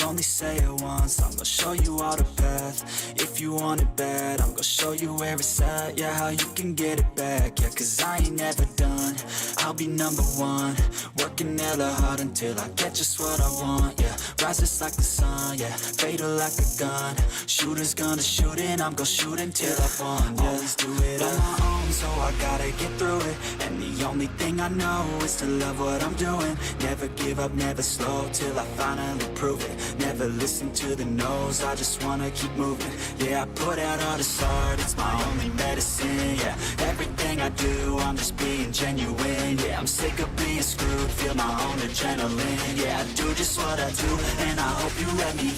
only say it once, I'm gonna show you all the path. If you want it bad, I'm gonna show you where it's at. Yeah, how you can get it back. Yeah, cause I ain't never done, I'll be number one. Working hella hard until I get just what I want. Yeah, rises like the sun, yeah, fatal like a gun. Shooters gonna shoot and I'm gonna shoot until I won. Yeah, always do it on my own, so I gotta get through it. And the only thing I know is to love what I'm doing. Never give up, never slow, till I finally prove it. Never listen to the no's, I just wanna keep moving. Yeah, I put out all this art, it's my only medicine. Yeah, everything I do, I'm just being genuine. Yeah, I'm sick of being screwed, feel my own adrenaline. Yeah, I do just what I do, and I hope you let me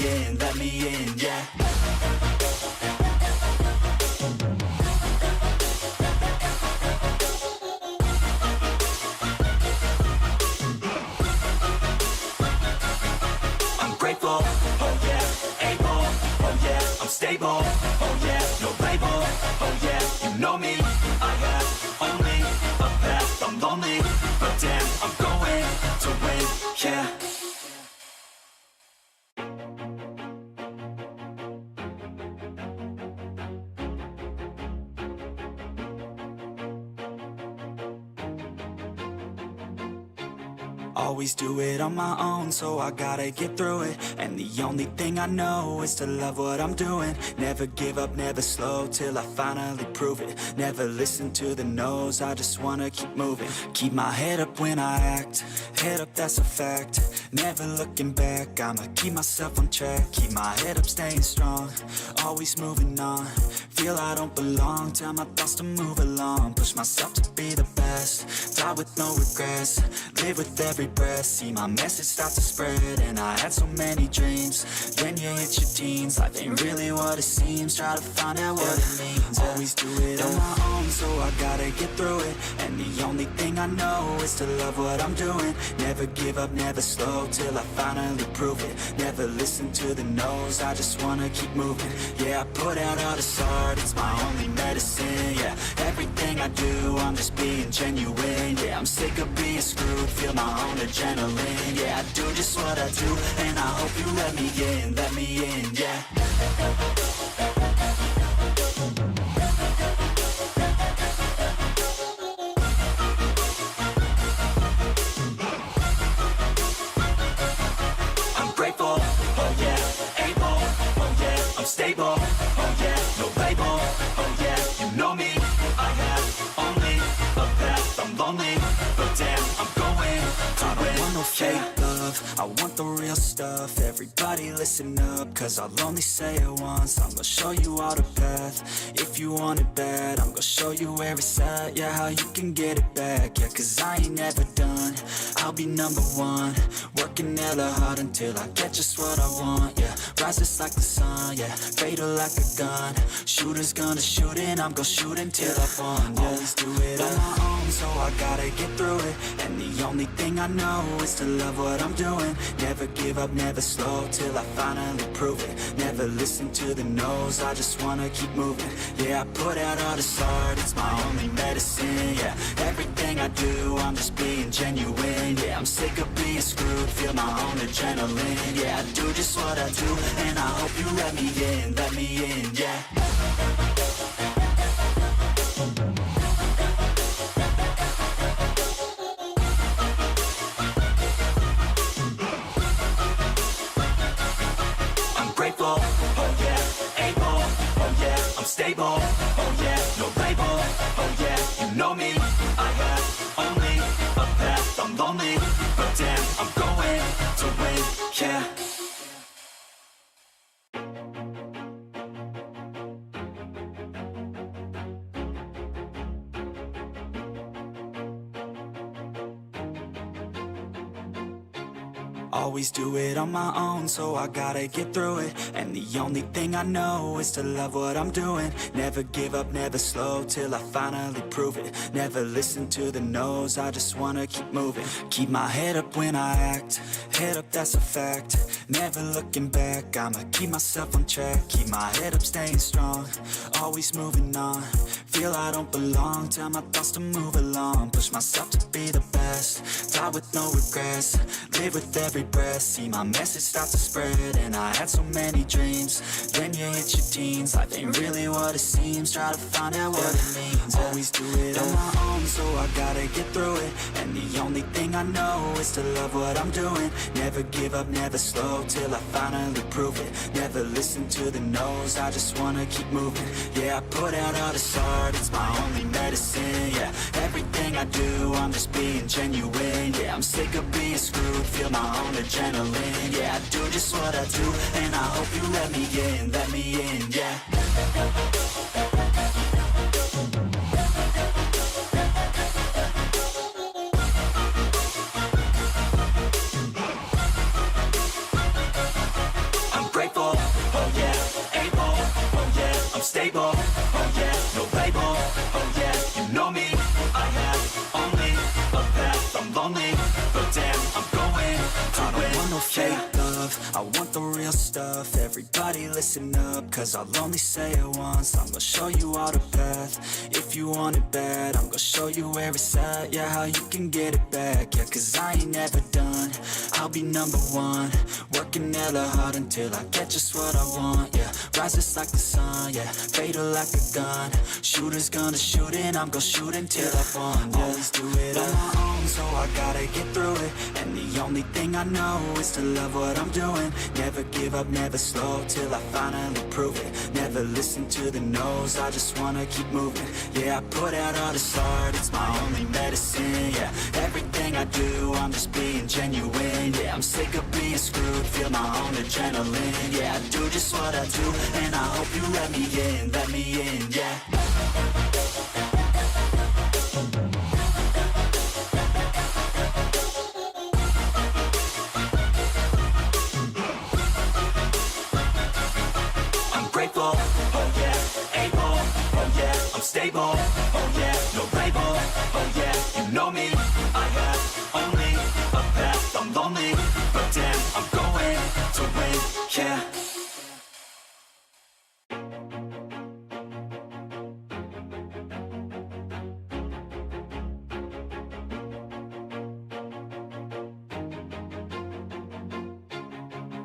in, yeah. Grateful, oh yeah, able, oh yeah, I'm stable, oh yeah, no label, oh yeah, you know me, I have only a path, I'm lonely, but damn, I'm going to win, yeah. Always do it on my own, so I gotta get through it. And the only thing I know is to love what I'm doing. Never give up, never slow, till I finally prove it. Never listen to the no's, I just wanna keep moving. Keep my head up when I act, head up, that's a fact. Never looking back, I'ma keep myself on track. Keep my head up, staying strong, always moving on. Feel I don't belong, tell my thoughts to move along. Push myself to be the best, die with no regrets. Live with every breath, see my message start to spread. And I had so many dreams, then you hit your teens. Life ain't really what it seems, try to find out what it means. Always do it on my own, so I gotta get through it. And the only thing I know is to love what I'm doing. Never give up, never slow, till I finally prove it. Never listen to the no's, I just wanna keep moving. Yeah, I put out all this art, it's my only medicine. Yeah, everything I do, I'm just being genuine. Yeah, I'm sick of being screwed, feel my own adrenaline. Yeah, I do just what I do, and I hope you let me in, yeah. I'm grateful, oh yeah, able, oh yeah, I'm stable, oh yeah, no label, oh yeah, you know me, I have only a path, I'm lonely, but damn, I'm going to win. I don't want no fake love, I want the real stuff. Everybody listen up, cause I'll only say it once. I'm gonna show you all the path. If you want it bad, I'm gonna show you where it's at. Yeah, how you can get it back. Yeah, cause I ain't never done, I'll be number one. Working hella hard until I get just what I want. Yeah, rises like the sun, yeah, fatal like a gun. Shooters gonna shoot and I'm gonna shoot until I won. Yeah, always do it on my own, so I gotta get through it. And the only thing I know is to love what I'm doing. Never give up, never slow, till I finally prove it. Never listen to the no's, I just wanna keep moving. Yeah, I put out all this art, it's my only medicine. Yeah, everything I do, I'm just being genuine. Yeah, I'm sick of being screwed, feel my own adrenaline. Yeah, I do just what I do, and I hope you let me in, yeah. Grateful, oh yeah, able, oh yeah, I'm stable, oh yeah, no label, oh yeah, you know me, I have only a path, I'm lonely, but damn, I'm going to win, yeah. Always do it on my own, so I gotta get through it. And the only thing I know is to love what I'm doing. Never give up, never slow, till I finally prove it. Never listen to the no's, I just wanna keep moving. Keep my head up when I act, head up, that's a fact. Never looking back, I'ma keep myself on track. Keep my head up, staying strong, always moving on. Feel I don't belong, tell my thoughts to move along. Push myself to be the best, die with no regrets. Live with every every breath, see my message start to spread. And I had so many dreams, then you hit your teens. Life ain't really what it seems, try to find out what it means. Always do it on my own, so I gotta get through it. And the only thing I know is to love what I'm doing. Never give up, never slow, till I finally prove it. Never listen to the no's, I just wanna keep moving. Yeah, I put out all this art, it's my only medicine. Yeah, everything I do, I'm just being genuine. Yeah, I'm sick of being screwed, feel my own adrenaline. Yeah, I do just what I do, and I hope you let me in, yeah. I'm grateful, oh yeah, able, oh yeah, I'm stable, oh yeah, no label, oh yeah, you know me, I have only a path, I'm lonely, but damn, I'm going to win. I don't want no fake love, I want the real stuff. Everybody listen up, cause I'll only say it once. I'm gonna show you all the path, if you want it bad. I'm gonna show you where it's at, yeah, how you can get it back. Yeah, cause I ain't never done, I'll be number one. Working hella hard until I get just what I want. Yeah, rises like the sun, yeah, fatal like a gun. Shooter's gonna shoot and I'm gonna shoot until I won. Yeah, always do it on my own, so I gotta get through it. And the only thing I know is to love what I'm doing. Never give up, never slow, till I finally prove it. Never listen to the no's, I just wanna keep moving. Yeah, I put out all this art, it's my only medicine. Yeah, everything I do, I'm just being genuine. Yeah, I'm sick of being screwed, feel my own adrenaline. Yeah, I do just what I do, and I hope you let me in, yeah. Grateful, oh yeah, able, oh yeah, I'm stable, oh yeah, no label, oh yeah, you know me, I have only a path, I'm lonely, but damn, I'm going to win, yeah.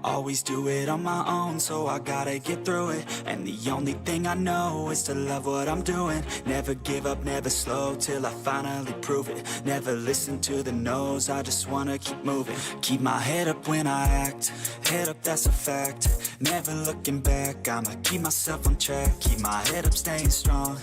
Always do it on my own, so I gotta get through it. And the only thing I know is to love what I'm doing. Never give up, never slow, till I finally prove it. Never listen to the no's, I just wanna keep moving. Keep my head up when I act, head up, that's a fact. Never looking back, I'ma keep myself on track. Keep my head up, staying strong,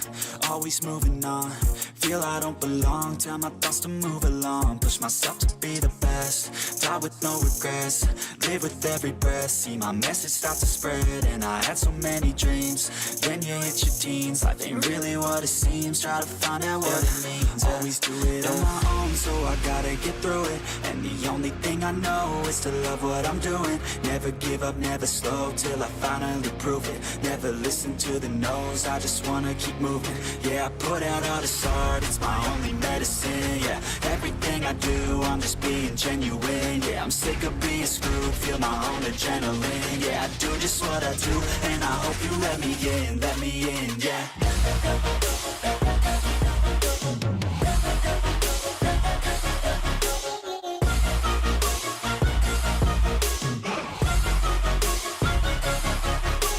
always moving on. Feel I don't belong, tell my thoughts to move along. Push myself to be the best, die with no regrets. Live with every breath, see my message start to spread. And I had so many dreams, then you hit your teens. Life ain't really what it seems, try to find out what it means. Always do it on my own, so I gotta get through it. And the only thing I know is to love what I'm doing. Never give up, never slow, till I finally prove it. Never listen to the no's, I just wanna keep moving. Yeah, I put out all this art, it's my only medicine. Yeah, everything I do, I'm just being genuine. Yeah, I'm sick of being screwed, feel my own adrenaline. Yeah, I do just what I do, and I hope you let me in, yeah.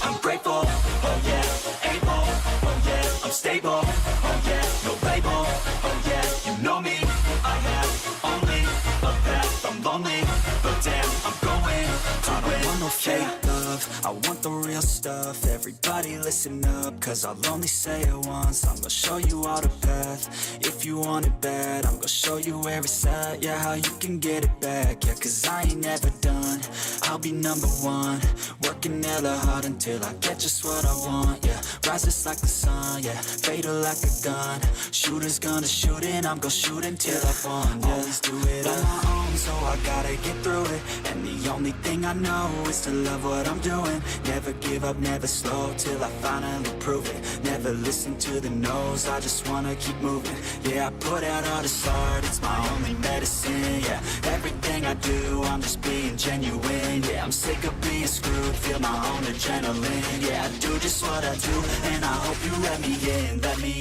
I'm grateful, oh yeah, able, oh yeah, I'm stable, oh yeah, no label, oh yeah, you know me, I have only a path, I'm lonely, but damn, I'm going to win. I don't want no fake love, I want the real stuff. Everybody listen up, cause I'll only say it once. I'm gonna show you all the path, if you want it bad. I'm gonna show you where it's at, yeah, how you can get it back. Yeah, cause I ain't never done, I'll be number one. Working hella hard until I get just what I want. Yeah, rises like the sun, yeah, fatal like a gun. Shooter's gonna shoot and I'm gonna shoot until I won. Yeah, always do it on my own, so I gotta get through it. And the only thing I know is to love what I'm doing. Never give up, never slow, till I finally prove it. Never listen to the no's, I just wanna keep moving. Yeah, I put out all this art, it's my only medicine. Yeah, everything I do, I'm just being genuine. Yeah, I'm sick of being screwed, feel my own adrenaline. Yeah, I do just what I do, and I hope you let me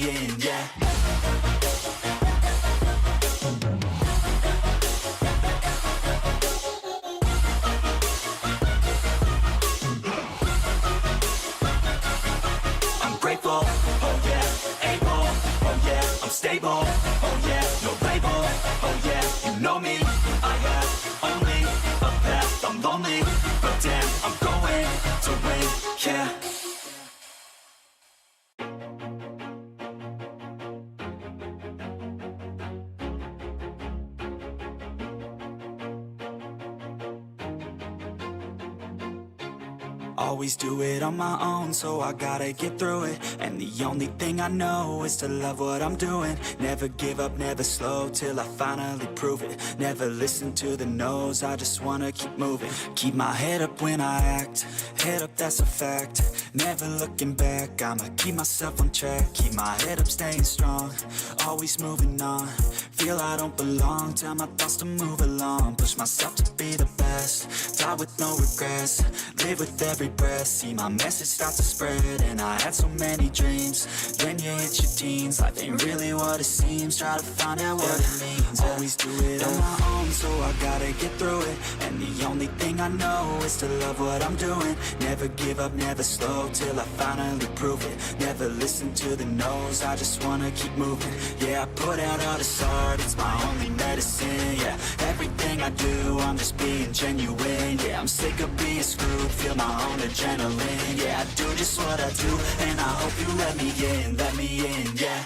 in, yeah. stable, oh yeah, no label, oh yeah, you know me. I have only a path, I'm lonely, but damn, I'm going to win, yeah. Always do it on my own, so I gotta get through it. And the only thing I know is to love what I'm doing. Never give up, never slow, till I finally prove it. Never listen to the no's, I just wanna keep moving. Keep my head up when I act, head up, that's a fact. Never looking back, I'ma keep myself on track. Keep my head up, staying strong, always moving on. Feel I don't belong, tell my thoughts to move along. Push myself to be the best, die with no regrets. Live with every breath, see my message start to spread. And I had so many dreams, then you hit your teens. Life ain't really what it seems, try to find out what it means. Always do it on my own, so I gotta get through it. And the only thing I know is to love what I'm doing. Never give up, never slow, till I finally prove it. Never listen to the no's, I just wanna keep moving. Yeah, I put out all this art, it's my only medicine. Yeah, everything I do, I'm just being genuine. Yeah, I'm sick of being screwed, feel my own adrenaline. Yeah, I do just what I do, and I hope you let me in, yeah.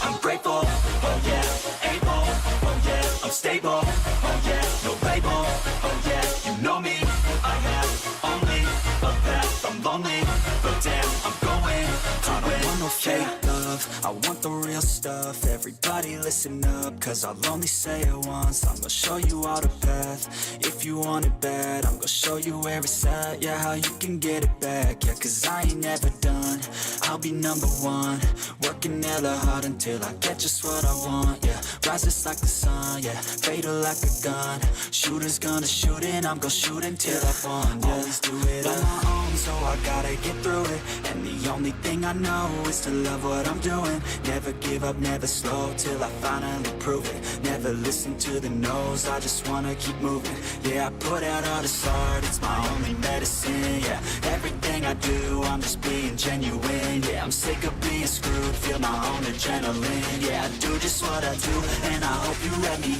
I'm grateful, oh yeah, able, oh yeah, I'm stable, oh yeah, no label, oh yeah, you know me. I have only a path, I'm lonely, but damn, I'm going to win. I don't want no fake love, I want the real stuff. Everybody listen up, cause I'll only say it once. I'm gonna show you all the path, if you want it bad. I'm gonna show you where it's at, yeah, how you can get it back. Yeah, cause I ain't never done, I'll be number one. Working hella hard until I get just what I want, yeah. Rises like the sun, yeah, fatal like a gun. Shooters gonna shoot and I'm gonna shoot until I won, yeah. Always do it on my own, so I gotta get through it. And the only thing I know is to love what I'm doing. Never give up, never slow, till I finally prove it. Never listen to the no's, I just wanna keep moving. Yeah, I put out all this art, it's my only medicine. Yeah, everything I do, I'm just being genuine. Yeah, I'm sick of being screwed, feel my own adrenaline. Yeah, I do just what I do, and I hope you let me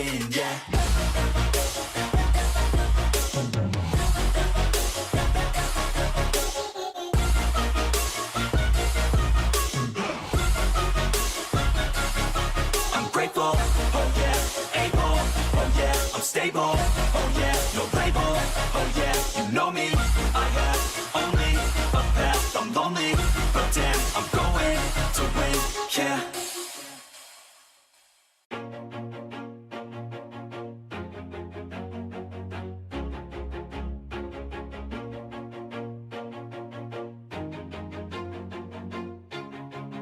in, yeah. Grateful, oh yeah, able, oh yeah, I'm stable, oh yeah, no label, oh yeah, you know me. I have only a path, I'm lonely, but damn, I'm going to win, yeah.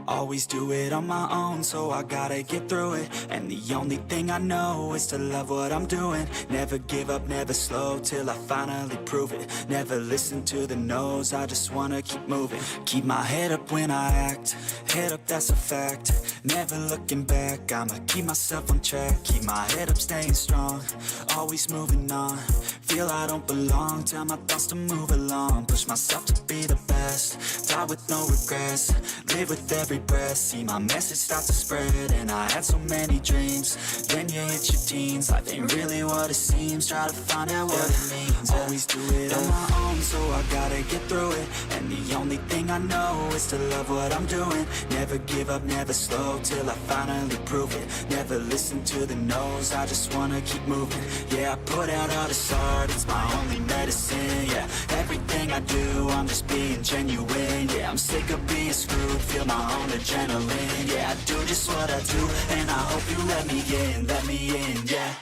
Always do it on my own, so I gotta get through it. And the only thing I know is to love what I'm doing. Never give up, never slow, till I finally prove it. Never listen to the no's, I just wanna keep moving. Keep my head up when I act, head up, that's a fact. Never looking back, I'ma keep myself on track. Keep my head up, staying strong, always moving on. Feel I don't belong, tell my thoughts to move along. Push myself to be the best, die with no regrets. Live with every breath, see my message start to spread. And I had so many dreams, then you hit your teens. Life ain't really what it seems, try to find out what it means. Always do it on my own, so I gotta get through it. And the only thing I know is to love what I'm doing. Never give up, never slow, till I finally prove it. Never listen to the no's, I just wanna keep moving. Yeah, I put out all this art, it's my only medicine. Yeah, everything I do, I'm just being genuine. Yeah, I'm sick of being screwed, feel my own adrenaline. Yeah, I do just what I do, and I hope you let me in, yeah.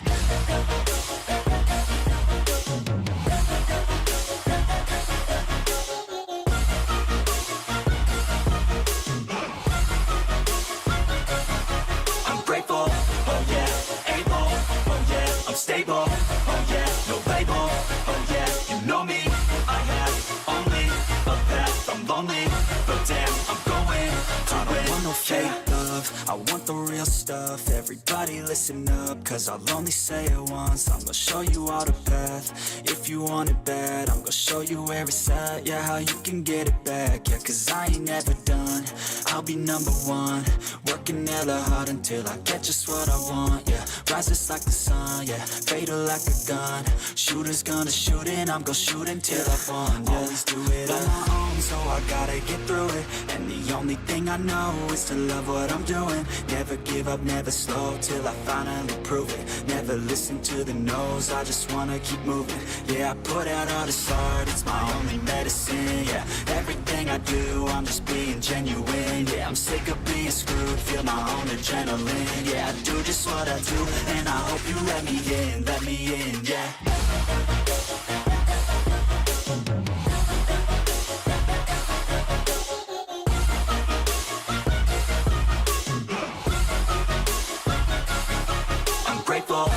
Stable, oh yeah, no label, oh yeah, you know me. I have only a path, I'm lonely, but damn, I'm going I don't want no fake love, I want the real stuff. Everybody listen up, cause I'll only say it once. I'm gonna show you all the path, if you want it bad. I'm gonna show you where it's at, yeah, how you can get it back. Yeah, cause I ain't never done, I'll be number one. Working hella hard until I get just what I want, yeah. Rises like the sun, yeah, fatal like a gun. Shooter's gonna shoot and I'm gonna shoot until I've won, yeah. Always do it on my own, so I gotta get through it. And the only thing I know is to love what I'm doing. Never give up, never slow, till I finally prove it. Never listen to the no's, I just wanna keep moving. Yeah, I put out all this art, it's my only medicine, yeah. Everything I do, I'm just being genuine, yeah. I'm sick of being screwed, feel my own adrenaline. Yeah, I do just what I do, and I hope you let me in, yeah. Oh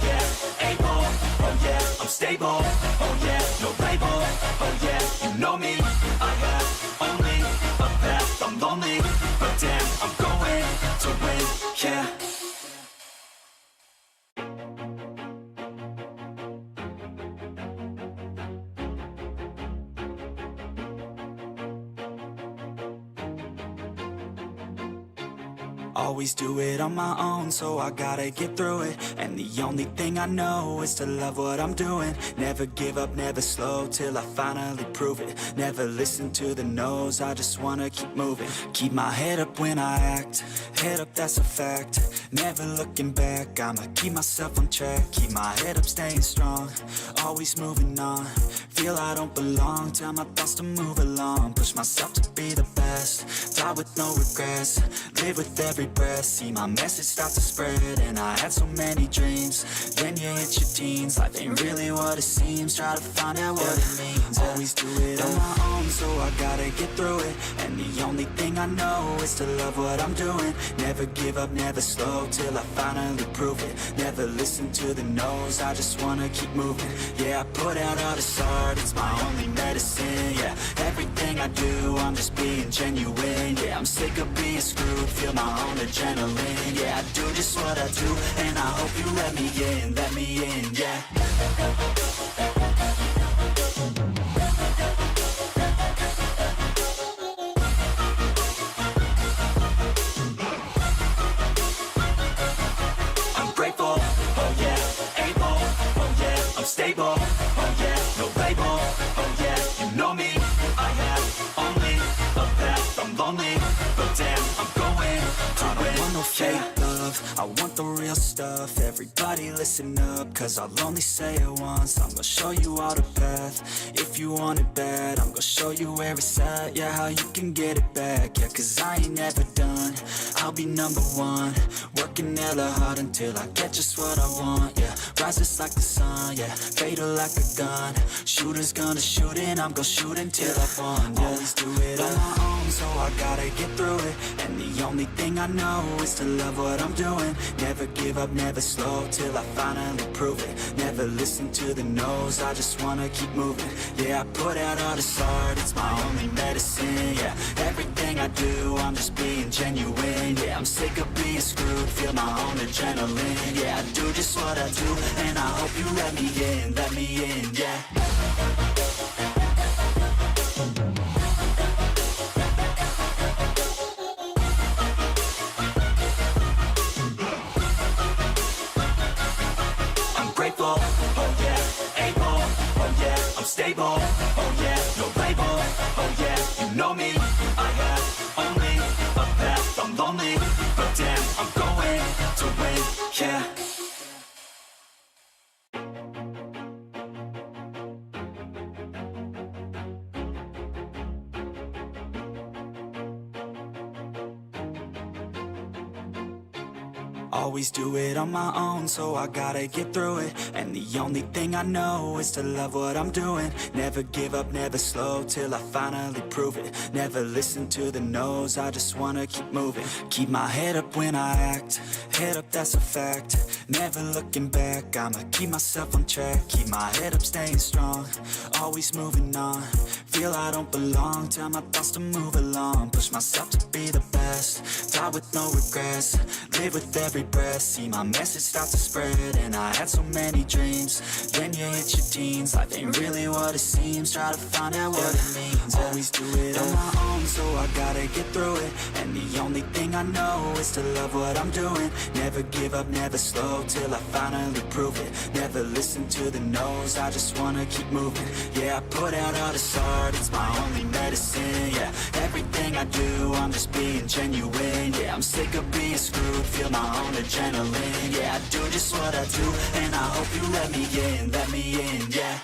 yeah, able, oh yeah, I'm stable, oh yeah, no label, oh yeah, you know me, I have only a path, I'm lonely, but damn, I'm going to win, yeah. Always do it on my own, so I gotta get through it. And the only thing I know is to love what I'm doing. Never give up, never slow, till I finally prove it. Never listen to the no's, I just wanna keep moving. Keep my head up when I act, head up, that's a fact. Never looking back, I'ma keep myself on track. Keep my head up, staying strong, always moving on. Feel I don't belong, tell my thoughts to move along. Push myself to be the best, die with no regrets. Live with every breath, see my message start to spread. And I had so many dreams, then you hit your teens. Life ain't really what it seems, try to find out what it means. Always do it on my own, so I gotta get through it. And the only thing I know is to love what I'm doing. Never give up, never slow, till I finally prove it. Never listen to the no's, I just wanna keep moving. Yeah, I put out all this art, it's my only medicine, yeah. Everything I do, I'm just being genuine, yeah. I'm sick of being screwed, feel my own adrenaline, yeah. I do just what I do, and I hope you let me in, yeah. I'm grateful, oh yeah, able, oh yeah, I'm stable, oh yeah, no label, oh yeah, you know me, I have only a path, I'm lonely, but damn, I'm going to win. I don't want no fake love, I want the real stuff. Everybody listen up, cause I'll only say it once. I'm gonna show you all the path, if you want it bad. I'm gonna show you where it's at, yeah, how you can get it back. Yeah, cause I ain't never done, I'll be number one. Working hella hard until I get just what I want, yeah. Rises like the sun, yeah, fatal like a gun. Shooter's gonna shoot and I'm gonna shoot until I've won, yeah. Always do it on my own, so I gotta get through it. And the only thing I know is to love what I'm doing. Never give up, never slow, till I finally prove it. Never listen to the no's, I just wanna keep moving. Yeah, I put out all this art, it's my only medicine, yeah. Everything I do, I'm just being genuine, yeah. I'm sick of being screwed, feel my own adrenaline, yeah. I do just what I do, and I hope you let me in, yeah. Oh yeah, able, oh yeah, I'm stable, oh yeah, no label, oh yeah, you know me, I have only a path, I'm lonely, but damn, I'm going to win, yeah. Always do it on my own, so I gotta get through it. And the only thing I know is to love what I'm doing. Never give up, never slow, till I finally prove it. Never listen to the no's, I just wanna keep moving. Keep my head up when I act, head up, that's a fact. never looking back. I'ma keep myself on track, keep my head up, staying strong, always moving on. Feel I don't belong, tell my thoughts to move along. Push myself to be the best, die with no regrets. Live with every breath, see my message start to spread. And I had so many dreams, then you hit your teens. Life ain't really what it seems, try to find out what it means. Always do it on my own, so I gotta get through it. And the only thing I know is to love what I'm doing. Never give up, never slow, till I finally prove it. Never listen to the no's, I just wanna keep moving. Yeah, I put out all this art, it's my only medicine. Yeah, everything I do, I'm just being genuine. Yeah, I'm sick of being screwed, feel my own adrenaline. Yeah, I do just what I do, and I hope you let me in, yeah.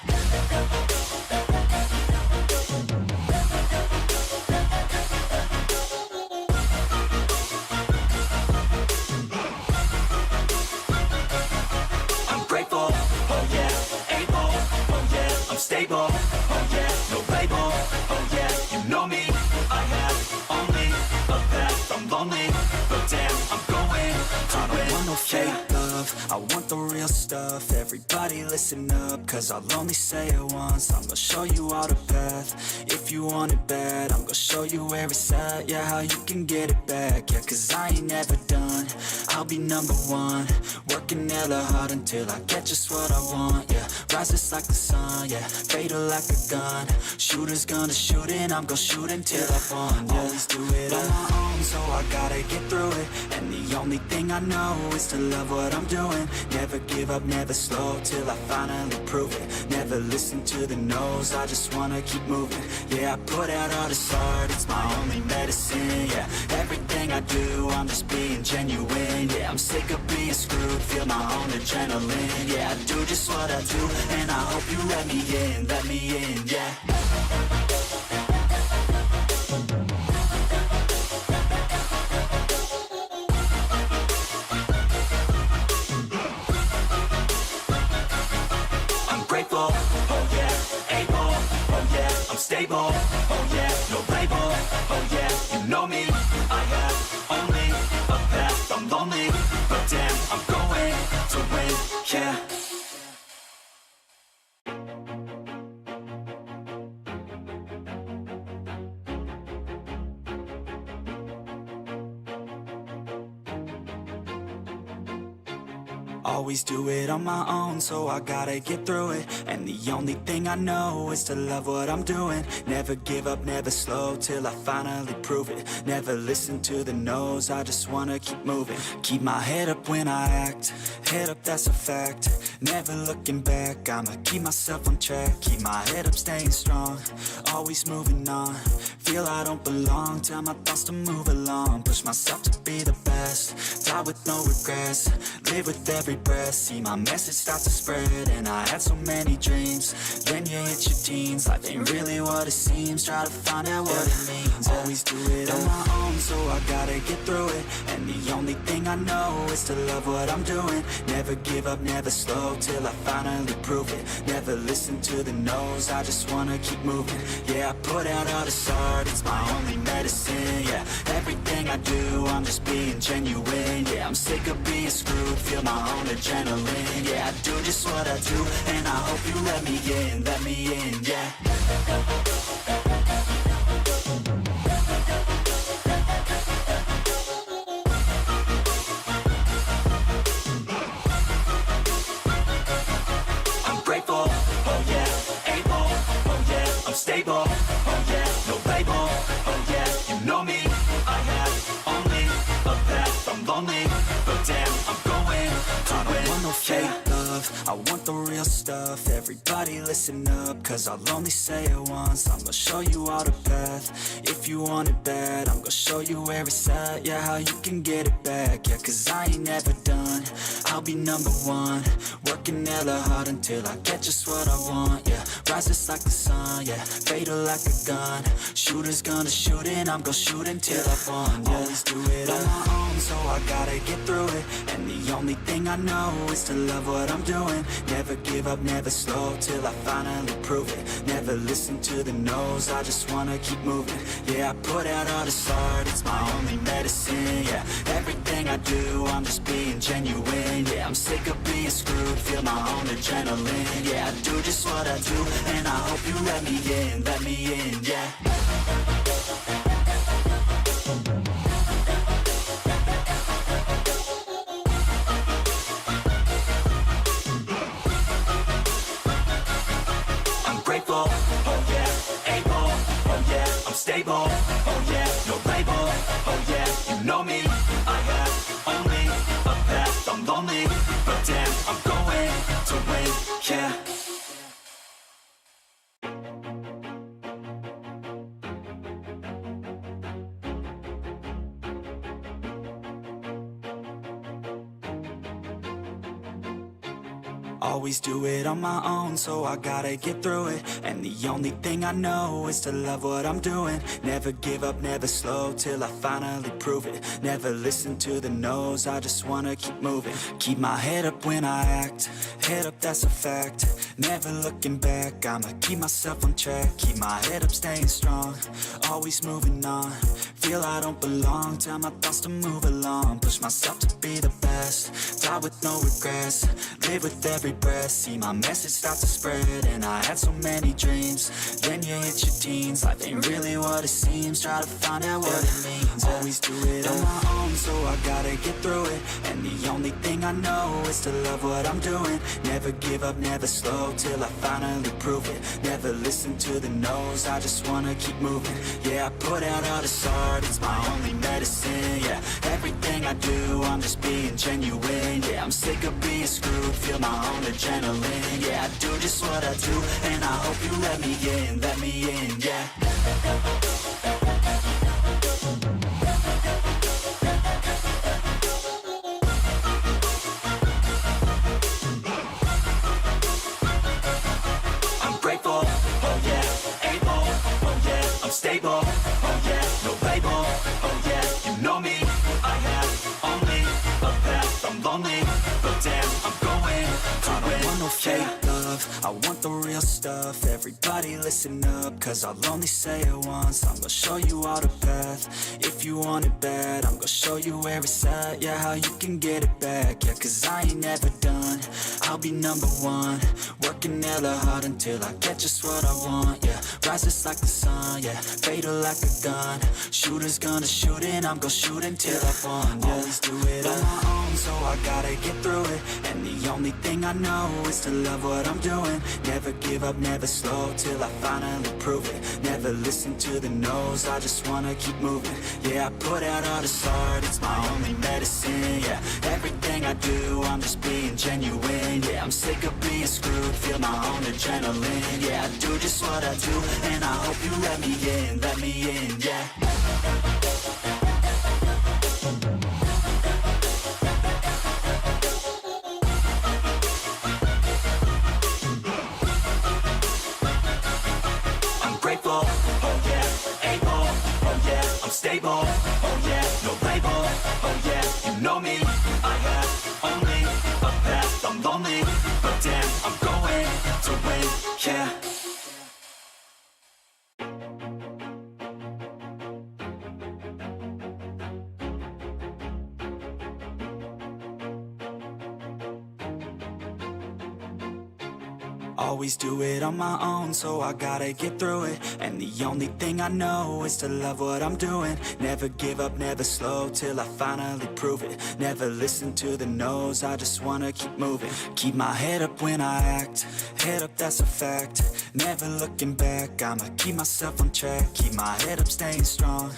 I'm grateful, oh yeah, able, oh yeah, I'm stable, oh yeah, no label, oh yeah, you know me, I have only a path, I'm lonely, but damn, I'm going to win. I don't want no fake love, I want the real stuff. Everybody listen up, cause I'll only say it once. I'm gonna show you all the path, if you want it bad. I'm gonna show you where it's at, yeah, how you can get it back. Yeah, cause I ain't never done, I'll be number one. Working hella hard until I get just what I want, yeah. Rises like the sun, yeah, fatal like a gun. Shooters gonna shoot and I'm gonna shoot until I won, yeah. Always do it on my own, so I gotta get through it. And the only thing I know is to love what I'm doing. Never give up, never slow, till I finally prove it. Never listen to the no's, I just wanna keep moving. Yeah, I put out all this art, it's my only medicine. Yeah, everything I do, I'm just being genuine. Yeah, I'm sick of being screwed, feel my own adrenaline. Yeah, I do just what I do, and I hope you let me in, yeah. Grateful, oh yeah, able, oh yeah, I'm stable, oh yeah, no label, oh yeah, you know me, I have only a path, I'm lonely, but damn, I'm going to win, yeah. Always do it on my own, so I gotta get through it. And the only thing I know is to love what I'm doing. Never give up, never slow, till I finally prove it. Never listen to the no's, I just wanna keep moving. Keep my head up when I act, head up, that's a fact. Never looking back, I'ma keep myself on track. Keep my head up, staying strong, always moving on. Feel I don't belong, tell my thoughts to move along. Push myself to be the best, die with no regrets. Live with every breath, see my message start to spread. And I had so many dreams, then you hit your teens. Life ain't really what it seems, try to find out what it means. Always do it on my own, so I gotta get through it. And the only thing I know is to love what I'm doing. Never give up, never slow, till I finally prove it. Never listen to the no's, I just wanna keep moving. Yeah, I put out all this art, it's my only medicine. Yeah, everything I do, I'm just being genuine. Yeah, I'm sick of being screwed, feel my own adrenaline. Yeah, I do just what I do, and I hope you let me in, yeah. I'm grateful, oh yeah, able, oh yeah, I'm stable, oh yeah, no label, oh yeah, you know me, I have only a path, I'm lonely, but damn, I'm going to win. I don't want no fake love, I want the real stuff. Everybody listen up, cause I'll only say it once. I'm gonna show you all the path, if you want it bad. I'm gonna show you where it's at, yeah, how you can get it back. Yeah, cause I ain't never done, I'll be number one. Working hella hard until I get just what I want, yeah. Rises like the sun, yeah, fatal like a gun. Shooters gonna shoot and I'm gonna shoot until I won, yeah. Always do it on my own, so I gotta get through it. And the only thing I know is to love what I'm doing. Never give up, never slow, till I finally prove it. Never listen to the no's, I just wanna keep moving. Yeah, I put out all this art, it's my only medicine. Yeah, everything I do, I'm just being genuine. Yeah, I'm sick of being screwed, feel my own adrenaline. Yeah, I do just what I do, and I hope you let me in, yeah. Grateful, oh yeah, able, oh yeah, I'm stable, oh yeah, no label, oh yeah, you know me, I have only a path, I'm lonely, but damn, I'm going to win, yeah. Always do it on my own, so I gotta get through it. And the only thing I know is to love what I'm doing. Never give up, never slow, till I finally prove it. Never listen to the no's, I just wanna keep moving. Keep my head up when I act, head up, that's a fact. Never looking back, I'ma keep myself on track. Keep my head up, staying strong, always moving on. Feel I don't belong, tell my thoughts to move along. Push myself to be the best, die with no regrets. Live with every breath, see my message start to spread. And I had so many dreams, then you hit your teens. Life ain't really what it seems, try to find out what it means. Always do it on my own, so I gotta get through it. And the only thing I know is to love what I'm doing. Never give up, never slow, till I finally prove it. Never listen to the no's, I just wanna keep moving. Yeah, I put out all this art, it's my only medicine. Yeah, everything I do, I'm just being genuine. Yeah, I'm sick of being screwed, feel my own adrenaline. Yeah, I do just what I do, and I hope you let me in, yeah. I'm grateful, oh yeah, able, oh yeah, I'm stable, oh yeah, no label, oh yeah, you know me, I have only a path, I'm lonely, but damn, I'm going to win. I don't want no fake love, I want the real stuff. Everybody listen up, cause I'll only say it once. I'm gonna show you all the path, if you want it bad. I'm gonna show you where it's at, yeah, how you can get it back. Yeah, cause I ain't never done, I'll be number one. Working hella hard until I get just what I want, yeah. Rises like the sun, yeah, fatal like a gun. Shooter's gonna shoot and I'm gonna shoot until I won, yeah. Always do it on my own, so I gotta get through it. And the only thing I know is to love what I'm doing. Never give up, never slow, till I finally prove it. Never listen to the no's, I just wanna keep moving. Yeah, I put out all this art, it's my only medicine. Yeah, everything I do, I'm just being genuine. Yeah, I'm sick of being screwed, feel my own adrenaline. Yeah, I do just what I do, and I hope you let me in, yeah. Grateful, oh yeah, able, oh yeah, I'm stable, oh yeah, no label, oh yeah, you know me, I have only a path, I'm lonely, but damn, I'm going to win, yeah. Always do it on my own, so I gotta get through it. And the only thing I know is to love what I'm doing. Never give up, never slow, till I finally prove it. Never listen to the no's, I just wanna keep moving. Keep my head up when I act, head up, that's a fact. Never looking back, I'ma keep myself on track. Keep my head up, staying strong,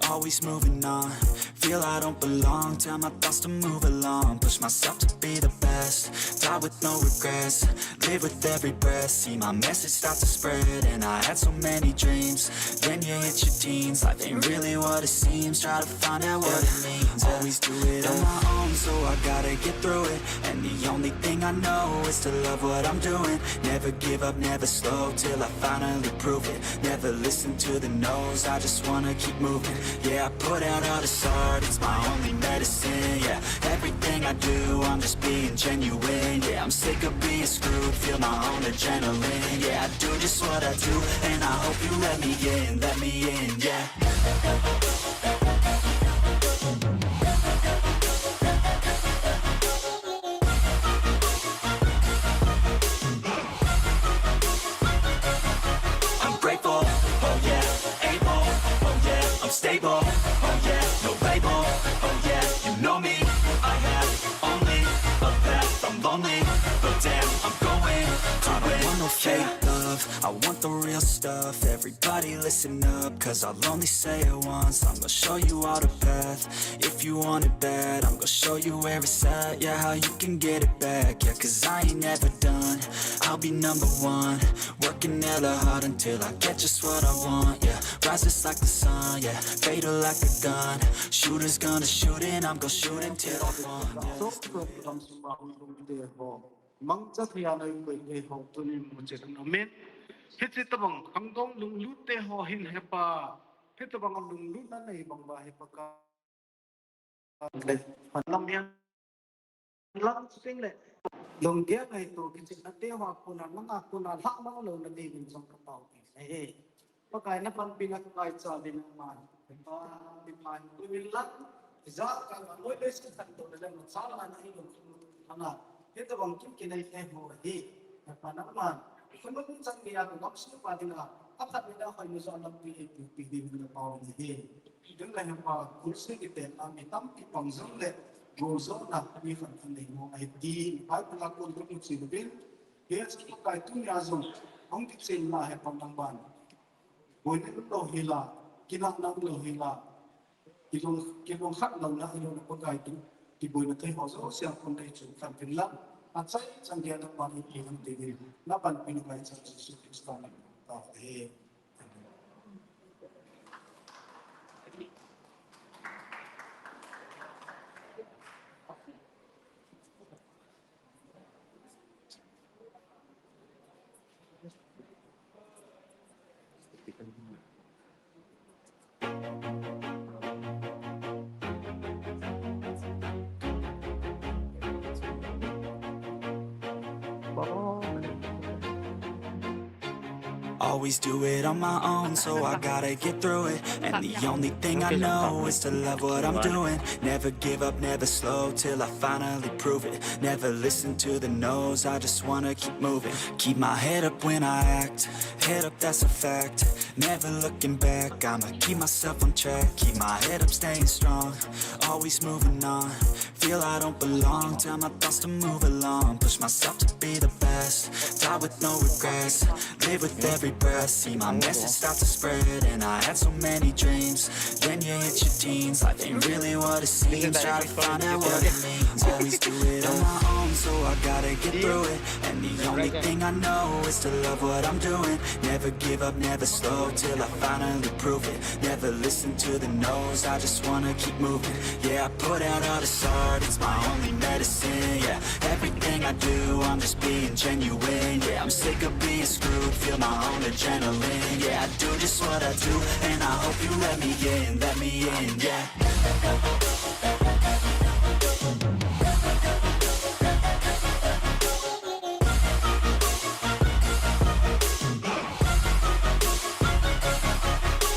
always moving on. Feel I don't belong, tell my thoughts to move along. Push myself to be the best, die with no regrets. Live with every breath, see my message start to spread. And I had so many dreams, then you hit your teens. Life ain't really what it seems, try to find out what it means. Always do it on my own, so I gotta get through it. And the only thing I know is to love what I'm doing. Never give up, never slow, till I finally prove it. Never listen to the no's, I just wanna keep moving. Yeah, I put out all this art, start, it's my only medicine, yeah. Everything I do, I'm just being genuine, yeah. I'm sick of being screwed, feel my own adrenaline, yeah. I do just what I do, and I hope you let me in, yeah. Grateful, oh yeah, able, oh yeah, I'm stable, oh yeah, no label, oh yeah, you know me, I have only a path, I'm lonely, but damn, I'm going to win. I don't want no fake love, I want the real stuff. Everybody listen up, cause I'll only say it once. I'm gonna show you all the path, if you want it bad. I'm gonna show you where it's at, yeah, how you can get it back, yeah. Cause I ain't never done, I'll be number one. Working hella hard until I get just what I want, yeah. Rises like the sun, yeah. Fatal like a gun. Shooters gonna shoot and I'm gonna shoot until I want, lồng ghép này tổ cái chuyện nó tiêu hòa cô nào lắc nó lồng nó đi bên trong cái tàu này có cái nó phân pin nó cái chờ bên ngoài có bên ngoài tôi bên lắc giá cả là mỗi đây sẽ thành tổ là một sáu là nó lồng thằng nào hết tôi bằng cái này theo hồ đi và nó mà không có những trang bị của nó sẽ qua thì là áp đặt bên đó phải một dọn làm vì mình là tàu gì đứng lại mà cũng sẽ cái tiền là mình tắm cái bằng giống này gozo na kami fantanay mo ay di ay palakon ko yung silubin kaya sa kahit tunyazong ang kitsin na hepang ng ban buwan lo hila kinaknang lo hila kilong hak lang na ilong na pagkaitu di buwan na tayo hozo siyang kunday chukan pinlang at sa isang diyan ng panikilang tigil na panpinagay sa susunod sa namin Always do it on my own, so I gotta get through it. And the only thing I know is to love what I'm doing. Never give up, never slow, till I finally prove it. Never listen to the no's, I just wanna keep moving. Keep my head up when I act, head up, that's a fact. Never looking back, I'ma keep myself on track. Keep my head up, staying strong, always moving on. Feel I don't belong, tell my thoughts to move along. Push myself to be the best, die with no regrets. Live with every breath, see my message start to spread. And I had so many dreams, then you hit your teens. Life ain't really what it seems, try to find out what it means. Always do it on my own, so I gotta get through it. And the only thing I know is to love what I'm doing. Never give up, never slow, till I finally prove it. Never listen to the no's, I just wanna keep moving. Yeah, I put out all this art, it's my only medicine, yeah. Everything I do, I'm just being genuine, yeah. I'm sick of being screwed, feel my own adrenaline, yeah. I do just what I do, and I hope you let me in, yeah.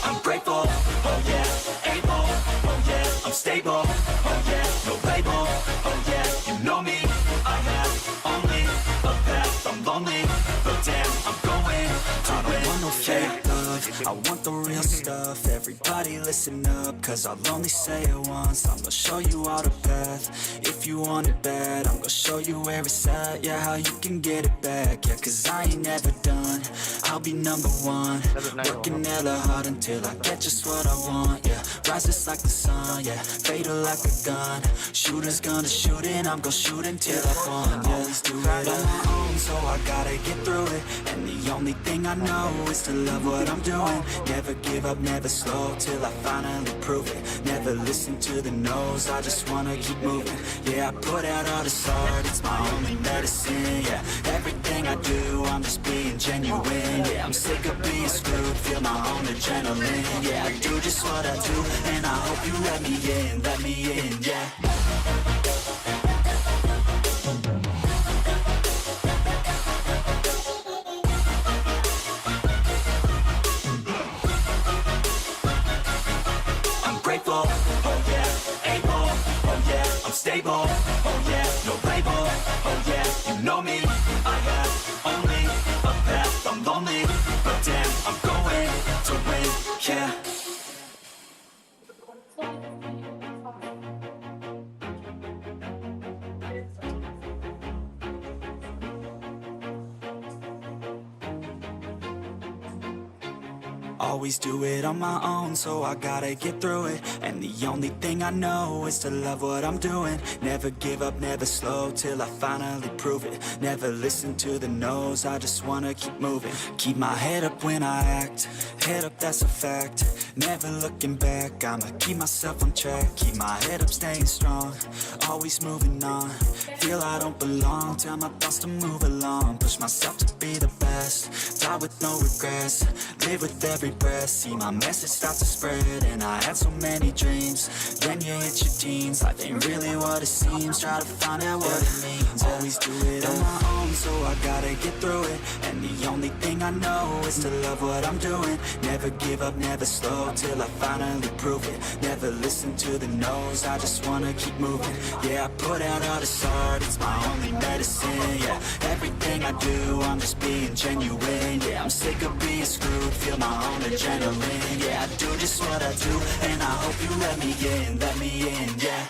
I'm grateful, oh yeah, able, oh yeah, I'm stable, oh yeah, no label, oh yeah, you know me, I have only a path, I'm lonely, but damn, I'm going to win. I don't want no fake love, I want the real stuff. Everybody listen up, cause I'll only say it once. I'm gonna show you all the path, if you want it bad. I'm gonna show you where it's at, yeah, how you can get it back, yeah. Cause I ain't never done, I'll be number one. Working hella hard until I get just what I want, yeah. Rises like the sun, yeah, fatal like a gun. Shooters gonna shoot and I'm gonna shoot until I want, yeah. Always do it on my own, so I gotta get through it. And the only thing I know is to love what I'm doing. doing. Never give up, never slow, till I finally prove it. Never listen to the no's, I just wanna keep moving. Yeah, I put out all this art, it's my only medicine. Yeah, everything I do, I'm just being genuine. Yeah, I'm sick of being screwed, feel my own adrenaline. Yeah, I do just what I do, and I hope you let me in, yeah. Grateful, oh yeah, able, oh yeah, I'm stable, oh yeah, no label, oh yeah, you know me, I have only a path, I'm lonely, but damn, I'm going to win, yeah. Always do it on my own, so I gotta get through it. And the only thing I know is to love what I'm doing. Never give up, never slow, till I finally prove it. Never listen to the no's, I just wanna keep moving. Keep my head up when I act, head up, that's a fact. Never looking back, I'ma keep myself on track. Keep my head up, staying strong, always moving on. Feel I don't belong, tell my thoughts to move along. Push myself to be the best, die with no regrets. Live with every breath, see my message start to spread. And I had so many dreams, then you hit your teens. Life ain't really what it seems, try to find out what it means. Always do it on my own, so I gotta get through it. And the only thing I know is to love what I'm doing. Never give up, never slow, till I finally prove it. Never listen to the no's, I just wanna keep moving. Yeah, I put out all this art, it's my only medicine. Yeah, everything I do, I'm just being genuine. Yeah, I'm sick of being screwed, feel my own adrenaline. Yeah, I do just what I do, and I hope you let me in, yeah.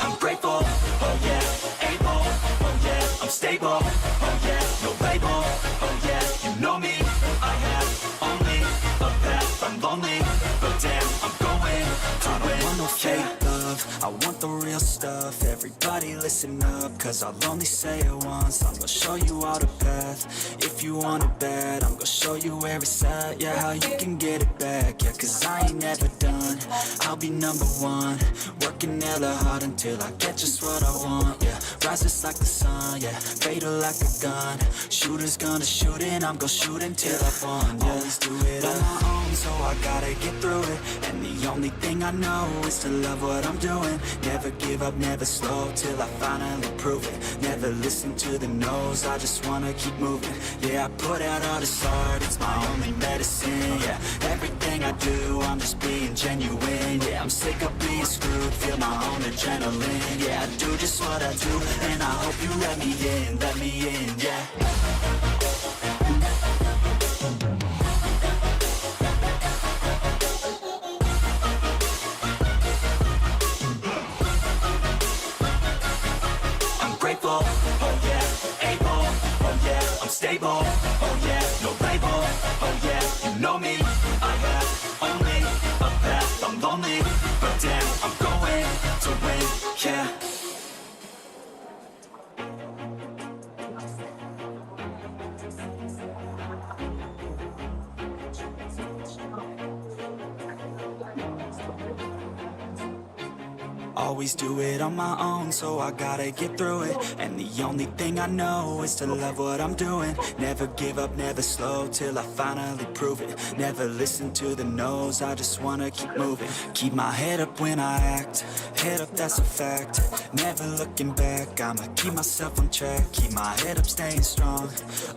I'm grateful, oh yeah, able, oh yeah, I'm stable, oh yeah, no label, oh yeah, you know me, I have only a path, I'm lonely, but damn, I'm going to win. I don't want no fake love, I want the real stuff. Everybody listen up, cause I'll only say it once. I'm gonna show you all the path, if you want it bad. I'm gonna show you where it's at, yeah, how you can get it back. Yeah, cause I ain't never done, I'll be number one. Working hella hard until I get just what I want. Yeah, rise just like the sun, yeah, fatal like a gun. Shooter's gonna shoot and I'm gonna shoot until I've won. Yeah, always do it on my own, so I gotta get through it. And the only thing I know is to love what I'm doing. Never give up, never slow, till I finally prove it. Never listen to the no's, I just wanna keep moving. Yeah, I put out all this art, it's my only medicine. Yeah, everything I do, I'm just being genuine. Yeah, I'm sick of being screwed, feel my own adrenaline. Yeah, I do just what I do, and I hope you let me in, yeah. Grateful, oh yeah, able, oh yeah, I'm stable, oh yeah, no label, oh yeah, you know me, I have only a path, I'm lonely, but damn, I'm going to win, yeah. Always do it on my own, so I gotta get through it. And the only thing I know is to love what I'm doing. Never give up, never slow, till I finally prove it. Never listen to the no's, I just wanna keep moving. Keep my head up when I act, head up, that's a fact. Never looking back, I'ma keep myself on track. Keep my head up, staying strong,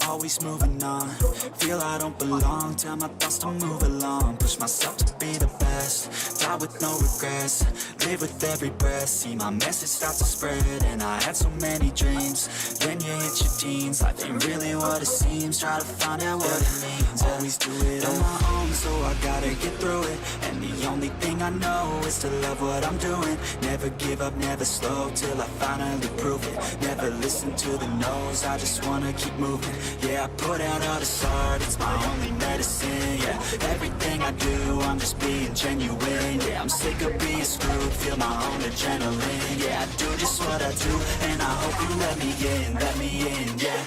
always moving on. Feel I don't belong, tell my thoughts to move along. Push myself to be the best, die with no regrets. Live with every breath, see my message start to spread. And I had so many dreams. Then you hit your teens, life ain't really what it seems. Try to find out what it means. Always do it on my own, so I gotta get through it. And the only thing I know is to love what I'm doing. Never give up, never slow, till I finally prove it. Never listen to the no's, I just wanna keep moving. Yeah, I put out all this art, it's my only medicine. Yeah, everything I do, I'm just being genuine. Yeah, I'm sick of being screwed, feel my own adrenaline. Yeah, I do just what I do, and I hope you let me in, yeah.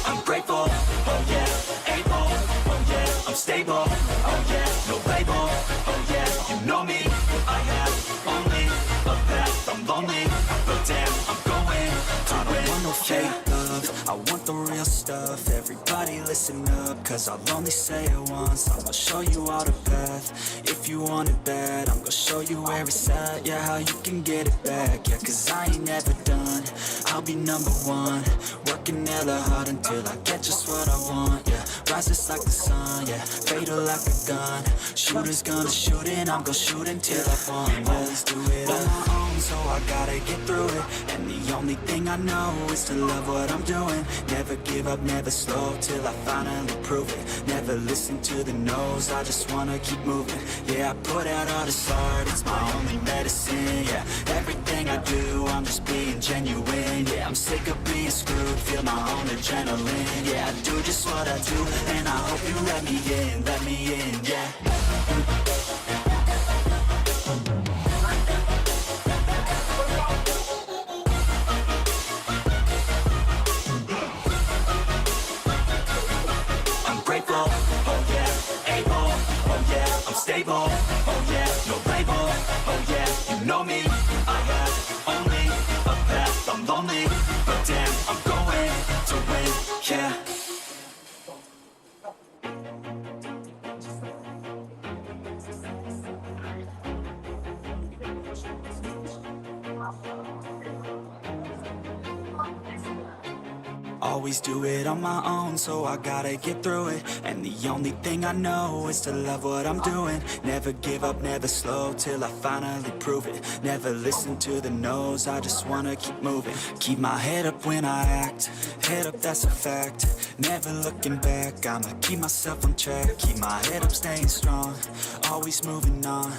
I'm grateful, oh yeah, able, oh yeah, I'm stable, oh yeah, no label, oh yeah, you know me, I have only a path, I'm lonely, but damn, I'm going to win. I don't want no fake love, I want the real stuff. Everybody listen up, cause I'll only say it once. I'm gonna show you all the path. If you want it bad, I'm gonna show you where it's at. Yeah, how you can get it back. Yeah, cause I ain't never done, I'll be number one. Working hella hard until I get just what I want. Yeah, rises like the sun, yeah, fatal like a gun. Shooters gonna shoot and I'm gonna shoot until I won. Always do it on my own, so I gotta get through it. And the only thing I know is to love what I'm doing. Never give up, never slow, till I finally prove it. Never listen to the no's, I just wanna keep moving. Yeah, I put out all this art, it's my only medicine. Yeah, everything I do, I'm just being genuine. Yeah, I'm sick of being screwed, feel my own adrenaline. Yeah, I do just what I do, and I hope you let me in, yeah. I'm grateful, oh yeah, able, oh yeah, I'm stable, oh yeah, no label, oh yeah, you know me, I have only a path, I'm lonely, but damn, I'm going to win, yeah. Always do it on my own, so I gotta get through it. And the only thing I know is to love what I'm doing. Never give up, never slow, till I finally prove it. Never listen to the no's, I just wanna keep moving. Keep my head up when I act, head up, that's a fact. Never looking back, I'ma keep myself on track. Keep my head up, staying strong, always moving on.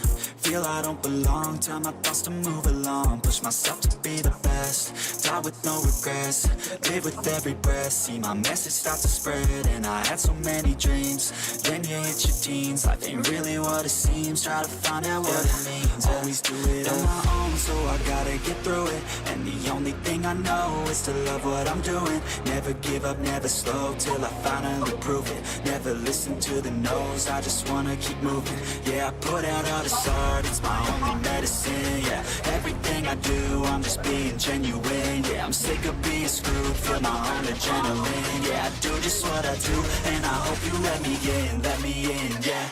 Feel I don't belong, tell my thoughts to move along. Push myself to be the best, die with no regrets. Live with every breath, see my message start to spread. And I had so many dreams, then you hit your teens. Life ain't really what it seems, try to find out what it means. Always do it on my own, so I gotta get through it. And the only thing I know is to love what I'm doing. Never give up, never slow, till I finally prove it. Never listen to the no's, I just wanna keep moving. Yeah, I put out all this art, it's my only medicine. Yeah, everything I do, I'm just being genuine. Yeah, I'm sick of being screwed, feel my own adrenaline. Yeah, I do just what I do, and I hope you let me in, yeah.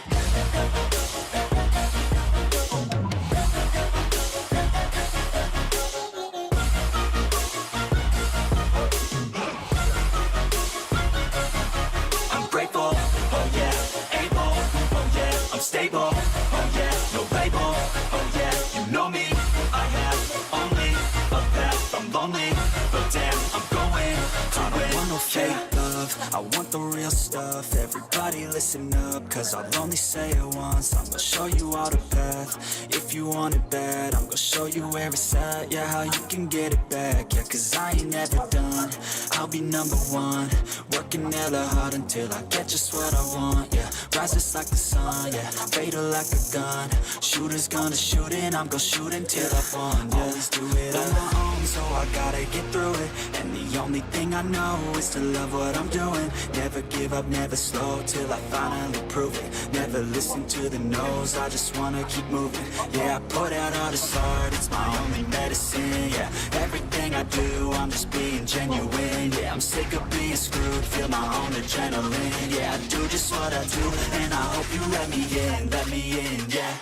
I'm grateful, oh yeah, able, oh yeah, I'm stable, oh yeah, no label, oh yeah, you know me, I have only a path, I'm lonely, but damn, I'm going to win. I don't want no fake love, I want the real stuff. Everybody listen up, cause I'll only say it once. I'm gonna show you all the path. If you want it bad, I'm gonna show you where it's at. Yeah, how you can get it back. Yeah, cause I ain't never done, I'll be number one. Working hella hard until I get just what I want. Yeah, rises like the sun, yeah, fatal like a gun. Shooters gonna shoot and I'm gonna shoot until I won. Yeah, always do it on my own, so I gotta get through it. And the only thing I know is to love what I'm doing. Never give up, never slow, till I finally prove it. Never listen to the no's, I just wanna keep moving. Yeah, I put out all this art, it's my only medicine. Yeah, everything I do, I'm just being genuine. Yeah, I'm sick of being screwed, feel my own adrenaline. Yeah, I do just what I do, and I hope you let me in, yeah.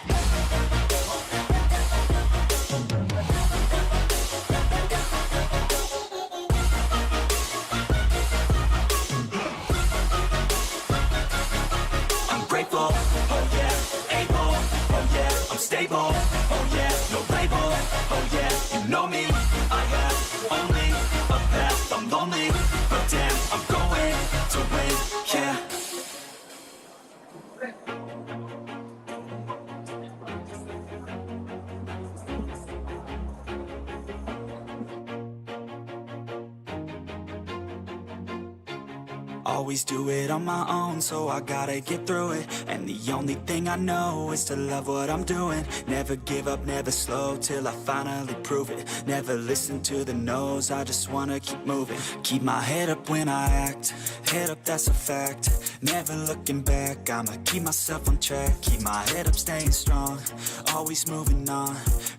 grateful, oh yeah, able, oh yeah, I'm stable, oh yeah, no label, oh yeah, you know me, I have only a path, I'm lonely, but damn, I'm going to win, yeah. Always do it on my own, so I gotta get through it. And the only thing I know is to love what I'm doing. Never give up, never slow, till I finally prove it. Never listen to the no's, I just wanna keep moving. Keep my head up when I act, head up, that's a fact. Never looking back, I'ma keep myself on track. Keep my head up, staying strong, always moving on.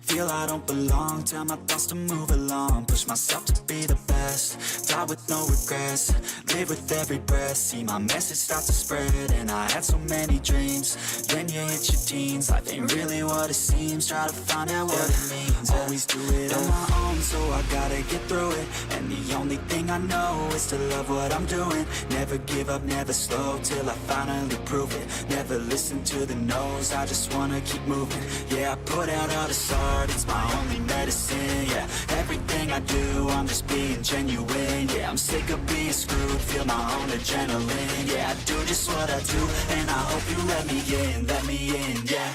Feel I don't belong, tell my thoughts to move along. Push myself to be the best, die with no regrets. Live with every breath, see my message start to spread. And I had so many dreams, then you hit your teens. Life ain't really what it seems, try to find out what it means. Always do it on my own, so I gotta get through it. And the only thing I know is to love what I'm doing. Never give up, never slow, till I finally prove it. Never listen to the no's, I just wanna keep moving. Yeah, I put out all this art, it's my only medicine. Yeah, everything I do, I'm just being genuine. Yeah, I'm sick of being screwed, feel my own adrenaline. Yeah, I do just what I do, and I hope you let me in, yeah.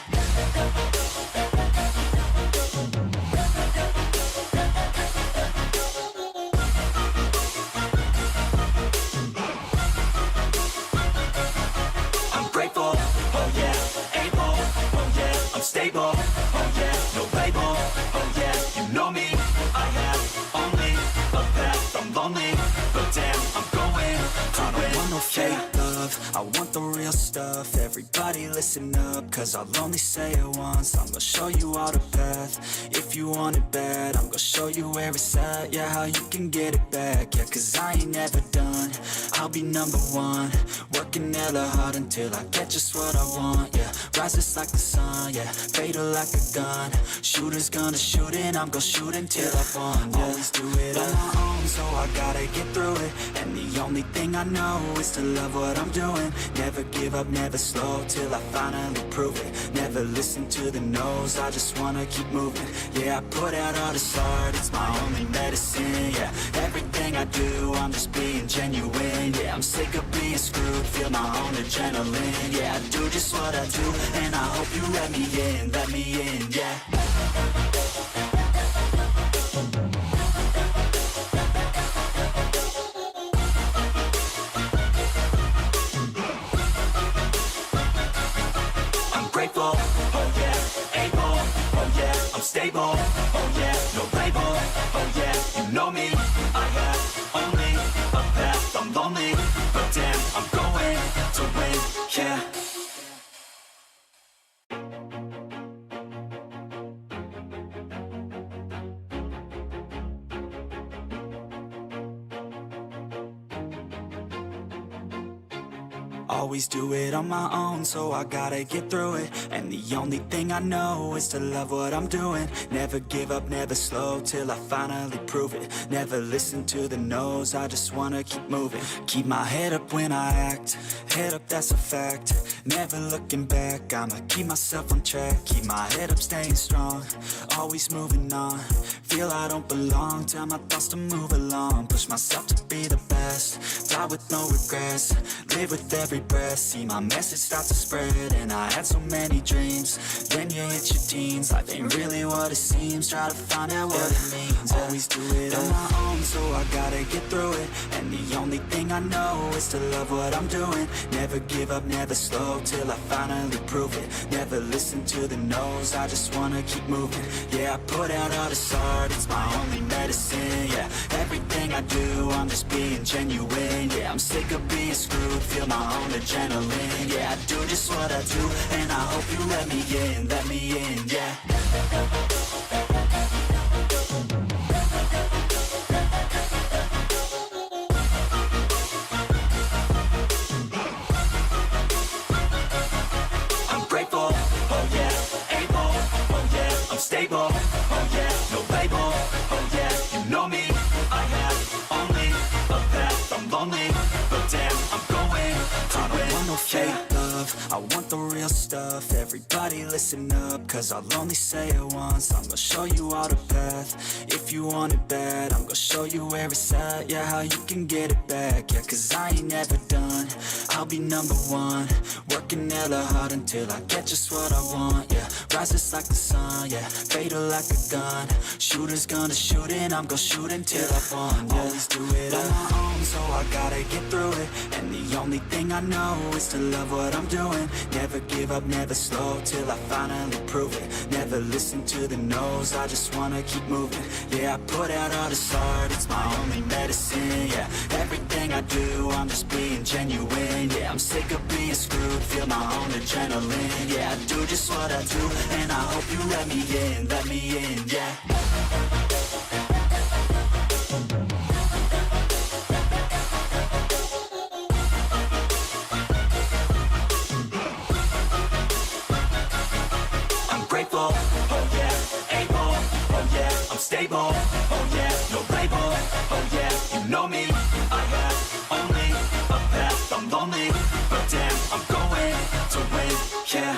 I'm grateful, oh yeah, able, oh yeah, I'm stable, oh yeah, no label, oh yeah, you know me, I have only a path, I'm lonely, but damn, I'm going to win. I don't want no fake love, I want the real stuff. Everybody listen up, cause I'll only say it once. I'm gonna show you all the path, if you want it bad. I'm gonna show you where it's at, yeah, how you can get it back. Yeah, cause I ain't never done, I'll be number one. Working hella hard until I get just what I want, yeah. Rises like the sun, yeah, fatal like a gun. Shooter's gonna shoot and I'm gonna shoot until I won, yeah. Always do it on my own, so I gotta get through it. And the only thing I know is to love what I'm doing. Never give up, never slow, till I finally prove it. Never listen to the no's, I just wanna keep moving. Yeah, I put out all this art, it's my only medicine. Yeah, everything I do, I'm just being genuine. Yeah, I'm sick of being screwed, feel my own adrenaline. Yeah, I do just what I do, and I hope you let me in, yeah. Grateful, oh yeah, able, oh yeah, I'm stable, oh yeah, no label, oh yeah, you know me, I have only a path, I'm lonely, but damn, I'm going to win, yeah. Always do it on my own, so I gotta get through it. And the only thing I know is to love what I'm doing. Never give up, never slow, till I finally prove it. Never listen to the no's, I just wanna keep moving. Keep my head up when I act, head up, that's a fact. Never looking back, I'ma keep myself on track. Keep my head up, staying strong, always moving on. Feel I don't belong, tell my thoughts to move along. Push myself to be the best, die with no regrets. Live with every breath, see my message start to spread. And I had so many dreams, then you hit your teens. Life ain't really what it seems, try to find out what it means. Always do it on my own, so I gotta get through it. And the only thing I know is to love what I'm doing. Never give up, never slow, till I finally prove it. Never listen to the no's, I just wanna keep moving. Yeah, I put out all this art, it's my only medicine. Yeah, everything I do, I'm just being genuine. Yeah, I'm sick of being screwed, feel my own adrenaline. Yeah, I do just what I do, and I hope you let me in, yeah. I'm grateful, oh yeah, able, oh yeah, I'm stable, oh yeah, no label, oh yeah, you know me, I have only a path, I'm lonely, but damn, I'm going to win. I don't want no fake love, love, I want the real stuff. Everybody listen up, cause I'll only say it once. I'm gonna show you all the path. If you want it bad, I'm gonna show you where it's at. Yeah, how you can get it back. Yeah, cause I ain't never done. I'll be number one, working hella hard until I get just what I want. Yeah, rises like the sun, yeah, fatal like a gun. Shooter's gonna shoot and I'm gonna shoot until I won. Yeah, always do it on my own, so I gotta get through it. And the only thing I know is to love what I'm doing. Never give up, never slow, till I finally prove it. Never listen to the no's, I just wanna keep moving. Yeah, I put out all this art, it's my only medicine. Yeah, everything I do, I'm just being genuine. Yeah, I'm sick of being screwed, feel my own adrenaline. Yeah, I do just what I do, and I hope you let me in, yeah. Grateful, oh yeah, able, oh yeah, I'm stable, oh yeah, no label, oh yeah, you know me, I have only a path, I'm lonely, but damn, I'm going to win, yeah.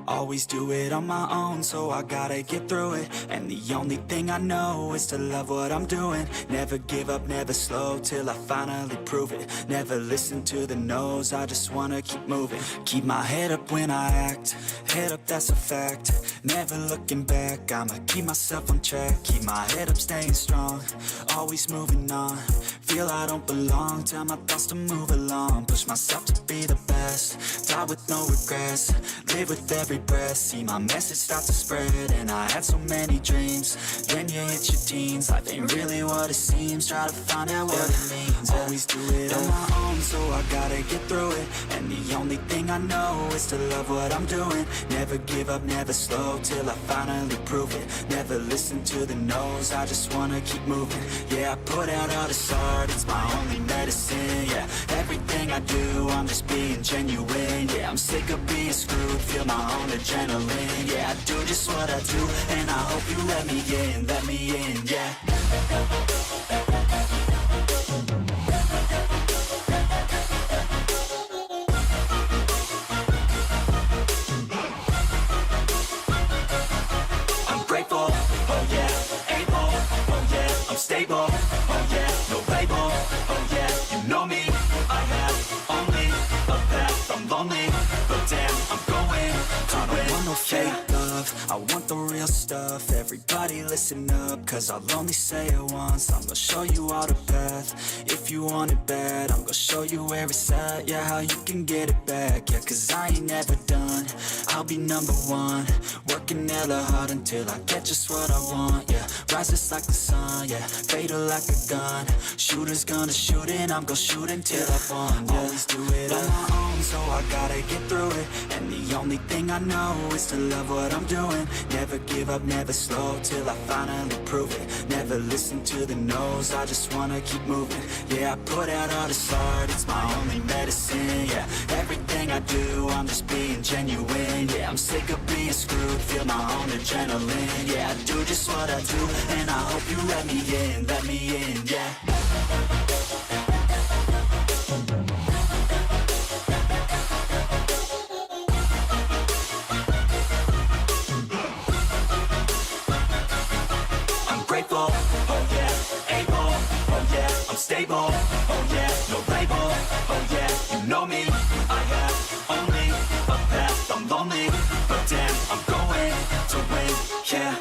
Always do it on my own, so I gotta get through it. And the only thing I know is to love what I'm doing. Never give up, never slow, till I finally prove it. Never listen to the no's, I just wanna keep moving. Keep my head up when I act, head up, that's a fact. Never looking back, I'ma keep myself on track. Keep my head up, staying strong, always moving on. Feel I don't belong, tell my thoughts to move along. Push myself to be the best, die with no regrets. Live with every breath, see my message start to spread. And I had so many dreams, then you hit your teens. Life ain't really what it seems, try to find out what it means. Always do it on my own, so I gotta get through it. And the only thing I know is to love what I'm doing. Never give up, never slow, till I finally prove it. Never listen to the no's, I just wanna keep moving. Yeah, I put out all this art, it's my only medicine. Yeah, everything I do, I'm just being genuine. Yeah, I'm sick of being screwed, feel my own adrenaline. Yeah, I do just what I do, and I hope you let me in, yeah. I'm grateful, oh yeah, able, oh yeah, I'm stable, oh yeah, no label, oh yeah, you know me, I have only a path, I'm lonely, but damn, I'm going to win. I don't want no fake love, I want the real stuff. Everybody listen up, cause I'll only say it once. I'm gonna show you all the path. If you want it bad, I'm gonna show you where it's at. Yeah, how you can get it back. Yeah, cause I ain't never done, I'll be number one, working hella hard until I get just what I want. Yeah, rises like the sun, yeah, fatal like a gun. Shooter's gonna shoot and I'm gonna shoot until I won. Yeah, always do it on my own, so I gotta get through it. And the only thing I know is to love what I'm doing. Never give up, never slow, till I finally prove it. Never listen to the no's, I just wanna keep moving. Yeah, I put out all this art, it's my only medicine. Yeah, everything I do, I'm just being genuine. Yeah, I'm sick of being screwed, feel my own adrenaline. Yeah, I do just what I do, and I hope you let me in, yeah. Grateful, oh yeah, able, oh yeah, I'm stable, oh yeah, no label, oh yeah, you know me, I have only a path, I'm lonely, but damn, I'm going to win, yeah.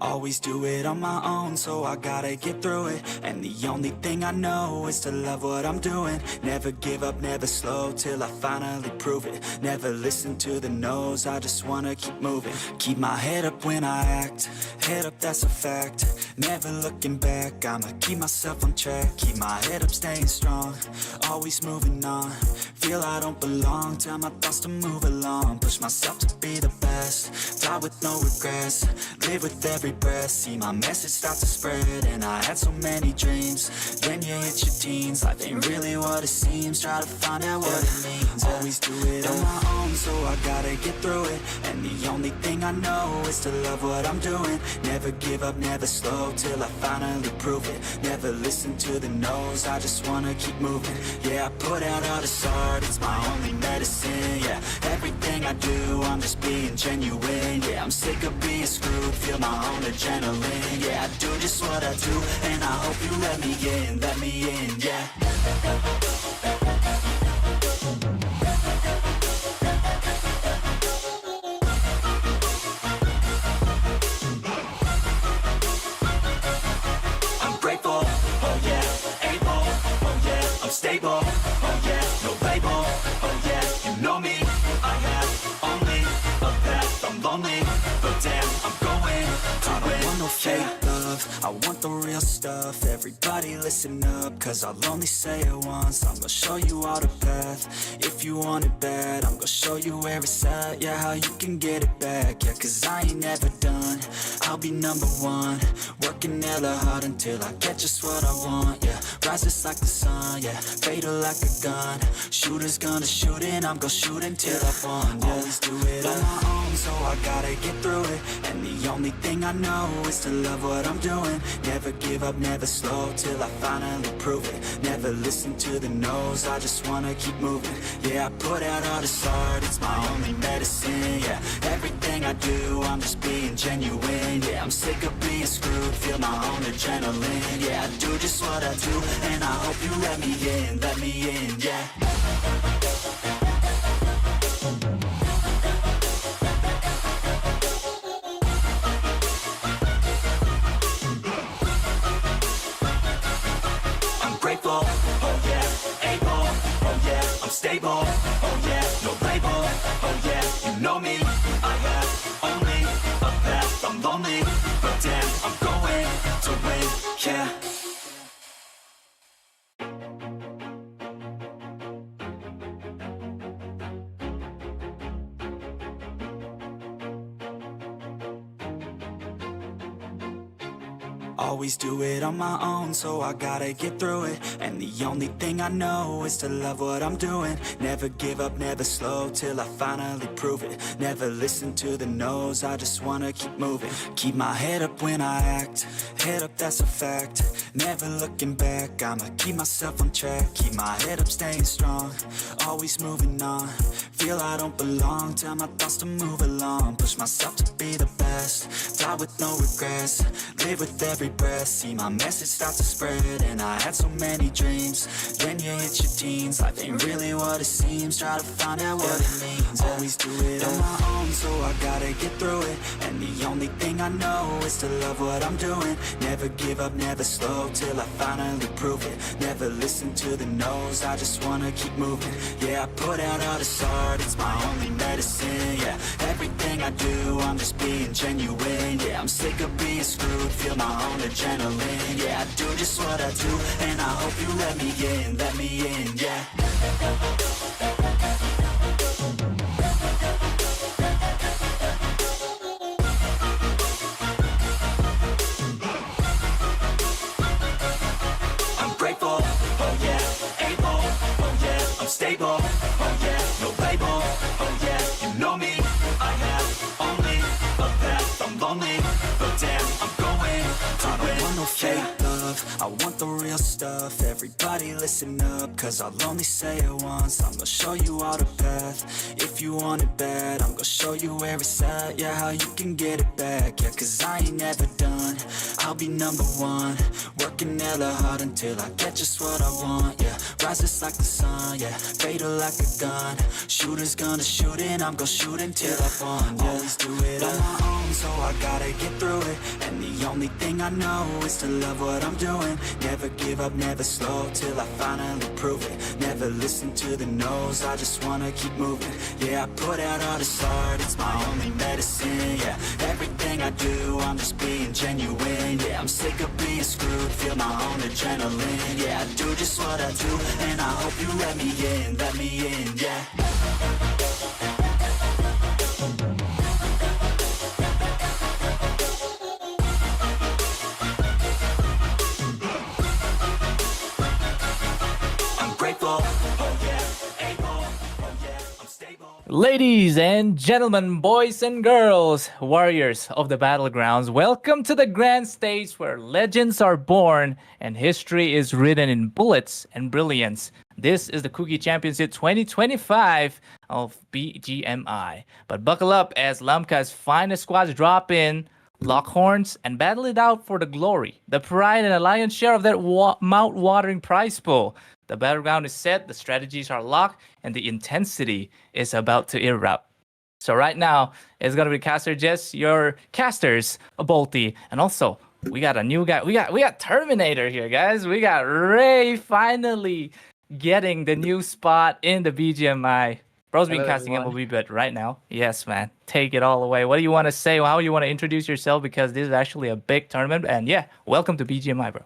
Always do it on my own, so I gotta get through it. And the only thing I know is to love what I'm doing. Never give up, never slow, till I finally prove it. Never listen to the no's, I just wanna keep moving. Keep my head up when I act, head up, that's a fact. Never looking back, I'ma keep myself on track. Keep my head up, staying strong, always moving on. Feel I don't belong, tell my thoughts to move along. Push myself to be the best, die with no regrets. Live with every breath, see my message start to spread. And I had so many dreams, then you hit your teens. Life ain't really what it seems, try to find out what it means. Always do it on my own, so I gotta get through it. And the only thing I know is to love what I'm doing. Never give up, never slow, till I finally prove it. Never listen to the no's, I just wanna keep moving. Yeah, I put out all this art, it's my only medicine. Yeah, everything I do, I'm just being genuine. Yeah, I'm sick of being screwed, feel my own adrenaline. Yeah, I do just what I do, and I hope you let me in, yeah. Stable, oh yeah, no label, oh yeah, you know me. I have only a path, I'm lonely, but damn, I'm going to win. I don't want no fake love, I want the real stuff. Everybody listen up, cause I'll only say it once. I'm gonna show you all the path, if you want it bad. I'm gonna show you where it's at, yeah, how you can get it back. Yeah, cause I ain't never done, I'll be number one. Working hella hard until I get just what I want, yeah. Rises like the sun, yeah, fatal like a gun. Shooter's gonna shoot and I'm gonna shoot until I've won, yeah. Always do it on my own, so I gotta get through it. And the only thing I know is to love what I'm doing. Never give up, never slow, till I finally prove it. Never listen to the no's, I just wanna keep moving. Yeah, I put out all this art, it's my only medicine. Yeah, everything I do, I'm just being genuine. Yeah, I'm sick of being screwed, feel my own adrenaline. Yeah, I do just what I do, and I hope you let me in, yeah. I'm grateful, oh yeah, able, oh yeah, I'm stable, oh yeah, no label, oh yeah, you know me. I have only a path, I'm lonely, but damn, I'm going to win, yeah. Always do it on my own, so I gotta get through it. And the only thing I know is to love what I'm doing. Never give up, never slow, till I finally prove it. Never listen to the no's, I just wanna keep moving. Keep my head up when I act, head up, that's a fact. Never looking back, I'ma keep myself on track. Keep my head up, staying strong, always moving on. Feel I don't belong, tell my thoughts to move along. Push myself to be the best, die with no regrets. Live with every breath, see my message start to spread. And I had so many dreams, then you hit your teens. Life ain't really what it seems, try to find out what it means. Always do it on my own, so I gotta get through it. And the only thing I know is to love what I'm doing. Never give up, never slow, till I finally prove it. Never listen to the no's, I just wanna keep moving. Yeah, I put out all this art, it's my only medicine. Yeah, everything I do, I'm just being genuine. Yeah, I'm sick of being screwed, feel my own adrenaline. Yeah, I do just what I do, and I hope you let me in, yeah. I'm grateful, oh yeah, able, oh yeah, I'm stable, oh yeah, no label, oh yeah, you know me. I have only a path, I'm lonely, but damn, I'm going to win. I don't want no fake love, love, I want the real stuff. Everybody listen up, cause I'll only say it once. I'm gonna show you all the path. If you want it bad, I'm gonna show you where it's at. Yeah, how you can get it back. Yeah, cause I ain't never done. I'll be number one, working hella hard until I get just what I want. Yeah, rises like the sun, yeah, fatal like a gun. Shooters gonna shoot and I'm gonna shoot until I won. Yeah, always do it on my own, so I gotta get through it. And the only thing I know is to love what I'm doing. Never give up, never slow, till I finally prove it. Never listen to the no's, I just wanna keep moving. Yeah, I put out all this art, it's my only medicine. Yeah, everything I do, I'm just being genuine. Yeah, I'm sick of being screwed, feel my own adrenaline. Yeah, I do just what I do, and I hope you let me in, yeah. Ladies and gentlemen, boys and girls, warriors of the battlegrounds, welcome to the grand stage where legends are born and history is written in bullets and brilliance. This is the Kuki Championship 2025 of BGMI. But buckle up as Lamka's finest squads drop in, lock horns, and battle it out for the glory, the pride, and a lion's share of that mouth-watering prize pool. The battleground is set, the strategies are locked, and the intensity is about to erupt. So right now, it's going to be Caster Jess, your casters, Bolty, and also, we got a new guy. We got Terminator here, guys. We got Ray finally getting the new spot in the BGMI. Bro's been casting MLB, but right now, yes, man, take it all away. What do you want to say? How do you want to introduce yourself? Because this is actually a big tournament, and yeah, welcome to BGMI, bro.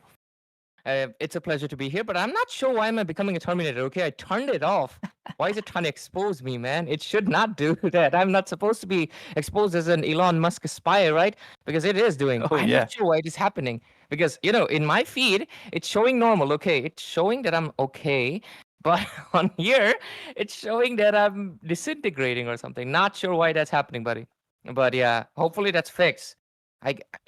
It's a pleasure to be here, but I'm not sure why am I becoming a Terminator, okay? I turned it off. Why is it trying to expose me, man? It should not do that. I'm not supposed to be exposed as an Elon Musk spy, right? Because it is doing. I'm not sure why it is happening. Because, you know, in my feed, it's showing normal, okay? It's showing that I'm okay. But on here, it's showing that I'm disintegrating or something. Not sure why that's happening, buddy. But yeah, hopefully that's fixed.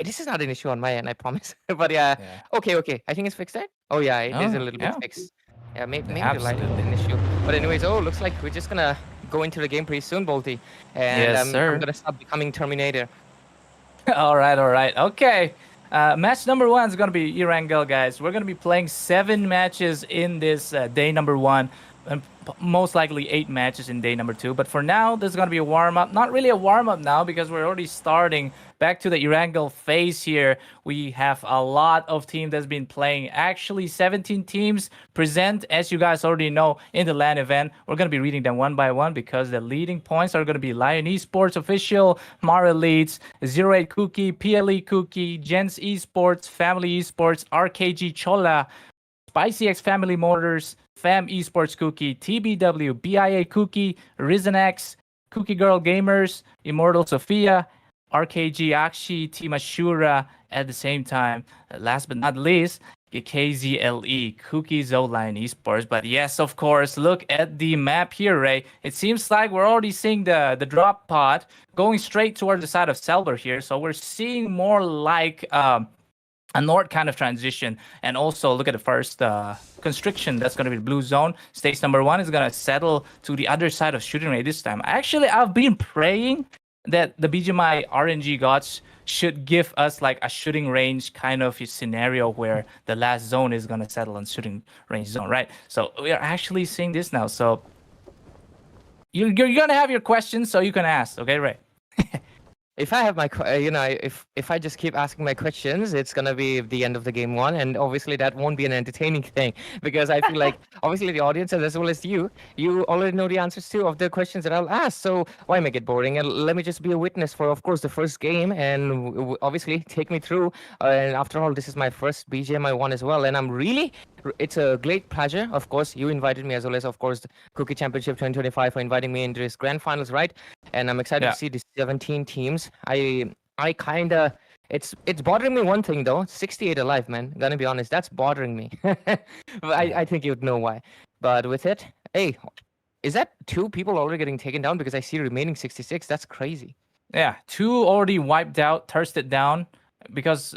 This is not an issue on my end, I promise. But yeah, okay. I think it's fixed, right? Oh yeah, it is a little bit fixed. Yeah, maybe the light is an issue. But anyways, looks like we're just gonna go into the game pretty soon, Bolty. And I'm gonna stop becoming Terminator. all right. Okay. Match number 1 is gonna be Erangel, guys. We're gonna be playing 7 matches in this day number 1. And most likely 8 matches in day number 2. But for now, this is going to be a warm-up. Not really a warm-up now because we're already starting back to the Erangel phase here. We have a lot of teams that's been playing. Actually, 17 teams present, as you guys already know, in the LAN event. We're going to be reading them one by one because the leading points are going to be Lion Esports Official, HMAR Elites, 08 Kuki, PLE Kuki, Gens Esports, Family Esports, RKG CHOLLHA, SpicyX Family Motors, Fam Esports Kuki, TBW, BIA Kuki, RisenX, Kuki Girl Gamers, Immortal Sophia, RKG AHSI, Team ASURA at the same time. Last but not least, KZLE, Kuki Zoline Esports. But yes, of course, look at the map here, Ray. It seems like we're already seeing the drop pod going straight towards the side of Selber here. So we're seeing more like a north kind of transition. And also look at the first constriction. That's going to be the blue zone. Stage number 1 is going to settle to the other side of shooting range this time. Actually, I've been praying that the BGMI RNG gods should give us like a shooting range kind of scenario where the last zone is going to settle on shooting range zone, right? So we are actually seeing this now. So you're going to have your questions, so you can ask. Okay, Ray? If I have my, if I just keep asking my questions, it's gonna be the end of the game 1, and obviously that won't be an entertaining thing because I feel like obviously the audience as well as you already know the answers to of the questions that I'll ask. So why make it boring? And let me just be a witness for, of course, the first game, and obviously take me through. And after all, this is my first BGMI 1 as well, and it's a great pleasure. Of course, you invited me as well as, of course, the Kuki Championship 2025 for inviting me into this grand finals, right? And I'm excited to see these 17 teams. I kind of, it's bothering me one thing though. 68 alive, man. Gonna be honest, that's bothering me. I think you'd know why. But with it, hey, is that 2 people already getting taken down? Because I see remaining 66. That's crazy. Yeah, 2 already wiped out, thirsted down because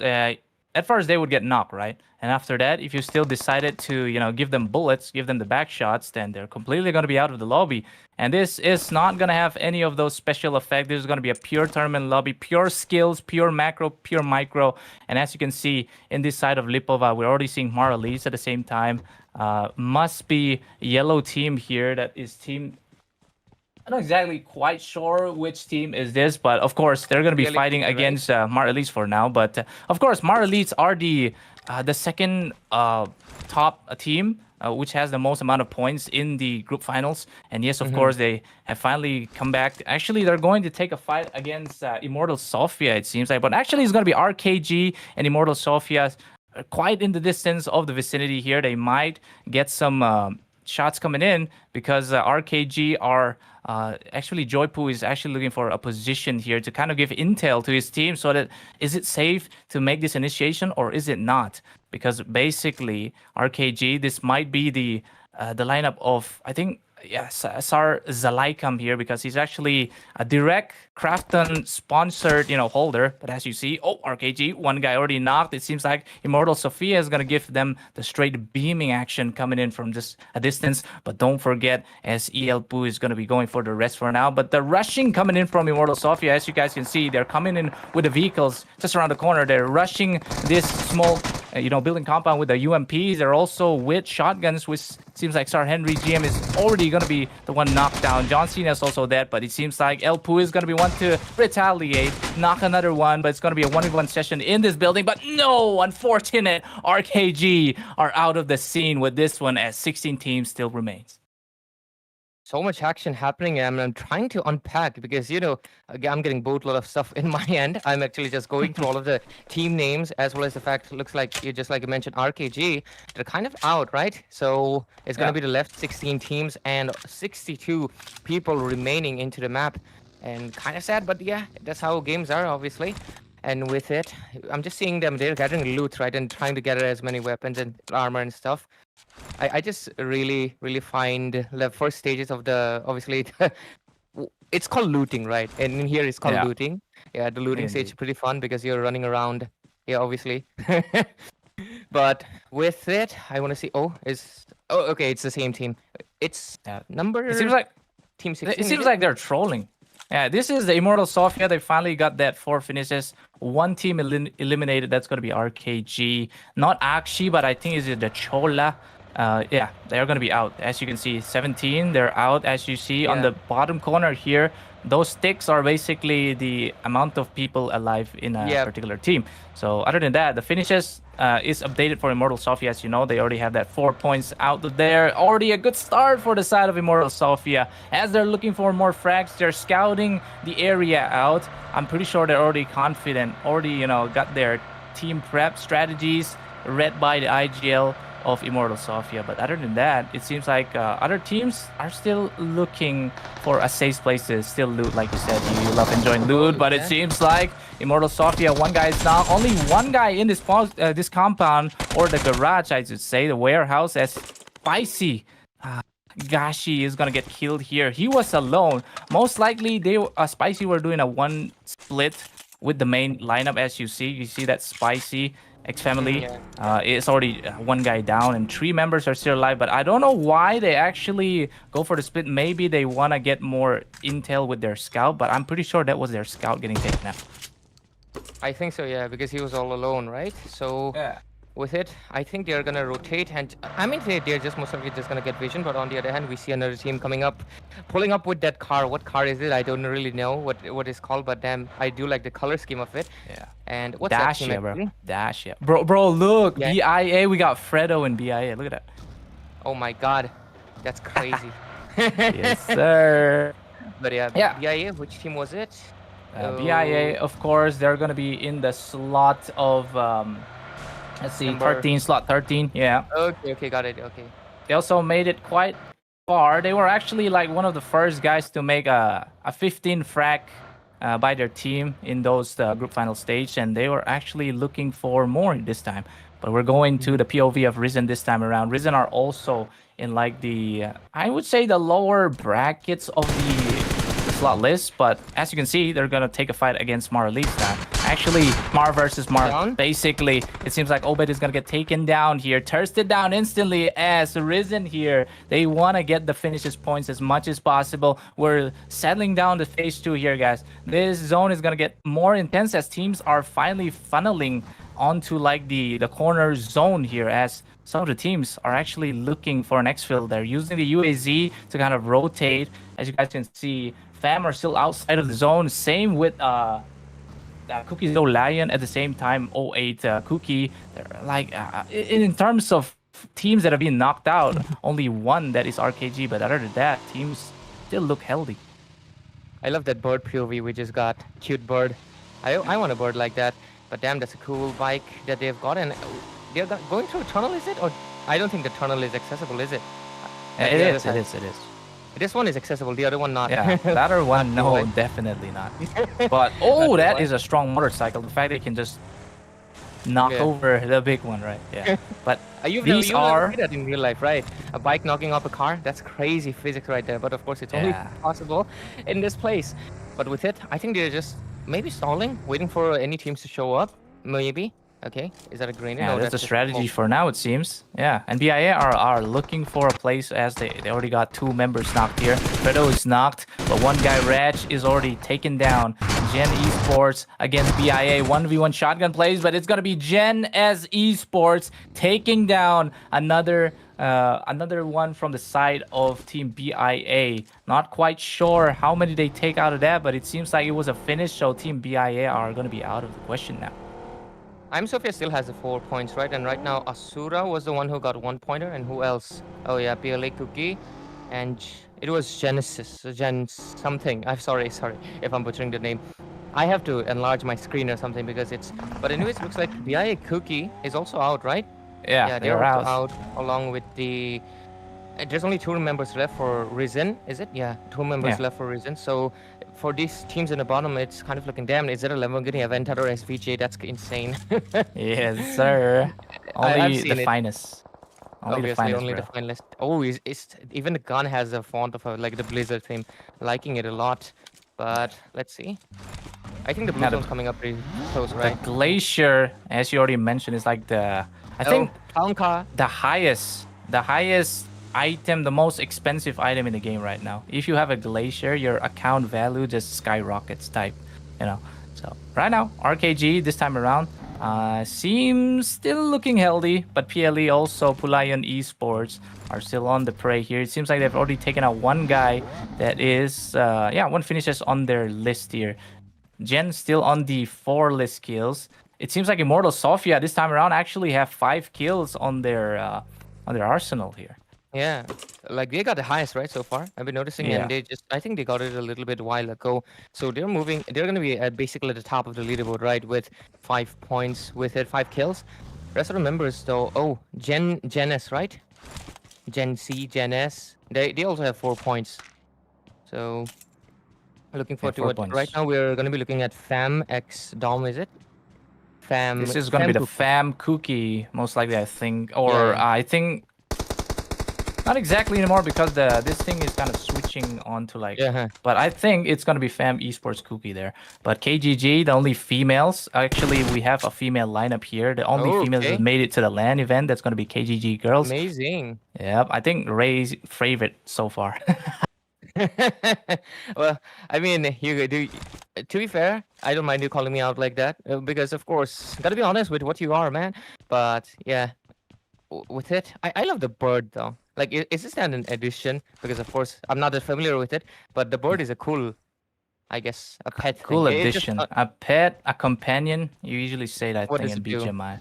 at first they would get knocked, right? And after that, if you still decided to, give them bullets, give them the back shots, then they're completely going to be out of the lobby. And this is not going to have any of those special effects. This is going to be a pure tournament lobby, pure skills, pure macro, pure micro. And as you can see in this side of Lipova, we're already seeing Mara leads at the same time. Must be yellow team here. That is team. I'm not exactly quite sure which team is this, but of course they're going to be Really fighting quickly, right? against Mar Elites for now. But of course, Mar Elites are the second top team, which has the most amount of points in the group finals. And yes, of course, they have finally come back. Actually, they're going to take a fight against Immortal Sophia, it seems like. But actually, it's going to be RKG and Immortal Sophia quite in the distance of the vicinity here. They might get some shots coming in because RKG are actually Joypoo is actually looking for a position here to kind of give intel to his team so that is it safe to make this initiation or is it not? Because basically RKG, this might be the lineup of, I think, Sar Zalaikam here, because he's actually a direct Krafton sponsored, holder. But as you see, RKG, one guy already knocked. It seems like Immortal Sophia is going to give them the straight beaming action coming in from just a distance. But don't forget, as Elpu is going to be going for the rest for now. But the rushing coming in from Immortal Sophia, as you guys can see, they're coming in with the vehicles just around the corner. They're rushing this small building compound with the UMPs. They're also with shotguns, which seems like Sar Henry GM is already going to be the one knocked down. John Cena is also dead, but it seems like Elpu is going to be one to retaliate, knock another one, but it's going to be a 1v1 session in this building. But no, unfortunate, RKG are out of the scene with this one as 16 teams still remains. So much action happening, and I'm trying to unpack because I'm getting both a lot of stuff in my end. I'm actually just going through all of the team names as well as the fact it looks like you mentioned RKG. They're kind of out, right? So it's gonna be the left 16 teams and 62 people remaining into the map, and kind of sad, but yeah, that's how games are, obviously. And with it, I'm just seeing them. They're gathering loot, right, and trying to gather as many weapons and armor and stuff. I just really find the first stages of obviously it's called looting, right? And in here it's called looting. Yeah, the looting stage is pretty fun because you're running around. Yeah, obviously. But with it, I want to see. Okay, it's the same team. It's number. It seems like team 16. It seems like they're trolling. Yeah, this is the Immortal Sophia. They finally got that 4 finishes. One team eliminated. That's going to be RKG. Not AHSI, but I think it's the CHOLLHA. Yeah, they're going to be out. As you can see, 17, they're out. As you see on the bottom corner here, those sticks are basically the amount of people alive in a particular team. So other than that, the finishes is updated for Immortal Sophia. As you know, they already have that 4 points out of there. Already a good start for the side of Immortal Sophia. As they're looking for more frags, they're scouting the area out. I'm pretty sure they're already confident, already, got their team prep strategies read by the IGL of Immortal Sophia. But other than that, it seems like other teams are still looking for a safe place to still loot. Like you said, you love enjoying loot, but it seems like Immortal Sophia, one guy is down. Only one guy in this compound, or the garage, I should say, the warehouse, as Spicy Gashi is gonna get killed here. He was alone. Most likely, Spicy were doing a one split with the main lineup. As you see that Spicy X-Family is already one guy down and 3 members are still alive, but I don't know why they actually go for the split. Maybe they want to get more intel with their scout, but I'm pretty sure that was their scout getting taken out. I think so, yeah, because he was all alone, right? So with it, I think they're gonna rotate, and I mean they're just most likely just gonna get vision. But on the other hand, we see another team coming up, pulling up with that car. What car is it? I don't really know what it's called, but damn, I do like the color scheme of it. Yeah. And what's Dash, that team bro? Dash, bro. Look, BIA. We got Fredo and BIA. Look at that. Oh my God, that's crazy. Yes, sir. But yeah, BIA. Which team was it? BIA, of course, they're gonna be in the slot of let's see, 13, slot 13. Yeah. Okay, got it. Okay. They also made it quite far. They were actually like one of the first guys to make a 15 frag by their team in those group final stage, and they were actually looking for more this time. But we're going to the POV of Risen this time around. Risen are also in like the I would say the lower brackets of the slot list, but as you can see, they're gonna take a fight against Mara Leeds now. Actually, Mar versus Mar. Down? Basically, it seems like Obed is going to get taken down here. Thirsted down instantly as Risen here. They want to get the finishes points as much as possible. We're settling down to phase 2 here, guys. This zone is going to get more intense as teams are finally funneling onto like the corner zone here, as some of the teams are actually looking for an exfil. They're using the UAZ to kind of rotate. As you guys can see, Fam are still outside of the zone. Same with Kuki's Lion at the same time. 08 Kuki. They're like in terms of teams that have been knocked out, only one that is RKG. But other than that, teams still look healthy. I love that bird POV we just got. Cute bird. I want a bird like that. But damn, that's a cool bike that they've got. And they're going through a tunnel, is it? Or I don't think the tunnel is accessible, is it? It is. This one is accessible, the other one not. Yeah, the other one, no, definitely not. But that is a strong motorcycle. The fact they can just knock over the big one, right? Yeah. But you've these never are seen that in real life, right? A bike knocking up a car. That's crazy physics right there. But of course, it's only possible in this place. But with it, I think they're just maybe stalling, waiting for any teams to show up. Maybe. Okay, is that a grenade? Yeah, No, that's the just strategy for now, it seems. Yeah, and BIA are looking for a place as they already got 2 members knocked here. Fredo is knocked, but one guy, Raj, is already taken down. Gen Esports against BIA, 1v1 shotgun plays, but it's going to be Gen as Esports taking down another one from the side of Team BIA. Not quite sure how many they take out of that, but it seems like it was a finish, so Team BIA are going to be out of the question now. SOPHIA still has the 4 points, right? And right now, ASURA was the one who got 1 pointer. And who else? Oh, yeah, PLA Kuki. And it was Genesis. Gen something. I'm sorry if I'm butchering the name. I have to enlarge my screen or something because it's... But anyways, it looks like BIA Kuki is also out, right? Yeah, they're also out along with the... There's only 2 members left for Risen, is it? Yeah, 2 members left for Risen. So for these teams in the bottom, it's kind of looking, damn, is it a Lamborghini Aventador SVJ? That's insane. Yes, sir. Only the finest. Obviously, only the finest. Oh, it's even the gun has a font of like the Blizzard theme. Liking it a lot. But let's see. I think the blue one's coming up pretty close, right? The Glacier, as you already mentioned, is like the... I think the highest item, the most expensive item in the game right now. If you have a Glacier, your account value just skyrockets type, So right now, RKG this time around seems still looking healthy, but PLE also, Pulayan Esports, are still on the prey here. It seems like they've already taken out one guy that is, one finishes on their list here. Gen still on the 4 list kills. It seems like Immortal Sophia this time around actually have 5 kills on their arsenal here. Yeah, like they got the highest, right, so far. I've been noticing, and I think they got it a little bit while ago. So they're moving. They're going to be basically at the top of the leaderboard, right, with 5 points, with it, 5 kills. Rest of the members, though, Gen S, right? Gen C, Gen S. They also have 4 points. So looking forward to it. Right now, we're going to be looking at Fam X Dom, is it? Fam. This is going to be the Fam Kuki, most likely, I think, or I think. Not exactly anymore because this thing is kind of switching on to like... But I think it's going to be Fam Esports Kuki there. But KGG, the only females... Actually, we have a female lineup here. The only females that made it to the LAN event, that's going to be KGG girls. Amazing. Yep, I think Ray's favorite so far. Well, I mean, to be fair, I don't mind you calling me out like that. Because, of course, gotta be honest with what you are, man. But, yeah, with it, I love the bird, though. Like, is this an addition? Because, of course, I'm not that familiar with it. But the bird is a cool, I guess, a pet cool thing. addition. A pet, a companion. You usually say that thing in BGMI.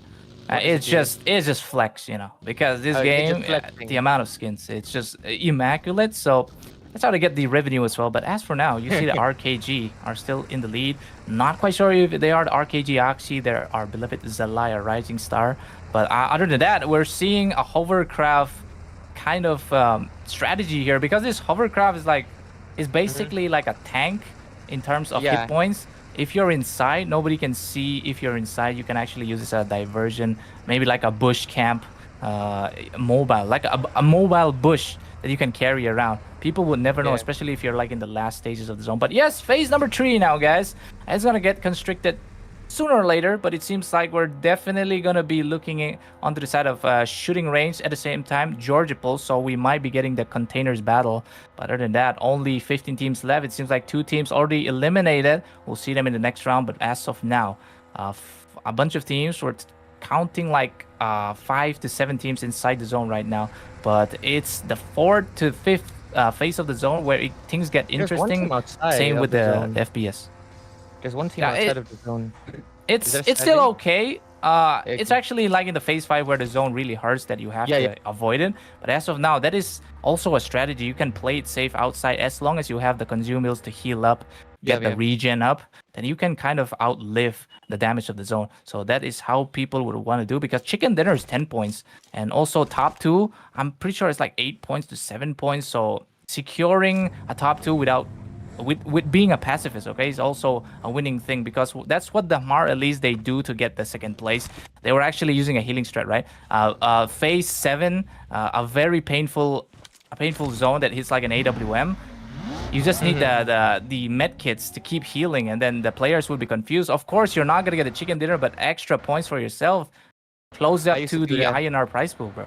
It's just flex, because this game, the amount of skins, it's just immaculate. So that's how they get the revenue as well. But as for now, you see the RKG are still in the lead. Not quite sure if they are the RKG AHSI. They're our beloved Zelaya Rising Star. But other than that, we're seeing a hovercraft kind of strategy here, because this hovercraft is basically like a tank in terms of hit points. If you're inside, nobody can see if you're inside. You can actually use this as a diversion, maybe like a bush camp mobile, like a mobile bush that you can carry around. People would never know, especially if you're like in the last stages of the zone. But yes, phase number 3 now, guys. It's gonna get constricted sooner or later, but it seems like we're definitely going to be looking onto the side of shooting range at the same time, Georgia Pulse, so we might be getting the containers battle. But other than that, only 15 teams left. It seems like 2 teams already eliminated. We'll see them in the next round, but as of now, a bunch of teams, we're counting like 5 to 7 teams inside the zone right now, but it's the 4th to 5th phase of the zone where things get interesting. Same with the FPS. There's one team outside of the zone. It's still okay. It's actually like in the phase 5 where the zone really hurts that you have to avoid it. But as of now, that is also a strategy. You can play it safe outside as long as you have the consumables to heal up, get the regen up, then you can kind of outlive the damage of the zone. So that is how people would want to do, because chicken dinner is 10 points. And also top 2, I'm pretty sure it's like 8 points to 7 points. So securing a top 2 with being a pacifist, okay, is also a winning thing, because that's what the HMAR at least they do to get the 2nd place. They were actually using a healing strat, right? Phase 7, a very painful zone that hits like an AWM. You just need the med kits to keep healing, and then the players will be confused. Of course, you're not gonna get a chicken dinner, but extra points for yourself. Close up to the INR prize pool, bro.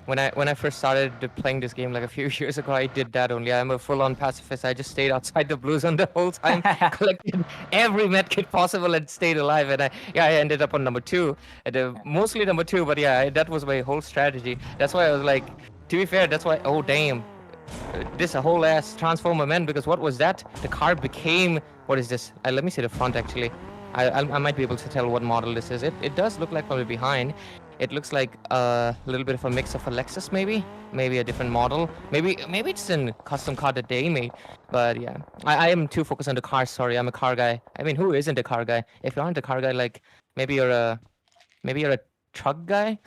When I first started playing this game like a few years ago, I did that only. I'm a full-on pacifist. I just stayed outside the blue zone the whole time, collected every medkit possible, and stayed alive. And I ended up on number 2, mostly number 2. But yeah, that was my whole strategy. That's why I was like, to be fair, that's why. Oh damn, this a whole ass transformer, man. Because what was that? The car became. What is this? Let me see the front actually. I might be able to tell what model this is. It does look like from the behind. It looks like a little bit of a mix of a Lexus, maybe a different model. Maybe it's a custom car that they made. But yeah, I am too focused on the cars. Sorry, I'm a car guy. I mean, who isn't a car guy? If you aren't a car guy, like maybe you're a truck guy.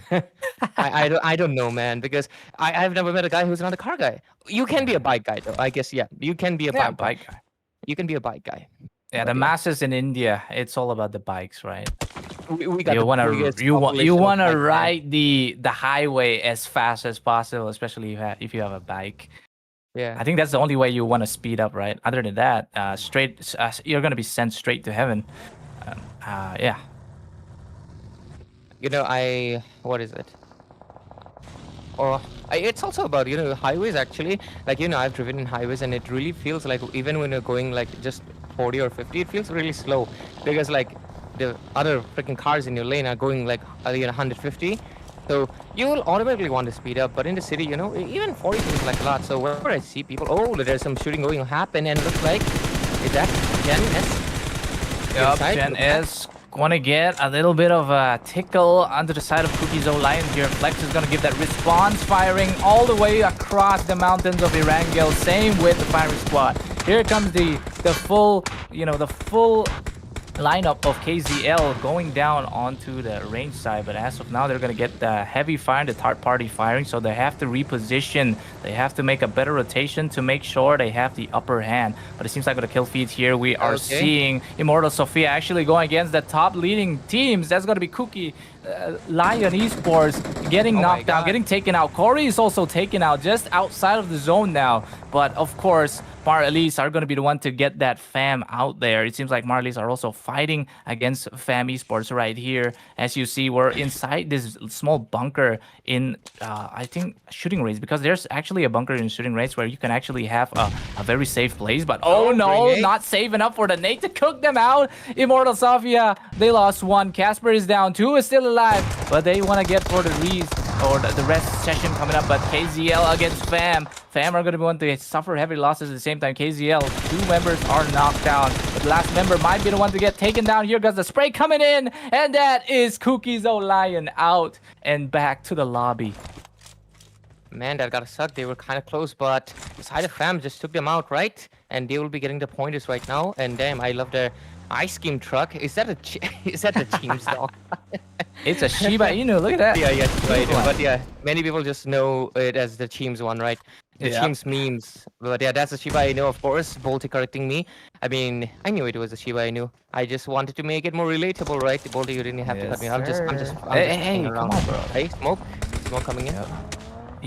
I don't know, man, because I've never met a guy who's not a car guy. You can be a bike guy though, I guess. Yeah, you can be a bike guy. You can be a bike guy. Yeah, the masses in India, it's all about the bikes, right? We got you want to ride the highway as fast as possible, especially if you have a bike. Yeah, I think that's the only way you want to speed up, right? Other than that, you're gonna be sent straight to heaven. Yeah. You know, what is it? It's also about, you know, highways actually. Like, you know, I've driven in highways and it really feels like even when you're going like just 40 or 50, it feels really slow, because like the other freaking cars in your lane are going like 150. So you will automatically want to speed up. But in the city, you know, even 40 feels like a lot. So whenever I see people, there's some shooting going to happen, and looks like, is that Gen S? Yup, Gen S gonna get a little bit of a tickle under the side of Kuki's Lion here. Flex is gonna give that response, firing all the way across the mountains of Erangel. Same with the firing squad. Here comes the full, you know, the full lineup of KZL going down onto the range side, but as of now they're going to get the heavy fire and the third party firing, so they have to reposition. They have to make a better rotation to make sure they have the upper hand. But it seems like with the kill feeds here, we are seeing Immortal Sophia actually going against the top leading teams. That's going to be Kuki, Lion Esports getting knocked down, getting taken out. Corey is also taken out just outside of the zone now, but of course Marlies are going to be the one to get that fam out there. It seems like Marlies are also fighting against fam esports right here. As you see, we're inside this small bunker in, I think, shooting range, because there's actually a bunker in shooting range where you can actually have a very safe place. But oh no, not safe enough for the nade to cook them out. Immortal Sophia, they lost 1. Casper is down. 2 is still alive, but they want to get for the the rest session coming up. But KZL against fam. Fam are going to be one to suffer heavy losses at the same time. KZL, 2 members are knocked down. But the last member might be the one to get taken down. Here goes the spray coming in. And that is Cookie's Lion out and back to the lobby. Man, that gotta suck. They were kind of close, but the side of fam just took them out, right? And they will be getting the pointers right now. And damn, I love their ice cream truck. Is that the team's dog? It's a Shiba Inu. Look at that. Yeah, Shiba Inu. But yeah, many people just know it as the team's one, right? The team's memes. But yeah, that's a Shiba Inu, of course. Bolty correcting me. I mean, I knew it was a Shiba Inu. I just wanted to make it more relatable, right? Bolty, you didn't have to cut me. I'm just hey, come on, bro. Hey, smoke coming in.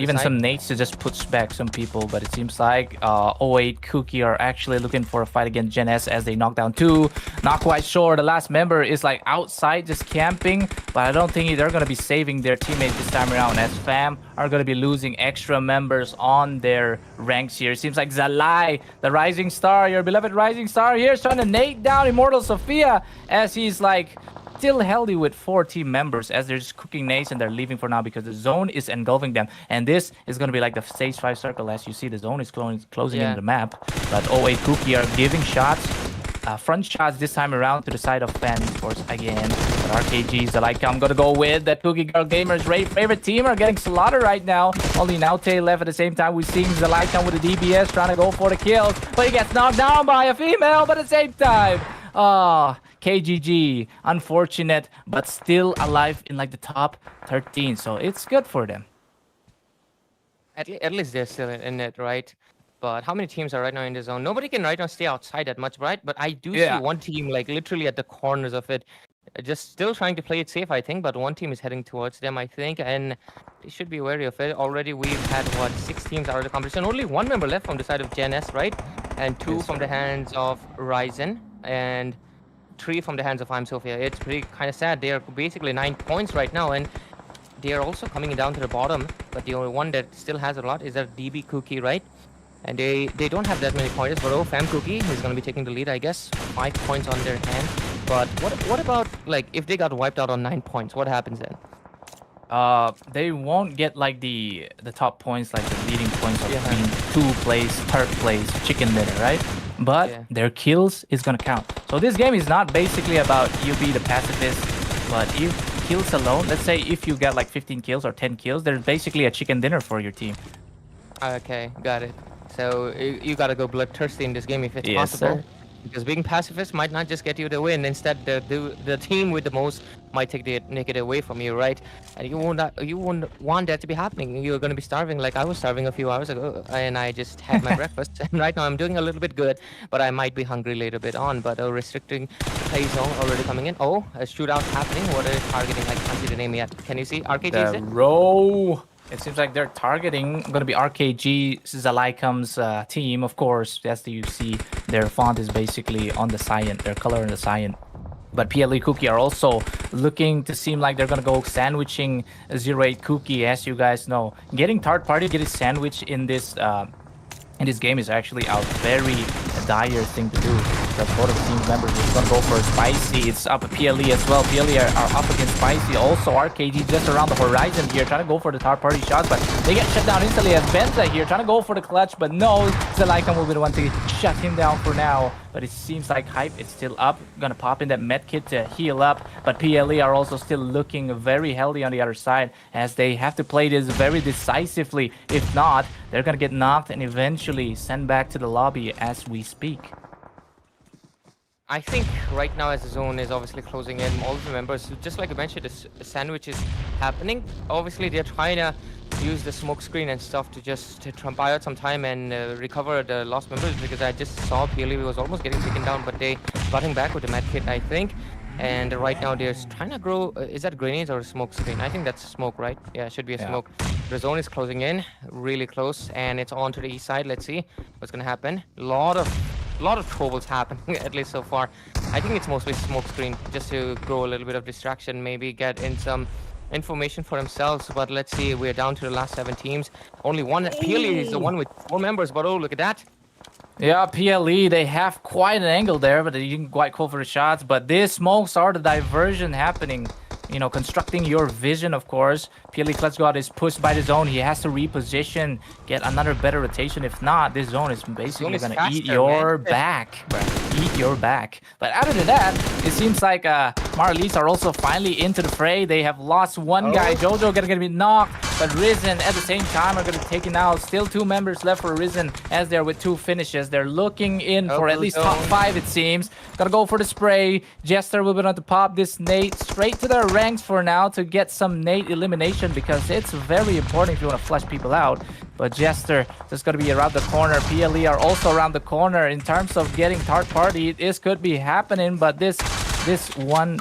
even side. some nades to just push back some people, but it seems like 08 Kuki are actually looking for a fight against Gen S as they knock down 2. Not quite sure. The last member is like outside just camping, but I don't think they're going to be saving their teammates this time around, as FAM are going to be losing extra members on their ranks here. It seems like Zalai, the rising star, your beloved rising star here, is trying to nade down Immortal Sophia as he's like still healthy with 4 team members as they're just cooking nades and they're leaving for now because the zone is engulfing them. And this is going to be like the stage 5 circle. As you see, the zone is closing in the map. But 08 Kuki are giving shots, front shots this time around to the side of Fan Esports again. But RKG's the like I'm going to go with the Kuki Girl Gamers' favorite team are getting slaughtered right now. Only Naute left at the same time. We're seeing Zalaikan with the DBS trying to go for the kills, but he gets knocked down by a female, but at the same time, KGG, unfortunate, but still alive in like the top 13, so it's good for them. At least they're still in it, right? But how many teams are right now in the zone? Nobody can right now stay outside that much, right? But I do see one team like literally at the corners of it, just still trying to play it safe, I think. But one team is heading towards them, I think, and they should be wary of it. Already we've had, what, 6 teams out of the competition. Only 1 member left from the side of Gen S, right? And 2 from the hands of Ryzen, and 3 from the hands of Sophia. It's pretty kind of sad. They are basically 9 points right now, and they are also coming down to the bottom. But the only one that still has a lot is that DB Kuki, right? And they don't have that many pointers. But Fam Kuki is going to be taking the lead, I guess. 5 points on their hand. But what about like if they got wiped out on 9 points? What happens then? They won't get like the top points, like the leading points of being 2 place, 3rd place, chicken dinner, right? But their kills is gonna count. So this game is not basically about you be the pacifist, but if kills alone, let's say if you get like 15 kills or 10 kills, there's basically a chicken dinner for your team. Okay, got it. So you gotta go bloodthirsty in this game if it's possible. Sir. Because being pacifist might not just get you the win. Instead, the team with the most might take it away from you, right? And you won't want that to be happening. You're going to be starving like I was starving a few hours ago, and I just had my breakfast. And right now I'm doing a little bit good, but I might be hungry later bit on. But restricting play zone already coming in. Oh, a shootout happening. What are they targeting? I can't see the name yet. Can you see? RKG, is it? Row. It seems like they're targeting going to be RKG Zalaikam's team, of course. As you see, their font is basically on the cyan, their color in the cyan. But PLE Kuki are also looking to seem like they're going to go sandwiching 08 Kuki, as you guys know. Getting third party, getting sandwich in this game is actually a very dire thing to do. The both of team members is going to go for Spicy. It's up at PLE as well. PLE are up against Spicy. Also, RKG just around the horizon here, trying to go for the third party shots, but they get shut down instantly as Benza here, trying to go for the clutch, but no, Zalaikan will be the one to shut him down for now. But it seems like Hype is still up. Gonna pop in that med kit to heal up, but PLE are also still looking very healthy on the other side as they have to play this very decisively. If not, they're gonna get knocked and eventually sent back to the lobby as we speak. I think right now as the zone is obviously closing in, all of the members, just like I mentioned, the sandwich is happening. Obviously they're trying to use the smoke screen and stuff to just to buy out some time and recover the lost members, because I just saw PLE was almost getting taken down, but they got him back with the med kit, I think. And right now they're trying to grow, is that grenades or a smoke screen? I think that's smoke, right? Yeah, it should be a smoke. The zone is closing in, really close, and it's on to the east side. Let's see what's gonna happen. A lot of troubles happening, at least so far. I think it's mostly smoke screen, just to grow a little bit of distraction, maybe get in some information for themselves. But let's see, we're down to the last 7 teams. Only one, PLE is the one with 4 members, but oh, look at that. Yeah, PLE, they have quite an angle there, but they didn't quite call for the shots. But these smokes are the diversion happening. You know, constructing your vision, of course. PLE Clutch God is pushed by the zone. He has to reposition, get another better rotation. If not, this zone is basically going to eat your back. Eat your back. But other than that, it seems like Marlies are also finally into the fray. They have lost one guy. Jojo going to be knocked, but Risen at the same time are going to take it out. Still 2 members left for Risen as they're with 2 finishes. They're looking in for at least top 5, it seems. Gonna go for the spray. Jester will be on to pop this nade straight to their ranks for now to get some nade elimination, because it's very important if you want to flush people out. But Jester just going to be around the corner. PLE are also around the corner in terms of getting third party. This could be happening, but this one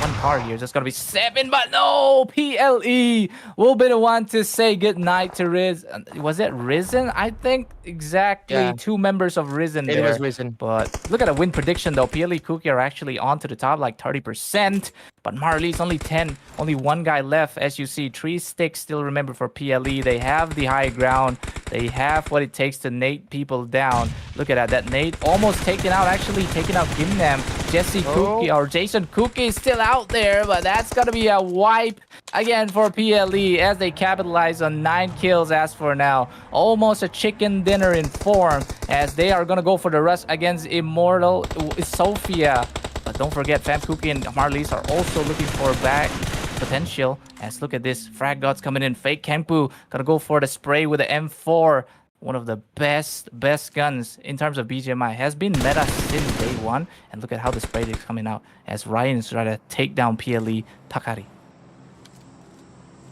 second car here. Just gonna be 7, but no, PLE will be the one to say goodnight to Riz. Was it Risen? I think exactly Yeah. 2 members of Risen It there. was Risen. But look at the win prediction though. PLE Kuki are actually on to the top, like 30%. But Marley's only 10. Only one guy left. As you see, 3 sticks still remember for PLE. They have the high ground. They have what it takes to nade people down. Look at that. That nade almost taken out. Actually taken out Gimnam. Jesse Kuki or Jason Kuki is still out there. But that's going to be a wipe again for PLE as they capitalize on 9 kills as for now. Almost a chicken dinner in form as they are going to go for the rush against Immortal Sophia. But don't forget, Fam Kuki and Marlies are also looking for back potential. As look at this, Frag Gods coming in. Fake Kempu gonna go for the spray with the M4. One of the best guns in terms of BGMI. Has been meta since day 1. And look at how the spray is coming out as Ryan is trying to take down PLE Takari.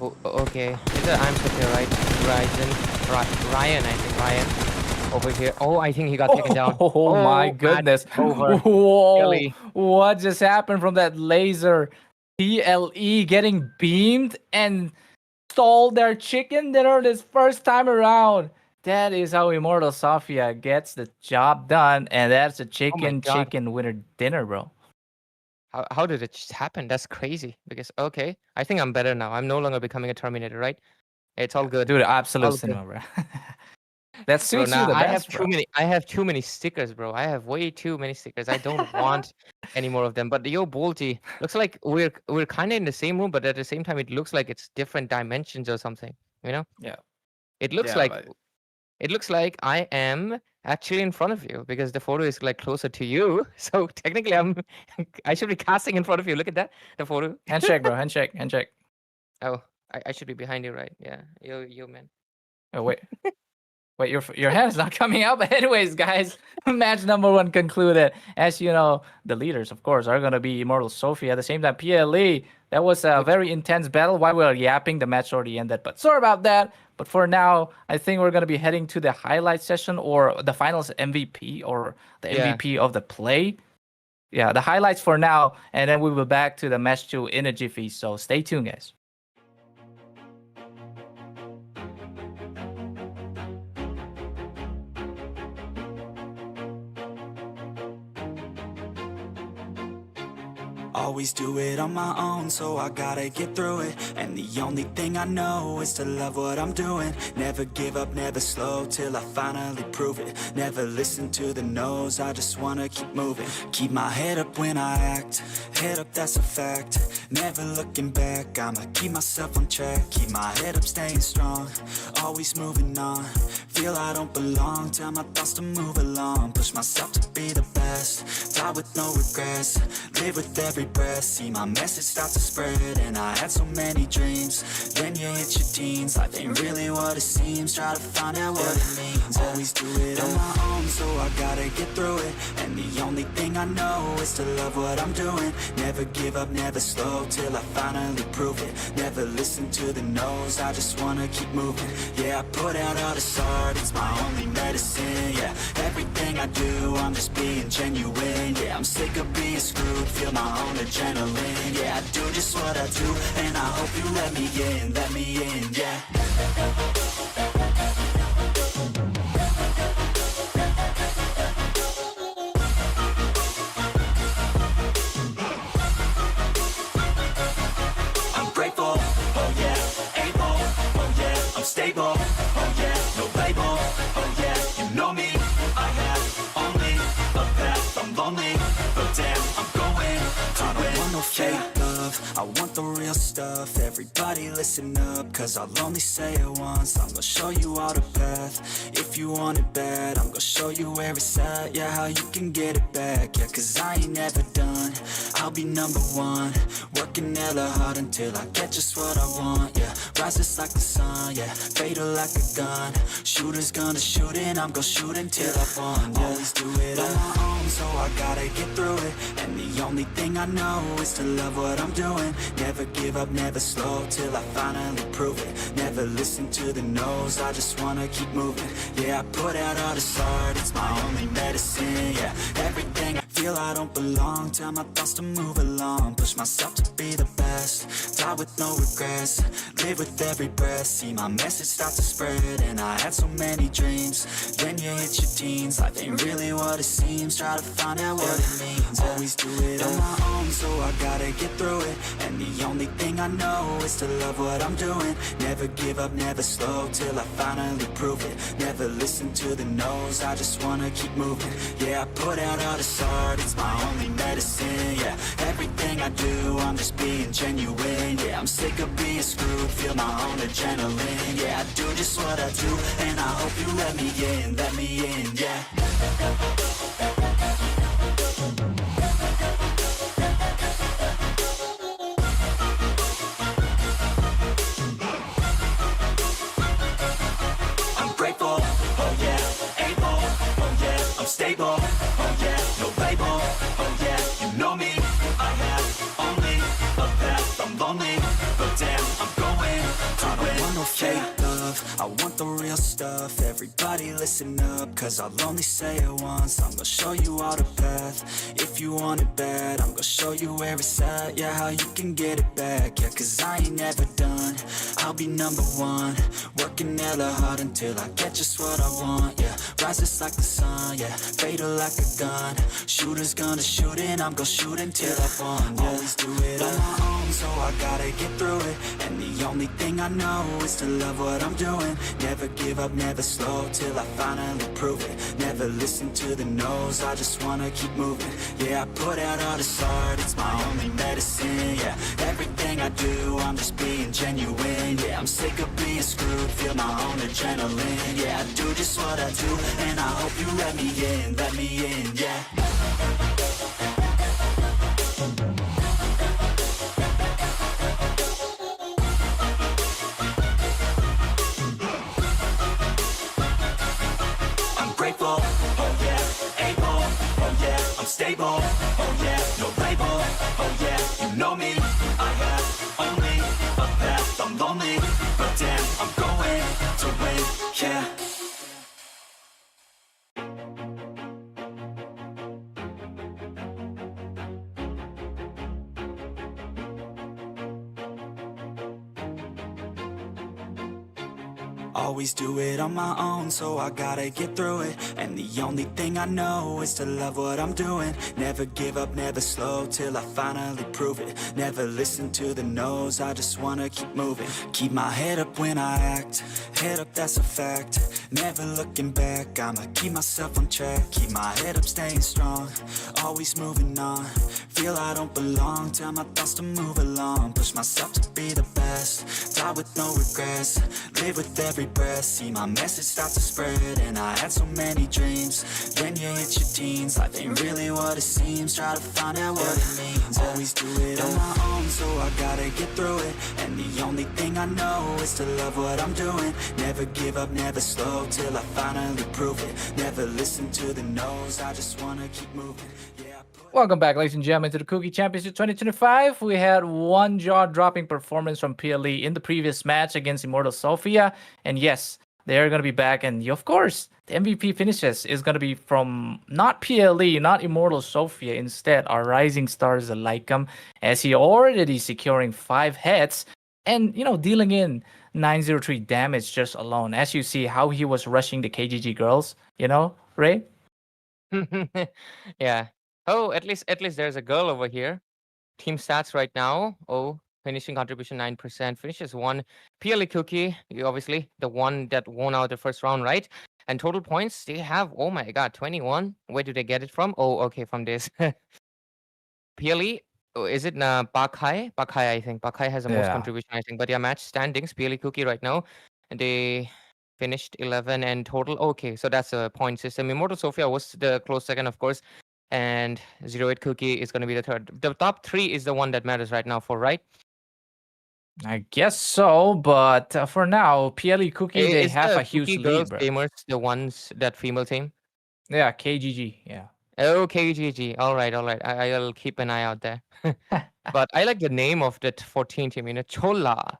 Oh, okay. Is it I'm SOPHIA, right? Ryan, I think. Ryan. Over here. Oh, I think he got taken down. Oh my goodness. Over. Whoa. PLE. What just happened from that laser? PLE getting beamed and stole their chicken dinner this first time around. That is how Immortal Sophia gets the job done. And that's a chicken winner dinner, bro. How did it just happen? That's crazy. Because, okay, I think I'm better now. I'm no longer becoming a Terminator, right? It's all good. Dude, absolute All good. cinema, bro. That Bro, suits now you the I best, have bro. I have too many stickers, bro. I have way too many stickers. I don't want any more of them. But yo, Bolty, looks like we're kind of in the same room, but at the same time, it looks like it's different dimensions or something. You know? Yeah. It looks like I am actually in front of you because the photo is like closer to you. So technically, I should be casting in front of you. Look at that, the photo. Handshake, bro. Handshake. Oh, I should be behind you, right? Yeah, yo, man. Oh, wait. Wait, your hand is not coming out. But anyways, guys, match number 1 concluded. As you know, the leaders, of course, are going to be Immortal Sophia. At the same time, PLE. That was a very intense battle. While we were yapping, the match already ended. But sorry about that. But for now, I think we're going to be heading to the highlight session or the finals MVP or the MVP of the play. Yeah, the highlights for now. And then we will be back to the match 2 in a jiffy. So stay tuned, guys. Always do it on my own, so I gotta get through it. And the only thing I know is to love what I'm doing. Never give up, never slow, till I finally prove it. Never listen to the no's, I just wanna keep moving. Keep my head up when I act, head up, that's a fact. Never looking back, I'ma keep myself on track. Keep my head up, staying strong, always moving on. Feel I don't belong, tell my thoughts to move along. Push myself to be the best, die with no regrets. Live with every breath, see my message start to spread. And I had so many dreams, then you hit your teens. Life ain't really what it seems, try to find out what it means. Always do it on my own, so I gotta get through it. And the only thing I know is to love what I'm doing. Never give up, never slow, till I finally prove it. Never listen to the no's, I just wanna keep moving. Yeah, I put out all this art, it's my only medicine. Yeah, everything I do, I'm just being genuine. Yeah, I'm sick of being screwed, feel my own adrenaline. Yeah, I do just what I do, and I hope you let me in, yeah. I'm grateful, oh yeah, able, oh yeah, I'm stable, oh yeah, no label, oh yeah, you know me, I have only a path, I'm lonely, but damn, I'm going to win. I don't want no fake love, I want the real stuff. Everybody listen up, cause I'll only say it once. I'm gonna show you all the path, if you want it bad. I'm gonna show you where it's at, yeah, how you can get it back. Yeah, cause I ain't never done, I'll be number 1. Working hella hard until I get just what I want, yeah. Rises like the sun, yeah, fatal like a gun. Shooter's gonna shoot and I'm gonna shoot until I won, yeah. Always do it on my own, so I gotta get through it. And the only thing I know is to love what I'm doing. Never give up, never slow, till I finally prove it. Never listen to the no's, I just wanna keep moving. Yeah, I put out all this art, it's my only medicine. Yeah, everything I feel Feel I don't belong, tell my thoughts to move along. Push myself to be the best, die with no regrets. Live with every breath, see my message start to spread. And I had so many dreams, then you hit your teens. Life ain't really what it seems, try to find out what it means. Always do it on my own, so I gotta get through it. And the only thing I know is to love what I'm doing. Never give up, never slow, till I finally prove it. Never listen to the no's, I just wanna keep moving. Yeah, I put out all this art, it's my only medicine. Yeah, everything I do, I'm just being genuine. Yeah, I'm sick of being screwed, feel my own adrenaline. Yeah, I do just what I do, and I hope you let me in, yeah. Grateful, oh yeah, able, oh yeah, I'm stable, oh yeah, no label, oh yeah, you know me, I have only a path, I'm lonely, but damn, I'm going to win. I don't want no fake love, I want the real stuff. Everybody listen up, cause I'll only say it once. I'm gonna show you all the path, if you want it bad. I'm gonna show you where it's at, yeah, how you can get it back. Yeah, cause I ain't never done, I'll be number one. Working hella hard until I get just what I want, yeah. Rises like the sun, yeah, fatal like a gun. Shooter's gonna shoot and I'm gonna shoot until I won, yeah. Always do it on my own, so I gotta get through it. And the only thing I know is to love what I'm doing. Never give up, never slow, till I finally prove it. Never listen to the no's, I just wanna keep moving. Yeah, I put out all this art, it's my only medicine. Yeah, everything I do, I'm just being genuine. Yeah, I'm sick of being screwed, feel my own adrenaline. Yeah, I do just what I do, and I hope you let me in, yeah. Grateful, oh yeah, able, oh yeah, I'm stable, oh yeah, no label, oh yeah, you know me, I have only a path, I'm lonely, but damn, I'm going to win, yeah. Always do it on my own, so I gotta get through it. And the only thing I know is to love what I'm doing. Never give up, never slow, till I finally prove it. Never listen to the no's, I just wanna keep moving. Keep my head up when I act, head up, that's a fact. Never looking back, I'ma keep myself on track. Keep my head up, staying strong, always moving on. Feel I don't belong, tell my thoughts to move along. Push myself to be the best, die with no regrets. Live with every breath, see my message start to spread. And I had so many dreams, then you hit your teens. Life ain't really what it seems, try to find out what it means. Always do it on my own, so I gotta get through it. And the only thing I know is to love what I'm doing. Never give up, never slow, till I finally prove it. Never listen to the no's, I just wanna keep moving. Yeah, Welcome back, ladies and gentlemen, to the Kuki Championship 2025. We had one jaw-dropping performance from PLE in the previous match against Immortal Sophia. And yes, they're going to be back. And of course, the MVP finishes is going to be from not PLE, not Immortal Sophia. Instead, our rising stars, the Lycum, as he already securing 5 hits and, dealing in 903 damage just alone. As you see how he was rushing the KGG girls, Ray? Yeah. Oh, at least there's a girl over here. Team stats right now. Oh, finishing contribution 9%. Finishes 1. PLE Kuki, obviously the one that won out the first round, right? And total points they have. Oh my God, 21. Where do they get it from? Oh, okay, from this. PLE. Oh, is it Bakai? Bakai, I think. Bakai has the most contribution, I think. But yeah, match standings. PLE Kuki right now. And they finished 11 and total. Okay, so that's a point system. Immortal Sophia was the close second, of course. And 08 Kuki is going to be the third. The top 3 is the one that matters right now for, right? I guess so, but for now, PLE Kuki, they have a huge Kuki lead, girls bro. gamers, the ones, that female team? Yeah, KGG, yeah. Oh, KGG. All right. I'll keep an eye out there. But I like the name of that 14 team, CHOLLHA.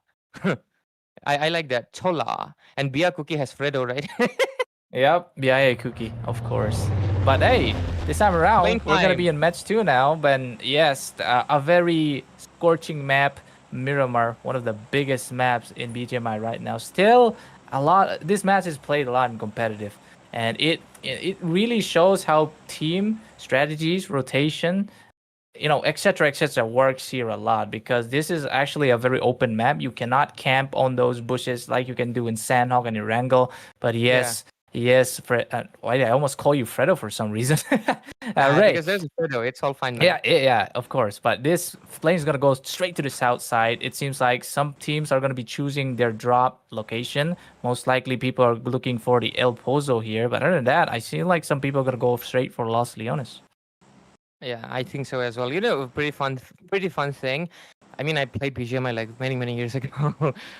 I like that, CHOLLHA. And Bia Kuki has Fredo, right? Yep, BIA Kuki, of course. But hey, this time around, Playing we're gonna time. be in match 2 now. But yes, a very scorching map, Miramar, one of the biggest maps in BGMI right now. Still, a lot. This match is played a lot in competitive, and it really shows how team strategies, rotation, etc., works here a lot, because this is actually a very open map. You cannot camp on those bushes like you can do in Sandhawk and Erangel. But yes, yes, why did I almost call you Fredo for some reason? Ray. Because there's a photo. It's all fine, man. Yeah, of course. But this plane is gonna go straight to the south side. It seems like some teams are gonna be choosing their drop location. Most likely, people are looking for the El Pozo here. But other than that, I see like some people are gonna go straight for Los Leones. Yeah, I think so as well. You know, pretty fun thing. I mean, I played BGMI like many years ago,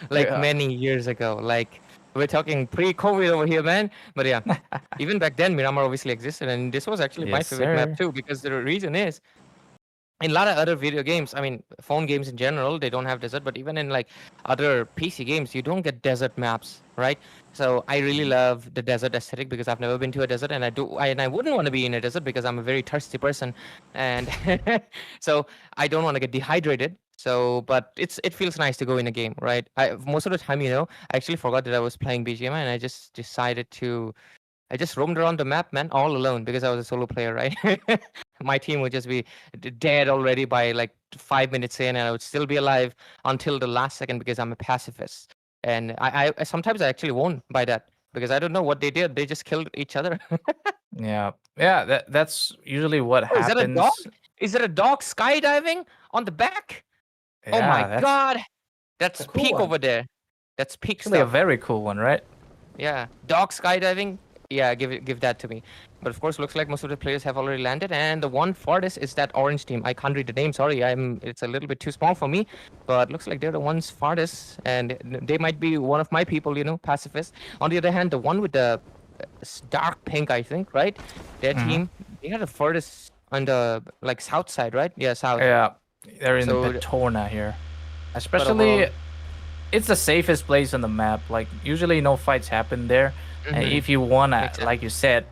like Yeah. many years ago. Like we're talking pre-COVID over here, man. But yeah, even back then, Miramar obviously existed, and this was actually my Yes, favorite map sir. too, because the reason is, in a lot of other video games, I mean, phone games in general, they don't have desert, but even in like other PC games, you don't get desert maps, right? So I really love the desert aesthetic because I've never been to a desert, and I wouldn't want to be in a desert because I'm a very thirsty person, and so I don't want to get dehydrated. So, but it feels nice to go in a game, right? Most of the time, I actually forgot that I was playing BGMI, and I just decided to I just roamed around the map, man, all alone because I was a solo player, right? My team would just be dead already by like 5 minutes in, and I would still be alive until the last second because I'm a pacifist. And I sometimes I actually won by that because I don't know what they did. They just killed each other. Yeah, that's usually what Oh, is that a dog? happens. Is it a dog skydiving on the back? Oh Yeah, my that's God, that's a cool peak one. over there. That's peak Actually a stuff. very cool one, right? Yeah, dog skydiving. Yeah, give that to me. But of course, looks like most of the players have already landed, and the one farthest is that orange team. I can't read the name. Sorry, It's a little bit too small for me, but looks like they're the ones farthest, and they might be one of my people. Pacifists. On the other hand, the one with the dark pink, I think, right? Their team, they are the furthest on the like south side, right? Yeah, south. Yeah, they're in So- the Petona here. Especially, it's the safest place on the map. Like, usually no fights happen there. And Mhm. if you want to, Exactly. like you said,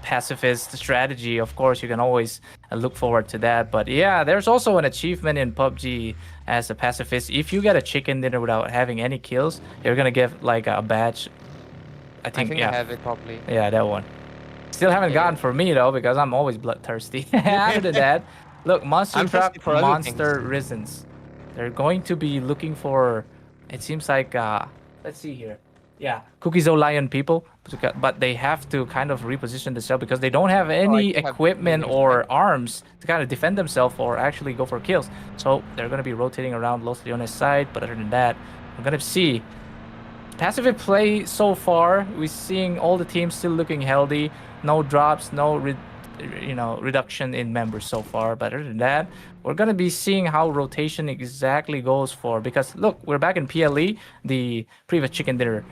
pacifist strategy, of course, you can always look forward to that. But yeah, there's also an achievement in PUBG as a pacifist. If you get a chicken dinner without having any kills, you're going to get like a badge. I think, I yeah. have it properly. Yeah, that one. Still haven't Yeah. gotten for me though, because I'm always bloodthirsty. Other than that, look, monster I'm truck, thirsty for other monster things. risens. They're going to be looking for. It seems like let's see here. Yeah, Cookies Lion people, but they have to kind of reposition themselves because they don't have any do have equipment names, or right? arms to kind of defend themselves or actually go for kills. So they're gonna be rotating around Los Leones side. But other than that, we're gonna see. Passive play so far, we're seeing all the teams still looking healthy. No drops, no reduction in members so far. But other than that, we're gonna be seeing how rotation exactly goes for. Because look, we're back in PLE, the previous chicken dinner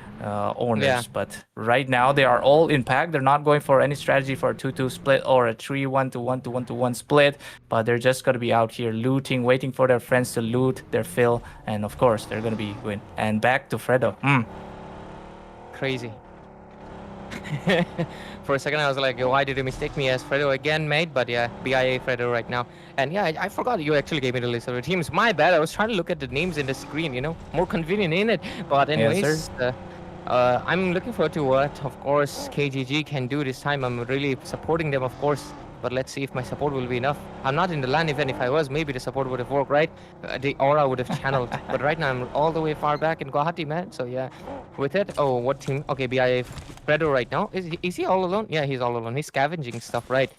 owners. Yeah. But right now they are all in pack. They're not going for any strategy for a 2-2 split or a 3-1 to 1 to 1 to 1 split. But they're just gonna be out here looting, waiting for their friends to loot their fill, and of course they're gonna be win. And back to Fredo. Crazy. For a second, I was like, why did you mistake me as Fredo again, mate? But yeah, BIA Fredo right now. And yeah, I forgot you actually gave me the list of the teams. My bad. I was trying to look at the names in the screen, more convenient in it. But anyways, I'm looking forward to what, of course, KGG can do this time. I'm really supporting them, of course. But let's see if my support will be enough. I'm not in the LAN event. If I was, maybe the support would have worked, right? The aura would have channeled. But right now, I'm all the way far back in Guwahati, man. So yeah, with it. Oh, what team? Okay, BIA Fredo right now. Is he all alone? Yeah, he's all alone. He's scavenging stuff, right?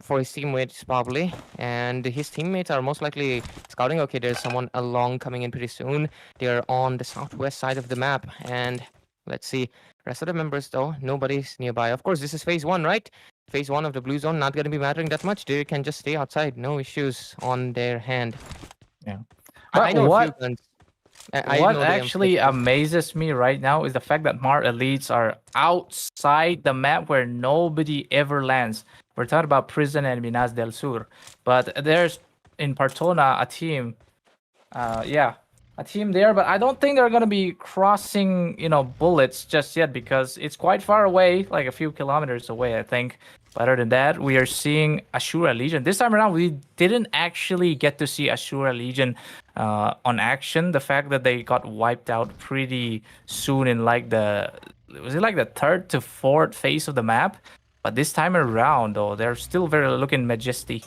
For his teammates, probably. And his teammates are most likely scouting. Okay, there's someone along coming in pretty soon. They're on the southwest side of the map. And let's see. Rest of the members, though, nobody's nearby. Of course, this is phase 1, right? Phase 1 of the blue zone, not going to be mattering that much. They can just stay outside. No issues on their hand. Yeah. I know what- a few guns. I What know them. actually amazes me right now is the fact that MAR elites are outside the map where nobody ever lands. We're talking about Prison and Minas del Sur, but there's in Partona a team. A team there, but I don't think they're gonna be crossing, bullets just yet because it's quite far away, like a few kilometers away, I think. But other than that, we are seeing ASURA Legion. This time around, we didn't actually get to see ASURA Legion on action. The fact that they got wiped out pretty soon in like was it like the third to fourth phase of the map? But this time around, though, they're still very looking majestic.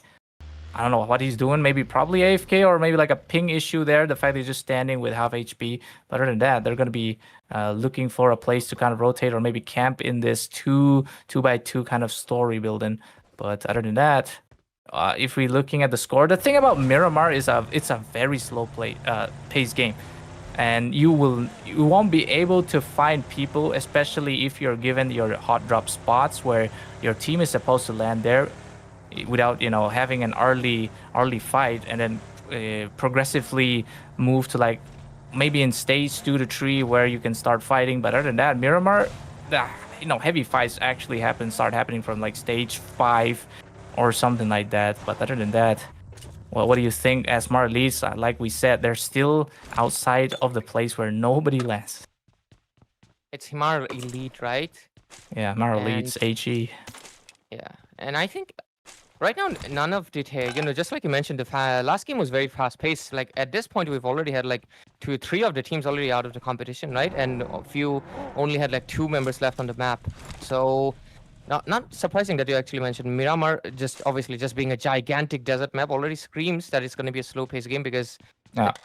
I don't know what he's doing. Maybe probably AFK or maybe like a ping issue there. The fact he's just standing with half HP. But other than that, they're going to be looking for a place to kind of rotate or maybe camp in this 2x2 kind of story building. But other than that, if we're looking at the score, the thing about Miramar is it's a very slow pace game. And you won't be able to find people, especially if you're given your hot drop spots where your team is supposed to land there, without having an early fight and then progressively move to like maybe in stage 2 to 3 where you can start fighting. But other than that, Miramar, heavy fights actually start happening from like stage 5 or something like that. But other than that, well, what do you think? As AHSI leads, like we said, they're still outside of the place where nobody lands. It's HMAR Elite, right? Yeah, AHSI leads HE. Yeah, and I think right now, none of the, just like you mentioned, the last game was very fast-paced. Like, at this point, we've already had, like, 2 or 3 of the teams already out of the competition, right? And a few only had, like, 2 members left on the map. So, not surprising that you actually mentioned Miramar, obviously just being a gigantic desert map already screams that it's going to be a slow-paced game because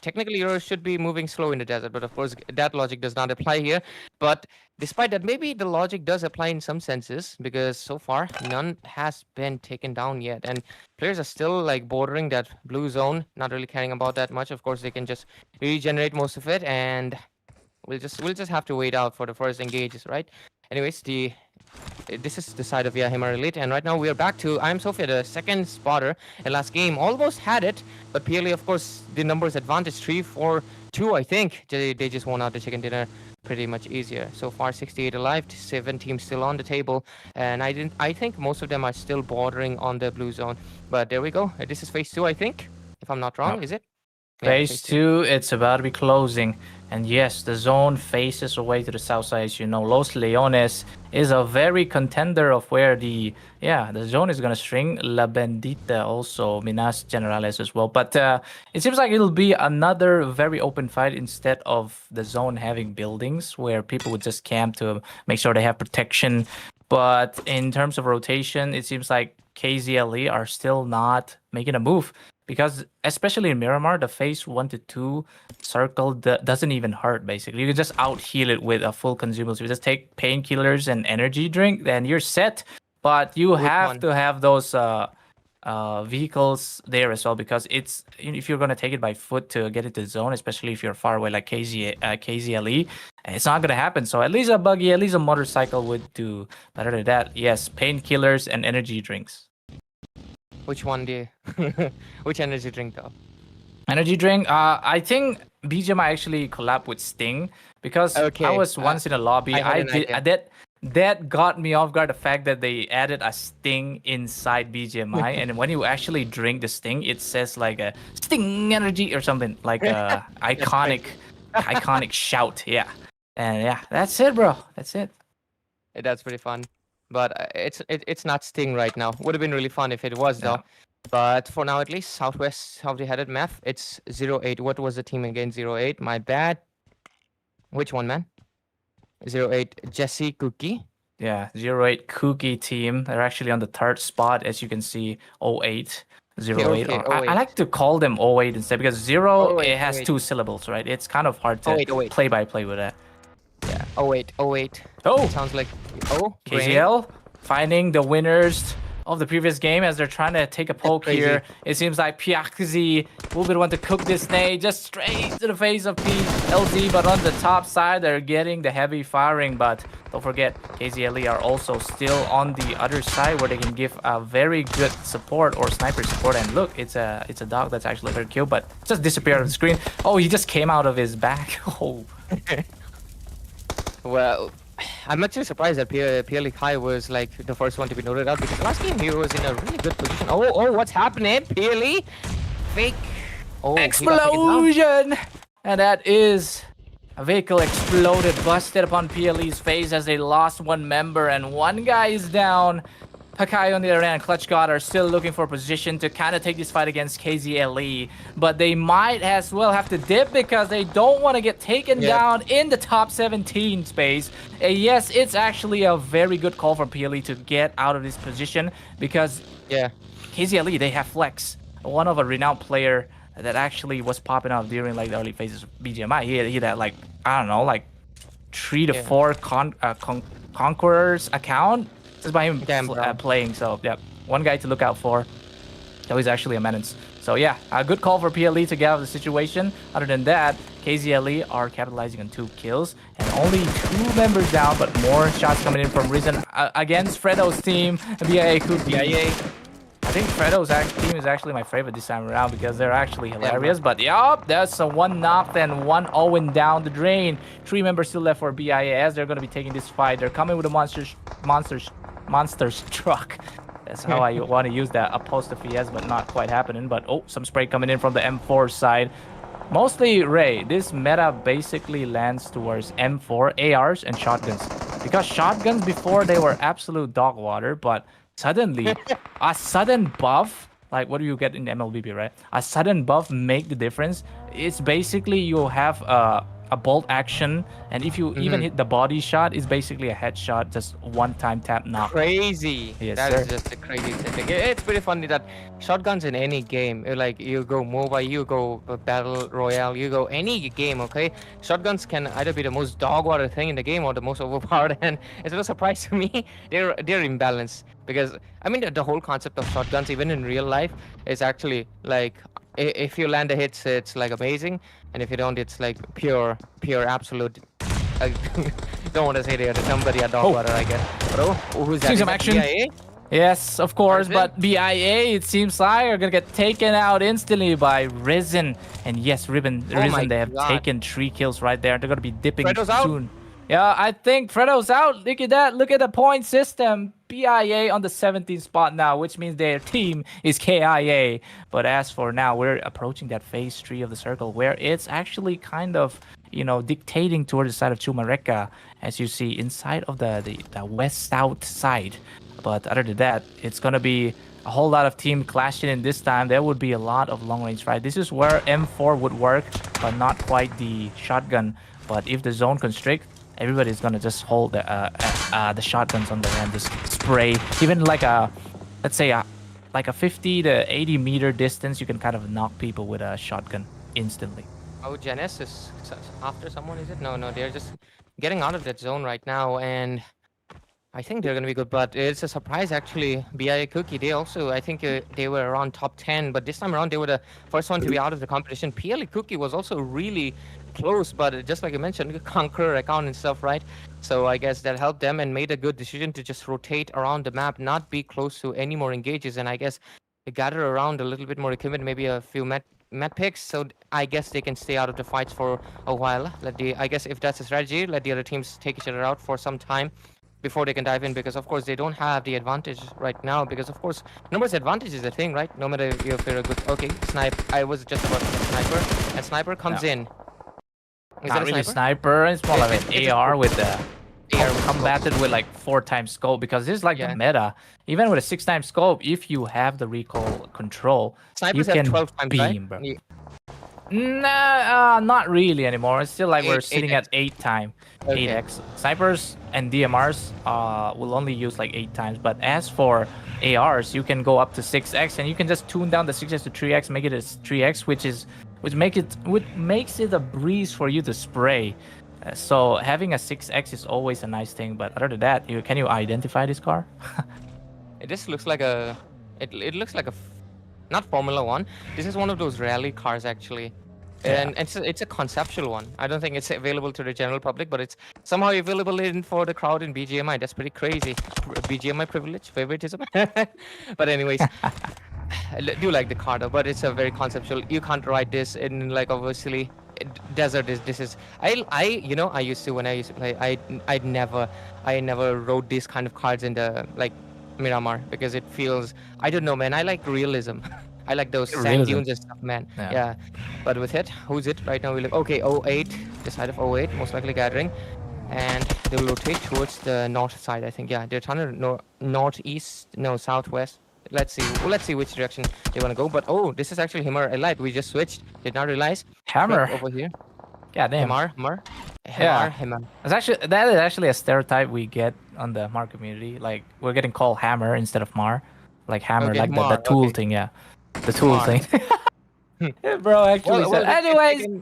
technically you should be moving slow in the desert. But, of course, that logic does not apply here. But despite that, maybe the logic does apply in some senses because so far none has been taken down yet, and players are still like bordering that blue zone, not really caring about that much. Of course, they can just regenerate most of it, and we'll just have to wait out for the first engages, right? Anyways, this is the side of HMAR Elite, and right now we are back to SOPHIA, the second spotter. And last game almost had it, but PLE, of course, the numbers advantage 3-4-2. I think they just won out the chicken dinner pretty much easier. So far, 68 alive, 7 teams still on the table, and I think most of them are still bordering on the blue zone. But there we go. This is phase 2, I think, if I'm not wrong. Is it? Phase 2, it's about to be closing. And yes, the zone faces away to the south side. As you know, Los Leones is a very contender of where the zone is going to string. La Bendita also, Minas Generales as well. But it seems like it'll be another very open fight instead of the zone having buildings where people would just camp to make sure they have protection. But in terms of rotation, it seems like KZLE are still not making a move. Because especially in Miramar, the phase 1 to 2 circle doesn't even hurt, basically. You can just out-heal it with a full consumables. You just take painkillers and energy drink, then you're set. But you have to have those vehicles there as well, because if you're going to take it by foot to get it to the zone, especially if you're far away like KZLE, it's not going to happen. So at least a buggy, at least a motorcycle would do. Better than that, yes, painkillers and energy drinks. Which one do you? Which energy drink though? Energy drink? I think BGMI actually collabed with Sting because I was once in a lobby. That got me off guard, the fact that they added a Sting inside BGMI, and when you actually drink the Sting, it says like a Sting energy or something, like a iconic shout. Yeah, and yeah, that's it, bro. That's it. That's pretty fun. But it's not Sting right now. Would have been really fun if it was though. But for now, at least, Southwest, how they headed map, it's 08. What was the team again? 08. My bad. Which one, man? 08. Jesse Kuki. Yeah, 08 Kuki team. They're actually on the 3rd spot, as you can see. 08. 08. I like to call them 08 instead because 0 it has 2 syllables, right? It's kind of hard to play by play with that. Yeah. 08. Oh. It sounds like KZL finding the winners of the previous game as they're trying to take a poke here. It seems like PAHSI will want to cook this nade just straight to the face of PLZ, but on the top side they're getting the heavy firing. But don't forget, KZLE are also still on the other side where they can give a very good support or sniper support. And look, it's a dog that's actually very cute, but just disappeared on the screen. Oh, he just came out of his back. Oh. Well, I'm actually surprised that PLE Kai was like the first one to be noted out, because last game he was in a really good position. Oh, what's happening? PLE? Fake. Oh, explosion! And that is a vehicle exploded, busted upon PLE's face as they lost one member, and one guy is down. Hakai on the other hand, Clutch God are still looking for position to kind of take this fight against KZLE, but they might as well have to dip because they don't want to get taken down in the top 17 space. Yes, it's actually a very good call from PLE to get out of this position because KZLE, they have Flex, one of a renowned player that actually was popping up during like the early phases of BGMI. He had like, I don't know, like 3 to 4 Conquerors account just by him playing. So yeah, one guy to look out for. So he's actually a menace. So yeah, a good call for PLE to get out of the situation. Other than that, KZLE are capitalizing on 2 kills and only 2 members down, but more shots coming in from Risen against Fredo's team. BIA Kuki. I think Fredo's team is actually my favorite this time around because they're actually hilarious. But yup, that's a 1 knocked and 1 Owen down the drain. 3 members still left for BIA as they're going to be taking this fight. They're coming with a monster's truck. That's how I want to use that apostrophe as, but not quite happening. But oh, some spray coming in from the M4 side. Mostly Ray, this meta basically lands towards M4, ARs, and shotguns. Because shotguns before they were absolute dog water, but suddenly a sudden buff, like what do you get in MLBB, right? A sudden buff make the difference. It's basically you have a bolt action, and if you even hit the body shot, it's basically a headshot, just one-time tap knock. Crazy. Yes, That's just a crazy thing. It's pretty funny that shotguns in any game, like you go MOBA, you go Battle Royale, you go any game, okay? Shotguns can either be the most dog water thing in the game or the most overpowered, and it's no surprise to me they're imbalanced. Because I mean the whole concept of shotguns, even in real life, is actually like if you land the hits, it's like amazing, and if you don't, it's like pure absolute. I don't want to say they're somebody a dog water, I guess. But who's that? Seeing some action. BIA? Yes, of course, but BIA, it seems like, are gonna get taken out instantly by Risen. And yes, Risen, they have taken 3 kills right there. They're gonna be dipping soon. Yeah, I think Fredo's out. Look at that. Look at the point system. BIA on the 17th spot now, which means their team is KIA. But as for now, we're approaching that phase 3 of the circle where it's actually kind of, you know, dictating towards the side of Chumareka, as you see inside of the west-south side. But other than that, it's going to be a whole lot of team clashing in this time. There would be a lot of long-range fight. This is where M4 would work, but not quite the shotgun. But if the zone constrict, everybody's gonna just hold the shotguns on their hand, just spray. Even like let's say like a 50 to 80 meter distance, you can kind of knock people with a shotgun instantly. Oh, Genes is after someone, is it? No, they're just getting out of that zone right now, and I think they're gonna be good. But it's a surprise actually. BIA Kuki, they also, I think they were around top 10, but this time around they were the first one to be out of the competition. PLE Kuki was also really close, but just like you mentioned, Conqueror account and stuff, right? So I guess that helped them and made a good decision to just rotate around the map, not be close to any more engages, and I guess they gather around a little bit more equipment, maybe a few met picks, so I guess they can stay out of the fights for a while. I guess if that's a strategy, let the other teams take each other out for some time before they can dive in, because of course they don't have the advantage right now, because of course numbers advantage is a thing, right? No matter if you're a good snipe. I was just about to say sniper, and sniper comes in. Is not that really sniper. It's more like an AR with the combated with like 4x scope, because this is like the meta. Even with a 6x scope, if you have the recoil control, snipers you can have 12 times, beam, right? bro. Nah, not really anymore. It's still like we're sitting 8x. at 8x. Snipers and DMRs will only use like 8 times. But as for ARs, you can go up to 6x, and you can just tune down the 6x to 3x, make it a 3x, which makes it a breeze for you to spray. So having a 6x is always a nice thing. But other than that, can you identify this car? It just looks like a it looks like a not Formula 1. This is one of those rally cars actually. And it's a conceptual one. I don't think it's available to the general public, but it's somehow available for the crowd in BGMI. That's pretty crazy. BGMI privilege, favoritism. But anyways, I do like the car though, but it's a very conceptual. You can't ride this in like obviously desert. This is I used to, when I used to play, I never rode these kind of cars in the like Miramar, because it feels, I don't know, man. I like realism. I like those sand dunes and stuff, man. Yeah. But with it, who's it right now? We look okay. 08, the side of 08, most likely gathering. and they'll rotate towards the north side. I think. Yeah, they're trying to northeast, no southwest. Let's see. Well, let's see which direction they want to go. But oh, this is actually HMAR Elite. We just switched. Did not realize. Hammer. Over here. God damn. HMAR. Yeah. HMAR. That is actually a stereotype we get on the Mar community. Like we're getting called Hammer instead of Mar. Like Hammer, Okay, like the Mar, tool okay. thing. Yeah, the tool Mar. thing. Yeah, bro, actually. Well, Anyways.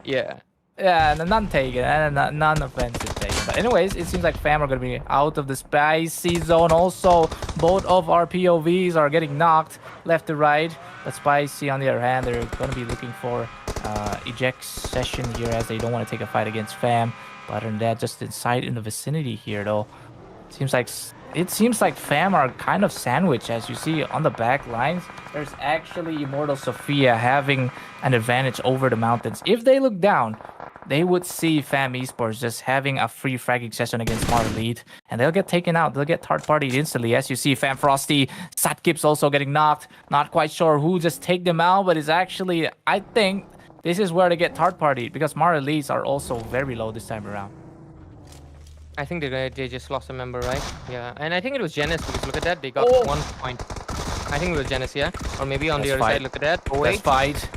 Yeah. Yeah, none taken, and none offensive taken. But anyways, it seems like fam are gonna be out of the spicy zone. Also, both of our POVs are getting knocked left to right. But spicy, on the other hand, they're gonna be looking for eject session here as they don't want to take a fight against fam. But other than that, just inside in the vicinity here, though, it seems like fam are kind of sandwiched, as you see on the back lines. There's actually Immortal Sophia having an advantage over the mountains. If they look down, they would see fam esports just having a free fragging session against Mar Elite, and they'll get taken out. They'll get third-partied instantly. As you see, fam Frosty, Satkip's also getting knocked. Not quite sure who just take them out, but it's actually, I think this is where they get third-partied because Mar Elites are also very low this time around. I think they just lost a member, right? Yeah, and I think it was Genesis because look at that, they got 1 point. I think it was Genesis, yeah, or maybe on the other side. Look at that. Oh, let's fight.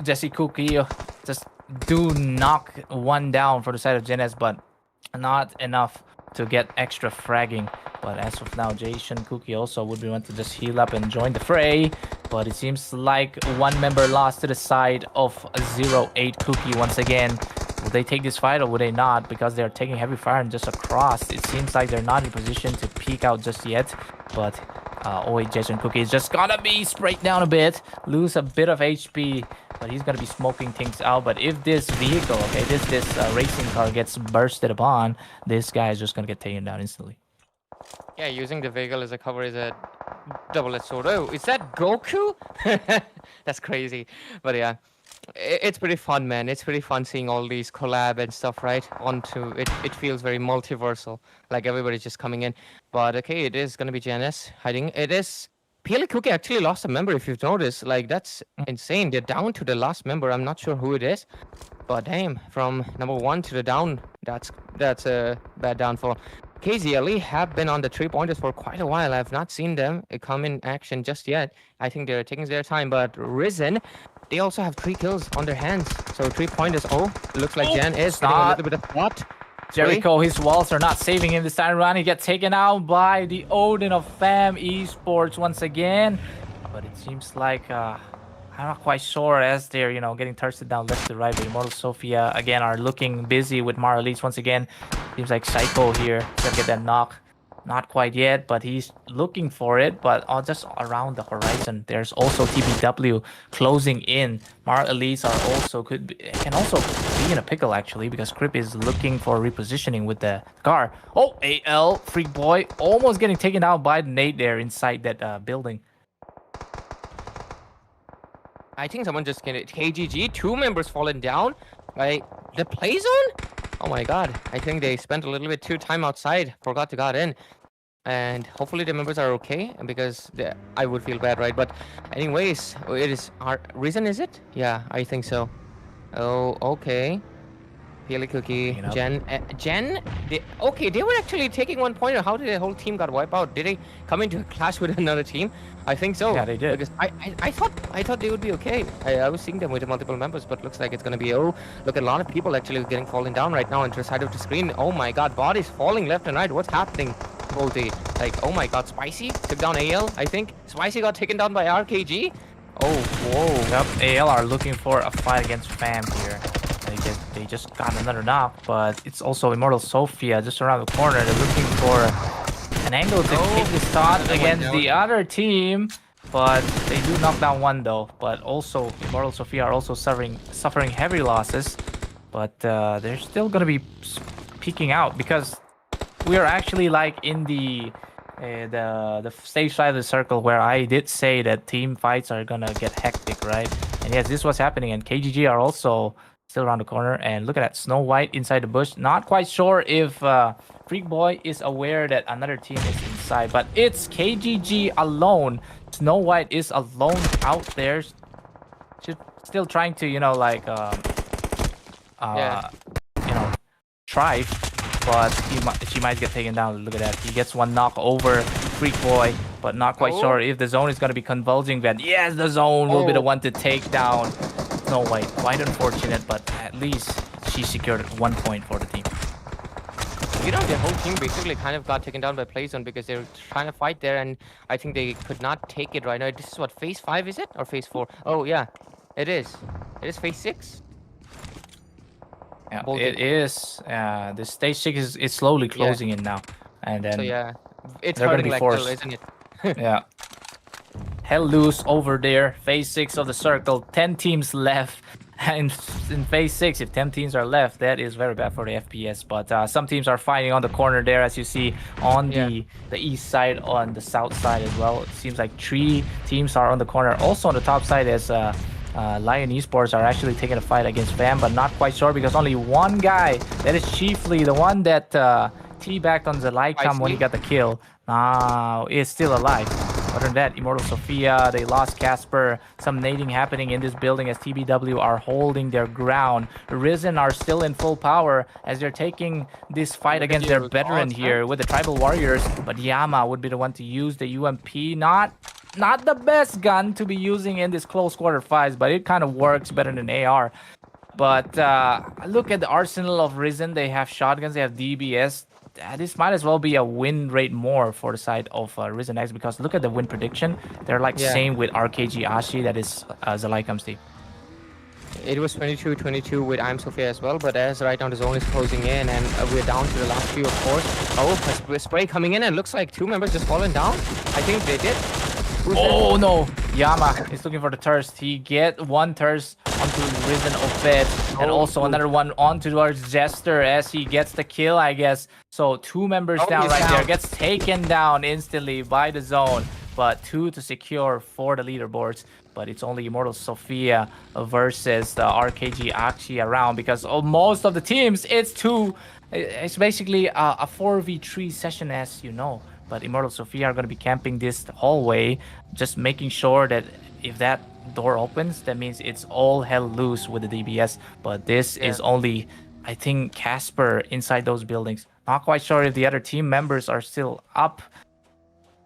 Jesse Kuki just do knock one down for the side of Genesis, but not enough to get extra fragging. But as of now, Jason Kuki also would be want to just heal up and join the fray. But it seems like one member lost to the side of 08 Kuki once again. Will they take this fight or will they not? Because they're taking heavy fire and just across. It seems like they're not in position to peek out just yet. But 08 Jason Kuki is just gonna be sprayed down a bit, lose a bit of HP, but he's gonna be smoking things out. But if this vehicle, okay, this racing car gets bursted upon, this guy is just gonna get taken down instantly. Yeah, using the vehicle as a cover is a double-edged sword. Oh, is that Goku? That's crazy. But yeah, it's pretty fun, man. It's pretty fun seeing all these collab and stuff, right? Onto it. It feels very multiversal, like everybody's just coming in. But okay, it is gonna be Janice hiding. It is. PLA Cookie actually lost a member, if you've noticed. Like, that's insane. They're down to the last member. I'm not sure who it is. But damn, from number 1 to the down, that's a bad downfall. KZLE have been on the 3-pointers for quite a while. I've not seen them come in action just yet. I think they're taking their time. But Risen, they also have 3 kills on their hands. So 3-pointers. Oh, looks like Jan is getting a little bit of thought. Jericho, his walls are not saving him this time around. He gets taken out by the Odin of Fam Esports once again. But it seems like I'm not quite sure as they're, getting thirsted down left to right. But Immortal Sophia, again, are looking busy with Mar Elites once again. Seems like Psycho here is gonna get that knock. Not quite yet, but he's looking for it. But just around the horizon, there's also TBW closing in. Mar Elites are also can also be in a pickle actually, because Crip is looking for repositioning with the car. Oh, AL Freak Boy almost getting taken out by the nade there inside that building. I think someone just get it. KGG, 2 members fallen down by the play zone. Oh my god, I think they spent a little bit too time outside, forgot to got in. And hopefully the members are okay, because I would feel bad, right? But anyways, it is our reason, is it? Yeah, I think so. Oh, okay. PLA Cookie, Jen, they were actually taking 1 pointer. How did the whole team got wiped out? Did they come into a clash with another team? I think so. Yeah, they did. Because I thought they would be okay. I was seeing them with multiple members, but looks like it's gonna be look at a lot of people actually getting falling down right now into the side of the screen. Oh my god, bodies falling left and right. What's happening? Volty. Like, oh my god, Spicy took down AL, I think. Spicy got taken down by RKG. Oh, whoa. Yep, AL are looking for a fight against Fam here. They just got another knock, but it's also Immortal Sophia just around the corner. They're looking for an angle to take this shot against the other team, but they do knock down one though. But also Immortal Sophia are also suffering heavy losses, but they're still gonna be peeking out because we are actually like in the stage side of the circle where I did say that team fights are gonna get hectic, right? And yes, this was happening, and KGG are also still around the corner. And look at that, Snow White inside the bush. Not quite sure if Freak Boy is aware that another team is inside, but it's KGG alone. Snow White is alone out there, still trying to thrive. but she might get taken down. Look at that. He gets one knock over Freak Boy, but not quite sure if the zone is going to be convulging. Then yes, the zone will be the one to take down. No way. Quite unfortunate, but at least she secured 1 point for the team. You know, the whole team basically kind of got taken down by Playzone because they were trying to fight there, and I think they could not take it right now. This is what, phase 5 is it? Or phase 4? Oh, yeah. It is. It is phase 6. Yeah, it is. The stage 6 is slowly closing in now. And then So, yeah. It's they're gonna hurting be like forced. hell, isn't it? yeah. Hell loose over there. Phase 6 of the circle. 10 teams left. And in phase 6, if 10 teams are left, that is very bad for the FPS. But some teams are fighting on the corner there, as you see on the east side, on the south side as well. It seems like 3 teams are on the corner. Also on the top side, as Lion Esports are actually taking a fight against Fam, but not quite sure because only one guy, that is chiefly the one that teabagged on the Lycam when he got the kill, now is still alive. Other than that, Immortal Sophia, they lost Casper. Some nading happening in this building as TBW are holding their ground. Risen are still in full power as they're taking this fight against their veteran here with the Tribal Warriors. But Yama would be the one to use the UMP. Not the best gun to be using in this close quarter fights, but it kind of works better than AR. But look at the arsenal of Risen. They have shotguns, they have DBS. This might as well be a win rate more for the side of Risen X, because look at the win prediction. They're like same with RKG AHSI, that is the Lycam's team. It was 22-22 with I'm Sophia as well, but as right now the zone is closing in and we're down to the last few, of course. Oh, a spray coming in and looks like 2 members just fallen down. I think they did. Oh no! Yama is looking for the thirst. He get one thirst onto Risen Obed, and also another one onto towards Jester as he gets the kill, I guess. So 2 members down right there. Gets taken down instantly by the zone, but 2 to secure for the leaderboards. But it's only Immortal Sophia versus the RKG AHSI around, because most of the teams, it's basically a 4v3 session, as you know. But Immortal Sophia are going to be camping this hallway, just making sure that if that door opens, that means it's all hell loose with the DBS. But this is only, I think, Casper inside those buildings. Not quite sure if the other team members are still up.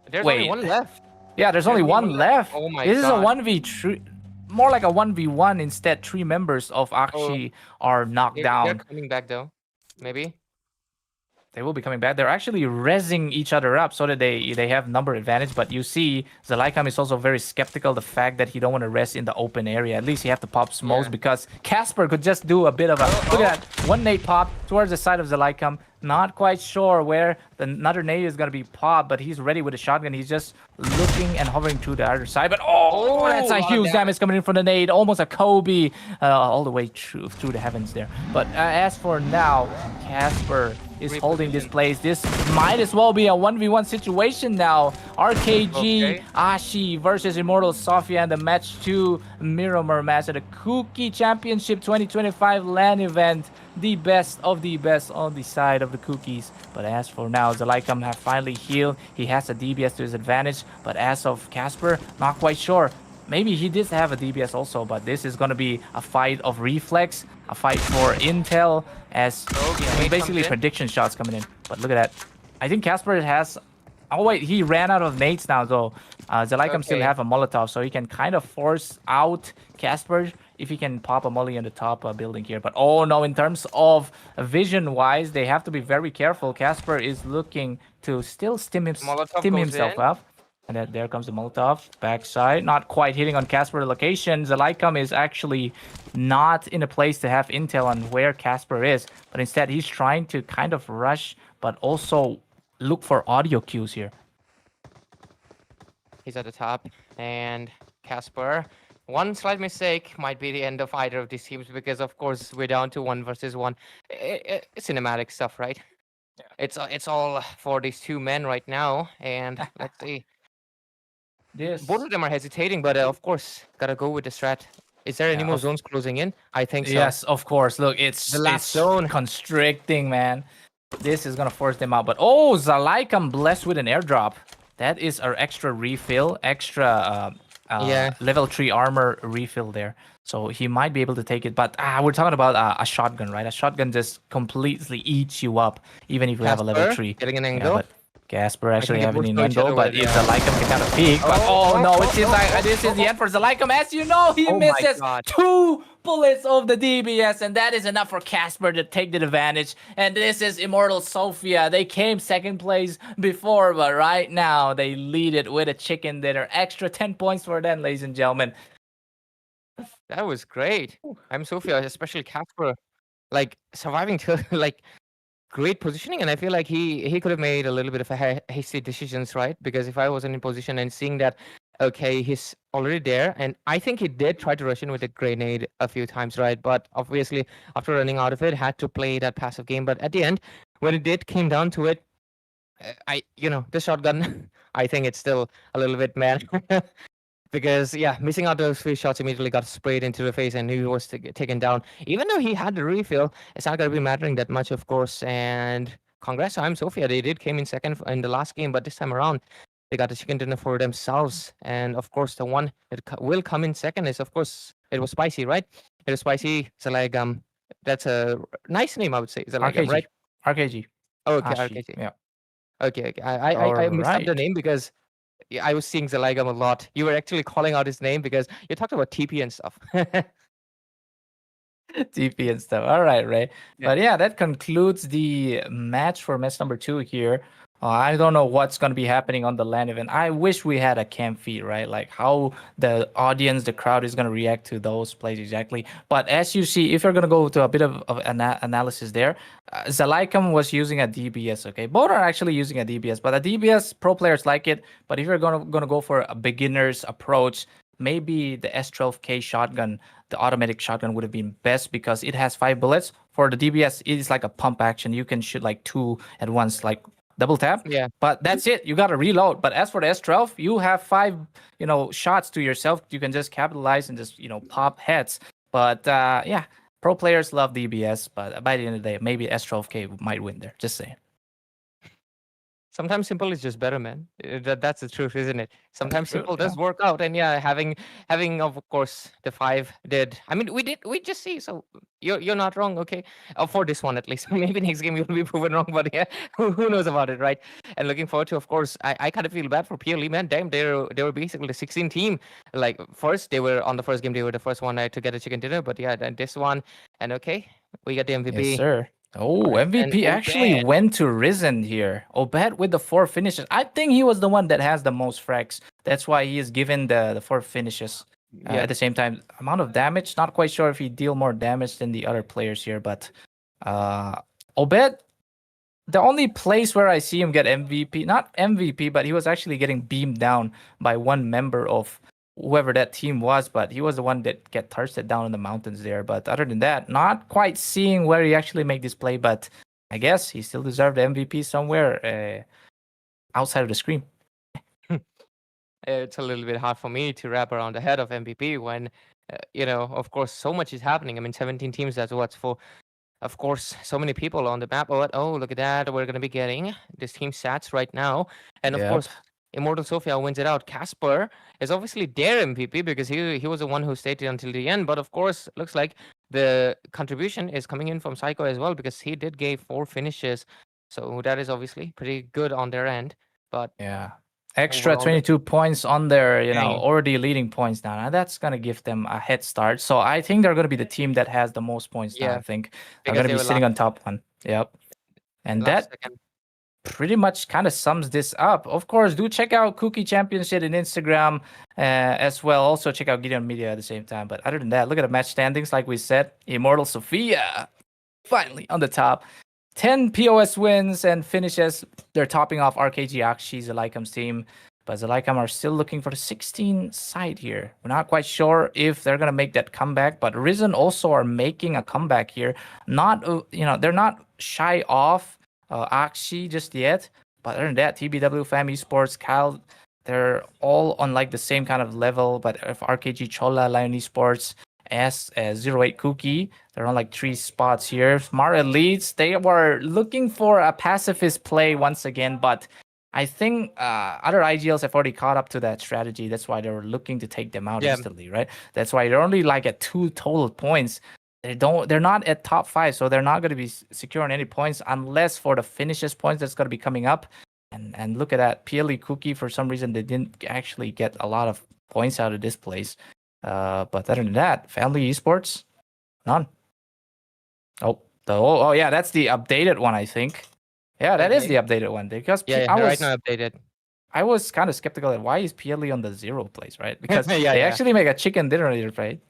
There's only 1 left. Yeah, there's only one left. Oh my This is a God. 1v3, more like a 1v1 instead. 3 members of AHSI are knocked down. They're coming back though, maybe. They will be coming back. They're actually rezzing each other up so that they have number advantage. But you see, Zalaikam is also very skeptical the fact that he don't want to rest in the open area. At least he have to pop smokes because Casper could just do a bit of a look at that, 1 nade pop towards the side of Zalaikam. Not quite sure where another nade is gonna be popped, but he's ready with a shotgun. He's just looking and hovering to the other side. But that's a huge damage coming in from the nade. Almost a Kobe all the way through the heavens there. But as for now, Casper is holding this place. This might as well be a 1v1 situation now. RKG AHSI versus Immortal Sophia and the match 2 Miramar match at the Kuki Championship 2025 LAN event. The best of the best on the side of the Cookies. But as for now, Zalaikam have finally healed. He has a DBS to his advantage. But as of Casper, not quite sure. Maybe he did have a DBS also, but this is going to be a fight of reflex, a fight for intel, as basically prediction shots coming in. But look at that. I think Casper has... Oh wait, he ran out of nades now though. Zalaikam still have a Molotov, so he can kind of force out Casper if he can pop a molly on the top building here. But oh no, in terms of vision-wise, they have to be very careful. Casper is looking to still stim himself up. And then there comes the Molotov, backside. Not quite hitting on Casper location. Zalaikam is actually not in a place to have intel on where Casper is. But instead, he's trying to kind of rush, but also look for audio cues here. He's at the top, and Casper. One slight mistake might be the end of either of these teams, because of course we're down to 1 versus 1. It's cinematic stuff, right? Yeah. It's all for these 2 men right now, and let's see. Both of them are hesitating, but of course gotta go with the strat. Is there any more zones closing in? I think so. Yes, of course. Look, it's the last zone constricting, man. This is gonna force them out. But oh, Zalaikam blessed with an airdrop. That is our extra refill, extra Yeah. level 3 armor refill there. So he might be able to take it. But we're talking about a shotgun, right? A shotgun just completely eats you up, even if you have a level Casper 3. getting an Yeah, angle. but Casper I actually think it having was an to each angle, other but with if yeah. Zalikam can kind of peek. But no, it seems like this is the end for Zalikam. As you know, he Oh my misses God. 2 bullets of the DBS, and that is enough for Casper to take the advantage. And this is Immortal Sophia. They came second place before, but right now they lead it with a chicken dinner. Extra 10 points for them, ladies and gentlemen. That was great. I'm Sophia, especially Casper, like surviving to like great positioning, and I feel like he could have made a little bit of a hasty decisions, right? Because if I wasn't in position and seeing that, okay, he's already there, and I think he did try to rush in with a grenade a few times, right? But obviously, after running out of it, had to play that passive game. But at the end, when it did came down to it, the shotgun, I think it's still a little bit man. Because yeah, missing out those 3 shots immediately got sprayed into the face, and he was taken down. Even though he had the refill, it's not gonna be mattering that much, of course. And congrats to I'm Sophia. They did came in second in the last game, but this time around, they got the chicken dinner for themselves. And of course, the one that will come in second is, of course, it was Spicy, right? It was Spicy Zaligam. That's a nice name, I would say. Zaligam, RKG. right? RKG. Oh, okay, AHSI. RKG. Yeah. Okay, okay. I mixed up the Alright. name because I was seeing Zaligam a lot. You were actually calling out his name because you talked about TP and stuff. TP and stuff. All right, Ray. Yeah. But yeah, that concludes the match for match number 2 here. I don't know what's going to be happening on the LAN event. I wish we had a cam feed, right? Like how the audience, the crowd is going to react to those plays exactly. But as you see, if you're going to go to a bit of analysis there, Zalikam was using a DBS, okay? Both are actually using a DBS, but a DBS, pro players like it. But if you're going to go for a beginner's approach, maybe the S12K shotgun, the automatic shotgun would have been best because it has 5 bullets. For the DBS, it is like a pump action. You can shoot like 2 at once, like double tap. Yeah. But that's it. You got to reload. But as for the S12, you have 5, shots to yourself. You can just capitalize and just, pop heads. But yeah, pro players love DBS. But by the end of the day, maybe S12K might win there. Just saying. Sometimes simple is just better, man. That's the truth, isn't it? Sometimes True, simple yeah. does work out, and yeah, having of course the 5 did. I mean, we just see. So you're not wrong, okay? For this one at least. Maybe next game you'll be proven wrong, but yeah, who knows about it, right? And looking forward to, of course, I kind of feel bad for PLE, man. Damn, they were basically the 16 team. Like first they were on the first game, they were the first one to get a chicken dinner, but yeah, then this one, and okay, we got the MVP. Yes, sir. Oh, Alright, and MVP actually Obed. went to Risen here. Obed with the 4 finishes. I think he was the one that has the most frags. That's why he is given the 4 finishes. Yeah. At the same time, amount of damage, not quite sure if he deal more damage than the other players here, but Obed, the only place where I see him get MVP, not MVP, but he was actually getting beamed down by one member of whoever that team was, but he was the one that get thirsted down in the mountains there. But other than that, not quite seeing where he actually make this play, but I guess he still deserved the MVP somewhere outside of the screen. It's a little bit hard for me to wrap around the head of MVP when, of course, so much is happening. I mean, 17 teams, that's what's for, of course, so many people on the map. Oh, look at that. We're going to be getting this team stats right now. And of Yep. course, Immortal Sophia wins it out. Casper is obviously their MVP because he was the one who stayed until the end. But of course, looks like the contribution is coming in from Psycho as well because he did give 4 finishes. So that is obviously pretty good on their end. But yeah. Extra overall, 22 points on their, Dang. already leading points now. Now that's going to give them a head start. So I think they're going to be the team that has the most points now, Yeah, I think. because They're going to they be were sitting on top one. Yep. And last that second. pretty much kind of sums this up. Of course, do check out Kuki Championship in Instagram as well. Also check out Gideon Media at the same time. But other than that, look at the match standings. Like we said, Immortal Sophia finally on the top. 10 POS wins and finishes. They're topping off RKG AHSI, Zalikam's team. But Zalikam are still looking for the 16 side here. We're not quite sure if they're going to make that comeback. But Risen also are making a comeback here. Not, they're not shy off AHSI just yet. But other than that, TBW, Fam Esports, Cal, they're all on like the same kind of level. But if RKG, CHOLLHA, Lion Esports, S08 Kuki, they're on like 3 spots here. Smart Elites, they were looking for a pacifist play once again, but I think other IGLs have already caught up to that strategy. That's why they're looking to take them out instantly, right? That's why they're only like at 2 total points. They're not at top 5, so they're not going to be securing any points unless for the finishes points that's going to be coming up. And look at that, PLE Kuki, for some reason they didn't actually get a lot of points out of this place. But other than that, Family Esports, none. Oh yeah, that's the updated one, I think. Yeah, that is the updated one, because right now updated. I was kind of skeptical at why is PLE on the 0 place, right? Because Yeah, they yeah. actually make a chicken dinner here, right?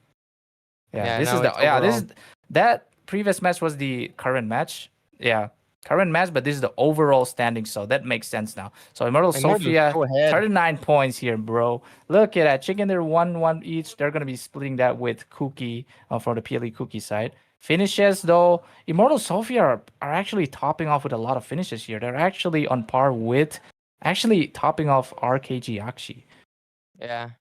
Yeah, this now is the it's overall. that previous match was the current match. Yeah, current match, but this is the overall standing, so that makes sense now. So Immortal Sophia, go ahead. 39 points here, bro. Look at that, chicken dinner 1-1 each. They're gonna be splitting that with Kuki from the PLE Kuki side. Finishes though, Immortal Sophia are actually topping off with a lot of finishes here. They're actually on par with topping off RKG AHSI. Yeah.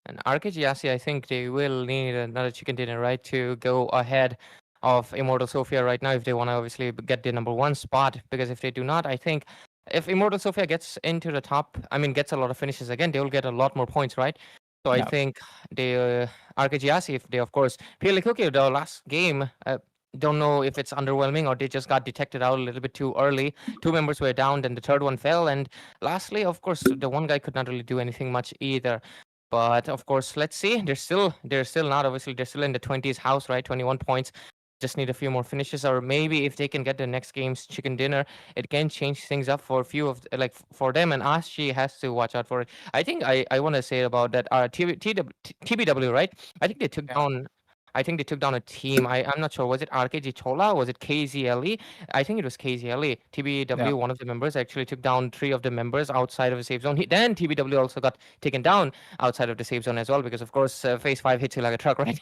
And RKG AHSI, I think they will need another chicken dinner, right, to go ahead of Immortal Sophia right now if they want to obviously get the number 1 spot. Because if they do not, I think if Immortal Sophia gets into the top, gets a lot of finishes again, they will get a lot more points, right? So I think the RKG AHSI, if they, of course, PLE Kuki, the last game, don't know if it's underwhelming or they just got detected out a little bit too early. 2 members were down, then the third one fell. And lastly, of course, the one guy could not really do anything much either. But of course, let's see. They're still not, obviously, they're still in the 20s house, right? 21 points. Just need a few more finishes, or maybe if they can get the next game's chicken dinner, it can change things up for a few of for them. And ASURA has to watch out for it. I think I want to say about that TBW, right? I think they took down. I think they took down a team. I'm not sure. Was it RKG CHOLLHA? Was it KZLE? I think it was KZLE. TBW, one of the members, actually took down 3 of the members outside of the safe zone. Then TBW also got taken down outside of the safe zone as well, because of course phase 5 hits you like a truck, right?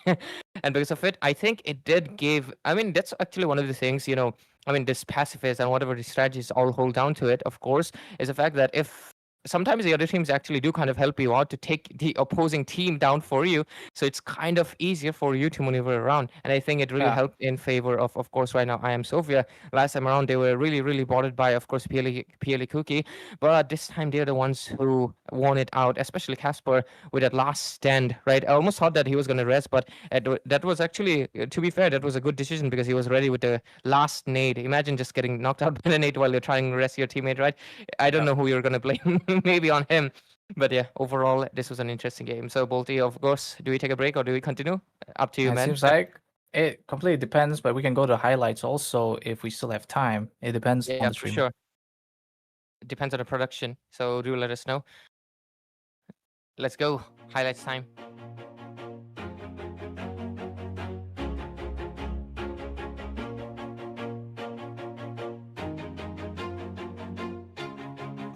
And because of it, I think it did give. That's actually one of the things, this pacifist and whatever the strategies all hold down to it, of course, is the fact that if sometimes the other teams actually do kind of help you out to take the opposing team down for you. So it's kind of easier for you to maneuver around. And I think it really helped in favor of course, right now, IMSophia. Last time around, they were really, really bothered by, of course, PLE Kuki. But this time, they're the ones who won it out, especially Casper with that last stand, right? I almost thought that he was going to rest, but that was actually, to be fair, that was a good decision because he was ready with the last nade. Imagine just getting knocked out by the nade while you're trying to rest your teammate, right? I don't know who you're going to blame. Maybe on him. But yeah, overall, this was an interesting game. So, Bolty, of course, do we take a break or do we continue? Up to you, man. Seems like it completely depends, but we can go to highlights also if we still have time. It depends on the stream. For sure. It depends on the production. So, do let us know. Let's go. Highlights time.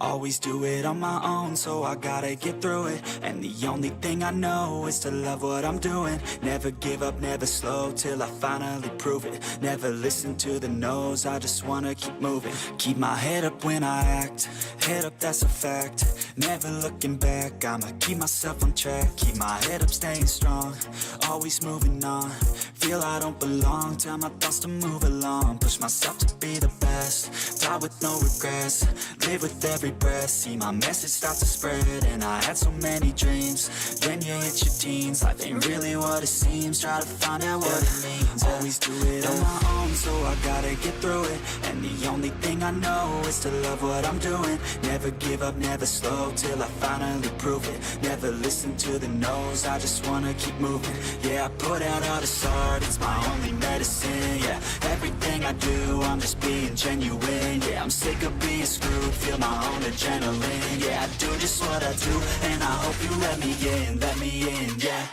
Always do it on my own, so I gotta get through it. And the only thing I know is to love what I'm doing. Never give up, never slow, till I finally prove it. Never listen to the no's, I just wanna keep moving. Keep my head up when I act, head up, that's a fact. Never looking back, I'ma keep myself on track. Keep my head up, staying strong, always moving on. Feel I don't belong, tell my thoughts to move along. Push myself to be the best, die with no regrets. Live with every breath, see my message start to spread. And I had so many dreams, then you hit your teens. Life ain't really what it seems, try to find out what it means. Always do it on my own, so I gotta get through it. And the only thing I know is to love what I'm doing. Never give up, never slow, till I finally prove it. Never listen to the no's, I just wanna keep moving. Yeah, I put out all this art, it's my only medicine. Yeah, everything I do, I'm just being genuine. Yeah, I'm sick of being screwed, feel my own adrenaline. Yeah, I do just what I do, and I hope you let me in, yeah.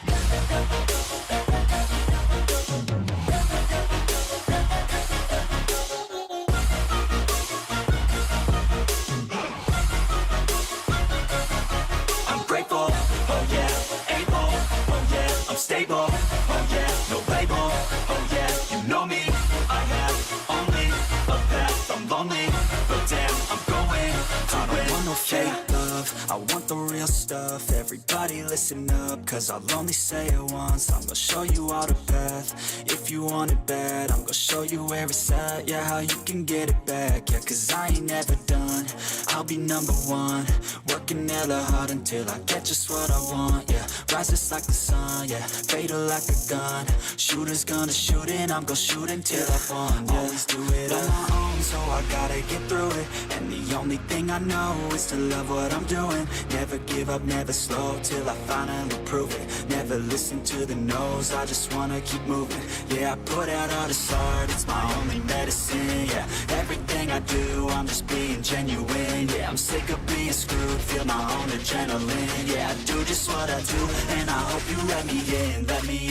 I'm grateful, oh yeah, able, oh yeah, I'm stable, oh yeah, no label, oh yeah, you know me, I have only a path, I'm lonely, but damn, I'm going to win. I don't want no fake love, love, I want the real stuff. Everybody listen up, cause I'll only say it once. I'm gonna show you all the path. If you want it bad, I'm gonna show you where it's at. Yeah, how you can get it back. Yeah, cause I ain't never done. I'll be number one, working hella hard until I get just what I want. Yeah, rise just like the sun. Yeah, fatal like a gun. Shooters gonna shoot and I'm gonna shoot until I won. Yeah, always do it on my own, so I gotta get through it. And the only thing I know is to love what I'm doing. Never give up, never slow, till I finally prove it. Never listen to the no's, I just wanna keep moving. Yeah, I put out all this art, it's my only medicine. Yeah, everything I do, I'm just being genuine. Yeah, I'm sick of being screwed, feel my own adrenaline. Yeah, I do just what I do, and I hope you let me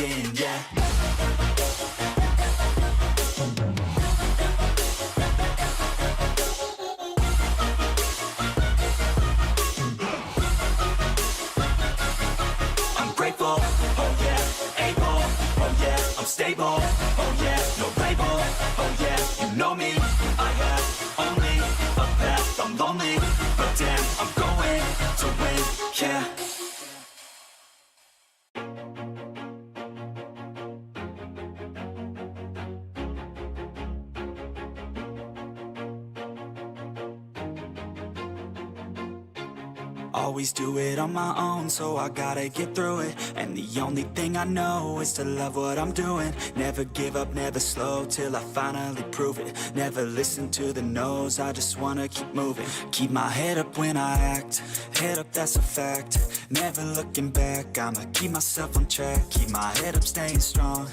in, yeah. Grateful, oh yeah, able, oh yeah, I'm stable, oh yeah, no label, oh yeah, you know me, I have only a path, I'm lonely, but damn, I'm going to win, yeah. Always do it on my own, so I gotta get through it. And the only thing I know is to love what I'm doing. Never give up, never slow, till I finally prove it. Never listen to the no's, I just wanna keep moving. Keep my head up when I act, head up, that's a fact. Never looking back, I'ma keep myself on track. Keep my head up, staying strong,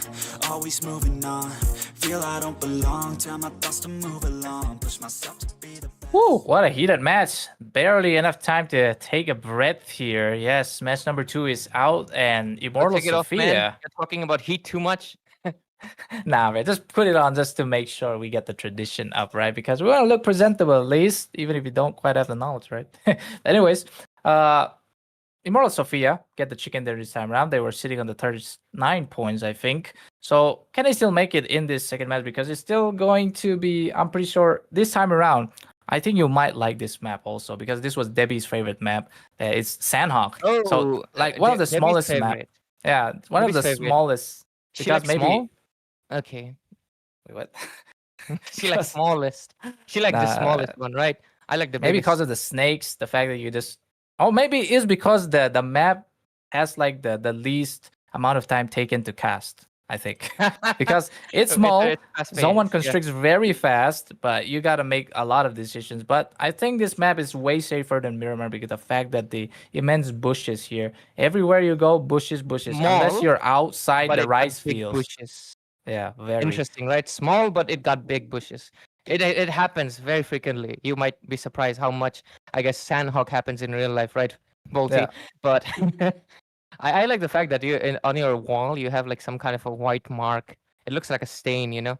always moving on. Feel I don't belong, tell my thoughts to move along. Push myself to be the best. Woo, what a heated match. Barely enough time to take a breath here. Yes, match number 2 is out, and Immortal Take it off, man. Sophia. You're talking about heat too much. Nah, man, just put it on just to make sure we get the tradition up, right? Because we want to look presentable at least, even if you don't quite have the knowledge, right? Anyways, Immortal Sophia get the chicken there this time around. They were sitting on the 39 points, I think. So can they still make it in this second match? Because it's still going to be, I'm pretty sure, this time around, I think you might like this map also, because this was Debbie's favorite map. It's Sandhawk. Oh, so like one of the Debbie's smallest favorite. map. Yeah, one of Debbie's the favorite. smallest. She Because like maybe small? Okay. Wait, what? She like smallest. She like the smallest one, right? I like the maybe biggest. because of the snakes, the fact that you just maybe it's because the map has like the least amount of time taken to cast, I think. Because it's small, It's fast-paced, zone 1 yeah. constricts very fast, but you gotta make a lot of decisions. But I think this map is way safer than Miramar because the fact that the immense bushes here. Everywhere you go, bushes. Unless Small, you're outside but the it got rice big fields. bushes. Yeah, very. Interesting, right? Small, but it got big bushes. It happens very frequently. You might be surprised how much, I guess, Sandhawk happens in real life, right, Bolty? Yeah. But I like the fact that on your wall you have like some kind of a white mark. It looks like a stain, you know.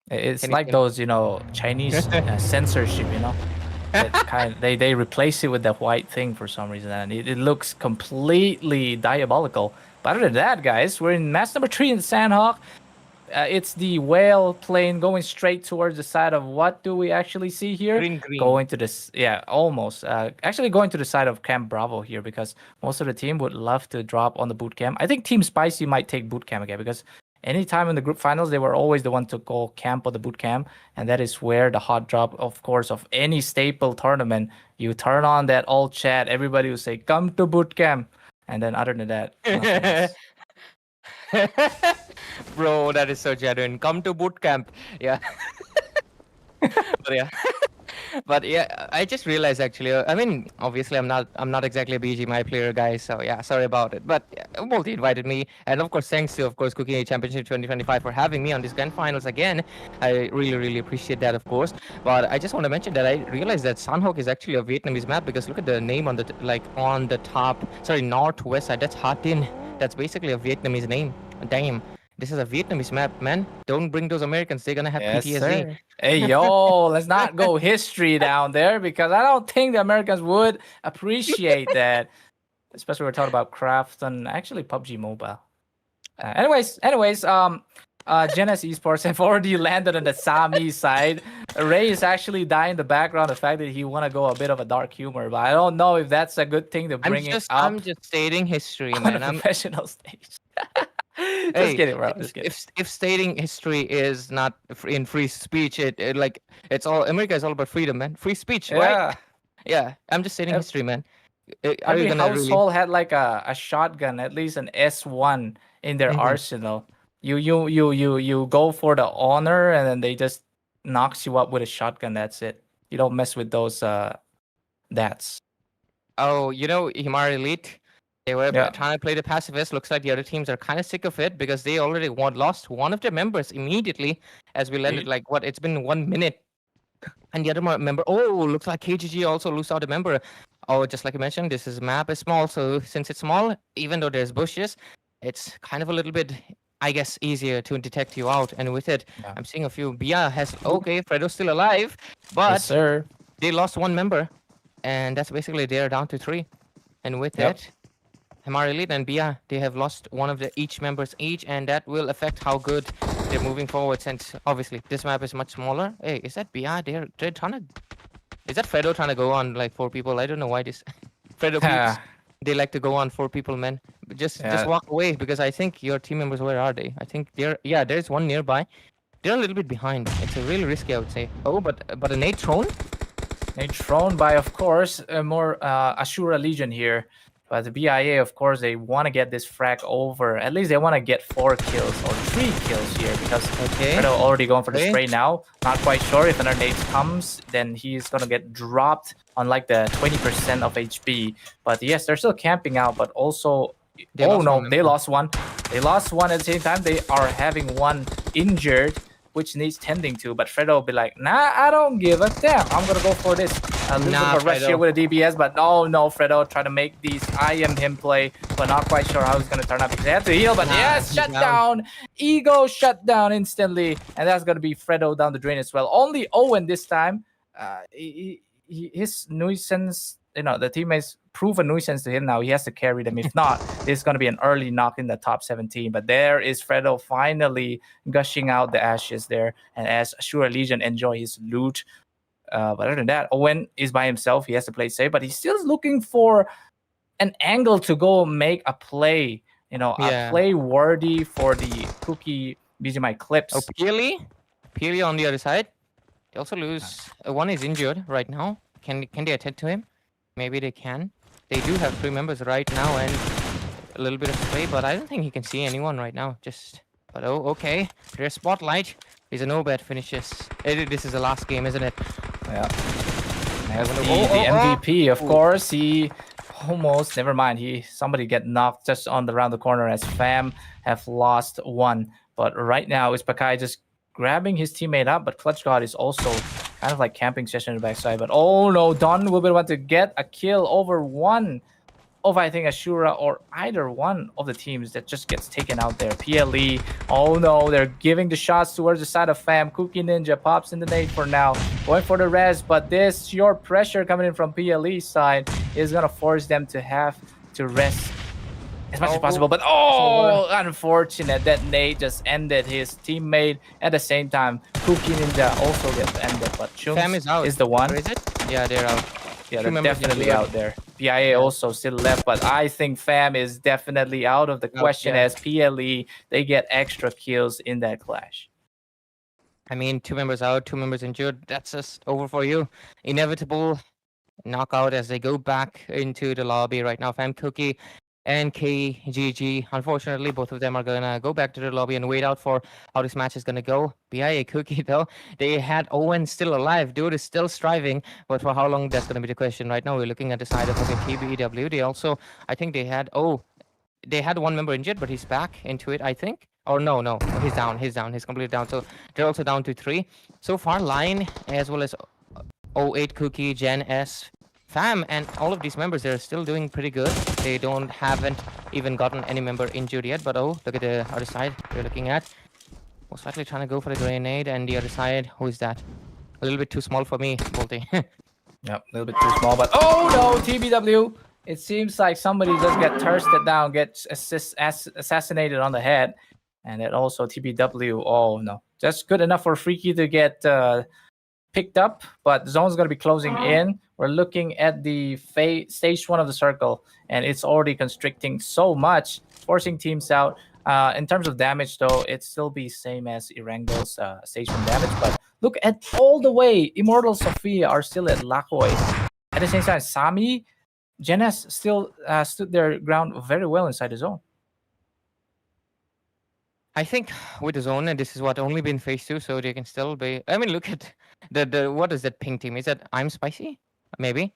It's Can you like see- those, Chinese censorship, they replace it with that white thing for some reason, and it looks completely diabolical. But other than that, guys, we're in match number 3 in Sandhawk. It's the whale plane going straight towards the side of what do we actually see here? Green. Going to this, almost. Actually going to the side of Camp Bravo here because most of the team would love to drop on the boot camp. I think Team Spicy might take boot camp again because anytime in the group finals, they were always the one to go camp on the boot camp. And that is where the hot drop, of course, of any staple tournament, you turn on that old chat, everybody will say, come to boot camp. And then other than that, nothing else. Bro, that is so genuine. Come to boot camp. Yeah. But yeah, I just realized actually. I mean, obviously, I'm not exactly a BGMI player, guys. So yeah, sorry about it. But yeah, Multi invited me, and of course, thanks to Kuki Championship 2025 for having me on this grand finals again. I really appreciate that, of course. But I just want to mention that I realized that Sandhawk is actually a Vietnamese map because look at the name on the top. Sorry, northwest side. That's Ha Tin. That's basically a Vietnamese name. Damn. This is a Vietnamese map, man. Don't bring those Americans. They're gonna have Yes, PTSD. sir. Hey, yo, let's not go history down there because I don't think the Americans would appreciate that. Especially we're talking about craft and actually PUBG Mobile. Anyways, Genes Esports have already landed on the Sami side. Ray is actually dying in the background. The fact that he want to go a bit of a dark humor, but I don't know if that's a good thing to bring it up I'm just stating history, on a man. professional stage. Just Hey, kidding, bro. Just kidding. if stating history is not in free speech, it like it's all America is all about freedom, man. Free speech, right? Yeah. Yeah, I'm just stating Ev- history, man. Are you Every gonna really? household had like a shotgun, at least an S1 in their Mhm. arsenal. You go for the honor, and then they just knocks you up with a shotgun. That's it. You don't mess with those that's. Oh, you know, HMAR Elite, they were Yeah. trying to play the pacifist. Looks like the other teams are kind of sick of it because they already lost one of their members immediately as we landed. Like what? It's been 1 minute, and the other member. Oh, looks like KGG also lose out a member. Oh, just like I mentioned, this map is small, so since it's small, even though there's bushes, it's kind of a little bit, I guess, easier to detect you out. And with it, Yeah. I'm seeing a few. Bia has okay, Fredo's still alive, but Yes, sir. they lost one member, and that's basically they're down to 3. And with Yep. it, HMAR Elite and Bia, they have lost one of the each members each, and that will affect how good they're moving forward. Since obviously this map is much smaller. Hey, is that Bia? They're trying to. Is that Fredo trying to go on like 4 people? I don't know why this Fredo peeps. They like to go on 4 people, man. But just Yeah. walk away because I think your team members. Where are they? I think there's one nearby. They're a little bit behind. It's a really risky, I would say. Oh, but a nade thrown. They thrown by, of course, more ASURA Legion here. But the BIA, of course, they want to get this frag over. At least they want to get 4 kills or 3 kills here because Okay. Fredo already going for the Okay. spray now. Not quite sure if another nade comes, then he's going to get dropped on like the 20% of HP. But yes, they're still camping out, but also... They oh lost no, one they member. lost one. They lost one at the same time. They are having one injured, which needs tending to. But Fredo will be like, nah, I don't give a damn. I'm going to go for this. A little Nah, bit of a rush Fredo. here with a DBS, but no, Fredo try to make these IM him play, but not quite sure how he's going to turn up. They have to heal, but Nah, yes, he's shut down. down. Ego shut down instantly, and that's going to be Fredo down the drain as well. Only Owen this time. His nuisance, the teammates prove a nuisance to him now. He has to carry them. If not, this is going to be an early knock in the top 17. But there is Fredo finally gushing out the ashes there, and as ASURA Legion enjoy his loot. But other than that, Owen is by himself. He has to play safe, but he's still looking for an angle to go make a play. A play worthy for the Kuki BGMI clips. Oh, Peely on the other side. They also lose. One is injured right now. Can they attend to him? Maybe they can. They do have 3 members right now and a little bit of spray, but I don't think he can see anyone right now. But oh, okay. There's spotlight. These are no bad finishes. This is the last game, isn't it? Yeah. Oh, The MVP, of course. He almost, never mind. Somebody get knocked just around the corner as Fam have lost one. But right now, it's Pakai just grabbing his teammate up. But Clutch God is also kind of like camping session on the backside. But oh no, Don will be want to get a kill over one of, I think, ASURA or either one of the teams that just gets taken out there. PLE, oh no, they're giving the shots towards the side of Fam. Kuki Ninja pops in the nade for now, going for the res, but this your pressure coming in from PLE side is gonna force them to have to rest as much as possible. But unfortunate that nade just ended his teammate. At the same time, Kuki Ninja also gets ended, but Fam is out. is the one. Where is it? Yeah, they're out. Yeah, Two they're members definitely injured. out there. PIA also still left, but I think Fam is definitely out of the question yeah. as PLE, they get extra kills in that clash. I mean, 2 members out, 2 members injured. That's just over for you. Inevitable knockout as they go back into the lobby right now. Fam, Kuki, and KGG. Unfortunately, both of them are gonna go back to the lobby and wait out for how this match is gonna go. BIA Kuki though, they had Owen still alive. Dude is still striving, but for how long, that's gonna be the question. Right now, we're looking at the side of TBEW. They also, I think they had one member injured, but he's back into it, I think. Oh no, he's down. He's completely down. So they're also down to 3. So far, Line as well as 08 Kuki, Gen S, Fam, and all of these members, they're still doing pretty good. They haven't even gotten any member injured yet, but oh, look at the other side we're looking at. Most likely trying to go for the grenade, and the other side, who is that? A little bit too small for me, Bolty. Yep, a little bit too small, but oh no, TBW. It seems like somebody just get thirsted down, gets assassinated on the head. And then also TBW. Oh no, just good enough for Freaky to get picked up, but zone's going to be closing in. We're looking at the stage 1 of the circle, and it's already constricting so much, forcing teams out. In terms of damage, though, it still be same as Irangel's stage 1 damage. But look at all the way, Immortal, Sophia are still at Lakoi. At the same time, Sami, Jenes still stood their ground very well inside the zone. I think with the zone, and this is what only been phase 2, so they can still be. I mean, look at the what is that pink team? Is that I'm Spicy? Maybe.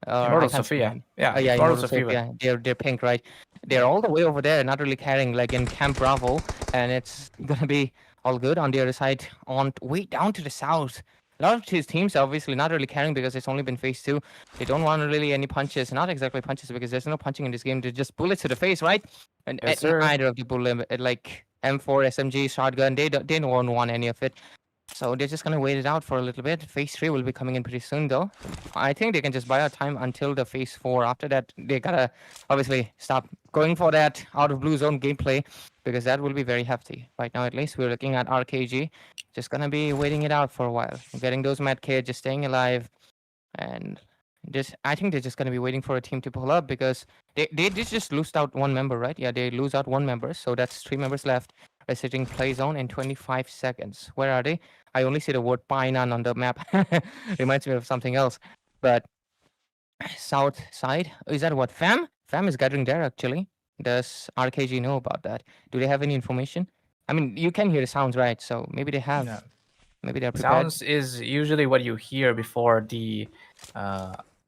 Immortal Sophia. Yeah, yeah, Immortal Sophia. They're pink, right? They're all the way over there, not really caring, like in Camp Bravo, and it's gonna be all good on the other side. On way down to the south, a lot of his teams are obviously not really caring because it's only been phase 2. They don't want really any punches, not exactly punches because there's no punching in this game. They're just bullets to the face, right? And Yes, sir. either of the bullet, like M4, SMG, shotgun, they don't want any of it. So they're just gonna wait it out for a little bit. Phase 3 will be coming in pretty soon, though. I think they can just buy out time until the phase 4. After that, they gotta obviously stop going for that out of blue zone gameplay because that will be very hefty. Right now, at least we're looking at RKG, just gonna be waiting it out for a while, getting those med kits, just staying alive, and I think they're just gonna be waiting for a team to pull up because they just lose out one member, right? Yeah, they lose out one member, so that's 3 members left. Resetting play zone in 25 seconds. Where are they? I only see the word Painan on the map. Reminds me of something else. But south side, is that what? Fam? Fam is gathering there actually. Does RKG know about that? Do they have any information? I mean, you can hear the sounds, right? So maybe they have. No. Maybe they're prepared. Sounds is usually what you hear before the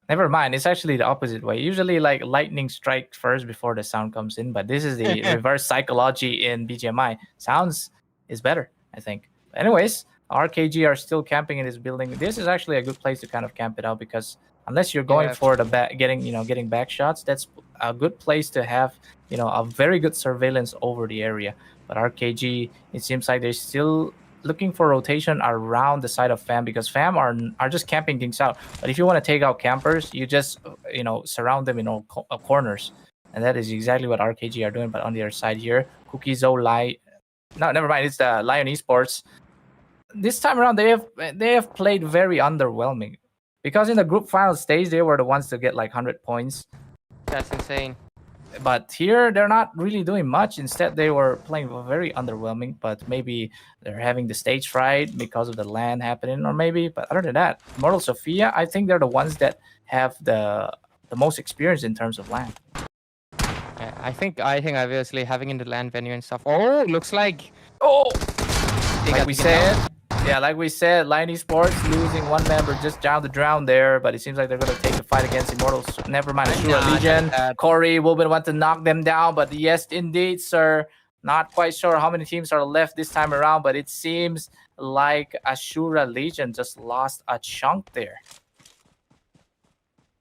never mind, it's actually the opposite way. Usually like lightning strike first before the sound comes in, but this is the reverse psychology in BGMI. Sounds is better, I think. Anyways, RKG are still camping in this building. This is actually a good place to kind of camp it out because unless you're going for the getting back shots, that's a good place to have, a very good surveillance over the area. But RKG, it seems like they're still looking for rotation around the side of Fam because Fam are just camping things out. But if you want to take out campers, you just surround them in all corners, and that is exactly what RKG are doing. But on the other side here, Kuki never mind. It's the Lion Esports. This time around, they have played very underwhelming because in the group final stage they were the ones to get like 100 points. That's insane. But here they're not really doing much. Instead, they were playing very underwhelming. But maybe they're having the stage fright because of the LAN happening, or maybe. But other than that, Immortal Sophia, I think they're the ones that have the most experience in terms of LAN. Yeah, I think obviously having in the LAN venue and stuff. Oh, looks like like we said, Lion Esports losing one member just down the drown there, but it seems like they're going to take the fight against Immortals. Never mind, ASURA Legion. Corey will want to knock them down, but yes, indeed, sir. Not quite sure how many teams are left this time around, but it seems like ASURA Legion just lost a chunk there.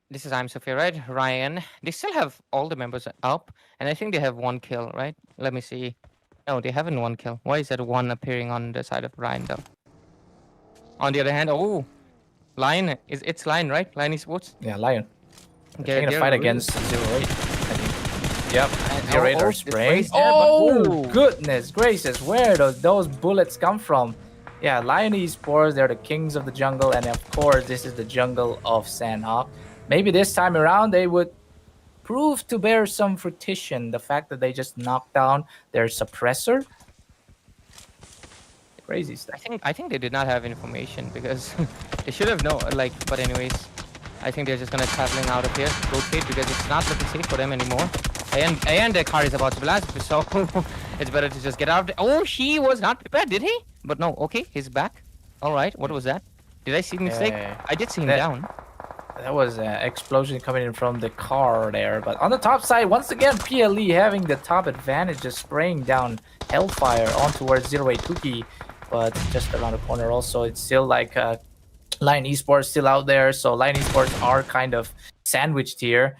This is I'm Sophia, right? Ryan. They still have all the members up, and I think they have 1 kill, right? Let me see. No, they haven't 1 kill. Why is that 1 appearing on the side of Ryan, though? On the other hand, Lion. It's Lion, right? Lion Esports? Yeah, Lion. They're taking a fight against 08, I think. Yep, 08 are spraying. Oh, goodness gracious, where do those bullets come from? Yeah, Lion Esports, they're the kings of the jungle, and of course, this is the jungle of Sandhawk. Maybe this time around, they would prove to bear some fruition. The fact that they just knocked down their suppressor. Crazy stuff. I think they did not have information because they should have known. But anyways, I think they're just gonna traveling out of here, rotate because it's not looking safe for them anymore. And their car is about to blast, so it's better to just get out of there. Oh, he was not prepared, did he? But no, okay, he's back. All right, what was that? Did I see a mistake? I did see him down. That was an explosion coming in from the car there. But on the top side, once again, PLE having the top advantage, just spraying down Hellfire on towards 08 Kuki. But just around the corner also, it's still like Lion Esports still out there. So Lion Esports are kind of sandwiched here.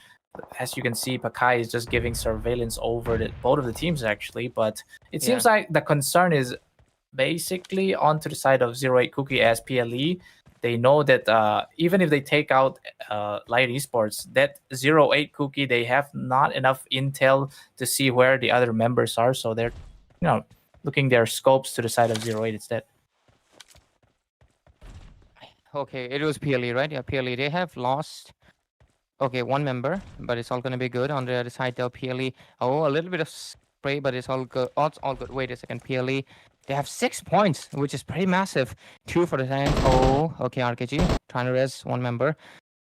As you can see, Pakai is just giving surveillance over both of the teams actually. But it seems like the concern is basically onto the side of 08 Kuki as PLE. They know that even if they take out Lion Esports, that 08 Kuki, they have not enough intel to see where the other members are. So they're, looking their scopes to the side of 08 instead. Okay, it was PLE, right? Yeah, PLE. They have lost. Okay, one member, but it's all gonna be good. On the other side, though, PLE. Oh, a little bit of spray, but it's all good. Oh, it's all good. Wait a second, PLE. They have 6 points, which is pretty massive. 2 for the tank. Oh, okay, RKG trying to res one member.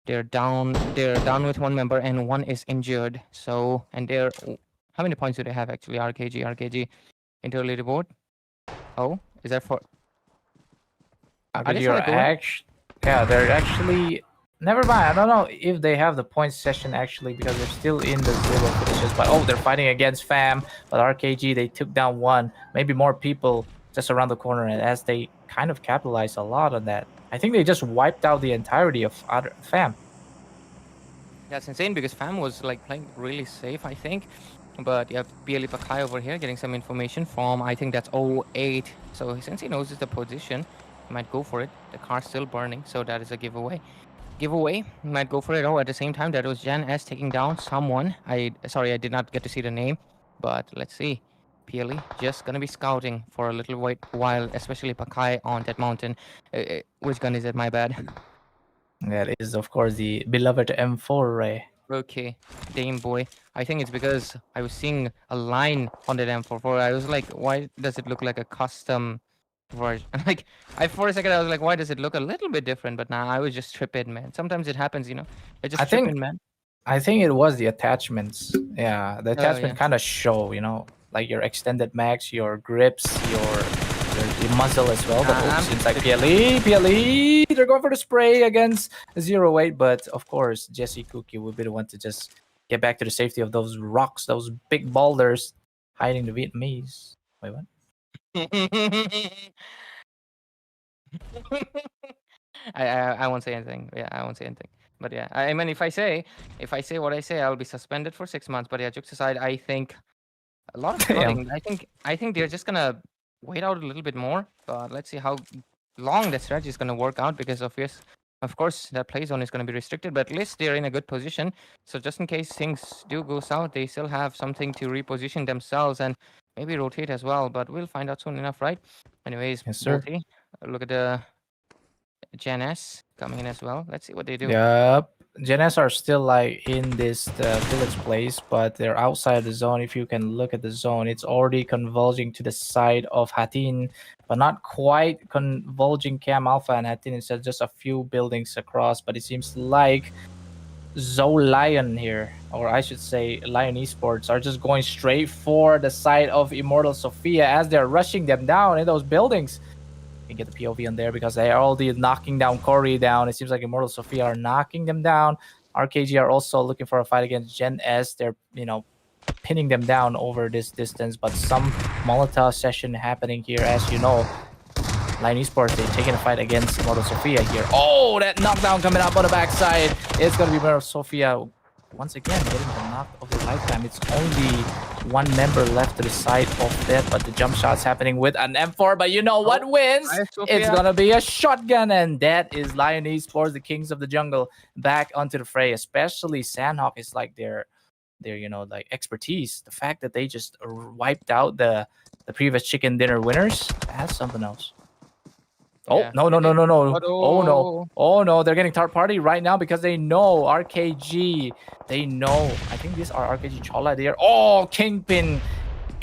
They're down. They're down with one member, and one is injured. So, and they're. How many points do they have actually? RKG into the leaderboard. Oh, is that for? Are they trying to go in? Yeah, they're actually. Never mind. I don't know if they have the point session actually because they're still in the zero finishes. But oh, they're fighting against FAM. But RKG, they took down one. Maybe more people just around the corner. And as they kind of capitalized a lot on that, I think they just wiped out the entirety of FAM. That's insane because FAM was like playing really safe, I think. But you have PLE Pakai over here getting some information from, I think that's 08. So since he knows the position, he might go for it. The car's still burning, so that is a giveaway. He might go for it. Oh, at the same time, that was Jan S taking down someone. Sorry, I did not get to see the name, but let's see. PLE just gonna be scouting for a little while, especially Pakai on that mountain. Which gun is it? My bad. That is, of course, the beloved M4 Ray. Okay, Dame boy. I think it's because I was seeing a line on that M44. I was like, why does it look like a custom version? Like, for a second I was like, why does it look a little bit different? But now I was just tripping, man. Sometimes it happens, you know. It just tripping, man. I think it was the attachments. Yeah, the attachment kind of show, you know, like your extended mags, your grips, your muzzle as well. But oops, inside PLE, they're going for the spray against 08. But of course, Jesse Kuki will be the one to just get back to the safety of those rocks, those big boulders hiding the Vietnamese. Wait, what? I won't say anything. Yeah, I won't say anything. But yeah, I mean, if I say what I say, I'll be suspended for 6 months. But yeah, jokes aside, I think a lot of flooding. I think they're just gonna wait out a little bit more. But let's see how long that strategy is gonna work out because of course, that play zone is gonna be restricted. But at least they're in a good position. So just in case things do go south, they still have something to reposition themselves and maybe rotate as well. But we'll find out soon enough, right? Anyways, yes, sir. Look at the Gen S coming in as well. Let's see what they do. Yep. Gen S are still like in this village place, but they're outside the zone. If you can look at the zone, it's already converging to the side of Hatin, but not quite converging Cam Alpha and Hatin. Instead, just a few buildings across. But it seems like Lion here, or I should say Lion Esports, are just going straight for the side of Immortal Sophia as they're rushing them down in those buildings. Can get the POV on there because they are already knocking down Corey down. It seems like Immortal Sophia are knocking them down. RKG are also looking for a fight against Gen S. They're, you know, pinning them down over this distance, but some Molotov session happening here, as you know. Lion Esports, they're taking a fight against Immortal Sophia here. Oh, that knockdown coming up on the backside. It's going to be Immortal Sophia once again getting the knock of the lifetime. It's only one member left to the side of that, but the jump shot's happening with an M4. But you know what wins? It's gonna be a shotgun, and that is Lion Esports, the kings of the jungle, back onto the fray. Especially Sandhawk is like their you know, like expertise. The fact that they just wiped out the previous chicken dinner winners, that's something else. Oh, yeah. No. Oh, no. They're getting third party right now because they know RKG. They know. I think these are RKG CHOLLHA there. Oh, Kingpin.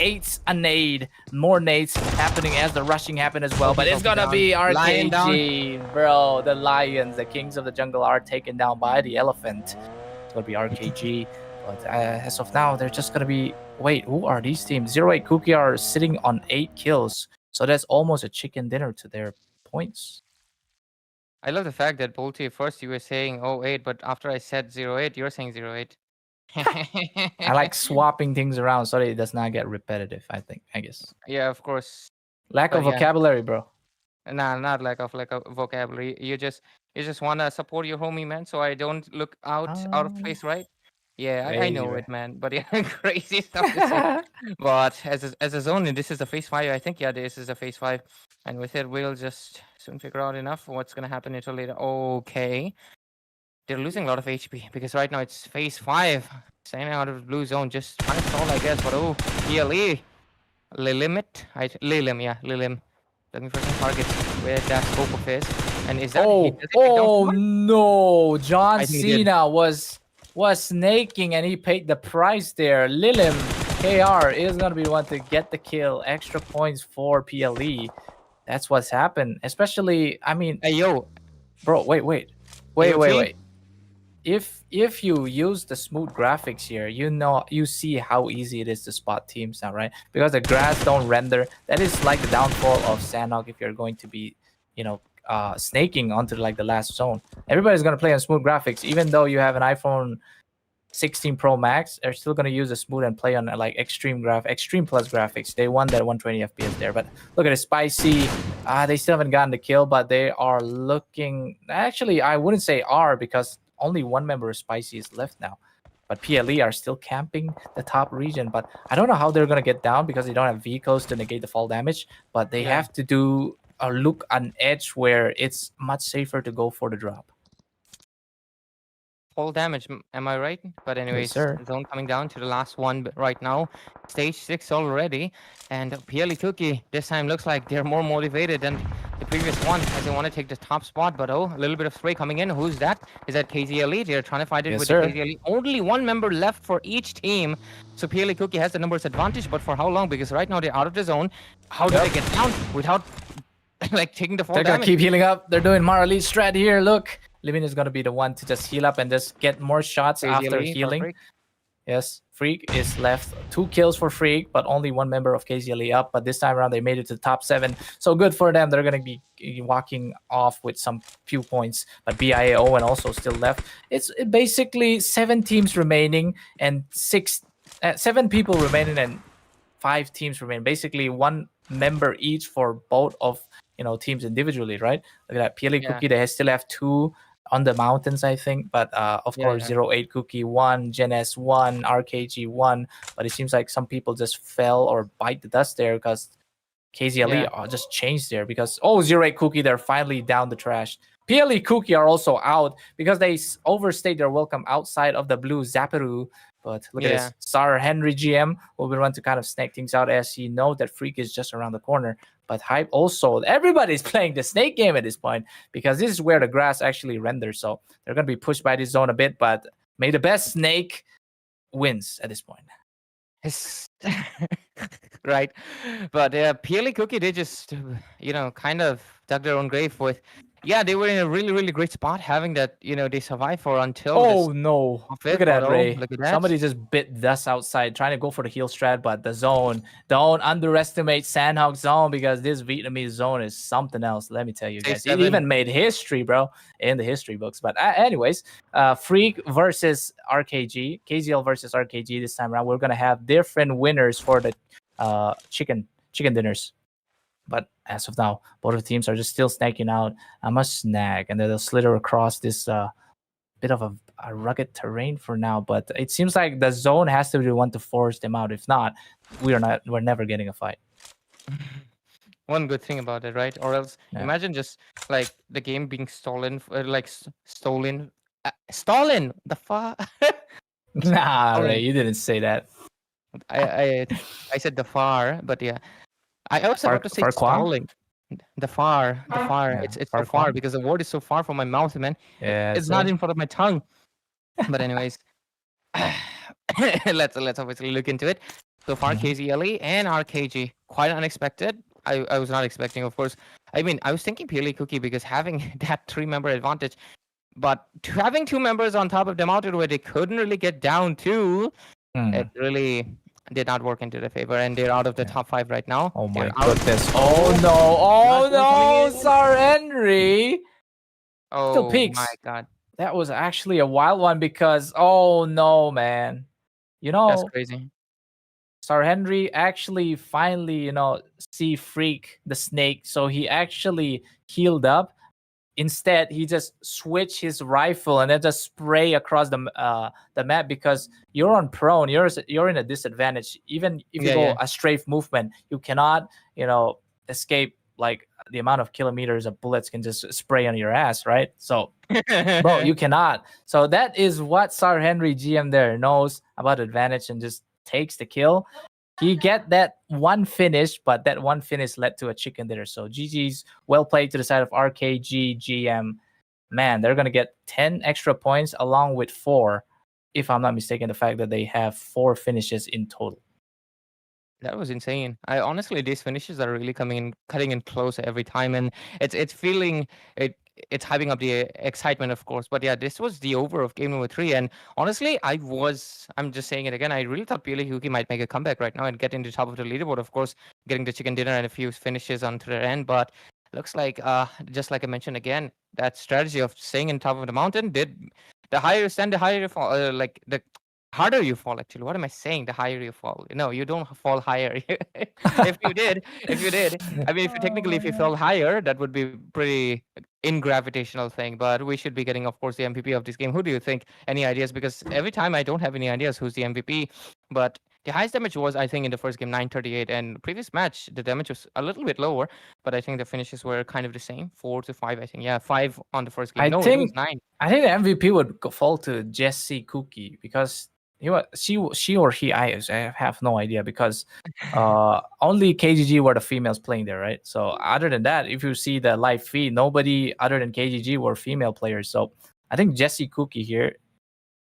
8's a nade. More nades happening as the rushing happened as well. But it's going to be RKG. Bro, the Lions, the kings of the jungle, are taken down by the elephant. It's going to be RKG. But as of now, they're just going to be... Wait, who are these teams? 08 Kuki are sitting on 8 kills. So that's almost a chicken dinner to their points. I love the fact that Bolty, first you were saying 08, but after I said 08, you're saying 08. I like swapping things around so that it does not get repetitive, I guess. Yeah, of course. Lack of vocabulary, bro. Nah, not lack of vocabulary. You just want to support your homie, man, so I don't look out of place, right? Yeah, I know it, man. But yeah, crazy stuff to say. But as a zone, this is a phase 5. I think, yeah, this is a phase 5. And with it, we'll just soon figure out enough what's going to happen until later. Okay. They're losing a lot of HP because right now it's phase 5. Staying out of the blue zone, just trying to stall, I guess. But oh, PLE. Lilim, yeah, Lilim. Looking for some targets with that scope of his. And is that does he take down Oh someone? no! John I think he did. Cena was snaking and he paid the price there. Lilim KR is gonna be the one to get the kill. Extra points for PLE. That's what's happened. Especially, I mean, Hey yo, bro, wait. AOT? If you use the smooth graphics here, you see how easy it is to spot teams now, right? Because the grass don't render. That is like the downfall of Sandhog if you're going to be, snaking onto like the last zone. Everybody's gonna play on smooth graphics, even though you have an iPhone 16 Pro Max. They're still gonna use the smooth and play on like extreme plus graphics. They won that 120 FPS there, but look at it, spicy. They still haven't gotten the kill, but they are looking. Actually, I wouldn't say are because only one member of spicy is left now. But PLE are still camping the top region. But I don't know how they're gonna get down because they don't have vehicles to negate the fall damage. But they have to do a look an edge where it's much safer to go for the drop. Full damage, am I right? But anyways, sir. zone coming down to the last one right now. Stage 6 already. And PLE Kuki this time looks like they're more motivated than the previous one as they want to take the top spot. But a little bit of spray coming in. Who's that? Is that KZLE? They're trying to fight it with the KZLE. Only one member left for each team. So PLE Kuki has the numbers advantage, but for how long? Because right now they're out of the zone. How do they get down without like taking the fall damage? They're gonna keep healing up. They're doing Mara Lee's strat here. Look, Livin is gonna be the one to just heal up and just get more shots after healing. Yes, Freak is left. 2 kills for Freak, but only one member of KZLE up. But this time around, they made it to the top 7. So good for them. They're gonna be walking off with some few points. But BIAO and also still left. It's basically 7 teams remaining and 7 people remaining and 5 teams remain. Basically, 1 member each for both of teams individually, right? Look at that. PLE Kuki, they still have 2 on the mountains, I think. But of course, 08 Kuki 1, Gen S 1, RKG 1. But it seems like some people just fell or bite the dust there because KZLE just changed there. Because 08 Kuki, they're finally down the trash. PLE Kuki are also out because they overstayed their welcome outside of the blue Zapiru. But look at this. Sar Henry GM will be run to kind of snake things out as he knows that Freak is just around the corner. But Hype also, everybody's playing the snake game at this point because this is where the grass actually renders. So they're going to be pushed by this zone a bit, but may the best snake wins at this point. Right. But PLE Kuki, they just, kind of dug their own grave with. Yeah, they were in a really, really great spot having that, they survived for until. Oh, no. Look at that, Ray. Look at that. Somebody just bit dust outside trying to go for the heal strat, but the zone. Don't underestimate Sandhog's zone because this Vietnamese zone is something else. Let me tell you guys. It even made history, bro, in the history books. But anyways, Freak versus RKG. KZL versus RKG this time around. We're going to have different winners for the chicken dinners. But as of now, both of the teams are just still snaking out. I must snag, and then they'll slither across this bit of a rugged terrain for now. But it seems like the zone has to be the one to force them out. If not, we're never getting a fight. One good thing about it, right? Or else, imagine just like the game being stolen, stolen. The fuck? Nah, Ray, you didn't say that. I said the far, but yeah. I was about to say stalling. The far. Yeah, it's so far because the word is so far from my mouth, man. Yeah, it's not in front of my tongue. But anyways, let's obviously look into it. So far, KZLE and RKG, quite unexpected. I was not expecting, of course. I mean, I was thinking PLE Kuki because having that 3-member advantage, but having 2 members on top of them out where they couldn't really get down to, it really did not work into their favor, and they're out of the top 5 right now. Oh my goodness! Oh no! Sar Henry. Oh still peaks. My god, that was actually a wild one because oh no, man, that's crazy. Sar Henry actually finally see Freak the snake, so he actually healed up. Instead, he just switched his rifle and then just spray across the map because you're on prone. You're in a disadvantage. Even if you go a strafe movement, you cannot, escape like the amount of kilometers of bullets can just spray on your ass, right? So, bro, you cannot. So that is what Sar Henry GM there knows about advantage and just takes the kill. he get that one finish, but that one finish led to a chicken dinner. So GG's well played to the side of RKG GM. Man, they're gonna get 10 extra points along with 4, if I'm not mistaken. The fact that they have 4 finishes in total. That was insane. I honestly, these finishes are really cutting in close every time, and it's feeling it. It's hyping up the excitement, of course. But yeah, this was the over of game number 3, and honestly, I'm just saying it again. I really thought PLE Kuki might make a comeback right now and get into top of the leaderboard. Of course, getting the chicken dinner and a few finishes onto their end, but looks like just like I mentioned again, that strategy of staying in top of the mountain did the higher you stand, the higher you fall. Like the harder you fall, actually. What am I saying? The higher you fall. No, you don't fall higher. If you did, I mean, if you fell higher, that would be pretty in gravitational thing. But we should be getting, of course, the MVP of this game. Who do you think? Any ideas? Because every time I don't have any ideas who's the MVP. But the highest damage was, I think, in the first game, 938. And previous match, the damage was a little bit lower. But I think the finishes were kind of the same, 4 to 5. I think, yeah, 5 on the first game. I No, it was think 9. I think the MVP would fall to Jesse Kuki because she or he, I have no idea, because only KGG were the females playing there, right? So other than that, if you see the live feed, nobody other than KGG were female players. So I think Jesse Kuki here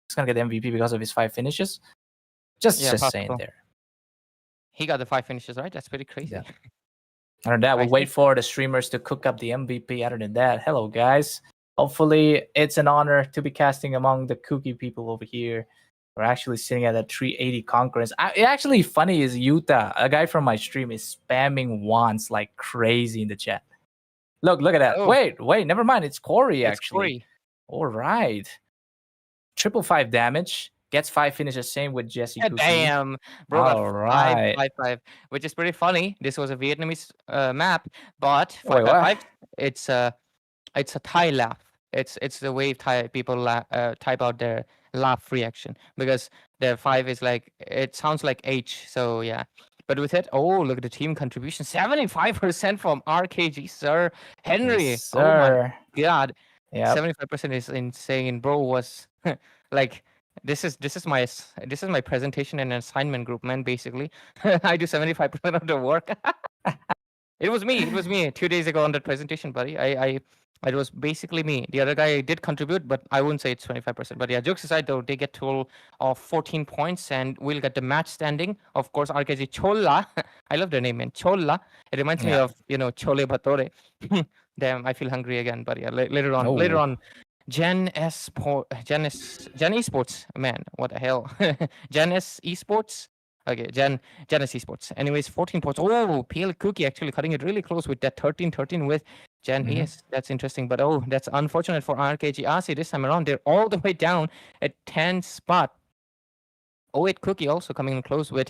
is gonna get MVP because of his 5 finishes. Just saying Possible. there. He got the 5 finishes, right? That's pretty crazy. Yeah. Other than that, we'll I wait think- for the streamers to cook up the MVP. Other than that, hello guys. Hopefully, it's an honor to be casting among the Kuki people over here. We're actually sitting at a 380 concurrence. Actually, funny is Yuta, a guy from my stream, is spamming wands like crazy in the chat. Look at that. Oh. Wait, never mind. It's Corey, It's actually. Corey. All right. 555 damage. Gets 5 finishes. Same with Jesse Yeah, Kuki. damn, bro got All right. 5, which is pretty funny. This was a Vietnamese map, but Wait, what? 555, it's a Thai laugh. It's the way Thai people type out their laugh reaction, because their 5 is like, it sounds like H. So yeah. But with it, oh, look at the team contribution, 75% from RKG, sir. Henry, Yes, oh my sir. god, Yep. 75% is insane, bro. Was like, this is my presentation and assignment group, man. Basically, I do 75% of the work. It was me 2 days ago on that presentation, buddy. It was basically me. The other guy did contribute, but I wouldn't say it's 25%. But yeah, jokes aside, though, they get total of 14 points, and we'll get the match standing. Of course, RKG CHOLLHA. I love their name, man. CHOLLHA. It reminds me Yeah. of, Chole Bhature. Damn, I feel hungry again. But yeah, later on, Gen Esports, man, what the hell? Gen Esports. Okay, Gen Esports. Anyways, 14 points. Oh, PL Kuki actually cutting it really close with that 13-13 with Gen ES. That's interesting. But oh, that's unfortunate for RKG AHSI this time around. They're all the way down at 10 spot. Oh, Kuki also coming in close with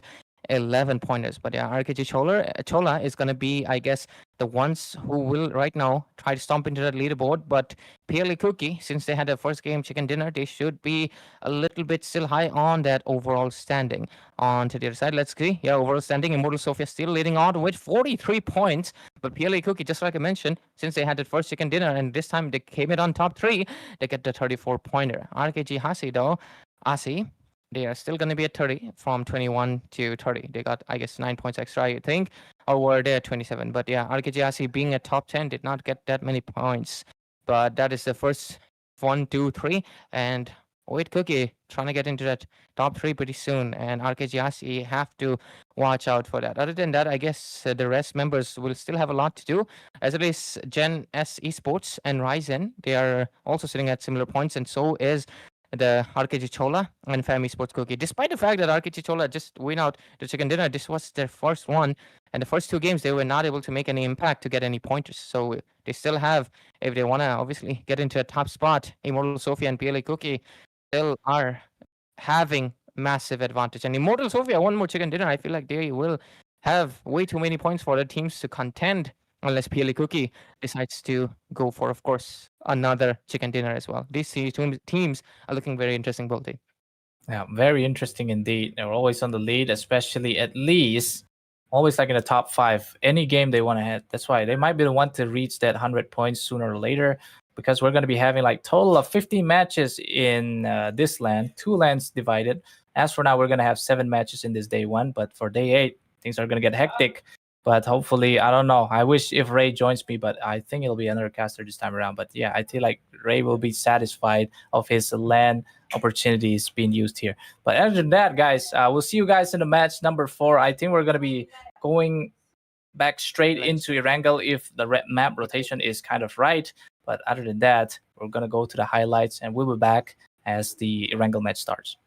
11 pointers. But yeah, RKG CHOLLHA is going to be, I guess, the ones who will right now try to stomp into that leaderboard. But PLE Kuki, since they had their first game chicken dinner, they should be a little bit still high on that overall standing. On to the other side, let's see. Yeah, overall standing, Immortal Sophia still leading on with 43 points. But PLE Kuki, just like I mentioned, since they had the first chicken dinner and this time they came in on top 3, they get the 34-pointer. RKG AHSI, though, AHSI, they are still going to be at 30 from 21 to 30. They got, I guess, 9 points extra, I think, or were they at 27? But yeah, RKG AHSI being at top 10 did not get that many points. But that is the first 1, 2, 3. And Kuki trying to get into that top 3 pretty soon. And RKG AHSI have to watch out for that. Other than that, I guess the rest members will still have a lot to do. As it is Gen S Esports and Ryzen, they are also sitting at similar points. And so is the RKG CHOLLHA and Fam Esports Kuki. Despite the fact that RKG CHOLLHA just win out the chicken dinner, this was their first one, and the first 2 games they were not able to make any impact to get any pointers. So they still have, if they want to obviously get into a top spot, Immortal Sophia and PLE Kuki still are having massive advantage. And Immortal Sophia, one more chicken dinner, I feel like they will have way too many points for the teams to contend, unless PLE Kuki decides to go for, of course, another chicken dinner as well. These 2 teams are looking very interesting, both. Yeah, very interesting indeed. They're always on the lead, especially at least always like in the top 5. Any game they want to hit. That's why they might be the one to reach that 100 points sooner or later, because we're going to be having like total of 15 matches in this land, 2 lands divided. as for now, we're gonna have 7 matches in this day 1, but for day 8, things are gonna get hectic. But hopefully, I don't know. I wish if Ray joins me, but I think it'll be another caster this time around. But yeah, I feel like Ray will be satisfied of his LAN opportunities being used here. But other than that, guys, we'll see you guys in the match number 4. I think we're gonna be going back straight into Erangel if the map rotation is kind of right. But other than that, we're gonna go to the highlights and we'll be back as the Erangel match starts.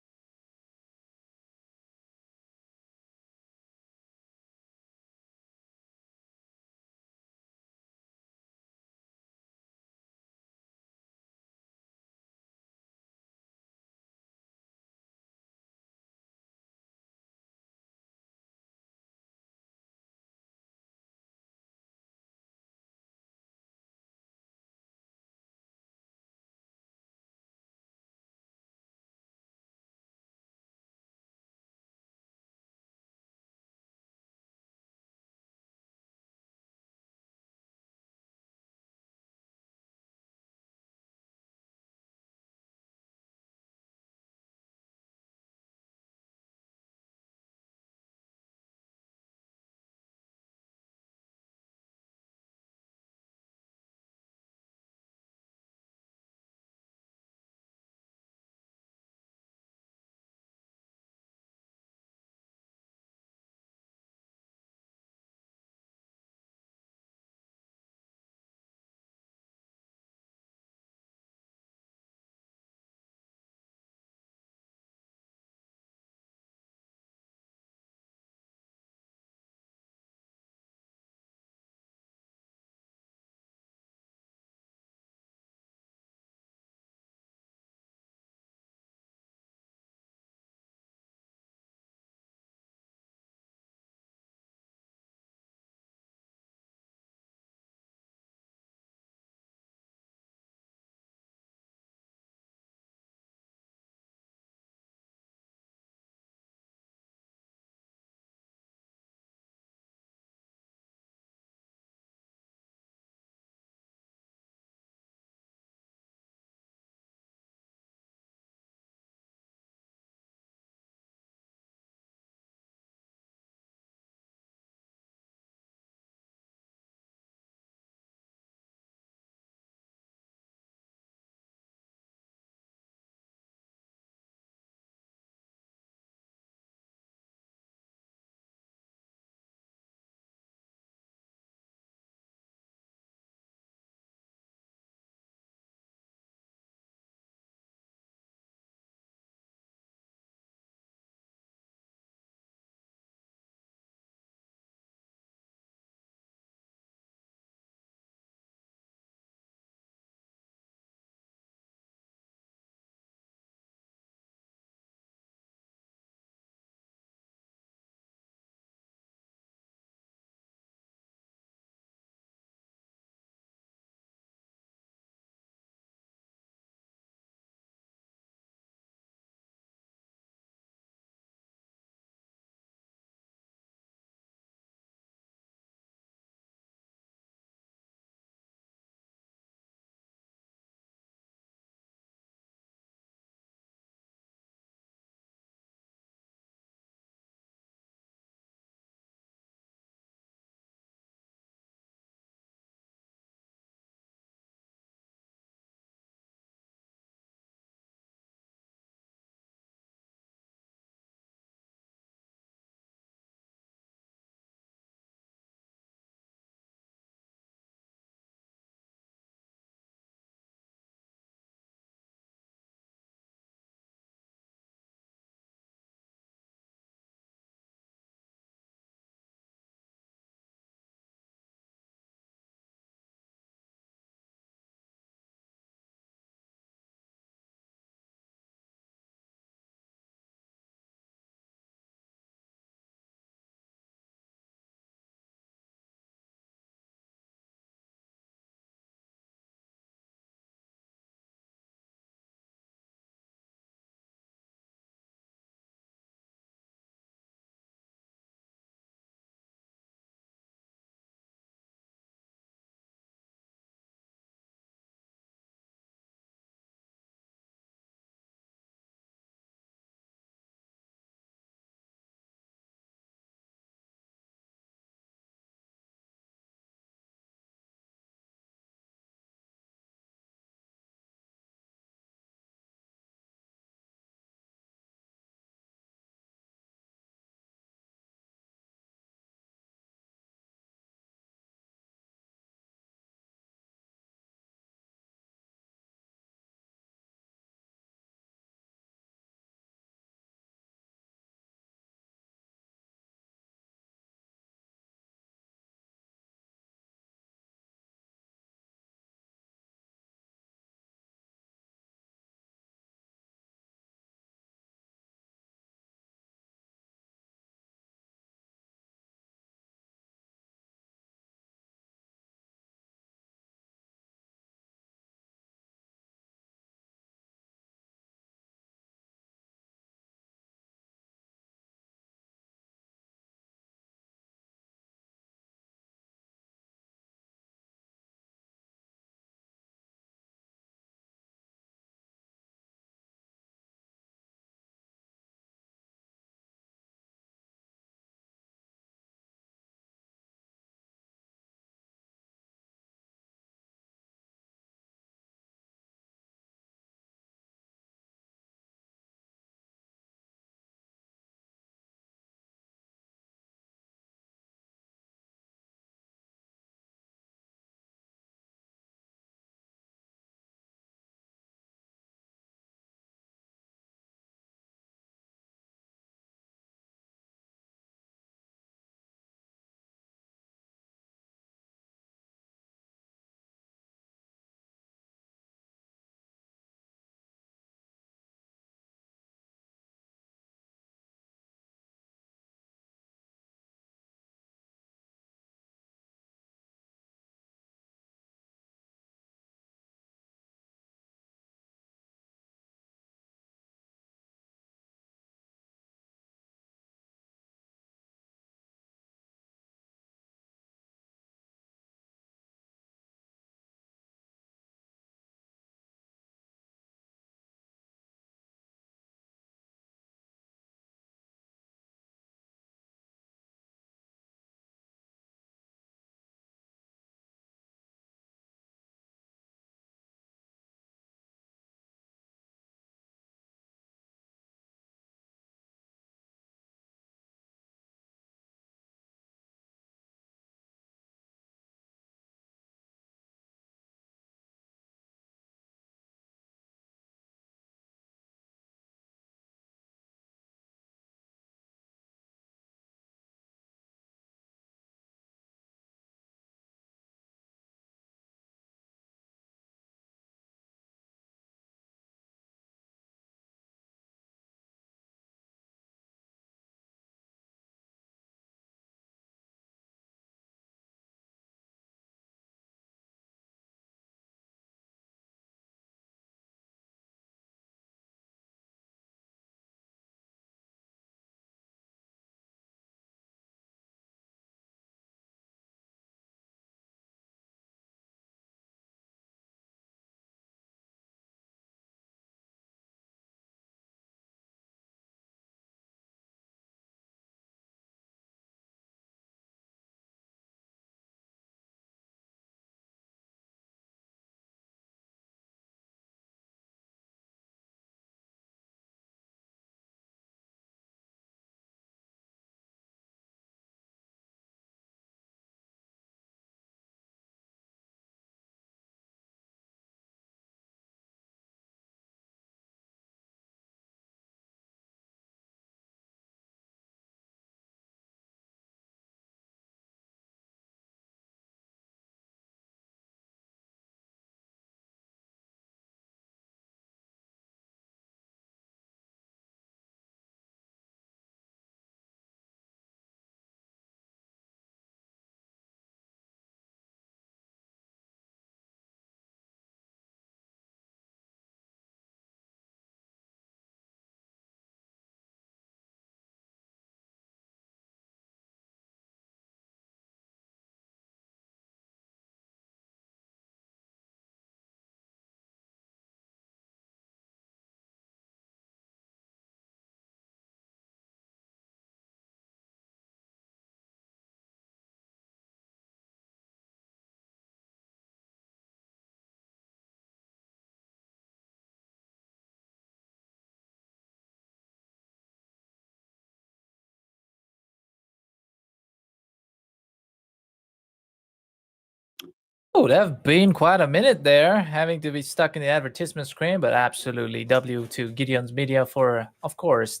Oh, that have been quite a minute there, having to be stuck in the advertisement screen, but absolutely W to Gideon's Media for, of course,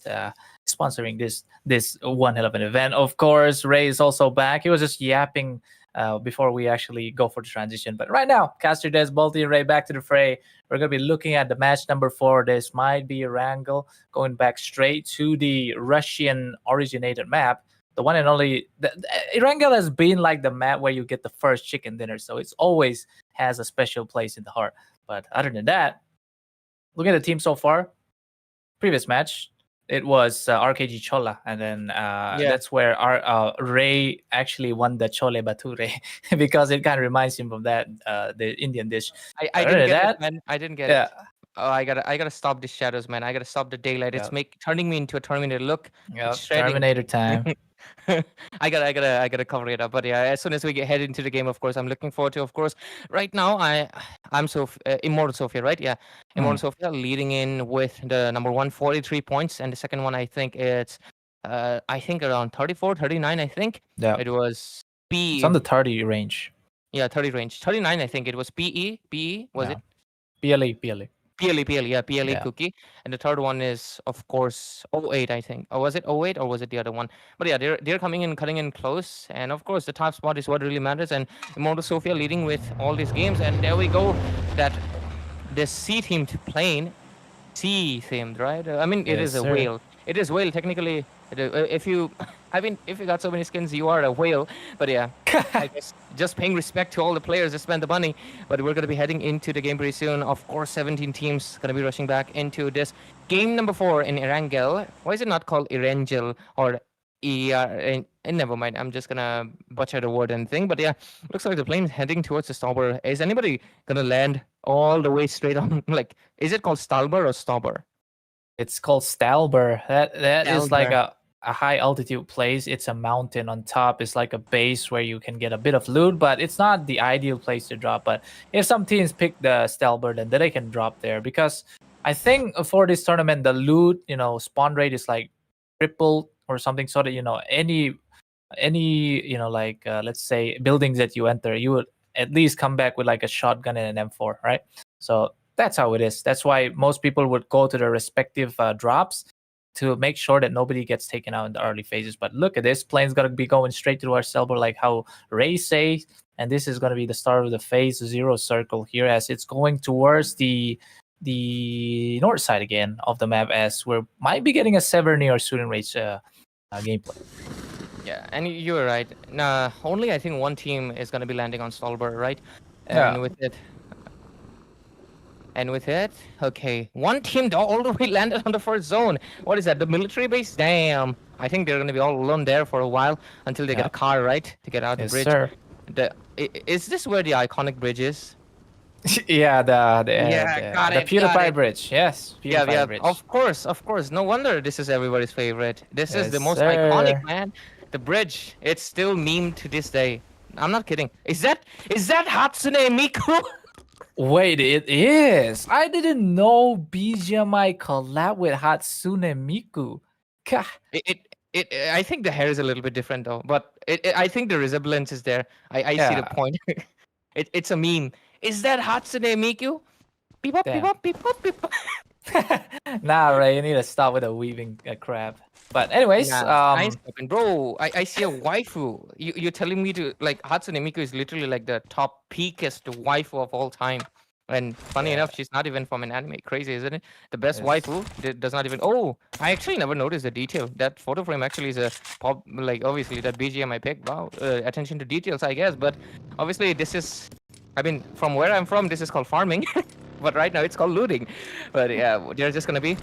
sponsoring this one hell of an event. Of course, Ray is also back. He was just yapping before we actually go for the transition. But right now, Caster Des, Balti, and Ray back to the fray. We're going to be looking at the match number 4. This might be a wrangle, going back straight to the Russian-originated map. The one and only Erangel has been like the map where you get the first chicken dinner, so it's always has a special place in the heart. But other than that, look at the team so far. Previous match, it was RKG CHOLLHA, and then that's where our Ray actually won the chole bature because it kind of reminds him of that the Indian dish. I didn't get it, man. I didn't get it. Oh, I gotta stop the shadows, man. I gotta stop the daylight. It's turning me into a Terminator. Look, Terminator time. I gotta cover it up. But yeah, as soon as we head into the game, of course, I'm looking forward to. Of course, right now I'm Immortal Sophia, right? Yeah, Immortal Sophia leading in with the number 1, 43 points, and the second one I think it's around 34, 39. I think. Yeah. It was It's on the 30 range. Yeah, 30 range. 39. I think it was PE. Was it? PLE. PLE, Kuki. And the third one is, of course, 08, I think. Or was it 08 or was it the other one? But yeah, they're coming in, cutting in close. And of course, the top spot is what really matters. And Immortal Sophia leading with all these games. And there we go. This C-themed plane, C-themed, right? I mean, it is a whale. It is whale, technically. If you got so many skins, you are a whale. But yeah, I guess just paying respect to all the players that spent the money. But we're going to be heading into the game pretty soon. Of course, 17 teams going to be rushing back into this game number 4 in Erangel. Why is it not called Erangel or and never mind, I'm just going to butcher the word and thing. But yeah, looks like the plane is heading towards the Stauber. Is anybody going to land all the way straight on? Like, is it called Stalber or Stauber? It's called Stalber. That is like a high altitude place. It's a mountain on top. It's like a base where you can get a bit of loot, but it's not the ideal place to drop. But if some teams pick the Stalber, then they can drop there, because I think for this tournament the loot, spawn rate is like tripled or something, so that any let's say buildings that you enter, you would at least come back with like a shotgun and an M4, right? So that's how it is. That's why most people would go to their respective drops to make sure that nobody gets taken out in the early phases. But look at this. Plane's going to be going straight to our Stalber, like how Ray says. And this is going to be the start of the phase 0 circle here, as it's going towards the north side again of the map, as we might be getting a Severny or Student Race gameplay. Yeah, and you were right. Only I think one team is going to be landing on Stalber, right? And with it, okay, one team all the way landed on the first zone. What is that, the military base? Damn. I think they're going to be all alone there for a while until they get a car, right? To get out the bridge. Sir. Is this where the iconic bridge is? Yeah, the PewDiePie bridge. Yes, PewDiePie bridge. Of course. No wonder this is everybody's favorite. This is the most iconic, man. The bridge. It's still meme to this day. I'm not kidding. Is that Hatsune Miku? Wait, it is. I didn't know BGMI collab with Hatsune Miku. I think the hair is a little bit different though, but I think the resemblance is there. I see the point. It's a meme. Is that Hatsune Miku? Beep up, beep up, beep up, beep up. Nah, Ray, you need to stop with the weaving crab. But anyways, bro, I see a waifu. You're telling me to, like, Hatsune Miku is literally like the top peakest waifu of all time. And funny enough, she's not even from an anime. Crazy, isn't it? The best waifu does not even. Oh, I actually never noticed the detail. That photo frame actually is a pop. Like, obviously that BGM I picked. Wow, attention to details, I guess. But obviously this is. I mean, from where I'm from, this is called farming. But right now it's called looting. But yeah, they're just gonna be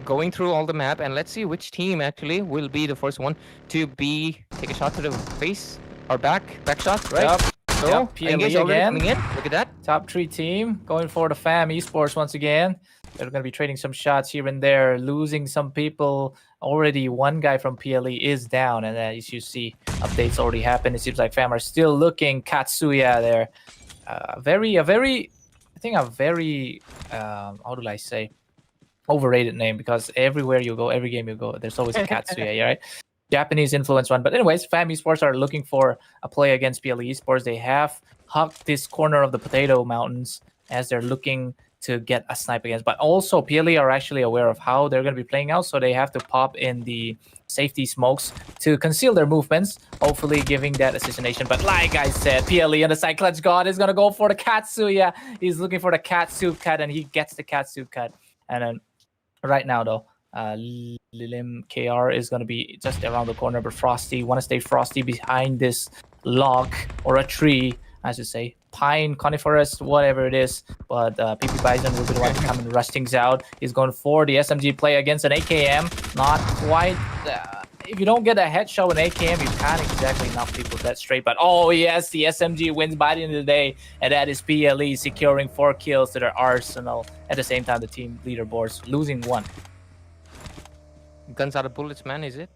going through all the map, and let's see which team actually will be the first one to take a shot to the face or back shot, right? Yep. So, PLE again. Coming in. Look at that. Top 3 team going for the fam esports once again. They're going to be trading some shots here and there, losing some people. Already one guy from PLE is down, and as you see, updates already happened. It seems like fam are still looking. Katsuya there. A very, how do I say, overrated name, because everywhere you go, every game you go, there's always a Katsuya, right? Japanese influence one. But anyways, fam esports are looking for a play against PLE esports. They have hug this corner of the potato mountains as they're looking to get a snipe against. But also, PLE are actually aware of how they're going to be playing out, so they have to pop in the safety smokes to conceal their movements, hopefully giving that assassination. But like I said, PLE on the side, Clutch God is going to go for the Katsuya. He's looking for the Katsu cut, and he gets the Katsu cut. And then right now, though, Lilim KR is going to be just around the corner, but Frosty want to stay Frosty behind this log or a tree, I should say, pine, coniferous, whatever it is. But PP Bison will be the one to come and rush things out. He's going for the SMG play against an AKM. Not quite. If you don't get a headshot with an AKM, you can't exactly knock people that straight. But oh yes, the SMG wins by the end of the day, and that is PLE securing 4 kills to their arsenal. At the same time, the team leaderboards losing 1. Guns out of bullets, man, is it?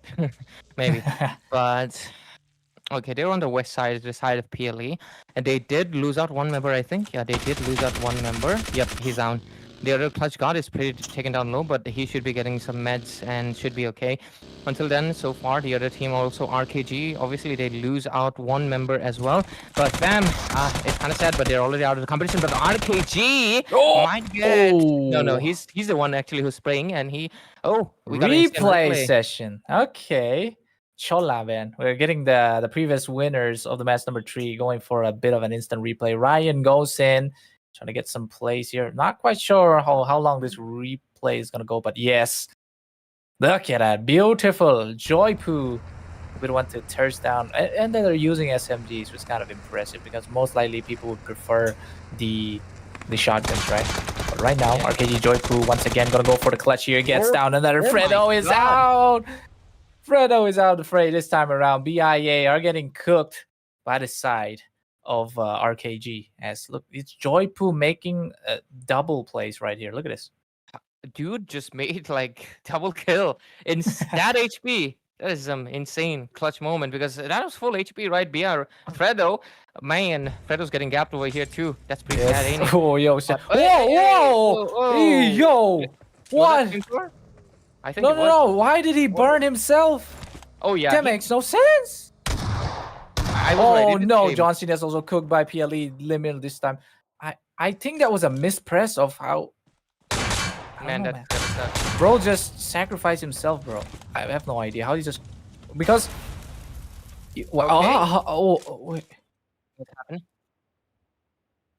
Maybe. But okay, they're on the west side, the side of PLE, and they did lose out 1 member, I think. Yeah, they did lose out 1 member. Yep, he's down. The other Clutch God is pretty taken down low, but he should be getting some meds and should be okay. Until then, so far, the other team also RKG. Obviously, they lose out 1 member as well. But bam, it's kind of sad, but they're already out of the competition. But RKG might get... No, he's the one actually who's spraying, and he... Oh, we got an instant replay session. Okay. CHOLLHA, man. We're getting the previous winners of the match number 3 going for a bit of an instant replay. Ryan goes in, trying to get some plays here. Not quite sure how long this replay is going to go, but yes. Look at that. Beautiful. Joypoo. We want to thirst down. And they're using SMGs, which is kind of impressive because most likely people would prefer the shotguns, right? But right now, RKG Joypoo once again going to go for the clutch here. Gets down. Another Fredo is out. Fredo is out of the fray this time around. BIA are getting cooked by the side of RKG. As look, it's Joypoo making double plays right here. Look at this. Dude just made like double kill in that HP. That is some insane clutch moment because that was full HP, right? BR Fredo, man, Fredo's getting gapped over here too. That's pretty bad, ain't it? Oh, yo, yo, what? I think no. Why did he burn himself? Oh yeah, that makes no sense. Oh no, John Cena is also cooked by PLE Limit this time. I think that was a mispress of how. Man, that's bro just sacrificed himself, bro. I have no idea how he just because. wait. What happened?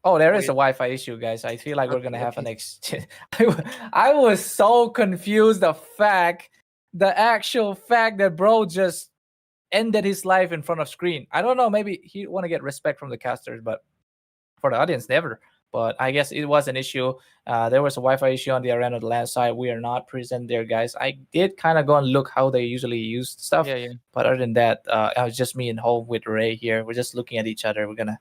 Oh, there is a Wi-Fi issue, guys. I feel like we're gonna have an exchange. I was so confused. The actual fact that bro just ended his life in front of screen. I don't know. Maybe he want to get respect from the casters, but for the audience, never. But I guess it was an issue. There was a Wi-Fi issue on the Arena of the Land side. We are not present there, guys. I did kind of go and look how they usually use stuff. Yeah. But other than that, it was just me and home with Ray here. We're just looking at each other. We're gonna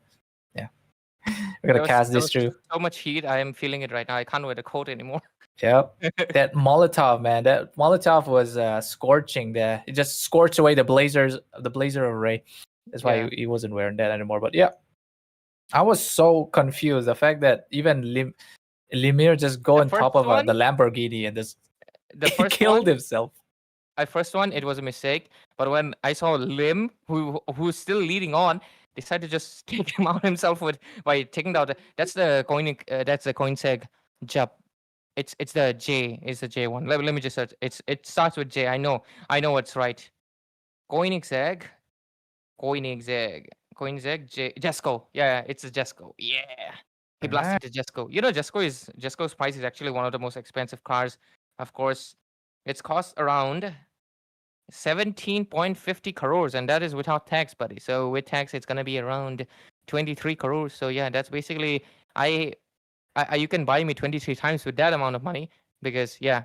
cast this through. So much heat. I am feeling it right now. I can't wear the coat anymore. Yep. That Molotov, man. That Molotov was scorching. It just scorched away the blazer of Ray. That's why he wasn't wearing that anymore. But yeah. I was so confused. The fact that even Limir just go on top of the Lamborghini and just killed himself. At first one, it was a mistake. But when I saw Lim, who's still leading on, decided to just take him out himself by taking out. That's the coin. That's the coin seg jump. It's the J. It's the J one. Let me just search. It starts with J. I know what's right. Koenigsegg. Jesco. Yeah, it's a Jesco. Yeah. He blasted the Jesco. You know, Jesco's price is actually one of the most expensive cars. Of course, it's cost around 17.50 crores, and that is without tax, buddy. So with tax, it's gonna be around 23 crores. So yeah, that's basically you can buy me 23 times with that amount of money because you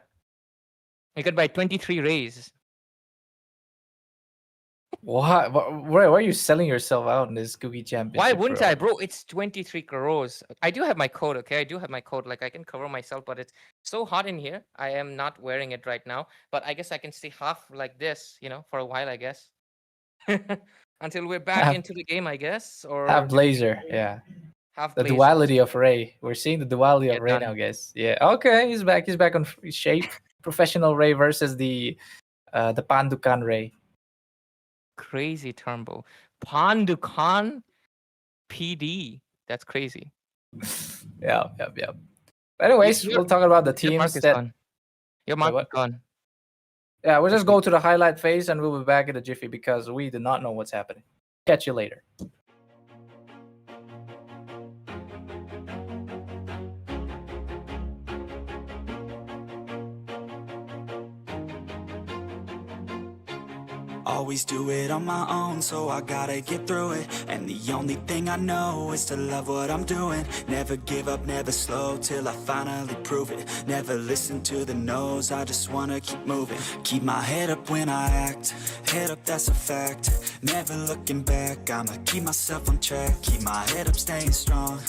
could buy 23 Rays. What? Why are you selling yourself out in this Kuki championship? Why wouldn't I, bro? It's 23 crores. I do have my code, okay? I do have my code. Like, I can cover myself, but it's so hot in here. I am not wearing it right now. But I guess I can stay half like this, for a while, I guess. Until we're back into the game, I guess. Or half blazer, yeah. Half the blazer. Duality of Ray. We're seeing the duality of Ray now, guys. Yeah, okay. He's back. He's back on shape. Professional Ray versus the Pandukan Ray. Crazy turbo. Pandukan PD. That's crazy. Yeah. Anyways, Your- we'll talk about the your mark teams is that. gone. Your mark is what? gone. Yeah, we'll just go to the highlight phase and we'll be back in a jiffy because we do not know what's happening. Catch you later. Always do it on my own, so I gotta get through it. And the only thing I know is to love what I'm doing. Never give up, never slow, till I finally prove it. Never listen to the no's, I just wanna keep moving. Keep my head up when I act, head up, that's a fact. Never looking back, I'ma keep myself on track. Keep my head up, staying strong,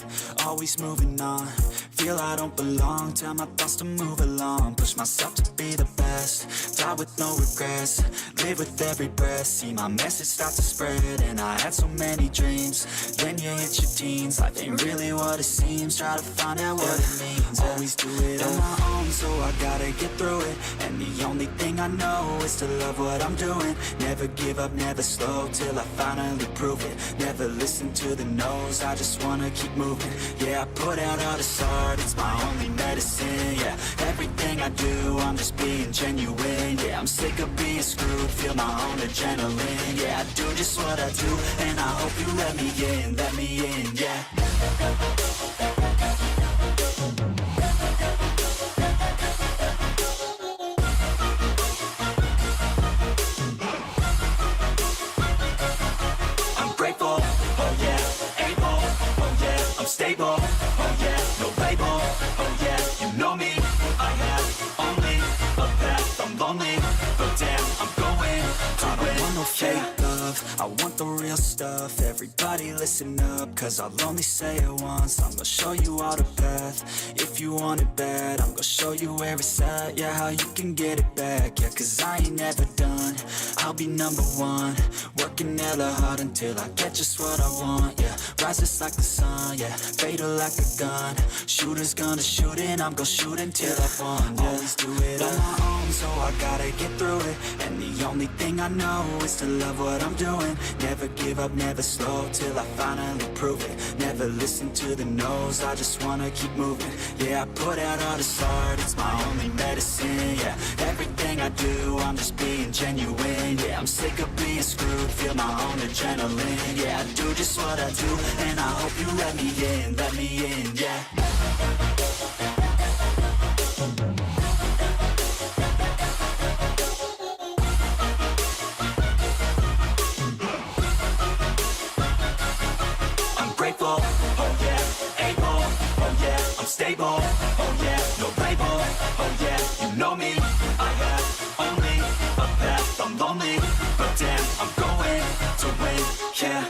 always moving on. Feel I don't belong, tell my thoughts to move along. Push myself to be the best, die with no regrets. Live with every breath, see my message start to spread. And I had so many dreams, then you hit your teens. Life ain't really what it seems, try to find out what it means. Always do it on my own, so I gotta get through it. And the only thing I know is to love what I'm doing. Never give up, never slow, till I finally prove it. Never listen to the no's, I just wanna keep moving. Yeah, I put out all this art, it's my only medicine. Yeah, everything I do, I'm just being genuine. Yeah, I'm sick of being screwed, feel my own adrenaline. Yeah, I do just what I do, and I hope you let me in, yeah. I'm grateful, oh yeah, able, oh yeah, I'm stable, oh yeah, no label, oh yeah, you know me, I have only a path, I'm lonely, but damn, I'm going to win. I don't want no fake love, I want the real stuff. Everybody listen up, cause I'll only say it once. I'm gonna show you all the path, if you want it bad. I'm gonna show you where it's at, yeah, how you can get it back. Yeah, cause I ain't never done, I'll be number one. Working hella hard until I get just what I want, yeah. Rises like the sun, yeah, fatal like a gun. Shooter's gonna shoot and I'm gonna shoot until I've won, yeah. Always do it on my own, so I gotta get through it. And the only thing I know is to love what I'm doing. Never give up, never slow, till I finally prove it. Never listen to the no's, I just wanna keep moving. Yeah, I put out all this art, it's my only medicine. Yeah, everything I do, I'm just being genuine. Yeah, I'm sick of being screwed, feel my own adrenaline. Yeah, I do just what I do, and I hope you let me in, yeah. I'm grateful, oh yeah, able, oh yeah, I'm stable, oh yeah, no label, oh yeah, you know me, I have only a path, I'm lonely, but damn, I'm going to win, yeah.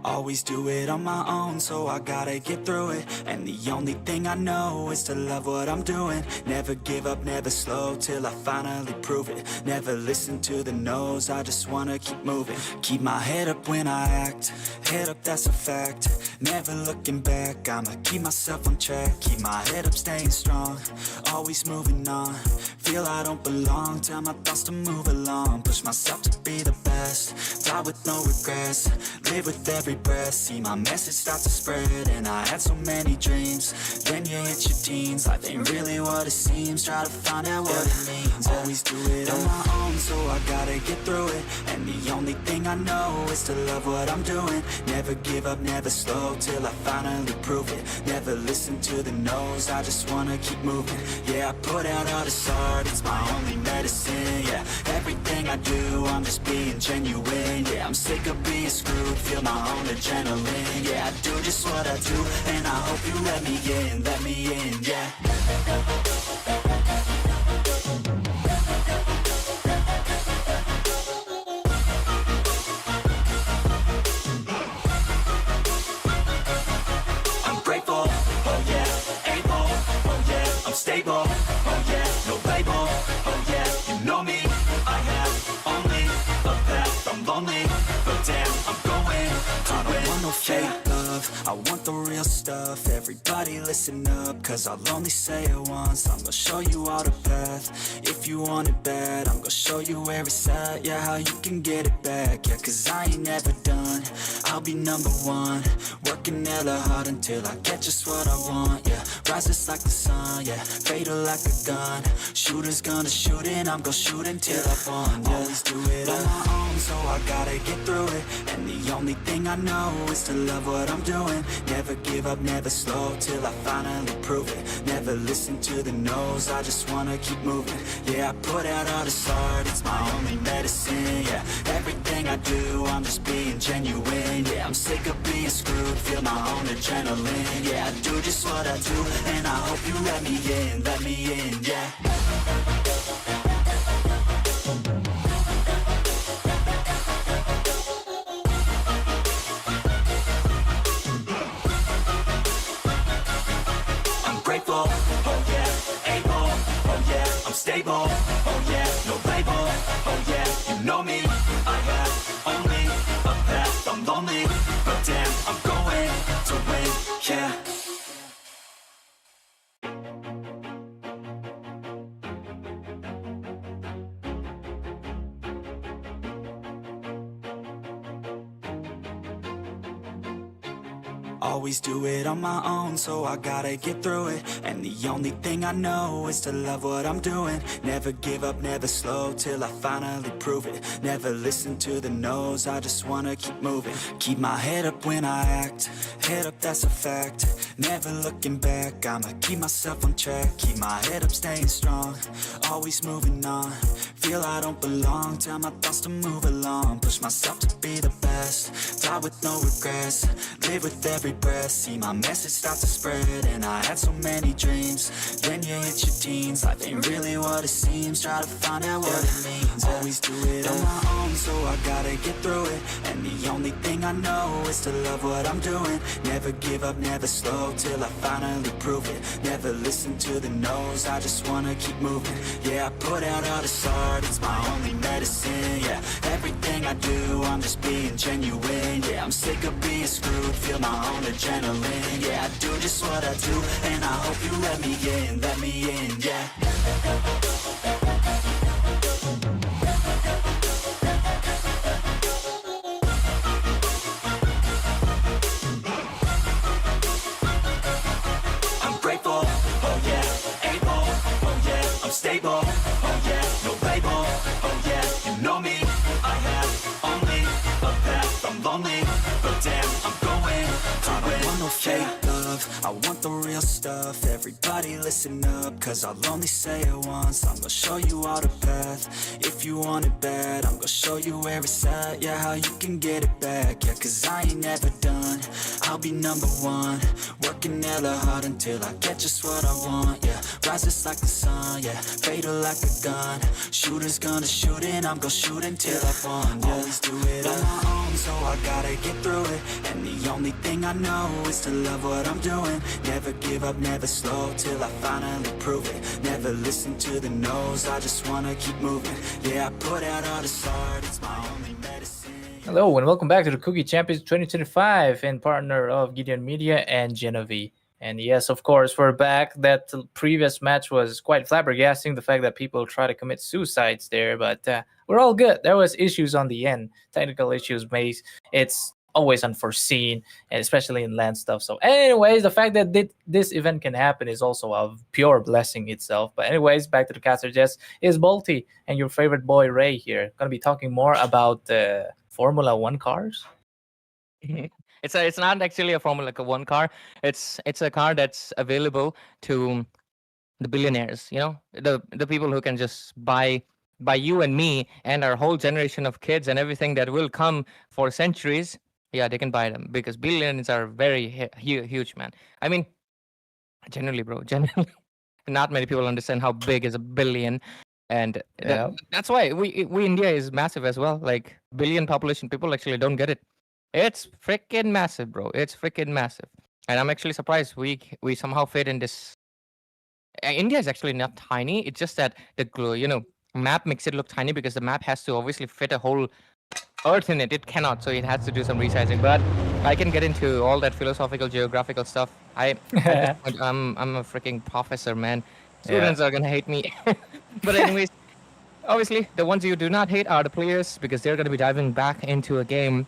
Always do it on my own, so I gotta get through it. And the only thing I know is to love what I'm doing. Never give up, never slow, till I finally prove it. Never listen to the no's, I just wanna keep moving. Keep my head up when I act, head up, that's a fact. Never looking back, I'ma keep myself on track. Keep my head up, staying strong, always moving on. Feel I don't belong, tell my thoughts to move along. Push myself to be the best, die with no regrets. Live with every breath, see my message start to spread. And I had so many dreams, then you hit your teens. Life ain't really what it seems, try to find out what it means. Always do it on my own, so I gotta get through it. And the only thing I know is to love what I'm doing. Never give up, never slow, till I finally prove it. Never listen to the no's, I just wanna keep moving. Yeah, I put out all this art, it's my only medicine. Yeah, everything I do, I'm just being genuine. Yeah, I'm sick of being screwed, feel my own adrenaline. Yeah, I do just what I do, and I hope you let me in, yeah. I'm grateful, oh yeah, able, oh yeah, I'm stable, oh yeah, no label, oh yeah, you know me, I have only a path, I'm lonely, but damn, I'm going to win. I don't want no fake love, love, I want the real stuff. Everybody listen up, cause I'll only say it once. I'm gonna show you all the path. If you want it bad, I'm gonna show you where it's at. Yeah, how you can get it back. Yeah, cause I ain't never done. I'll be number one, working hella hard until I get just what I want. Yeah, rises like the sun, yeah, fatal like a gun. Shooters gonna shoot and I'm gonna shoot until I won. Yeah. Always do it on my own, so I gotta get through it. And the only thing I know is to love what I'm doing. Never give up, never slow, till I finally prove it. Never listen to the no's, I just wanna keep moving. Yeah, I put out all this art, it's my only medicine. Yeah, everything I do, I'm just being genuine. Yeah, I'm sick of being screwed, feel my own adrenaline. Yeah, I do just what I do, and I hope you let me in, yeah. Grateful, oh yeah, able, oh yeah, I'm stable, oh yeah, no label, oh yeah, you know me, I have only a path, I'm lonely, but damn, I'm going to win, yeah. Always do it on my own, so I gotta get through it. And the only thing I know is to love what I'm doing. Never give up, never slow, till I finally prove it. Never listen to the no's, I just wanna keep moving. Keep my head up when I act, head up, that's a fact. Never looking back, I'ma keep myself on track. Keep my head up, staying strong, always moving on. Feel I don't belong, tell my thoughts to move along. Push myself to be the best, die with no regrets. Live with every breath, see my message start to spread. And I had so many dreams, then you hit your teens. Life ain't really what it seems, try to find out what it means. Always do it on my own, so I gotta get through it. And the only thing I know is to love what I'm doing. Never give up, never slow, till I finally prove it. Never listen to the no's, I just wanna keep moving. Yeah, I put out all this art, it's my only medicine. Yeah, everything I do, I'm just being genuine. Yeah, I'm sick of being screwed, feel my own adrenaline. Yeah, I do just what I do, and I hope you let me in, yeah. I'm grateful, oh yeah, able, oh yeah, I'm stable, oh yeah, no label, oh yeah, you know me, I have only a path, I'm lonely, but damn, I'm going to win. I don't want no fake love, I want the real stuff. Everybody listen up, cause I'll only say it once. I'm gonna show you all the path. If you want it bad, I'm gonna show you where it's at. Yeah, how you can get it back. Yeah, cause I ain't never done, I'll be number one. Working hella hard until I get just what I want. Yeah, rises like the sun, yeah, fatal like a gun. Shooters gonna shoot and I'm gonna shoot until I won. Yeah, always do it on my own, so I gotta get through it. And the only thing I know is to love what I'm doing. Never give up, never slow, till I finally prove it. Never listen to the no's, I just wanna keep moving. Yeah, I put out all this art, it's my only medicine. Hello and welcome back to the Kuki Champions 2025 in partner of Gideon Media and Genevieve. And yes, of course, we're back. That previous match was quite flabbergasting, the fact that people try to commit suicides there, but we're all good. There was issues on the end, technical issues, base. It's always unforeseen, and especially in land stuff. So anyways, the fact that this event can happen is also a pure blessing itself. But anyways, back to the caster Jess is Bolty and your favorite boy Ray here. Gonna be talking more about Formula One cars. It's not actually a Formula One car. It's a car that's available to the billionaires. You know, the people who can just buy you and me and our whole generation of kids and everything that will come for centuries. Yeah, they can buy them because billions are very huge, man. I mean, generally, bro, generally, not many people understand how big is a billion. And that's why we India is massive as well. Like billion population, people actually don't get it. It's freaking massive, bro. It's freaking massive. And I'm actually surprised we somehow fit in this. India is actually not tiny. It's just that the map makes it look tiny because the map has to obviously fit a whole earth in it. It cannot, so it has to do some resizing. But I can get into all that philosophical, geographical stuff. At this point, I'm a freaking professor, man. Students are gonna hate me. But anyways, obviously, the ones you do not hate are the players because they're gonna be diving back into a game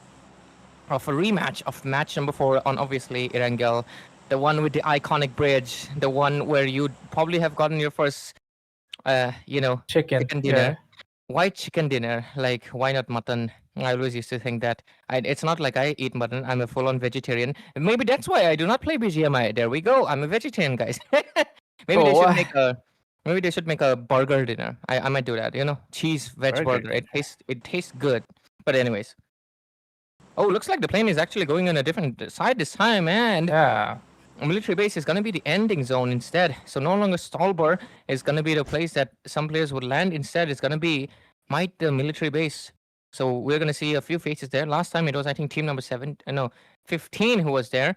of a rematch of match number 4 on obviously Erangel, the one with the iconic bridge, the one where you probably have gotten your first, Chicken dinner. Why chicken dinner? Like, why not mutton? I always used to think that. It's not like I eat mutton. I'm a full-on vegetarian. Maybe that's why I do not play BGMI. There we go. I'm a vegetarian, guys. Maybe they should make a. Maybe they should make a burger dinner. I might do that. Cheese veg burger. It tastes good. But anyways. Oh, looks like the plane is actually going on a different side this time, and military base is going to be the ending zone instead. So no longer Stallbar is going to be the place that some players would land. Instead, it's going to be the military base. So we're going to see a few faces there. Last time it was, I think, team number 15 who was there,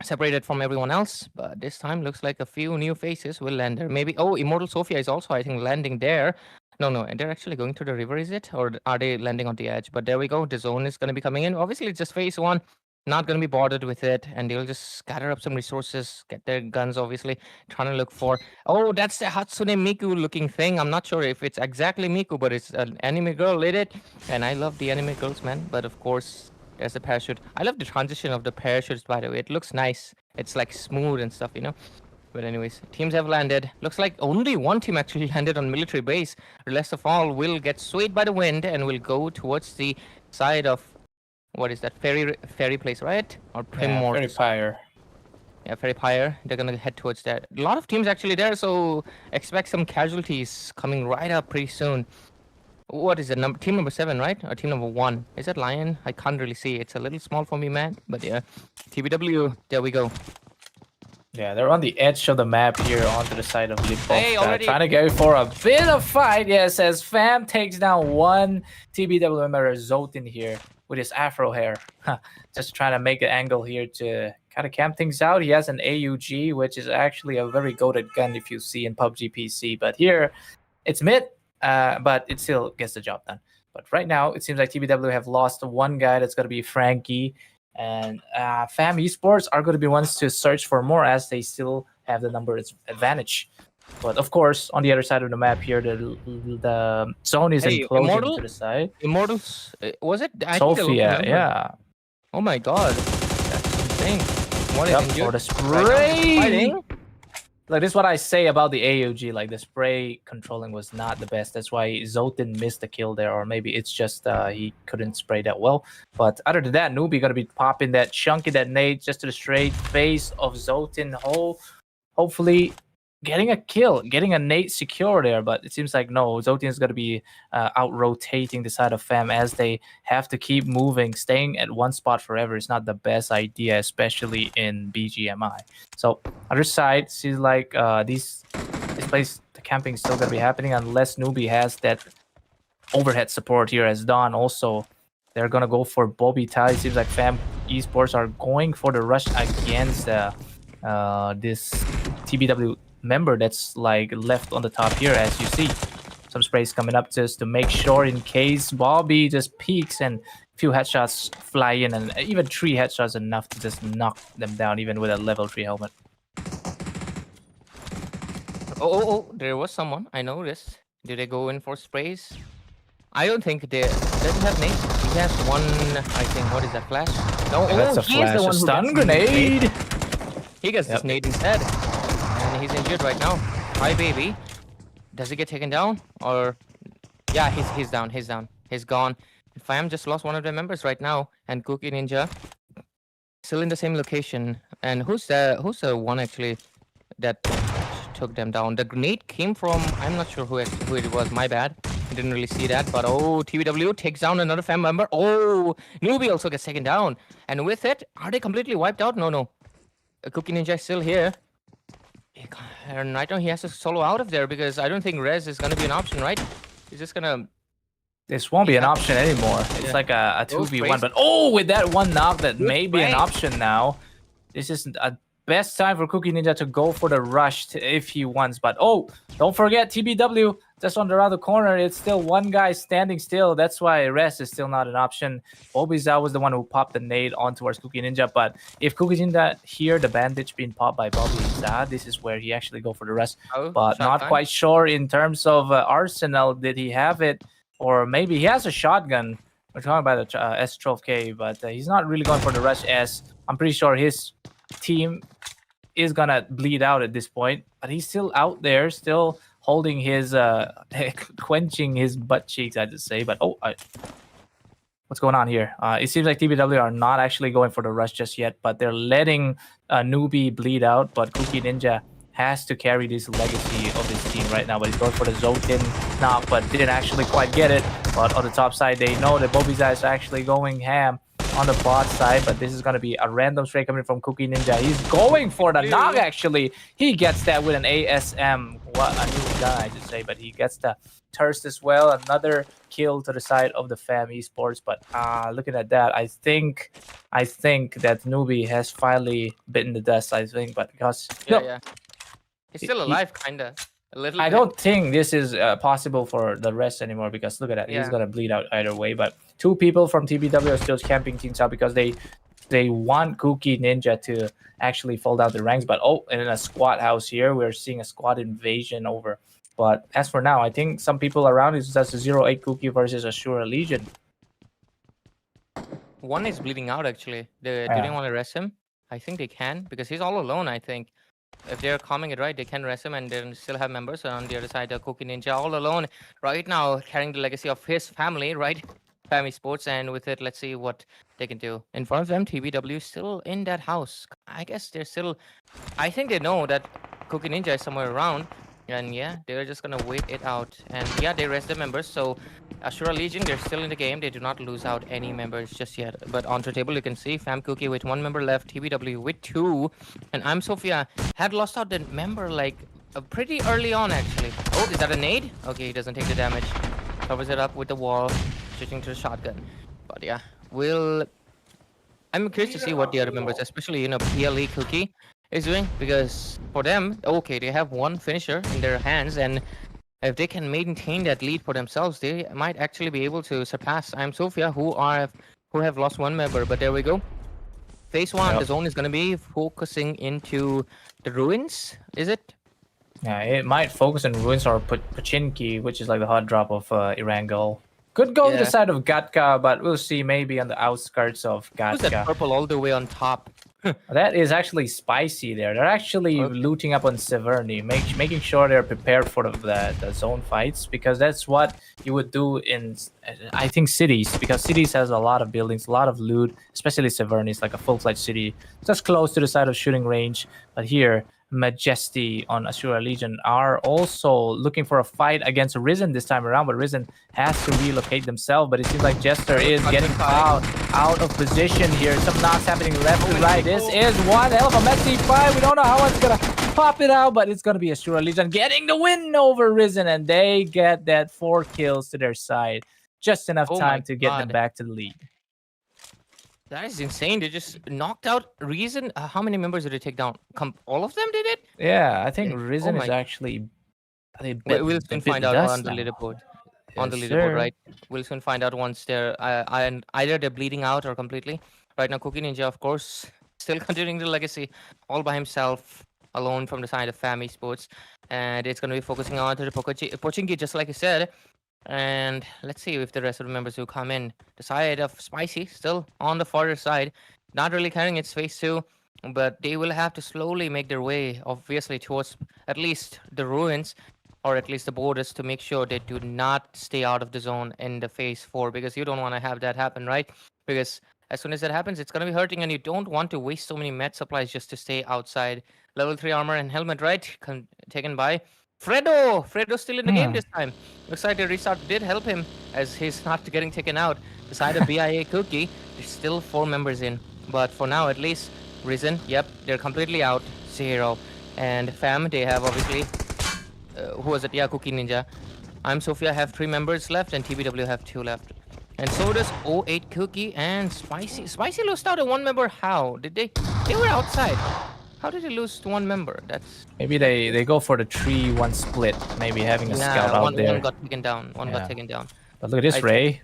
separated from everyone else. But this time looks like a few new faces will land there. Maybe, Immortal Sophia is also, I think, landing there. No, and they're actually going to the river, is it? Or are they landing on the edge? But there we go. The zone is going to be coming in. Obviously, it's just phase 1. Not going to be bothered with it. And they'll just scatter up some resources, get their guns, obviously, trying to look for... Oh, that's the Hatsune Miku looking thing. I'm not sure if it's exactly Miku, but it's an anime girl lit it. And I love the anime girls, man. But of course, there's the parachute. I love the transition of the parachutes, by the way. It looks nice. It's like smooth and stuff, But anyways, teams have landed. Looks like only one team actually landed on military base. The rest of all will get swayed by the wind and will go towards the side of, what is that, ferry place, right? Or Primordial. Ferry Pyre. Yeah, Ferry Pyre. They're gonna head towards that. A lot of teams actually there, so expect some casualties coming right up pretty soon. What is it? Team number 7, right? Or team number 1? Is that Lion? I can't really see. It's a little small for me, man. But yeah, TBW. There we go. Yeah, they're on the edge of the map here onto the side of Lipo. Hey, already... trying to go for a bit of fight. Yes, as Fam takes down one TBW member, Zotin here with his afro hair. Just trying to make an angle here to kind of camp things out. He has an AUG, which is actually a very goated gun if you see in PUBG PC. But here, it's mid, but it still gets the job done. But right now, it seems like TBW have lost one guy. That's going to be Frankie. And Fam Esports are going to be ones to search for more as they still have the numbers advantage. But of course, on the other side of the map here, the zone is enclosing to the side. Immortals, was it? Sophia, yeah. Oh my god, that's insane. What is for the spray. Like, this is what I say about the AUG. Like, the spray controlling was not the best. That's why Zotin missed the kill there. Or maybe it's just he couldn't spray that well. But other than that, Newbie going to be popping that chunky, that nade just to the straight face of Zotin. Hopefully getting a kill, getting a nade secure there. But it seems like no, Zotin is going to be out-rotating the side of Fam as they have to keep moving. Staying at one spot forever is not the best idea, especially in BGMI. So other side, seems like this place, the camping is still going to be happening unless Newbie has that overhead support here as Don. Also, they're going to go for Bobby Ty. It seems like Fam Esports are going for the rush against this TBW member that's like left on the top here. As you see, some sprays coming up just to make sure in case Bobby just peeks and a few headshots fly in, and even 3 headshots enough to just knock them down even with a level 3 helmet. Oh, there was someone. I noticed. Did they go in for sprays? I don't think they doesn't have nades. He has one, I think. What is that, flash? No, that's a flash. The one stun grenade. He gets this nade instead. And he's injured right now. Hi, baby. Does he get taken down? Or... Yeah, he's down. He's gone. Fam just lost one of their members right now. And Kuki Ninja still in the same location. And who's the one actually that took them down? The grenade came from... I'm not sure who it was. My bad. I didn't really see that. But TBW takes down another Fam member. Newbie also gets taken down. And with it, are they completely wiped out? No. Kuki Ninja is still here. And right now he has to solo out of there because I don't think res is going to be an option, right? He's just going to... This won't be an option anymore. It's like a 2v1. But with that one knock, that may be an option now. This is a best time for Kuki Ninja to go for the rush if he wants. But oh, don't forget TBW just on the other corner. It's still one guy standing still. That's why rest is still not an option. Bobbyza was the one who popped the nade on towards Kuki Ninja. But if Kuki Ninja hear the bandage being popped by Bobbyza, this is where he actually go for the rest. But not quite sure in terms of arsenal. Did he have it? Or maybe he has a shotgun. We're talking about the S12K, but he's not really going for the rush, as I'm pretty sure his team is gonna bleed out at this point. But he's still out there, still holding his, quenching his butt cheeks, I'd just say. But what's going on here? It seems like TBW are not actually going for the rush just yet, but they're letting Newbie bleed out. But Kuki Ninja has to carry this legacy of his team right now. But he's going for the Zotin knock, but didn't actually quite get it. But on the top side, they know that Bobbyza is actually going ham on the bot side. But this is going to be a random stray coming from Kuki Ninja. He's going for the knock, actually. He gets that with an ASM. What a new gun, I just say. But he gets the Thirst as well. Another kill to the side of the Fam Esports. But looking at that, I think that Newbie has finally bitten the dust, I think. But because... Yeah. He's still alive, kinda. A little I bit. don't think this is possible for the rest anymore, because look at that. He's gonna bleed out either way. But two people from TBW are still camping things out because they want Kuki Ninja to actually fall down the ranks. But and in a squad house here, we're seeing a squad invasion over. But as for now, I think some people around is just a 0-8 Kuki versus ASURA Legion. One is bleeding out, actually. Do they want to rest him? I think they can, because he's all alone, I think. If they're calming it right, they can rest him and then still have members. On the other side, Kuki Ninja all alone right now, carrying the legacy of his family, right? Fam Esports, and with it, let's see what they can do. In front of them, TBW is still in that house. I guess they're still... I think they know that Kuki Ninja is somewhere around. And yeah, they're just gonna wait it out. And yeah, they rest their members. So ASURA Legion, they're still in the game. They do not lose out any members just yet. But on the table, you can see Fam Kuki with 1 member left, TBW with 2. And SOPHIA had lost out the member like pretty early on, actually. Oh, is that a nade? Okay, he doesn't take the damage. Covers it up with the wall, switching to the shotgun. But yeah, I'm curious to see what the other members, especially, PLE Kuki, is doing, because for them, okay, they have one finisher in their hands, and if they can maintain that lead for themselves, they might actually be able to surpass SOPHIA, who have lost 1 member. But there we go. Phase 1, the zone is going to be focusing into the ruins, is it? Yeah, it might focus on ruins or Pochinki, which is like the hot drop of Erangel. Could go to the side of Gatka, but we'll see, maybe on the outskirts of Gatka. Who's that purple all the way on top? That is actually spicy there. They're actually looting up on Severny, making sure they're prepared for the zone fights, because that's what you would do in, I think, cities, because cities has a lot of buildings, a lot of loot, especially Severny is like a full-fledged city, just close to the side of shooting range. But here, Majesty on ASURA Legion are also looking for a fight against Risen this time around, but Risen has to relocate themselves. But it seems like Jester is getting out of position here. Some knocks happening left to right. This is one hell of a messy fight. We don't know how it's gonna pop it out, but it's gonna be ASURA Legion getting the win over Risen, and they get that 4 kills to their side. Just enough time to get them back to the lead. That is insane. They just knocked out Reason. How many members did they take down? All of them did it? Yeah, I think Risen is actually... We'll soon find out on the leaderboard. On the leaderboard, right? We'll soon find out once they're... either they're bleeding out or completely. Right now, Kuki Ninja, of course, still continuing the legacy all by himself, alone from the side of Fam Esports. And it's going to be focusing on to the Pochinki, just like you said. And let's see if the rest of the members who come in. The side of Spicy still on the farther side, not really carrying its phase 2, but they will have to slowly make their way, obviously, towards at least the ruins, or at least the borders, to make sure they do not stay out of the zone in the phase 4, because you don't want to have that happen, right? Because as soon as that happens, it's going to be hurting, and you don't want to waste so many med supplies just to stay outside. Level 3 armor and helmet, right? Taken by Fredo's still in the game this time. Looks like the restart did help him, as he's not getting taken out. The side of BIA Kuki, there's still 4 members in. But for now, at least, Risen, yep, they're completely out. 0. And Fam, they have obviously... who was it? Yeah, Kuki Ninja. SOPHIA have 3 members left, and TBW have 2 left. And so does 08 Kuki and Spicy. Spicy lost out at 1 member. How? Did they... They were outside. How did he lose to one member? That's Maybe they go for the 3-1 split. Maybe having a scout out there. one got taken down. One got Yeah. taken down. But look at this, I Ray.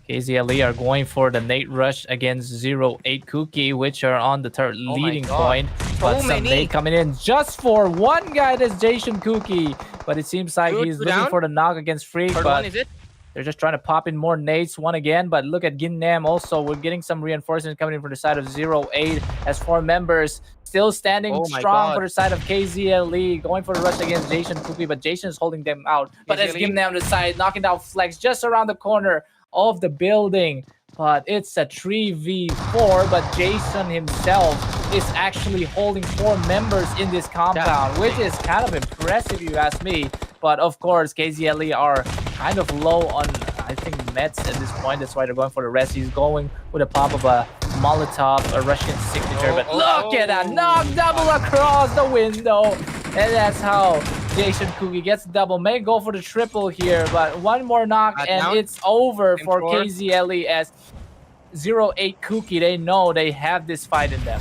KZLE are going for the nade rush against 0-8 Kuki, which are on the third Oh my leading God. point. But So some many. nade coming in just for one guy, that's Jason Kuki. But it seems like Two he's looking down. for the knock against Freak. Third But one, is it? they're just trying to pop in more nades. One again, but look at Ginnam also. We're getting some reinforcements coming in from the side of 0-8 as 4 members still standing Oh my strong God. for the side of KZLE, going for the rush against Jason Kuki, but Jason is holding them out. But as KZLE? Ginnam on the side, knocking down Flex just around the corner of the building. But it's a 3v4, but Jason himself is actually holding 4 members in this compound, which is kind of impressive, you ask me. But of course, KZLE are kind of low on, I think, meds at this point. That's why they're going for the rest. He's going with a pop of a Molotov, a Russian signature. But look at that knock double across the window. And that's how Jason Kuki gets double. May go for the triple here, but one more knock and down. it's over Same for score. KZLE as 0-8 Kuki. They know they have this fight in them.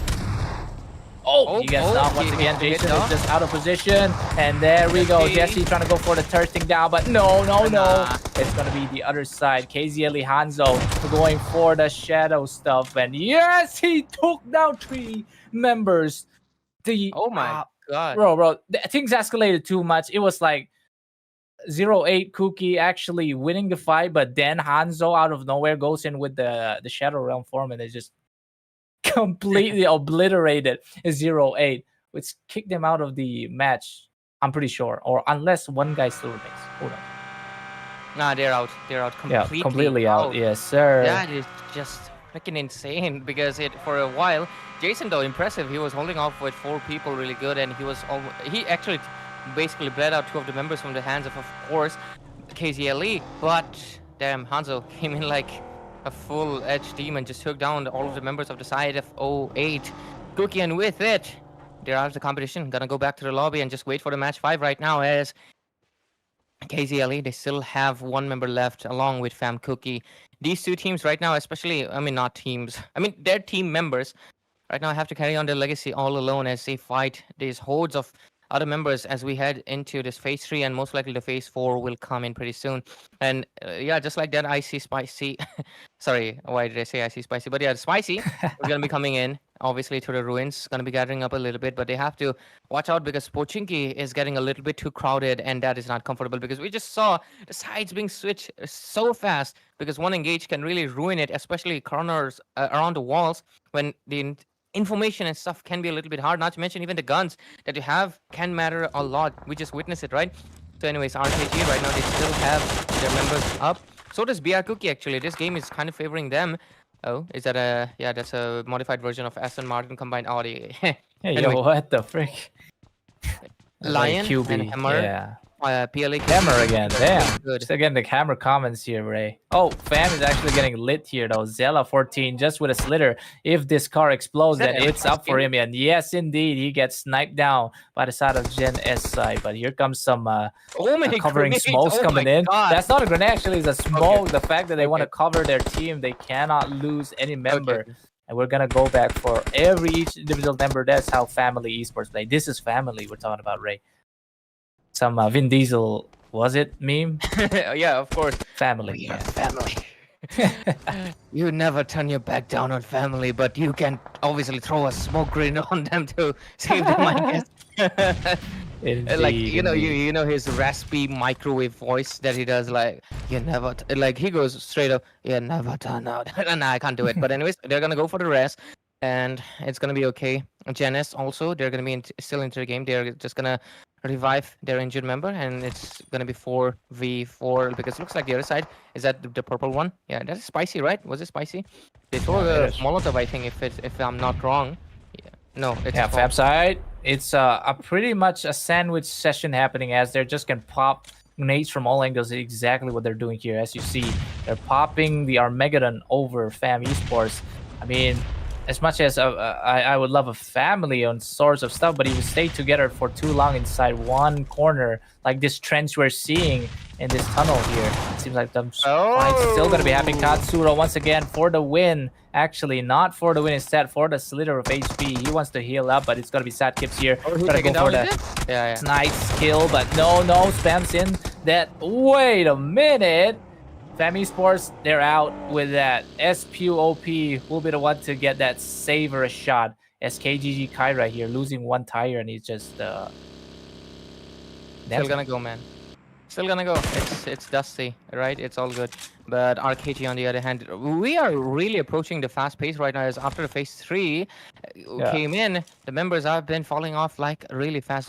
Oh, he gets knocked once again. he Jason hit is just out of position. And there we go. Jesse. Jesse trying to go for the third thing down, but no. Nah. It's going to be the other side. KZLE Hanzo going for the shadow stuff. And yes, he took down 3 members. Oh my God. Bro, things escalated too much. It was like 0-8 Kuki actually winning the fight, but then Hanzo out of nowhere goes in with the Shadow Realm form and they just completely obliterated 0-8, which kicked them out of the match, I'm pretty sure. Or unless one guy still remains. Hold on. Nah, they're out. They're out completely. Yeah, completely out. Yes, sir. That is just freaking insane because for a while, Jason though impressive. He was holding off with 4 people really good, and he actually basically bled out 2 of the members from the hands of course, KZLE. But damn, Hanzo came in like a full edge demon, just took down all of the members of the side of 0-8 Kuki, and with it, they're out of the competition. Gonna go back to the lobby and just wait for the match 5 right now as KZLE, they still have 1 member left along with Fam Kuki. These 2 teams right now, especially, I mean, not teams, I mean, they're team members right now have to carry on their legacy all alone as they fight these hordes of other members as we head into this phase 3, and most likely the phase 4 will come in pretty soon. And yeah, just like that, IC Spicy, sorry, why did I say IC Spicy? But yeah, Spicy is going to be coming in, obviously, to the ruins, going to be gathering up a little bit, but they have to watch out because Pochinki is getting a little bit too crowded, and that is not comfortable because we just saw the sides being switched so fast because one engage can really ruin it, especially corners around the walls when the information and stuff can be a little bit hard, not to mention even the guns that you have can matter a lot. We just witnessed it, right? So anyways, RKG right now, they still have their members up. So does BR Kuki actually. This game is kind of favoring them. Oh, is that a, yeah, that's a modified version of Aston Martin combined Audi. Hey, Anyway. yo, what the frick? Lion QB. and Hammer. Yeah. PLA Hammer again. Damn. Good. Still getting the camera comments here, Ray. Oh, Fam is actually getting lit here, though. Zella 14 just with a slitter. If this car explodes, Is that then it's up for him. And yes, indeed, he gets sniped down by the side of Gen SI. But here comes some many covering grenades. smokes Oh coming my in. God. That's not a grenade, actually. It's a smoke. Okay. The fact that they want to Okay. cover their team, they cannot lose any member. Okay. And we're going to go back for each individual member. That's how family esports play. This is family we're talking about, Ray. Some Vin Diesel, was it, meme? Yeah, of course. Family. We are family. You never turn your back down on family, but you can obviously throw a smoke grenade on them to save them, I guess. Like, you know, you know his raspy microwave voice that he does, like, you never, like, he goes straight up, you never turn out. Nah, I can't do it. But anyways, they're gonna go for the rest, and it's gonna be okay. Gen S also, they're gonna be still into the game. They're just gonna revive their injured member, and it's gonna be 4v4 because it looks like the other side is that the purple one. Yeah, that's Spicy, right? Was it Spicy? They throw Yeah, it the is. Molotov, I think, if I'm not wrong. Yeah. No, it's Yeah, false. Fab side. It's a pretty much a sandwich session happening as they're just gonna pop grenades from all angles. Exactly what they're doing here. As you see, they're popping the Armageddon over Fam Esports. I mean, as much as I would love a family on sorts of stuff, but if you stay together for too long inside one corner, like this trends we're seeing in this tunnel here, it seems like them fights still gonna be happening. KZLE once again for the win. Actually, not for the win, instead for the slither of HP. He wants to heal up, but it's gonna be sad kips here. Gotta go for the nice kill, but no, spams in that. Wait a minute. Fam Esports, they're out with that. SPOP will be the one to get that savor shot. SKGG Kyra here losing one tire, and he's just still gonna go, man. Still gonna go. It's dusty, right? It's all good. But RKG on the other hand, we are really approaching the fast pace right now. As after the phase 3 came in, the members have been falling off like really fast.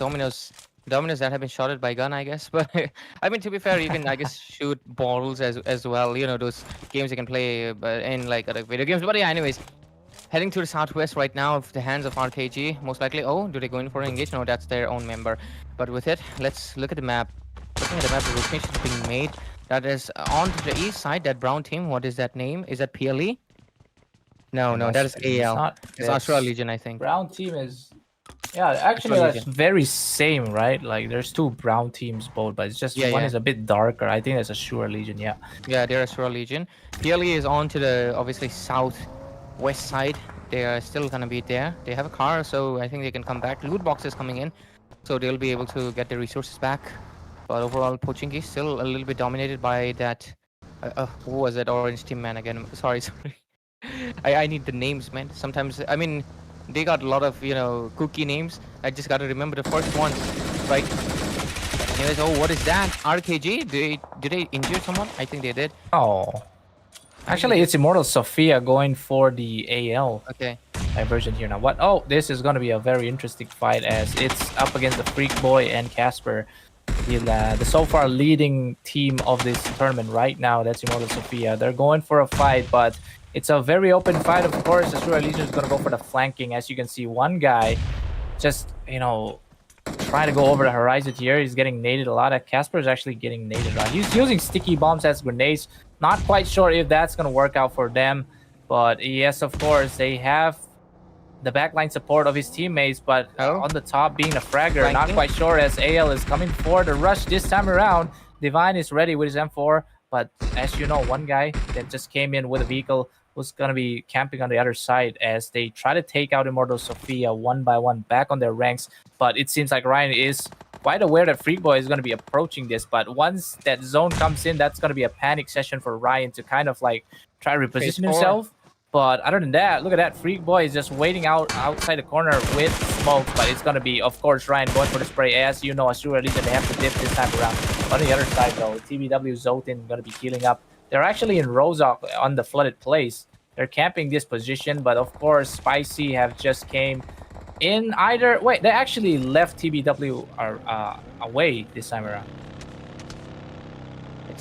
Dominoes that have been shotted by gun, I guess. But I mean, to be fair, you can I guess shoot balls as well. You know, those games you can play but in like other video games. But yeah, anyways, heading to the southwest right now of the hands of RKG, most likely. Oh, do they go in for an engage? No, that's their own member. But with it, let's look at the map. Looking at the map, the rotation is being made. That is on to the east side. That brown team. What is that name? Is that PLE? No, that is AL. It's ASURA Legion, I think. Brown team is. Yeah, actually that's very same, right? Like there's two brown teams both, but it's just one is a bit darker. I think that's ASURA Legion, yeah. Yeah, they're ASURA Legion. PLE is on to the obviously southwest side. They are still gonna be there. They have a car, so I think they can come back. Loot boxes coming in, so they'll be able to get the resources back. But overall, Pochinki still a little bit dominated by that. Who was that orange team man again? Sorry. I need the names, man. Sometimes, I mean, they got a lot of, you know, Kuki names. I just got to remember the first ones, right? Anyways, oh, what is that? RKG? Did they injure someone? I think they did. Oh. Actually, it's Immortal SOPHIA going for the AL. Okay. Diversion here now. What? Oh, this is going to be a very interesting fight as it's up against the Freak Boy and Casper. The so far leading team of this tournament right now. That's Immortal SOPHIA. They're going for a fight, but it's a very open fight. Of course, ASURA Legion is going to go for the flanking. As you can see, one guy just, you know, trying to go over the horizon here. He's getting naded a lot. Casper is actually getting naded. Right? He's using sticky bombs as grenades. Not quite sure if that's going to work out for them. But yes, of course, they have the backline support of his teammates, but on the top being a fragger, not quite sure as AL is coming for the rush this time around. Divine is ready with his M4, but as you know, one guy that just came in with a vehicle was going to be camping on the other side as they try to take out Immortal SOPHIA one by one back on their ranks. But it seems like Ryan is quite aware that Freak Boy is going to be approaching this, but once that zone comes in, that's going to be a panic session for Ryan to kind of like try to reposition himself. But other than that, look at that. Freak Boy is just waiting outside the corner with smoke. But it's going to be, of course, Ryan going for the spray. As you know, ASURA Legion, they have to dip this time around. On the other side, though, TBW Zotin going to be healing up. They're actually in Rozok on the flooded place. They're camping this position. But, of course, Spicy have just came in either... Wait, they actually left TBW away this time around.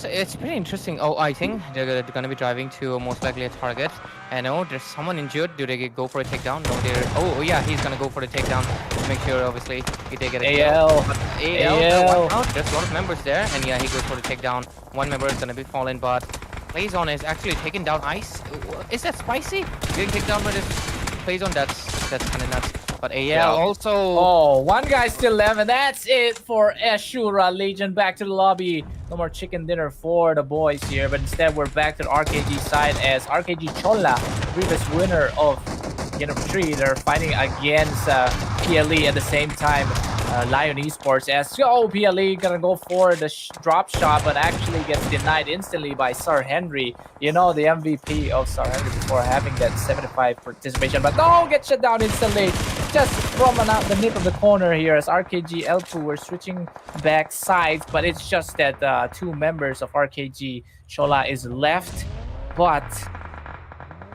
It's pretty interesting. Oh, I think they're going to be driving to most likely a target. I know there's someone injured. Do they go for a takedown? No, they're... Oh, yeah, he's going to go for the takedown. Make sure, obviously, they get a AL. AL. There's a lot of members there. And yeah, he goes for the takedown. One member is going to be fallen, but Playzone is actually taking down Ice. Is that Spicy? Getting taken down by this Playzone? That's kind of nuts. But AL also... Oh, one guy still left, and that's it for ASURA Legion. Back to the lobby. No more chicken dinner for the boys here, but instead we're back to the RKG side as RKG CHOLLHA, previous winner of Game of 3, they're fighting against PLE at the same time. Lion Esports as PLE gonna go for the drop shot, but actually gets denied instantly by Sir Henry. You know, the MVP of Sir Henry before having that 75 participation, but get shut down instantly. Just from the nip of the corner here as RKG L2 we're switching back sides, but it's just that two members of RKG CHOLLHA is left. But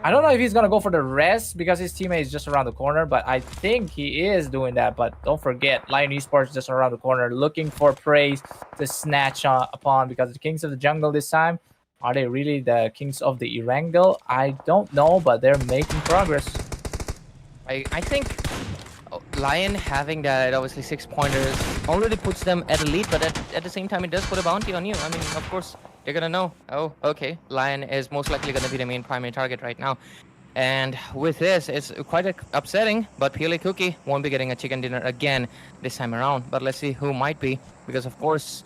I don't know if he's going to go for the rest because his teammate is just around the corner, but I think he is doing that. But don't forget, Lion Esports just around the corner looking for prey to snatch upon because the Kings of the Jungle this time. Are they really the Kings of the Erangel? I don't know, but they're making progress. I think Lion having that obviously 6-pointers already puts them at a lead, but at the same time it does put a bounty on you. I mean, of course, you're gonna know. Oh, okay. Lion is most likely gonna be the main primary target right now. And with this, it's quite upsetting, but PLA Kuki won't be getting a chicken dinner again this time around. But let's see who might be, because of course,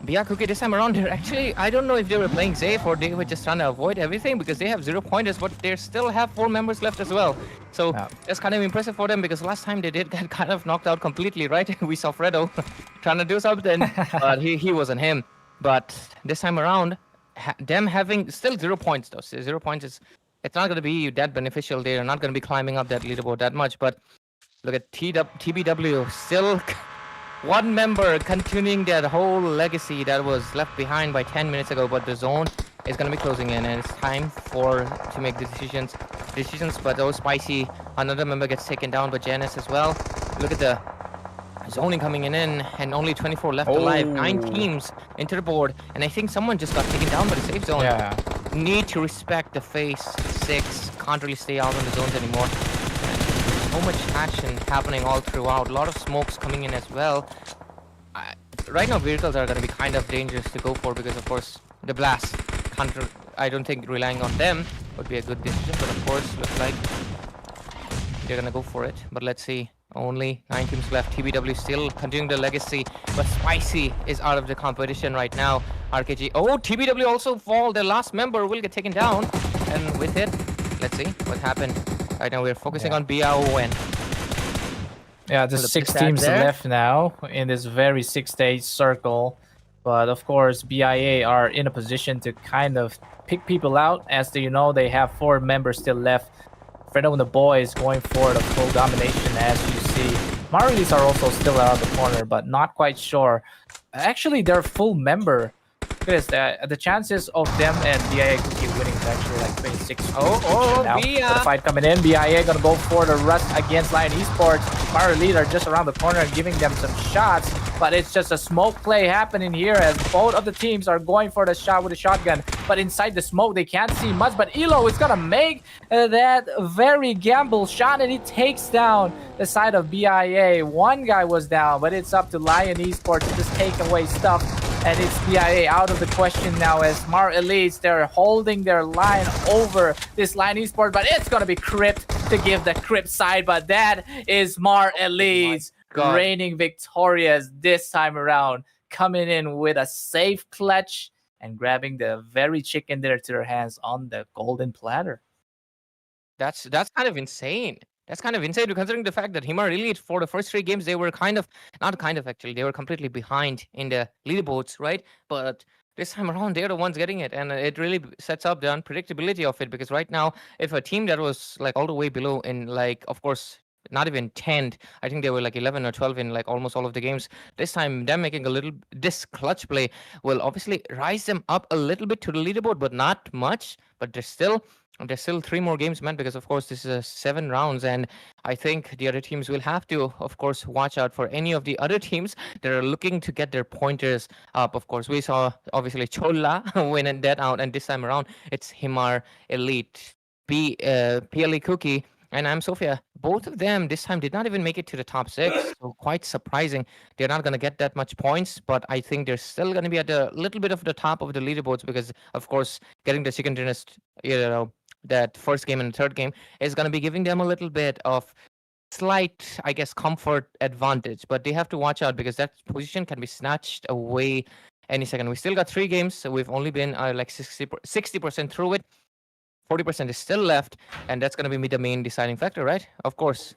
BR Kuki this time around, they're actually, I don't know if they were playing safe or they were just trying to avoid everything, because they have 0 pointers, but they still have 4 members left as well. So that's kind of impressive for them, because last time they did get kind of knocked out completely, right? We saw Fredo trying to do something, but he wasn't him. But this time around, them having still 0 points though. 0 points is, it's not going to be that beneficial. They're not going to be climbing up that leaderboard that much. But look at TBW, still one member continuing that whole legacy that was left behind by 10 minutes ago. But the zone is going to be closing in, and it's time to make the decisions. But oh, Spicy, another member gets taken down by Janice as well. Look at the zoning coming in, and only 24 left alive. 9 teams into the board, and I think someone just got taken down by the safe zone. Yeah. Need to respect the phase 6. Can't really stay out on the zones anymore. And so much action happening all throughout. A lot of smokes coming in as well. Right now, vehicles are going to be kind of dangerous to go for, because of course the blast. I don't think relying on them would be a good decision, but of course looks like they're going to go for it. But let's see. Only 9 teams left. TBW still continuing the legacy, but Spicy is out of the competition right now. RKG. Oh, TBW also fall. Their last member will get taken down. And with it, let's see what happened. Right now we're focusing on BRON. Yeah, there's 6 teams left now in this very 6-stage circle. But of course, BIA are in a position to kind of pick people out, as they they have 4 members still left. Fredo and the boys going for the full domination, as you see. Marlies are also still out of the corner, but not quite sure. Actually, they're full member. Because the chances of them and BIA Kuki winning is actually like 26. Now. The fight coming in. BIA gonna go for the rush against Lion Esports. Marlies are just around the corner giving them some shots, but it's just a smoke play happening here, as both of the teams are going for the shot with a shotgun. But inside the smoke, they can't see much. But Elo is gonna make that very gamble shot, and he takes down the side of BIA. One guy was down, but it's up to Lion Esports to just take away stuff. And it's BIA out of the question now, as HMAR Elites, they're holding their line over this Lion Esports, but it's going to be Crypt to give the Crypt side. But that is HMAR Elites reigning victorious this time around, coming in with a safe clutch and grabbing the very chicken dinner to their hands on the golden platter. That's kind of insane. That's kind of insane, considering the fact that HMAR Elite, for the first 3 games, they were they were completely behind in the leaderboards, right? But this time around, they're the ones getting it, and it really sets up the unpredictability of it, because right now, if a team that was like all the way below in, like, of course, not even 10, I think they were like 11 or 12 in like almost all of the games. This time, them making this clutch play will obviously rise them up a little bit to the leaderboard, but not much. But there's still 3 more games, man, because of course this is 7 rounds, and I think the other teams will have to, of course, watch out for any of the other teams that are looking to get their pointers up. Of course, we saw obviously CHOLLHA win that out, and this time around it's HMAR Elite, PLA Kuki, and I'm SOPHIA. Both of them this time did not even make it to the top 6, so quite surprising. They're not going to get that much points, but I think they're still going to be at a little bit of the top of the leaderboards, because of course getting the chicken dinners, that first game and the third game is going to be giving them a little bit of slight, I guess, comfort advantage. But they have to watch out, because that position can be snatched away any second. We still got 3 games, so we've only been like 60% through it. 40% is still left, and that's going to be the main deciding factor, right? Of course.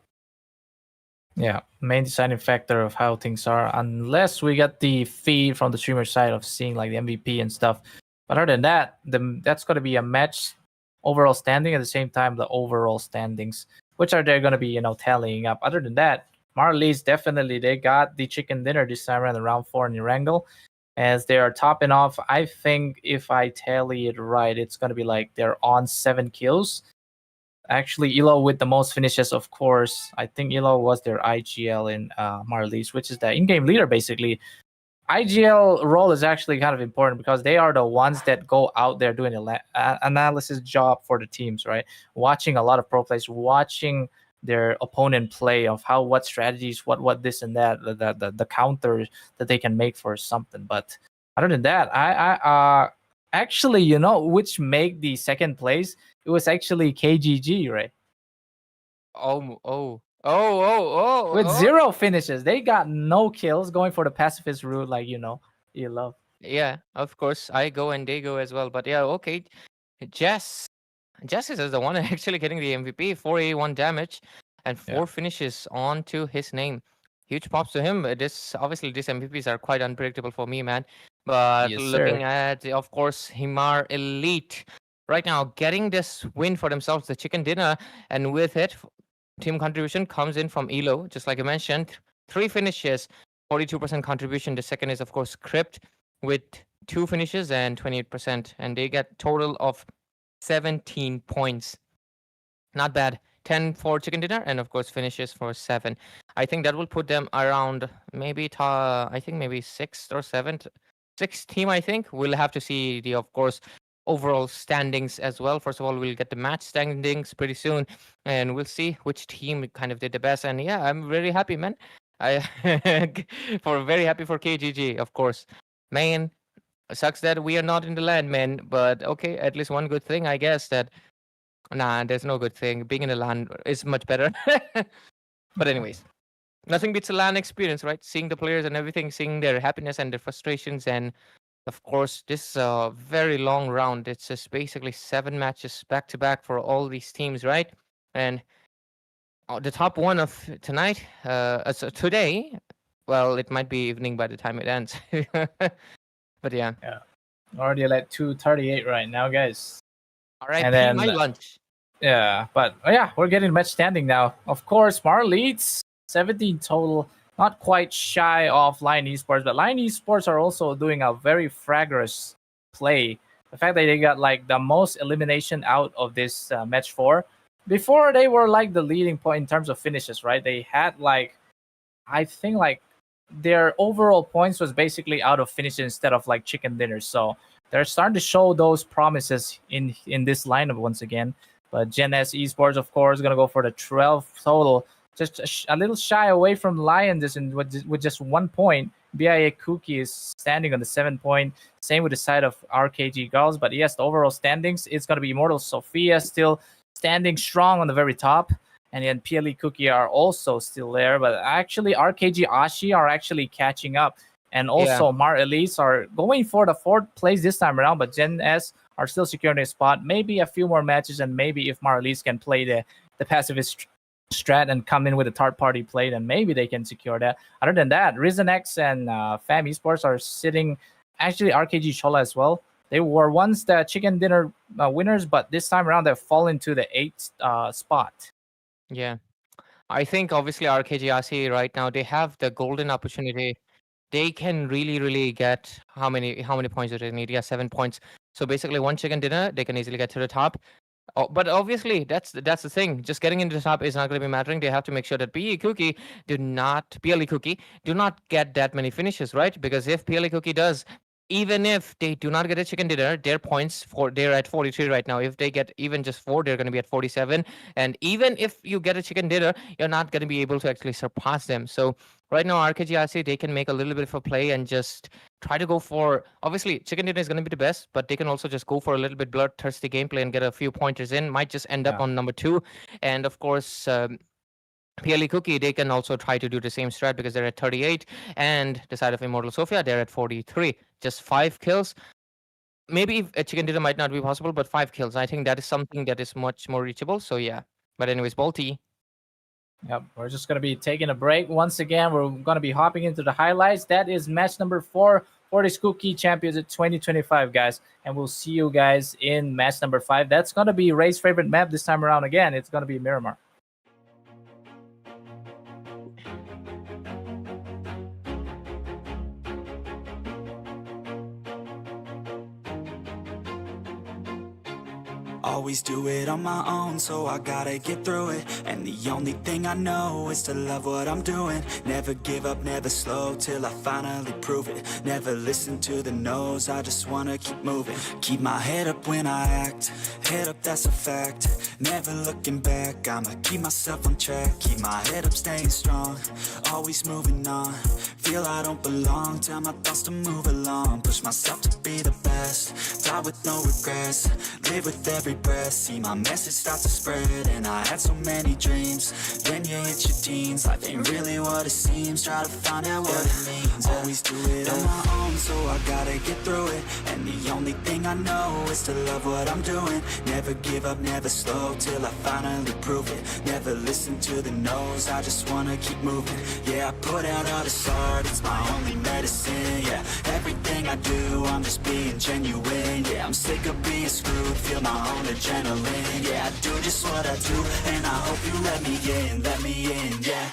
Yeah, main deciding factor of how things are, unless we get the feed from the streamer side of seeing like the MVP and stuff. But other than that, that's going to be a match overall standing, at the same time the overall standings, which are they're going to be tallying up. Other than that, Marlies definitely, they got the chicken dinner this time around, round 4 in Erangel, as they are topping off. I think if I tally it right, it's going to be like they're on 7 kills. Actually, Elo with the most finishes, of course. I think Elo was their IGL in Marlies, which is the in-game leader basically. IGL role is actually kind of important, because they are the ones that go out there doing an analysis job for the teams, right? Watching a lot of pro plays, watching their opponent play, of what strategies, what this and that, the counters that they can make for something. But other than that, I actually, which make the second place it was actually KGG, right? With 0 finishes. They got no kills, going for the pacifist route, like, you love. Yeah, of course. I go and they go as well. But yeah, okay. Jess is the one actually getting the MVP, 481 damage and 4 finishes onto his name. Huge props to him. These MVPs are quite unpredictable for me, man. But Yes, looking sir. at, of course, HMAR Elite right now getting this win for themselves, the chicken dinner, and with it, team contribution comes in from Elo, just like I mentioned. 3 finishes, 42% contribution. The second is, of course, Crypt with 2 finishes and 28%, and they get total of 17 points. Not bad. 10 for chicken dinner, and of course finishes for 7. I think that will put them around maybe maybe 6th or 7th. 6th team, I think. We'll have to see the, of course, overall standings as well. First of all, we'll get the match standings pretty soon, and we'll see which team kind of did the best. And yeah, I'm very happy, man. Very happy for KGG, of course. Man, sucks that we are not in the land, man. But okay, at least one good thing, I guess, that there's no good thing. Being in the land is much better. But anyways, nothing beats a LAN experience, right? Seeing the players and everything, seeing their happiness and their frustrations, and of course, this is a very long round. It's just basically 7 matches back to back for all these teams, right? And the top one of tonight, so today, well, it might be evening by the time it ends. But yeah. Already at 2:38 right now, guys. All right, And then my lunch. Yeah, but we're getting match standing now. Of course, Mar leads 17 total, not quite shy of Lion Esports, but Lion Esports are also doing a very fragorous play. The fact that they got like the most elimination out of this match 4. Before they were like the leading point in terms of finishes, right? They had like, I think like their overall points was basically out of finishes instead of like chicken dinners. So they're starting to show those promises in this lineup once again. But Gen S Esports, of course, going to go for the 12 total. Just a little shy away from Lion with just 1 point. BIA Kuki is standing on the 7 point. Same with the side of RKG Girls. But yes, the overall standings, it's going to be Immortal SOPHIA still standing strong on the very top. And then PLE Kuki are also still there. But actually, RKG AHSI are actually catching up. And also, Mar Elise are going for the 4th place this time around. But Gen S are still securing a spot. Maybe a few more matches, and maybe if Mar Elise can play the pacifist strat and come in with a third party play, then maybe they can secure that. Other than that, Risen X and Fam Esports are sitting, actually RKG CHOLLHA as well. They were once the chicken dinner winners, but this time around they've fallen to the 8th spot. Yeah. I think obviously RKG ASI right now, they have the golden opportunity. They can really get how many points do they need? Yeah, 7 points. So basically 1 chicken dinner, they can easily get to the top. But obviously that's the thing. Just getting into the top is not going to be mattering. They have to make sure that PLE Kuki do not get that many finishes, right? Because if PLE Kuki does, even if they do not get a chicken dinner, their points they're at 43 right now. If they get even just 4, they're going to be at 47. And even if you get a chicken dinner, you're not going to be able to actually surpass them. So right now, RKG ASI, they can make a little bit of a play and just try to go for, obviously, chicken dinner is going to be the best, but they can also just go for a little bit bloodthirsty gameplay and get a few pointers in. Might just end up on number 2. And of course, PLE Kuki, they can also try to do the same strat because they're at 38. And the side of Immortal SOPHIA, they're at 43. Just 5 kills. Maybe a chicken dinner might not be possible, but 5 kills. I think that is something that is much more reachable. So yeah. But anyways, Balti. Yep, we're just going to be taking a break. Once again, we're going to be hopping into the highlights. That is match number 4 for this Kuki Champions at 2025, guys. And we'll see you guys in match number 5. That's going to be Ray's favorite map this time around again. It's going to be Miramar. Always do it on my own, so I gotta get through it. And the only thing I know is to love what I'm doing. Never give up, never slow, till I finally prove it. Never listen to the no's, I just wanna keep moving. Keep my head up when I act, head up, that's a fact. Never looking back, I'ma keep myself on track. Keep my head up, staying strong, always moving on. Feel I don't belong, tell my thoughts to move along. Push myself to be the best, die with no regrets. Live with every breath. breath, see my message start to spread. And I had so many dreams. Then you hit your teens, life ain't really what it seems. Try to find out what it means. Always do it on my own, so I gotta get through it. And the only thing I know is to love what I'm doing. Never give up, never slow, till I finally prove it. Never listen to the no's, I just wanna keep moving. Yeah, I put out all this art, it's my only medicine. Yeah, everything I do, I'm just being genuine. Yeah, I'm sick of being screwed, feel my own adrenaline. Yeah, I do just what I do, and I hope you let me in, yeah.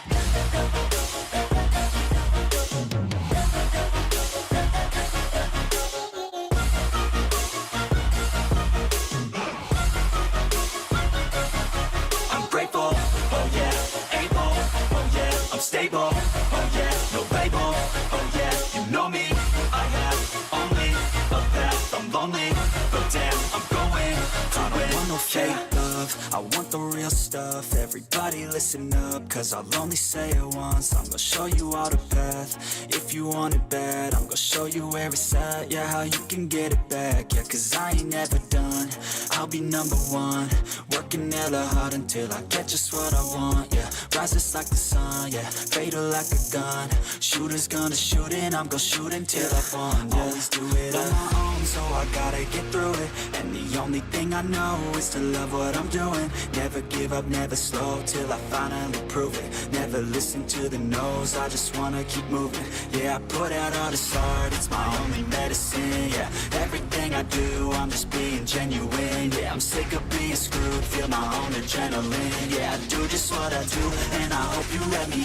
I'm grateful, oh yeah, able, oh yeah, I'm stable, oh yeah, no label, oh yeah, you know me, I have only a path, I'm lonely, but damn, I'm going to win. I don't want no fake love, I want the real stuff. Everybody listen up, cause I'll only say it once. I'm gonna show you all the path, if you want it bad. I'm gonna show you where it's at, yeah, how you can get it back. Yeah, cause I ain't never done, I'll be number one. Working hella hard until I get just what I want, yeah. Rises like the sun, yeah, fatal like a gun. Shooter's gonna shoot and I'm gonna shoot until I won, yeah. Always do it on my own, so I gotta get through it. And the only thing I know is to love what I'm doing. Never give up, never slow, till I finally prove it. Never listen to the no's, I just wanna keep moving. Yeah, I put out all this art, it's my only medicine. Yeah, everything I do, I'm just being genuine. Yeah, I'm sick of being screwed, feel my own adrenaline. Yeah, I do just what I do, and I hope you let me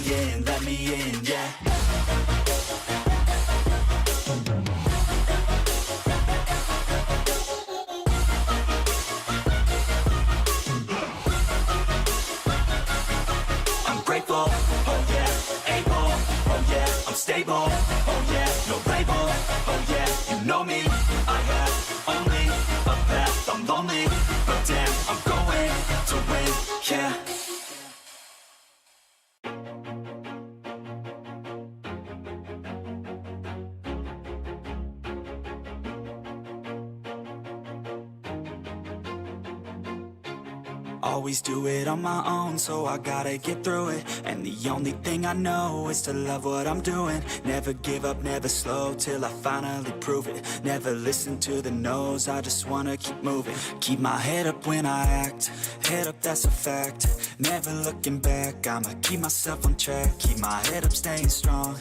in, yeah. Grateful, oh yeah, able, oh yeah, I'm stable, oh yeah, no label, oh yeah, you know me, I have only a path, I'm lonely, but damn, I'm going to win, yeah. Always do it on my own, so I gotta get through it. And the only thing I know is to love what I'm doing. Never give up, never slow, till I finally prove it. Never listen to the no's, I just wanna keep moving. Keep my head up when I act, head up, that's a fact. Never looking back, I'ma keep myself on track. Keep my head up, staying strong,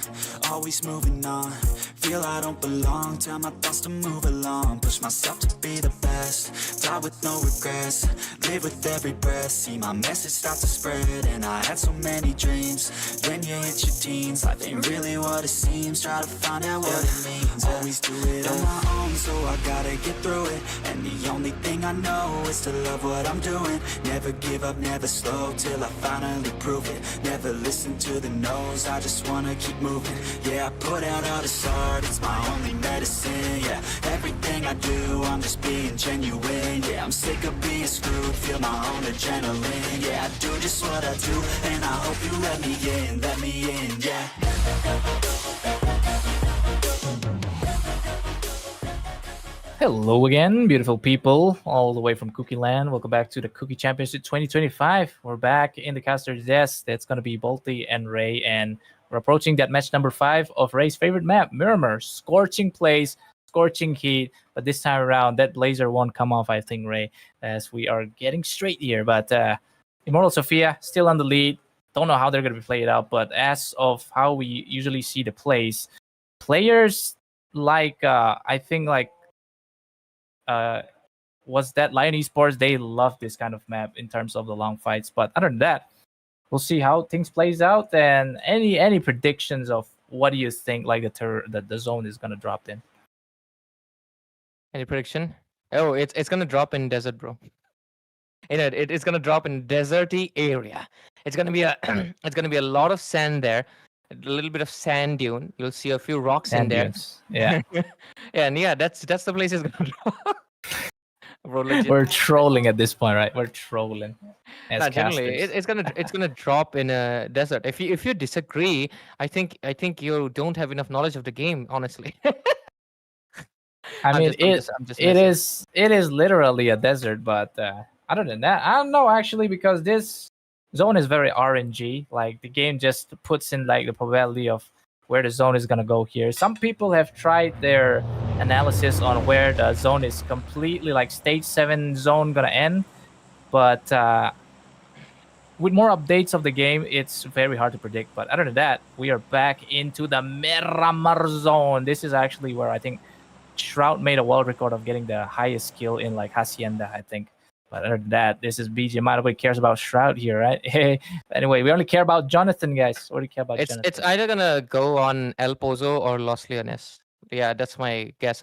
always moving on. Feel I don't belong, tell my thoughts to move along. Push myself to be the best, die with no regrets. Live with every breath, see my message start to spread. And I had so many dreams, then you hit your teens. Life ain't really what it seems, try to find out what it means. Always do it on my own, so I gotta get through it. And the only thing I know is to love what I'm doing. Never give up, never slow, till I finally prove it. Never listen to the no's, I just wanna keep moving. Yeah, I put out all this art, it's my only medicine. Yeah, everything I do, I'm just being genuine. Yeah, I'm sick of being screwed, feel my own adrenaline. Yeah, I do just what I do, and I hope you let me in, yeah. Hello again, beautiful people, all the way from Kuki Land. Welcome back to the Kuki Championship 2025. We're back in the caster's desk. That's going to be Bolty and Ray, and we're approaching that match number 5 of Ray's favorite map, Miramar. Scorching plays, scorching heat, but this time around, that blazer won't come off, I think, Ray, as we are getting straight here. But Immortal Sophia still on the lead. Don't know how they're going to be played out, but as of how we usually see the plays, players like, I think, like, was that Lion Esports, they love this kind of map in terms of the long fights. But other than that, we'll see how things plays out. And any predictions of what do you think, like, the zone is going to drop in? Any prediction? Oh, it's gonna drop in desert, bro. It's gonna drop in deserty area. It's gonna be a it's gonna be a lot of sand there, a little bit of sand dune. You'll see a few rocks in there. Yeah. Yeah, and yeah, that's the place it's gonna drop. Bro, legit. We're trolling at this point, right? We're trolling. Nah, generally, it's gonna drop in a desert. If you disagree, I think you don't have enough knowledge of the game, honestly. I I'm mean, just, I'm just, I'm just it messing. is literally a desert, but other than that, I don't know actually because this zone is very RNG. Like the game just puts in like the probability of where the zone is gonna go here. Some people have tried their analysis on where the zone is completely like stage 7 zone gonna end, but with more updates of the game, it's very hard to predict. But other than that, we are back into the Miramar zone. This is actually where I think Shroud made a world record of getting the highest skill in like Hacienda, I think. But other than that, this is BGMI. Nobody cares about Shroud here, right? Hey, anyway, we only care about Jonathan, guys. What do you care about It's Jonathan? either gonna go on El Pozo or Los Leones. Yeah, that's my guess.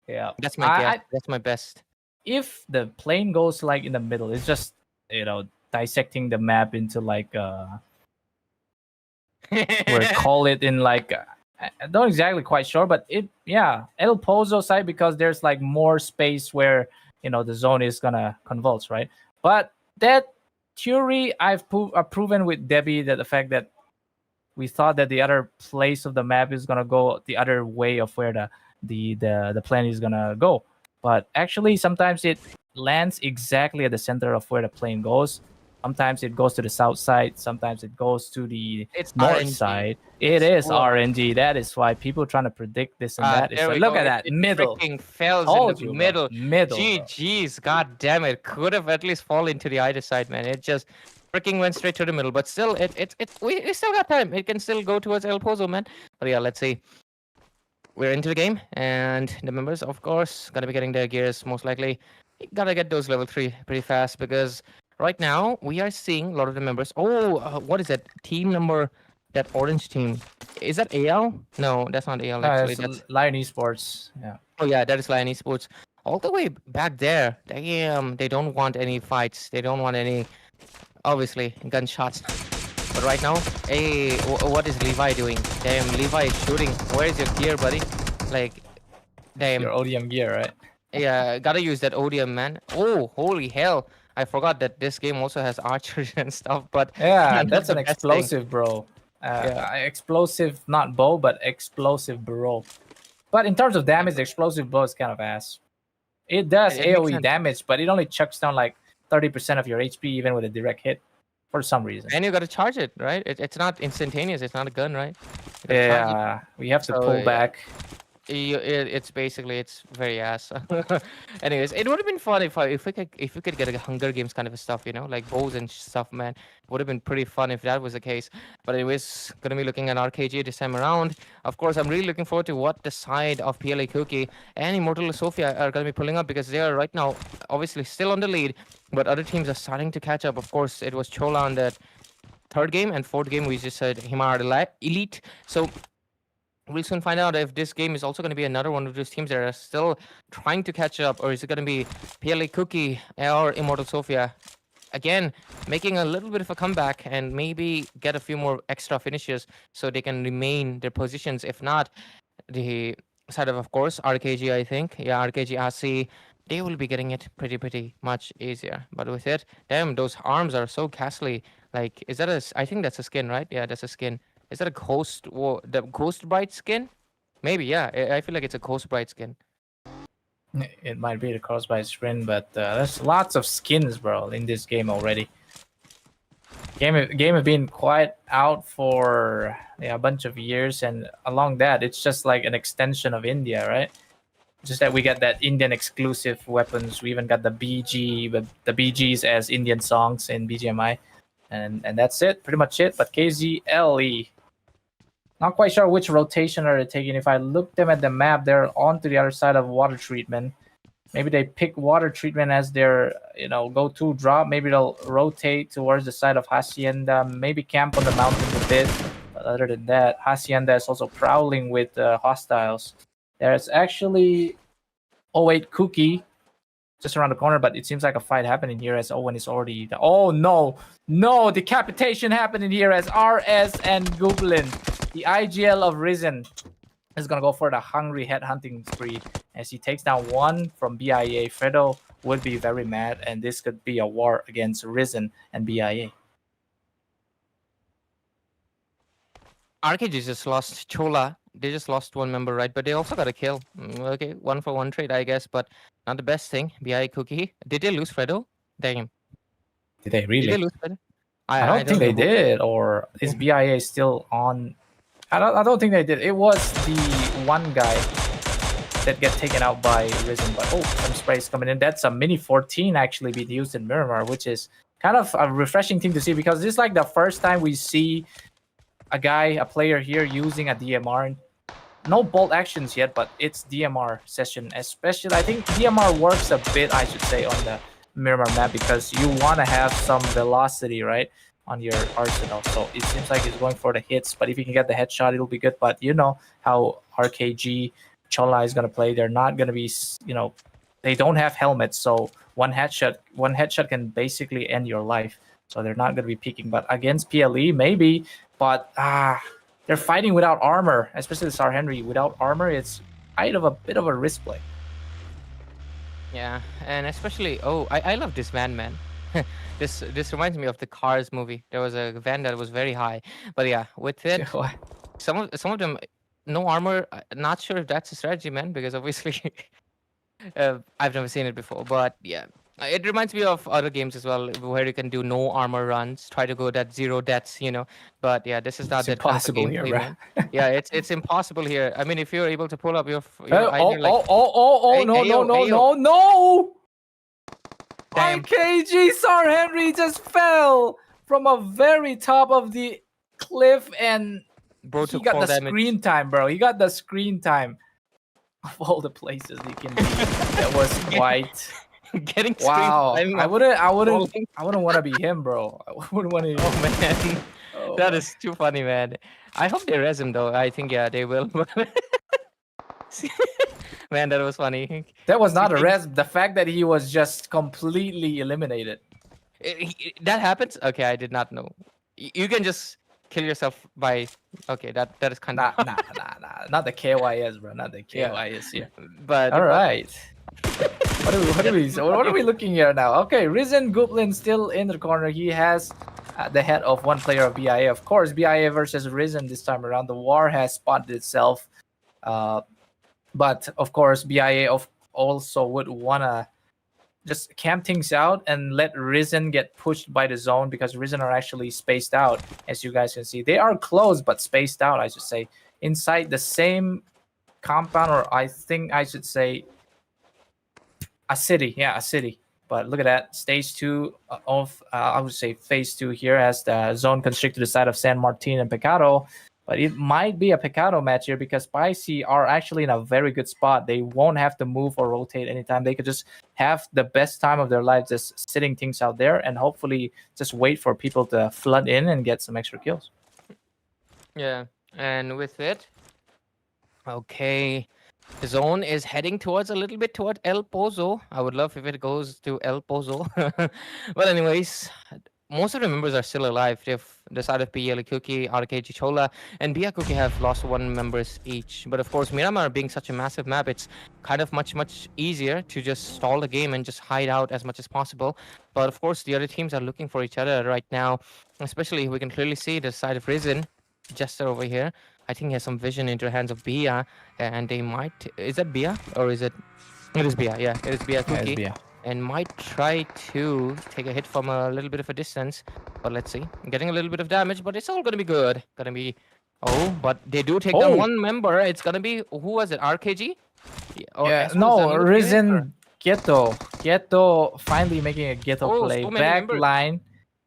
Yeah, That's my guess. That's my best. if the plane goes like in the middle, it's just dissecting the map into like we call it in like I'm not exactly quite sure, but El Pozo side because there's like more space where the zone is gonna convulse, right? But that theory I've proven with Debbie that the fact that we thought that the other place of the map is gonna go the other way of where the plane is gonna go, but actually sometimes it lands exactly at the center of where the plane goes. Sometimes it goes to the south side. Sometimes it goes to the It's north RNG. side. It It's is full of RNG. That is why people trying to predict this and that. there we Look go. at that It middle. freaking falls Told in the you, bro. middle. Middle, bro. GG's, god damn it. Could have at least fallen to the either side, man. It just freaking went straight to the middle. But still, we still got time. It can still go towards El Pozo, man. But yeah, let's see. We're into the game, and the members, of course, gonna be getting their gears most likely. Gotta get those level 3 pretty fast because right now we are seeing a lot of the members. Oh, what is that team number? That orange team. Is that AL? No, that's not AL actually. It's That's Lion Esports. Yeah. Oh yeah, that is Lion Esports. All the way back there. Damn, they don't want any fights. They don't want any, obviously, gunshots. But right now, hey, what is Levi doing? Damn, Levi is shooting. Where is your gear, buddy? Like, damn. Your ODM gear, right? Yeah, gotta use that ODM, man. Oh, holy hell. I forgot that this game also has archery and stuff, but Yeah, not that's the an best thing. explosive, bro. Yeah. Explosive, not bow, but explosive bro. But in terms of damage, the explosive bow is kind of ass. It does It makes AoE sense. damage, but it only chucks down like 30% of your HP even with a direct hit for some reason. And you gotta charge it, right? It's not instantaneous. It's not a gun, right? You gotta charge it. Yeah, we have to So, pull yeah. back. It's basically it's very ass. Anyways, it would have been fun if we could get a Hunger Games kind of stuff, like bows and stuff, man. It would have been pretty fun if that was the case. But anyways, gonna be looking at RKG this time around. Of course, I'm really looking forward to what the side of PLA Kuki and Immortal Sophia are gonna be pulling up because they are right now obviously still on the lead, but other teams are starting to catch up. Of course, it was CHOLLHA on that third game, and fourth game we just said HMAR Elite. So we'll soon find out if this game is also going to be another one of those teams that are still trying to catch up, or is it going to be PLA Kuki or Immortal Sophia again making a little bit of a comeback and maybe get a few more extra finishes so they can remain their positions. If not, the side of course RKG, I think, yeah, RKG AHSI, they will be getting it pretty much easier. But with it, damn, those arms are so ghastly. Like, is that I think that's a skin, right? Yeah, that's a skin. Is that a the Ghost Bright skin? Maybe, yeah. I feel like it's a Ghost Bright skin. It might be the crossbite sprint, but there's lots of skins, bro, in this game already. Game have been quite out for a bunch of years, and along that, it's just like an extension of India, right? Just that we got that Indian exclusive weapons. We even got the BG, but the BGs as Indian songs in BGMI, and that's it, pretty much it. But KZLE, not quite sure which rotation are they taking. If I look them at the map, they're on to the other side of water treatment. Maybe they pick water treatment as their go-to drop. Maybe they'll rotate towards the side of Hacienda. Maybe camp on the mountains a bit. But other than that, Hacienda is also prowling with hostiles. There's actually Kuki just around the corner, but it seems like a fight happening here as Owen is already. Oh no, decapitation happening here as RS and Goblin. The IGL of Risen is going to go for the hungry head hunting spree as he takes down one from BIA. Fredo would be very mad, and this could be a war against Risen and BIA. RKG just lost CHOLHA. They just lost one member, right? But they also got a kill. Okay, 1-for-1 trade, I guess, but not the best thing. BI Kuki. Did they lose Fredo? Damn. Did they Did really? they lose Fredo? I don't think they know. did. Or is BIA still on? I don't think they did. It was the one guy that get taken out by Risen. But oh, some sprays coming in. That's a Mini 14 actually being used in Miramar, which is kind of a refreshing thing to see because this is like the first time we see a player here using a DMR. No bolt actions yet, but it's DMR session. Especially, I think DMR works a bit, I should say, on the Miramar map because you want to have some velocity, right, on your arsenal. So it seems like he's going for the hits, but if you can get the headshot, it'll be good. But you know how RKG CHOLHA is going to play. They're not going to be, they don't have helmets, so one headshot can basically end your life. So they're not going to be peeking. But against PLE, maybe. But they're fighting without armor, especially Sar Henry. Without armor, it's kind of a bit of a risk play. Yeah, and especially I love this van, man. This reminds me of the Cars movie. There was a van that was very high, but yeah, with it, some of them no armor. Not sure if that's a strategy, man, because obviously I've never seen it before. But yeah, it reminds me of other games as well where you can do no armor runs, try to go that 0 deaths, But yeah, this is not that impossible kind of here, gameplay, man. Yeah, it's impossible here. I mean, if you're able to pull up your no, Damn. RKG Sar Henry just fell from a very top of the cliff and Bro he took got fall the damage. screen time, bro. He got the screen time of all the places he can be. That was quite Getting wow. screen I wouldn't want to be him, bro. I wouldn't want to. Oh man, that is too funny, man. I hope they res him though. I think yeah, they will. Man, that was funny. That was not a res. The fact that he was just completely eliminated. That happens? Okay, I did not know. You can just kill yourself by. Okay, that is kind of nah. Not the KYS, bro. Not the KYS here. But all right. What are we looking here now? Okay, Risen Goblin still in the corner. He has the head of one player of BIA. Of course, BIA versus Risen this time around. The war has spotted itself. But of course, BIA also would want to just camp things out and let Risen get pushed by the zone because Risen are actually spaced out. As you guys can see, they are close but spaced out, I should say, inside the same compound, or I think I should say a city. Yeah, a city. But look at that. Stage 2 of, I would say phase 2 here as the zone constrict to the side of San Martin and Pecado. But it might be a Pecado match here because Spicy are actually in a very good spot. They won't have to move or rotate anytime. They could just have the best time of their lives just sitting things out there and hopefully just wait for people to flood in and get some extra kills. Yeah, and with it, okay, the zone is heading towards a little bit toward El Pozo. I would love if it goes to El Pozo. Well, anyways, most of the members are still alive. They've decided PL Kuki, RKG CHOLHA, and Bia Kuki have lost 1 members each. But of course, Miramar being such a massive map, it's kind of much easier to just stall the game and just hide out as much as possible. But of course, the other teams are looking for each other right now. Especially, we can clearly see the side of Risen, Jester over here. I think he has some vision into the hands of Bia, and they might. Is that Bia or is it? It is Bia. Yeah, it is Bia Kuki. Yeah, it's Bia. And might try to take a hit from a little bit of a distance. But let's see. Getting a little bit of damage, but it's all going to be good. Gonna be... Oh, but they do take down 1 member. It's going to be... Who was it? RKG? Yeah, no, Risen Ghetto. Ghetto finally making a Ghetto play. So back line.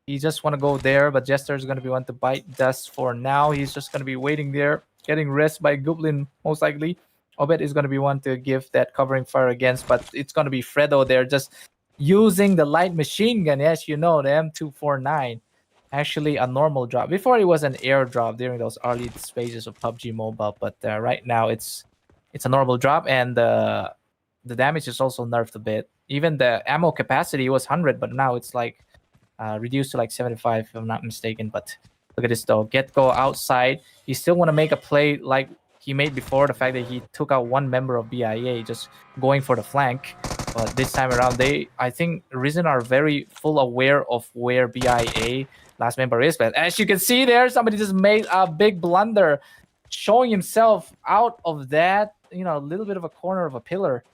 He just want to go there, but Jester is going to be one to bite dust for now. He's just going to be waiting there, getting rest by Goblin, most likely. Obed is going to be one to give that covering fire against, but it's going to be Fredo there just using the light machine gun. Yes, you know, the M249. Actually, a normal drop. Before it was an air drop during those early phases of PUBG Mobile, but right now it's a normal drop, and the damage is also nerfed a bit. Even the ammo capacity was 100, but now it's like reduced to like 75, if I'm not mistaken. But look at this though. Get-Go outside. He still want to make a play like he made before. The fact that he took out 1 member of BIA, just going for the flank. But this time around, I think Risen are very full aware of where BIA last member is. But as you can see there, somebody just made a big blunder, showing himself out of that, a little bit of a corner of a pillar.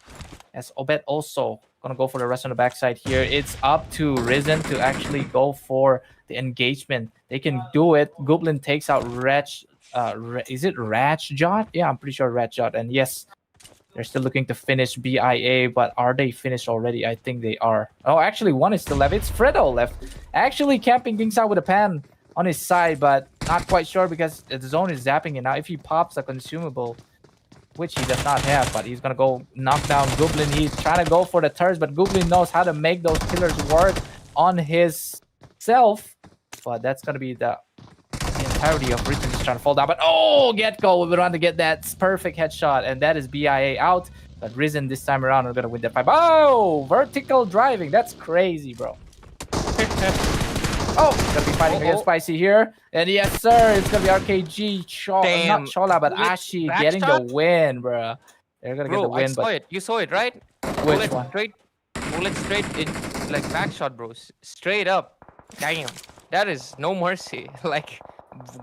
As Obed also gonna go for the rest on the backside here. It's up to Risen to actually go for the engagement. They can do it. Goblin takes out Ratch. Is it Ratchjot? Yeah, I'm pretty sure Ratchjot. And yes, they're still looking to finish BIA, but are they finished already? I think they are. Oh, actually, one is still left. It's Fredo left. Actually camping Kings out with a pan on his side, but not quite sure because the zone is zapping it now. If he pops a consumable, which he does not have, but he's gonna go knock down Goblin. He's trying to go for the turrets, but Goblin knows how to make those pillars work on his self. But that's gonna be the entirety of Risen just trying to fall down. But Get-Go will want to get that perfect headshot, and that is BIA out. But Risen this time around are gonna win that fight. Oh, vertical driving. That's crazy, bro. Gonna be fighting against Spicy here. And yes, sir, it's gonna be RKG, not CHOLLHA, but AHSI getting the win, bro. They're gonna get the win. I saw it. You saw it, right? Which one? Bullet straight in, like back shot, bro. Straight up. Damn. That is no mercy. Like,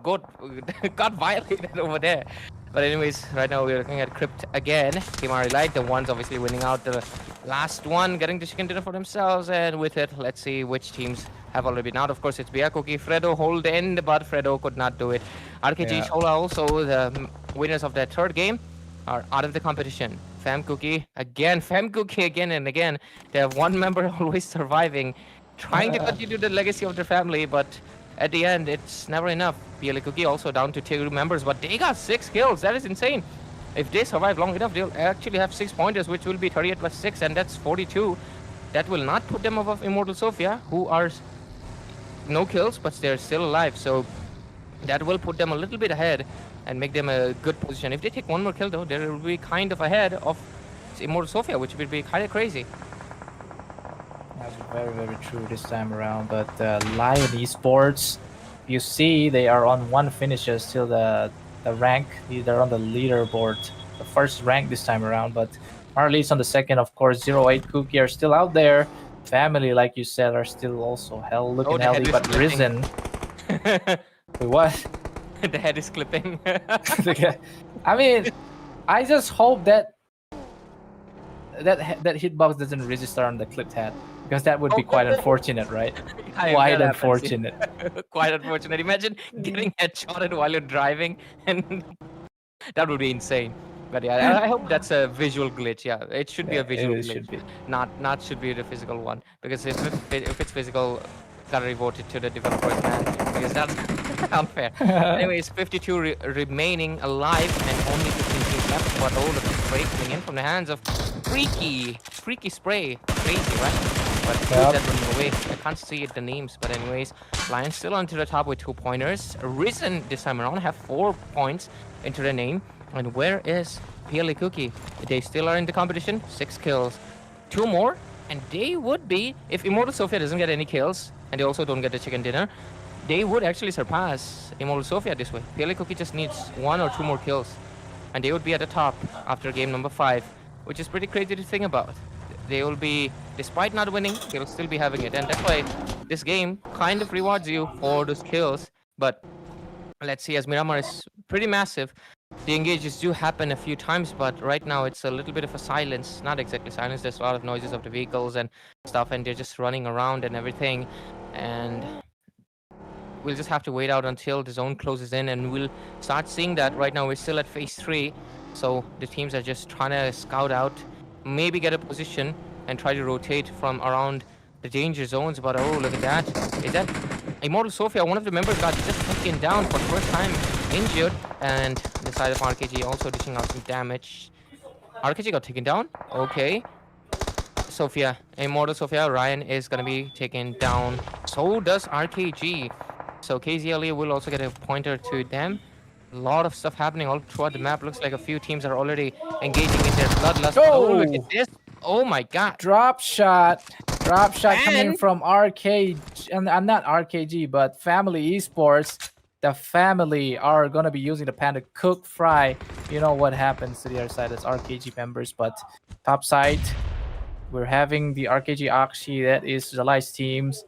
got violated over there. But anyways, right now we're looking at Crypt again. Team Light, the ones obviously winning out the last one, getting the chicken dinner for themselves. And with it, let's see which teams have already been out. Of course, it's Kuki, Fredo hold in, but Fredo could not do it. RKG, CHOLLHA also, the winners of that third game, are out of the competition. Kuki again and again. They have one member always surviving, trying to continue the legacy of their family, but at the end, it's never enough. Kuki also down to 2 members, but they got 6 kills. That is insane. If they survive long enough, they'll actually have 6 pointers, which will be 38 plus 6, and that's 42. That will not put them above Immortal Sophia, who are no kills, but they're still alive. So that will put them a little bit ahead and make them a good position. If they take 1 more kill, though, they will be kind of ahead of Immortal Sophia, which would be kind of crazy. That's very, very true this time around. But Lion Esports, you see, they are on 1 finishes till the rank. They're on the leaderboard, the first rank this time around. But Marley's on the second, of course. 08 Kuki are still out there. Family, like you said, are still also looking healthy. But Risen, wait, what? The head is clipping. I mean, I just hope that hitbox doesn't register on the clipped head, because that would be quite unfortunate, right? Quite unfortunate. Quite unfortunate. Imagine getting headshotted while you're driving, and that would be insane. But yeah, I hope that's a visual glitch. Yeah, it should be a visual glitch. Should be. Not should be the physical one. Because if it's physical, gotta report it to the developers, man. Because that's unfair. Anyways, 52 remaining alive and only 15 teams left. But look at the spray coming in from the hands of Freaky Spray. Crazy, right? But that running away. I can't see the names, but anyways, Lions still onto the top with 2 pointers. Risen this time around have 4 points into the name. And where is Kuki? They still are in the competition. 6 kills. 2 more, and they would be, if Immortal Sophia doesn't get any kills, and they also don't get the chicken dinner, they would actually surpass Immortal Sophia this way. Kuki just needs 1 or 2 more kills, and they would be at the top after game number 5, which is pretty crazy to think about. They will be, despite not winning, they'll still be having it, and that's why this game kind of rewards you for those kills. But let's see, as Miramar is pretty massive, the engages do happen a few times, but right now it's a little bit of a silence. Not exactly silence, there's a lot of noises of the vehicles and stuff, and they're just running around and everything. And we'll just have to wait out until the zone closes in, and we'll start seeing that. Right now we're still at phase 3, so the teams are just trying to scout out, maybe get a position and try to rotate from around the danger zones. But look at that. Is that Immortal Sophia? One of the members got just taken down for the first time, injured, and the side of RKG also dishing out some damage. RKG got taken down. Okay. Sophia, Immortal Sophia, Ryan is gonna be taken down. So does RKG. So KZLE will also get a pointer to them. A lot of stuff happening all throughout the map. Looks like a few teams are already engaging in their bloodlust. Oh, look at this. Oh my god. Drop shot coming from RKG, and not RKG, but Family Esports. The family are gonna be using the pan to cook, fry. You know what happens to the other side as RKG members, but top side, We're having the RKG AHSI, that is Zalai's teams.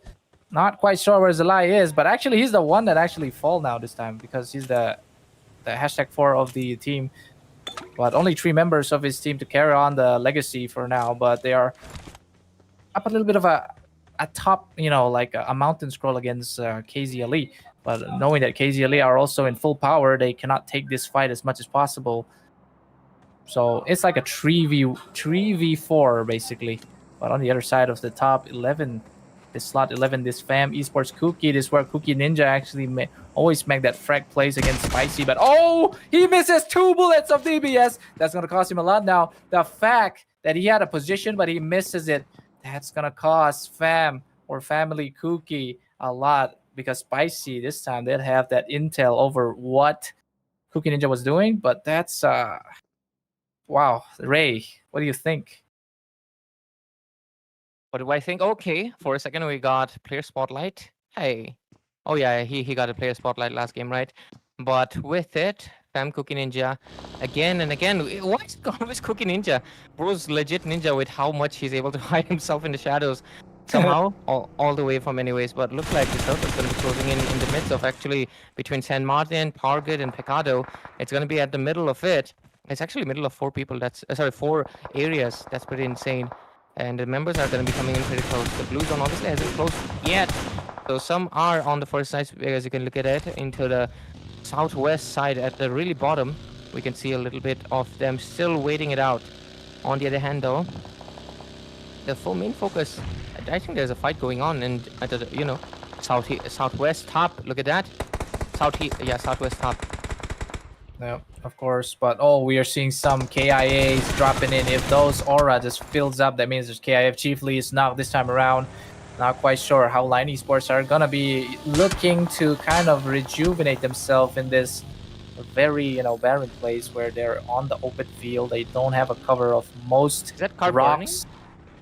Not quite sure where Zalai is, but actually he's the one that actually fall now this time because he's the #4 of the team. But only 3 members of his team to carry on the legacy for now. But they are up a little bit of a top, like a mountain scroll against KZLE. But knowing that KZLE are also in full power, they cannot take this fight as much as possible. So it's like a 3v4 basically. But on the other side of the top 11, this slot 11, this fam esports Kuki, this is where Kuki Ninja actually always make that frag plays against Spicy. But oh, he misses 2 bullets of DBS. That's gonna cost him a lot now. The fact that he had a position but he misses it, that's gonna cost fam or family Kuki a lot, because Spicy this time they'd have that intel over what Kuki Ninja was doing. But that's wow, Ray, what do you think? What do I think? Okay, for a second we got player spotlight. Hey, oh yeah, he got a player spotlight last game, right? But with it, Fam Kuki Ninja again and again. Why is it always Kuki Ninja? Bro's legit ninja with how much he's able to hide himself in the shadows somehow, all the way from anyways. But looks like the circle is going to be closing in the midst of actually between San Martin, Pargud, and Pecado. It's going to be at the middle of it. It's actually middle of 4 people. That's 4 areas. That's pretty insane. And the members are going to be coming in pretty close. The blue zone obviously hasn't closed yet. So some are on the first side, as you can look at it, into the southwest side at the really bottom. We can see a little bit of them still waiting it out. On the other hand, though, the full main focus, I think there's a fight going on, and at the, southwest top. Look at that. Southwest top. Yeah, of course. But we are seeing some KIAs dropping in. If those aura just fills up, that means there's KIF Chiefly is knocked this time around. Not quite sure how Line Esports are gonna be looking to kind of rejuvenate themselves in this very barren place where they're on the open field. They don't have a cover of most Is that car rocks.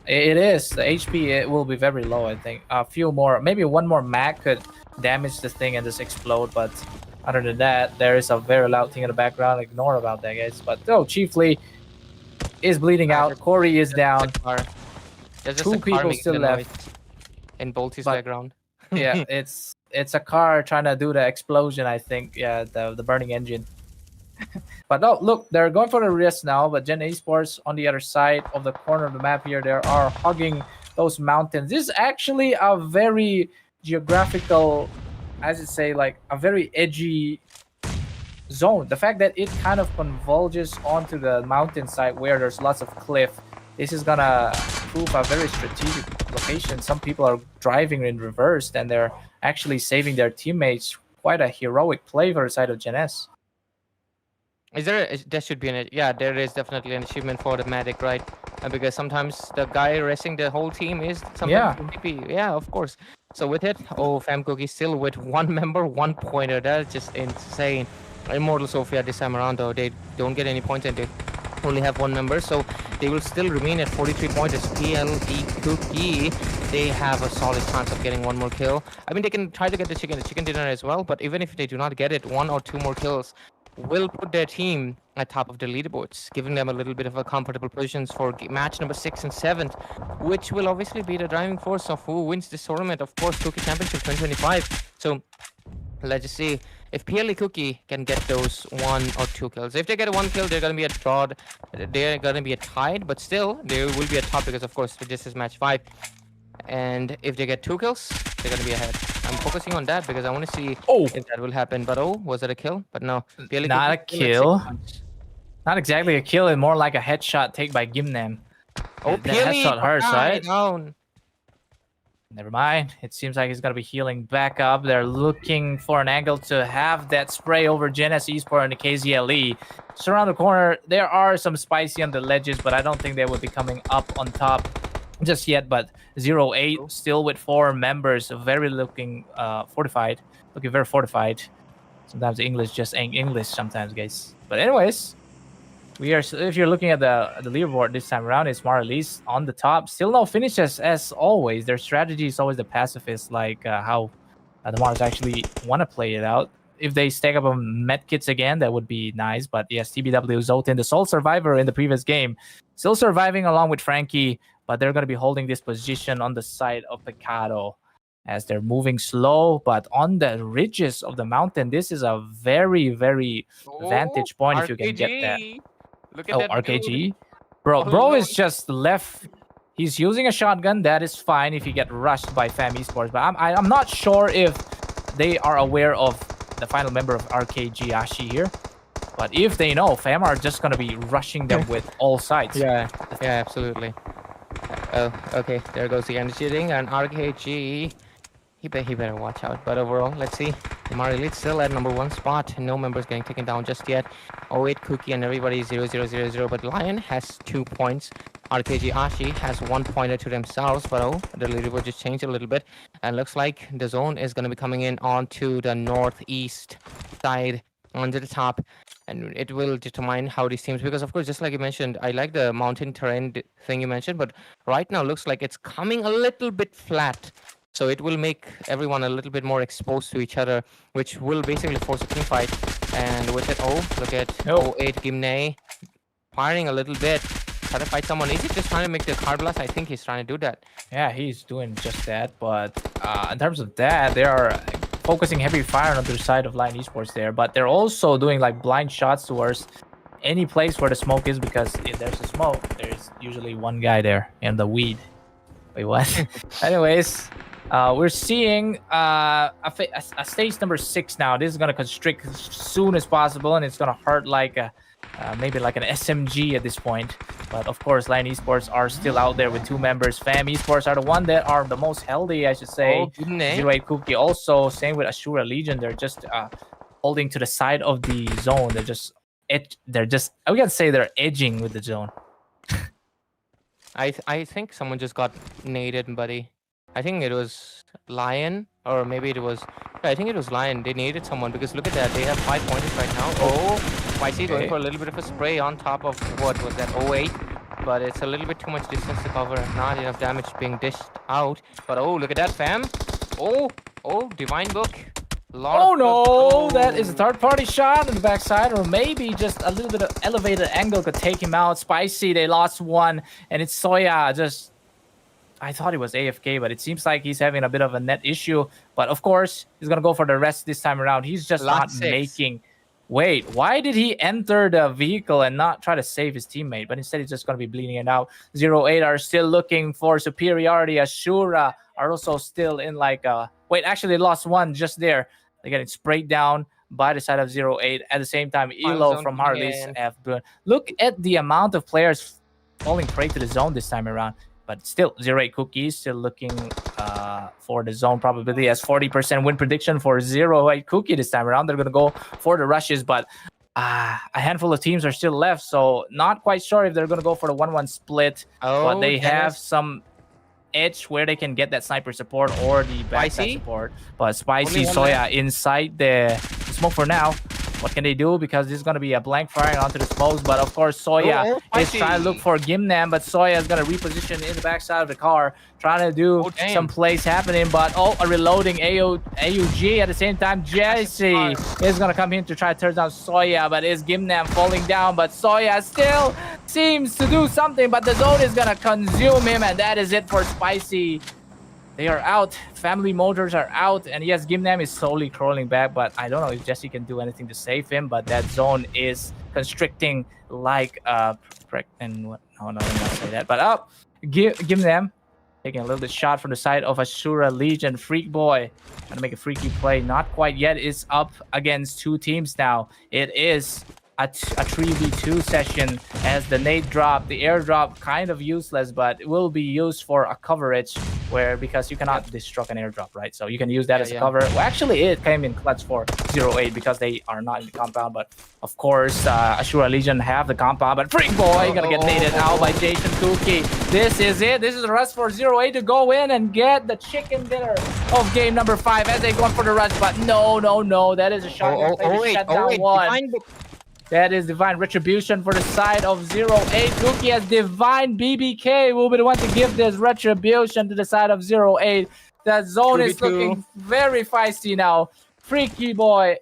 It is. The HP it will be very low, I think. A few more, maybe one more mag could damage the thing and just explode, but other than that, there is a very loud thing in the background. Ignore about that, guys. But Chiefly is bleeding out. Corey is down. There's just 2 people still left. In Bolty's background. Yeah, it's a car trying to do the explosion, I think. Yeah, the burning engine. But no, look, they're going for the risk now. But Gen Esports on the other side of the corner of the map here, they are hugging those mountains. This is actually a very geographical, as it say, like a very edgy zone. The fact that it kind of converges onto the mountainside where there's lots of cliff, this is gonna prove a very strategic location. Some people are driving in reverse and they're actually saving their teammates. Quite a heroic play for the side of Gen S. Is there? There should be there is definitely an achievement for the medic, right? Because sometimes the guy resting the whole team is sometimes of course. So with it, Fam Kuki still with 1 member, 1 pointer. That's just insane. Immortal Sophia this time around, though, they don't get any points and they only have 1 member, so they will still remain at 43 pointers. PLE Kuki, they have a solid chance of getting 1 more kill. I mean, they can try to get the chicken dinner as well, but even if they do not get it, 1 or 2 more kills will put their team at top of the leaderboards, giving them a little bit of a comfortable positions for match number 6 and 7, which will obviously be the driving force of who wins this tournament. Of course, Kuki Championship 2025. So let's just see if PLE Kuki can get those 1 or 2 kills. If they get 1 kill, they're going to be a draw. They're going to be a tied, but still, they will be a top because, of course, this is match 5. And if they get 2 kills, they're going to be ahead. I'm focusing on that because I want to see if that will happen. But was it a kill? But no. PLE not a kill. Not exactly a kill, and more like a headshot take by Gimnam. PLE headshot hurts, right? Down. Never mind. It seems like he's going to be healing back up. They're looking for an angle to have that spray over Gen S Esports and the KZLE. Just around the corner, there are some Spicy on the ledges, but I don't think they will be coming up on top just yet. But 0-8 still with 4 members, very looking fortified. Looking very fortified. Sometimes English just ain't English sometimes, guys. But anyways, we are. If you're looking at the leaderboard this time around, it's Marlies on the top. Still no finishes as always. Their strategy is always the pacifist, like how the Mars actually want to play it out. If they stack up on medkits again, that would be nice. But yes, TBW Zoltan, the sole survivor in the previous game, still surviving along with Frankie. but they're going to be holding this position on the side of Pecado as they're moving slow, but on the ridges of the mountain. This is a very, very vantage point if you can get that. RKG. Look at Oh, that dude. RKG. Bro Alone. is just left. He's using a shotgun. That is fine if you get rushed by Fam Esports, but I'm not sure if they are aware of the final member of RKG, AHSI here. But if they know, Fam are just going to be rushing them with all sides. Yeah, absolutely. Oh, okay. There goes the energy ring, and RKG. He better watch out. But overall, let's see. HMAR Elite still at #1 spot. No members getting taken down just yet. 08 Kuki and everybody 0-0-0-0. But Lion has 2 points. RKG AHSI has 1 pointer to themselves. But the leaderboard just changed a little bit. And looks like the zone is going to be coming in onto the northeast side, onto the top. And it will determine how these teams, because of course, just like you mentioned, I like the mountain terrain thing you mentioned, but right now looks like it's coming a little bit flat. So it will make everyone a little bit more exposed to each other, which will basically force a team fight. And with it, look at 08 Gimne firing a little bit, trying to fight someone. Is he just trying to make the card blast? I think he's trying to do that. Yeah, he's doing just that. But in terms of that, they are focusing heavy fire on the side of Lion Esports there, but they're also doing like blind shots towards any place where the smoke is, because if there's a smoke, there's usually one guy there in the weed. Wait, what? Anyways, we're seeing a stage number 6 now. This is gonna constrict as soon as possible, and it's gonna hurt like maybe like an SMG at this point. But of course, Lion Esports are still out there with 2 members. Fam Esports are the one that are the most healthy, I should say. 08 Kuki also, same with ASURA Legion. They're just holding to the side of the zone. They're just I can say they're edging with the zone. I think someone just got naded, buddy. I think it was Lion, or maybe it was. I think it was Lion. They naded someone, because look at that. They have 5 pointers right now. Spicy going for a little bit of a spray on top of what was that 08, but it's a little bit too much distance to cover. Not enough damage being dished out. But look at that, Fam. Divine Book. That is a third-party shot on the backside, or maybe just a little bit of elevated angle could take him out. Spicy, they lost 1, and it's Soya. I thought it was AFK, but it seems like he's having a bit of a net issue. But of course, he's gonna go for the rest this time around. He's just not making. Wait, why did he enter the vehicle and not try to save his teammate? But instead, he's just going to be bleeding it out. 08 are still looking for superiority. ASURA are also still in like a... Wait, actually, they lost 1 just there. They're getting sprayed down by the side of 08. At the same time, Elo from Harley's F. Look at the amount of players falling prey to the zone this time around. But still, 08 Kuki still looking for the zone probability as 40% win prediction for 08 Kuki this time around. They're going to go for the rushes, but a handful of teams are still left, so not quite sure if they're going to go for the 1-1 split. But they have some edge where they can get that sniper support or the backside support. But Spicy, Soya inside the smoke for now. What can they do? Because this is going to be a blank fire onto the smokes. But of course, Soya is trying to look for Gimnam. But Soya is going to reposition in the backside of the car, trying to do some plays happening. But a reloading AUG at the same time. Jesse is going to come in to try to turn down Soya. But is Gimnam falling down? But Soya still seems to do something. But the zone is going to consume him. And that is it for Spicy. They are out. Family Motors are out. And yes, Gimnam is slowly crawling back, but I don't know if Jesse can do anything to save him. But that zone is constricting like and what? No, let me not say that. But Gimnam taking a little bit shot from the side of ASURA Legion. Freak Boy trying to make a freaky play. Not quite yet. It's up against 2 teams now. It is a 3v2 session as the nade drop, the airdrop, kind of useless, but it will be used for a coverage because you cannot destruct an airdrop, right? So you can use that as a cover. Well, actually, it came in clutch for 08 because they are not in the compound, but of course, ASURA Legion have the compound, but Freak Boy gonna get naded out by Jason Kuki. This is it. This is a rush for 08 to go in and get the chicken dinner of game number 5 as they go for the rush, but no. That is a shot. Shut down 1. That is Divine Retribution for the side of 08. Kuki as Divine BBK will be the one to give this Retribution to the side of 08. That zone is looking very feisty now. Freaky Boy,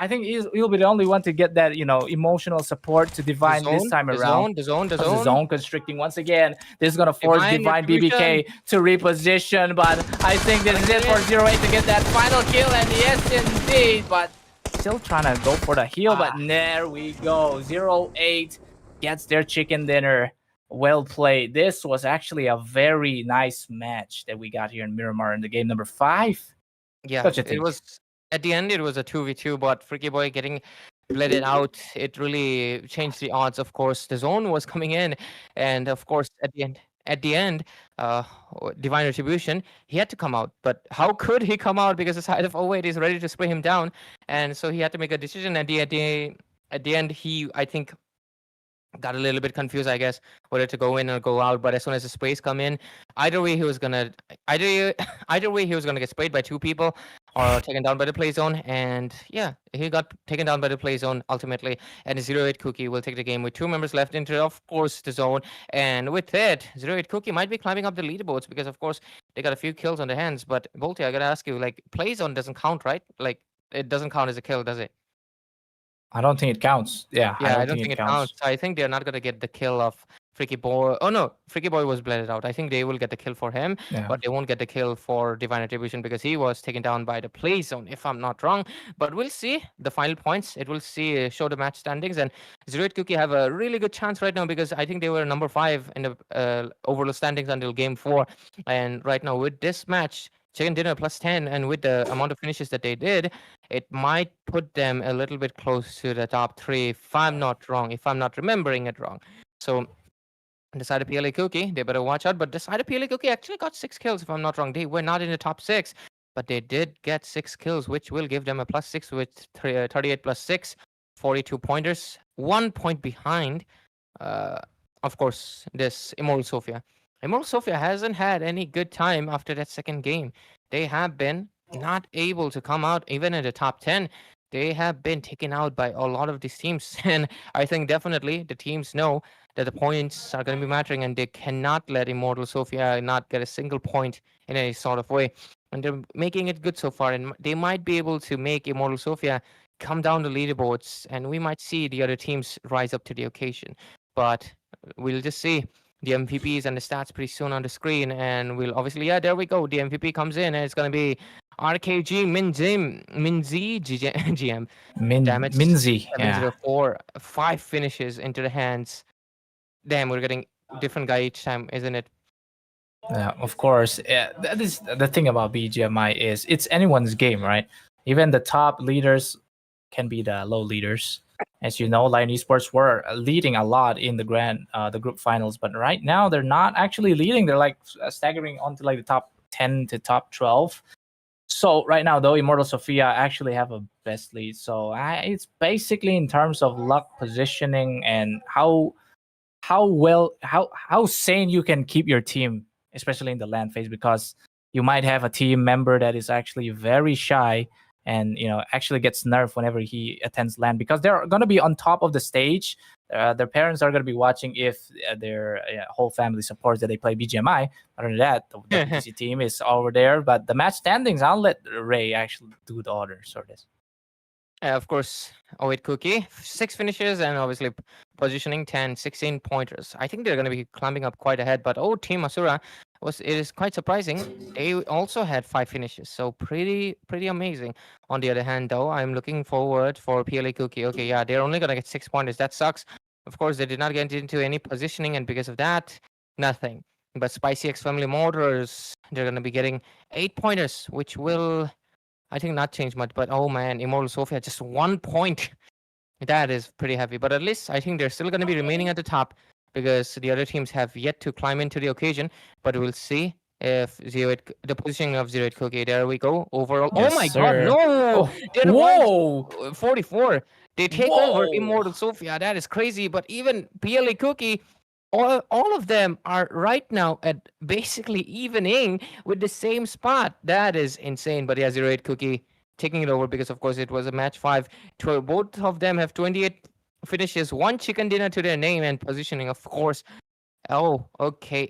I think he'll be the only one to get that, emotional support to Divine this time around. The zone. The zone constricting once again. This is gonna force Divine BBK to reposition, but I think this is it for 0-8 to get that final kill, and yes indeed, but still trying to go for the heal, but there we go. 0-8 gets their chicken dinner. Well played. This was actually a very nice match that we got here in Miramar in the game number 5. Yeah, What you think? it was at the end. It was a 2v2, but Freaky Boy getting bleeded out, it really changed the odds. Of course, the zone was coming in, and of course, at the end, Divine Retribution, he had to come out. But how could he come out? Because the side of 08 is ready to spray him down, and so he had to make a decision. At the end, he, I think, got a little bit confused, I guess, whether to go in or go out. But as soon as the sprays come in, either way he was gonna get sprayed by 2 people or taken down by the play zone. And yeah, he got taken down by the play zone ultimately. And 0-8 Kuki will take the game with 2 members left into, of course, the zone. And with that, 0-8 Kuki might be climbing up the leaderboards because, of course, they got a few kills on their hands. But Volti, I gotta ask you, like, play zone doesn't count, right? Like, it doesn't count as a kill, does it? I don't think it counts. Yeah, I don't think it counts. I think they're not gonna get the kill of Freaky Boy. Oh no, Freaky Boy was bleeded out. I think they will get the kill for him, but they won't get the kill for Divine Retribution because he was taken down by the play zone, if I'm not wrong. But we'll see the final points. It will show the match standings, and 0-8 Kuki have a really good chance right now because I think they were number 5 in the overall standings until game 4, and right now with this match, Chicken Dinner plus 10, and with the amount of finishes that they did, it might put them a little bit close to the top 3, if I'm not wrong, if I'm not remembering it wrong. So, the side of PLA Kuki, they better watch out. But the side of PLA Kuki actually got 6 kills, if I'm not wrong. They were not in the top 6, but they did get 6 kills, which will give them a plus 6 with 38 plus 6, 42 pointers. 1 point behind, of course, this Immortal Sophia. Immortal Sophia hasn't had any good time after that second game. They have been not able to come out even in the top 10. They have been taken out by a lot of these teams. And I think definitely the teams know that the points are going to be mattering, and they cannot let Immortal Sophia not get a single point in any sort of way. And they're making it good so far. And they might be able to make Immortal Sophia come down the leaderboards, and we might see the other teams rise up to the occasion. But we'll just see the MVPs and the stats pretty soon on the screen, and we'll obviously, there we go. The MVP comes in, and it's gonna be RKG Minzi GM. Damage Minzi, 704, 5 finishes into the hands. Damn, we're getting different guy each time, isn't it? Yeah, of course. Yeah, that is the thing about BGMI is it's anyone's game, right? Even the top leaders can be the low leaders. As you know, Lion Esports were leading a lot in the group finals, but right now they're not actually leading. They're like staggering onto like the top 10 to top 12. So right now, though, Immortal Sophia actually have a best lead. So it's basically in terms of luck, positioning, and how sane you can keep your team, especially in the LAN phase, because you might have a team member that is actually very shy and actually gets nerfed whenever he attends LAN because they're going to be on top of the stage. Their parents are going to be watching if their whole family supports that they play BGMI. Other than that, the WTC team is over there. But the match standings, I'll let Ray actually do the orders or this. Of course, 08 Kuki, 6 finishes, and obviously positioning 10, 16 pointers. I think they're going to be climbing up quite ahead, but Team ASURA, it is quite surprising. They also had 5 finishes, so pretty amazing. On the other hand, though, I'm looking forward for PLA Kuki. Okay, yeah, they're only going to get 6 pointers. That sucks. Of course, they did not get into any positioning, and because of that, nothing. But Spicy X Family Motors, they're going to be getting 8 pointers, which will, I think, not change much. But oh man, Immortal Sophia, just 1 point. That is pretty heavy. But at least I think they're still going to be remaining at the top because the other teams have yet to climb into the occasion. But we'll see if the positioning of 08 Kuki. There we go. Overall. Yes, oh my sir. god, no! Whoa! 44. They take over Immortal Sophia. That is crazy. But even PLA Kuki, all of them are right now at basically evening with the same spot. That is insane. But yeah, 08 Kuki taking it over because, of course, it was a match 5. Both of them have 28 finishes, 1 chicken dinner to their name, and positioning, of course. Oh, okay.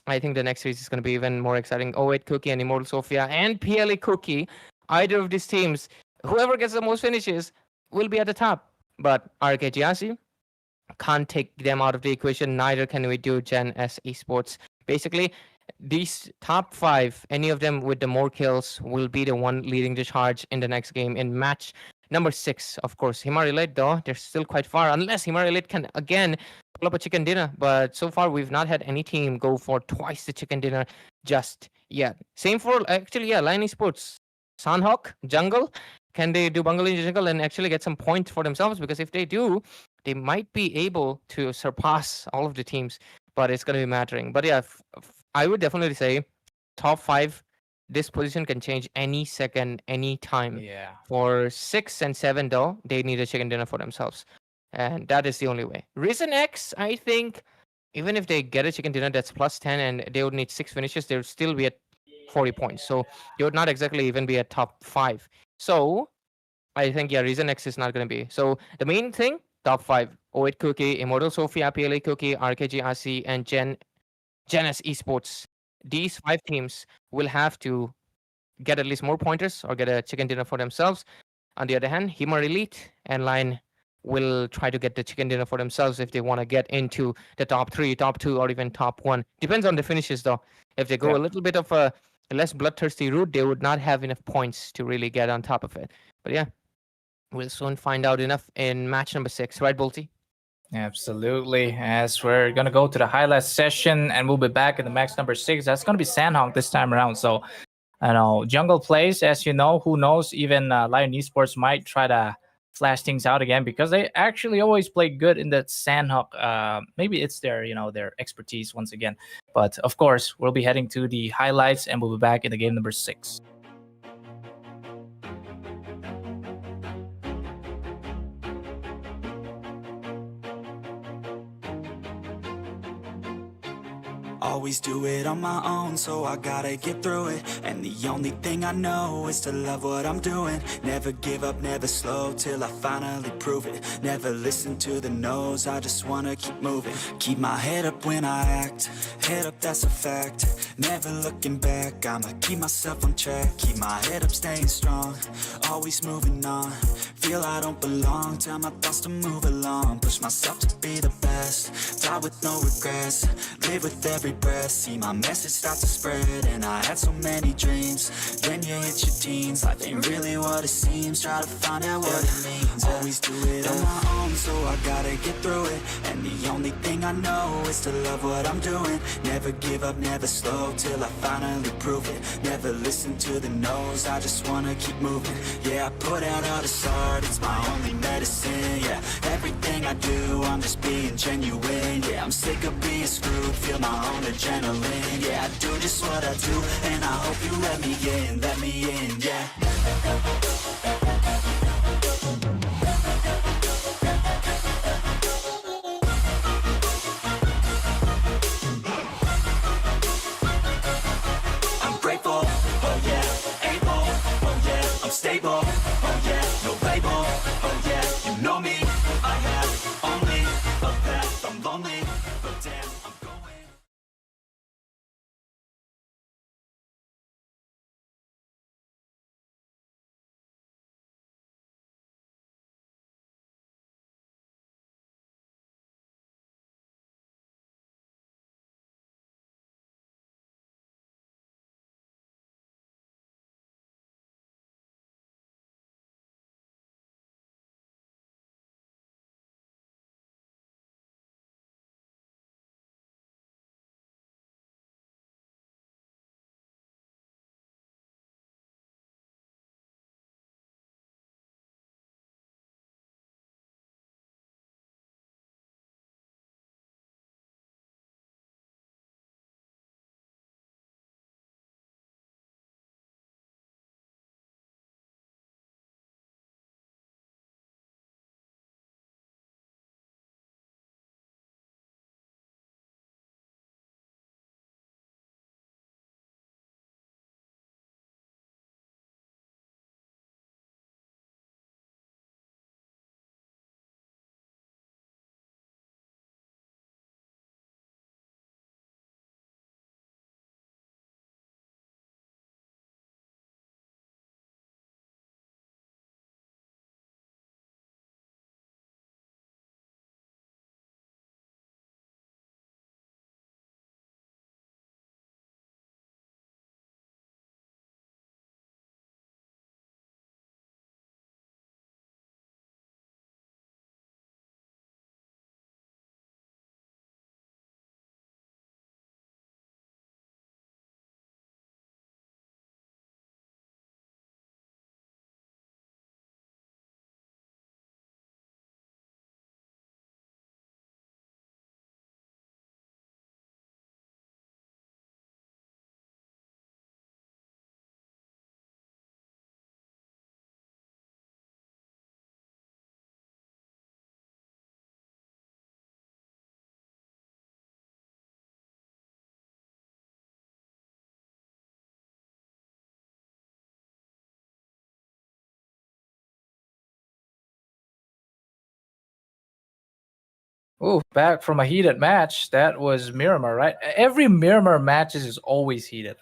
I think the next series is going to be even more exciting. 08 Kuki and Immortal Sophia and PLA Kuki. Either of these teams whoever gets the most finishes will be at the top. But RKGRC can't take them out of the equation. Neither can we do Gen S Esports. Basically, these top 5, any of them with the more kills, will be the one leading the charge in the next game in match number 6. Of course, HMAR Elite, though, they're still quite far, unless HMAR Elite can again pull up a chicken dinner. But so far, we've not had any team go for twice the chicken dinner just yet. Same for, actually, yeah, Line Esports. Sanhok, Jungle. Can they do Bungle in Jungle and actually get some points for themselves? Because if they do, they might be able to surpass all of the teams, but it's going to be mattering. But yeah, I would definitely say top 5, this position can change any second, any time. Yeah. For 6 and 7, though, they need a chicken dinner for themselves. And that is the only way. Risen X, I think, even if they get a chicken dinner that's plus 10 and they would need 6 finishes, they would still be at 40 points. So they would not exactly even be at top 5. So I think, yeah, Risen X is not going to be. So the main thing, top 5, O8 Kuki, Immortal Sophia, PLA Kuki, RKG ASI, and Gen S Esports. These 5 teams will have to get at least more pointers or get a chicken dinner for themselves. On the other hand, HMAR Elite and Line will try to get the chicken dinner for themselves if they want to get into the top 3, top 2, or even top 1. Depends on the finishes, though. If they go a little bit of a less bloodthirsty route, they would not have enough points to really get on top of it. But yeah, we'll soon find out enough in match number 6, right, Bolty? Absolutely. As we're gonna go to the highlight session, and we'll be back in the match number 6. That's gonna be Sanhok this time around. So, I know Jungle plays, as you know. Who knows? Even Lion Esports might try to flash things out again because they actually always play good in that Sanhok. Maybe it's their their expertise once again. But of course, we'll be heading to the highlights, and we'll be back in the game number 6. Always do it on my own, so I gotta get through it. And the only thing I know is to love what I'm doing. Never give up, never slow, till I finally prove it. Never listen to the no's, I just wanna keep moving. Keep my head up when I act, head up, that's a fact. Never looking back, I'ma keep myself on track. Keep my head up, staying strong, always moving on. Feel I don't belong, tell my thoughts to move along. Push myself to be the best, die with no regrets. Live with every breath, see my message start to spread. And I had so many dreams, then you hit your teens. Life ain't really what it seems, try to find out what it means. Always do it on my own, so I gotta get through it. And the only thing I know is to love what I'm doing. Never give up, never slow, till I finally prove it. Never listen to the no's, I just wanna keep moving. Yeah, I put out all this art, it's my only medicine. Yeah, everything I do, I'm just being genuine. Yeah, I'm sick of being screwed, feel my own adrenaline. Yeah, I do just what I do, and I hope you let me in, yeah. I'm grateful, oh yeah, able, oh yeah, I'm stable, oh yeah, no label, oh yeah, you know me, I have only a path, I'm lonely, but damn, I'm going. Ooh, back from a heated match. That was Miramar, right? Every Miramar match is always heated.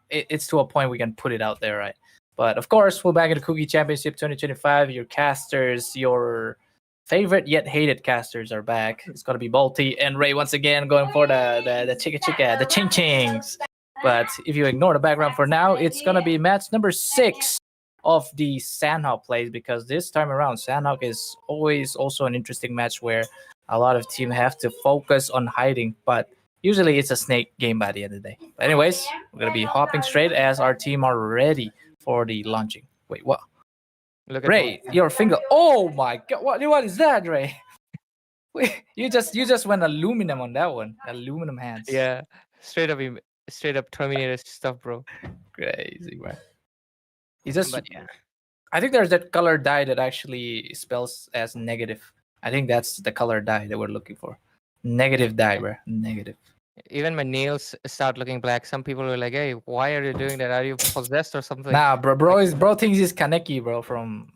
It's to a point we can put it out there, right? But of course, we're back in the Kuki Championship 2025. Your casters, your favorite yet hated casters are back. It's gonna be Balti and Ray once again going for the chicka, the ching chings. But if you ignore the background for now, it's gonna be match number 6 of the Sandhawk plays, because this time around Sandhawk is always also an interesting match where a lot of teams have to focus on hiding, but usually it's a snake game by the end of the day. But anyways, we're gonna be hopping straight as our team are ready for the launching. Wait, what? Look at Ray, your finger. Oh my god, what is that, Ray? Wait, you just went aluminum on that one. Aluminum hands. Yeah, straight up Terminator stuff, bro. Crazy, bro. He just But yeah, I think there's that color dye that actually spells as negative. I think that's the color dye that we're looking for. Negative dye, bro. Negative. even my nails start looking black. Some people were like, "Hey, why are you doing that? Are you possessed or something?" Nah, bro thinks he's Kaneki, bro, from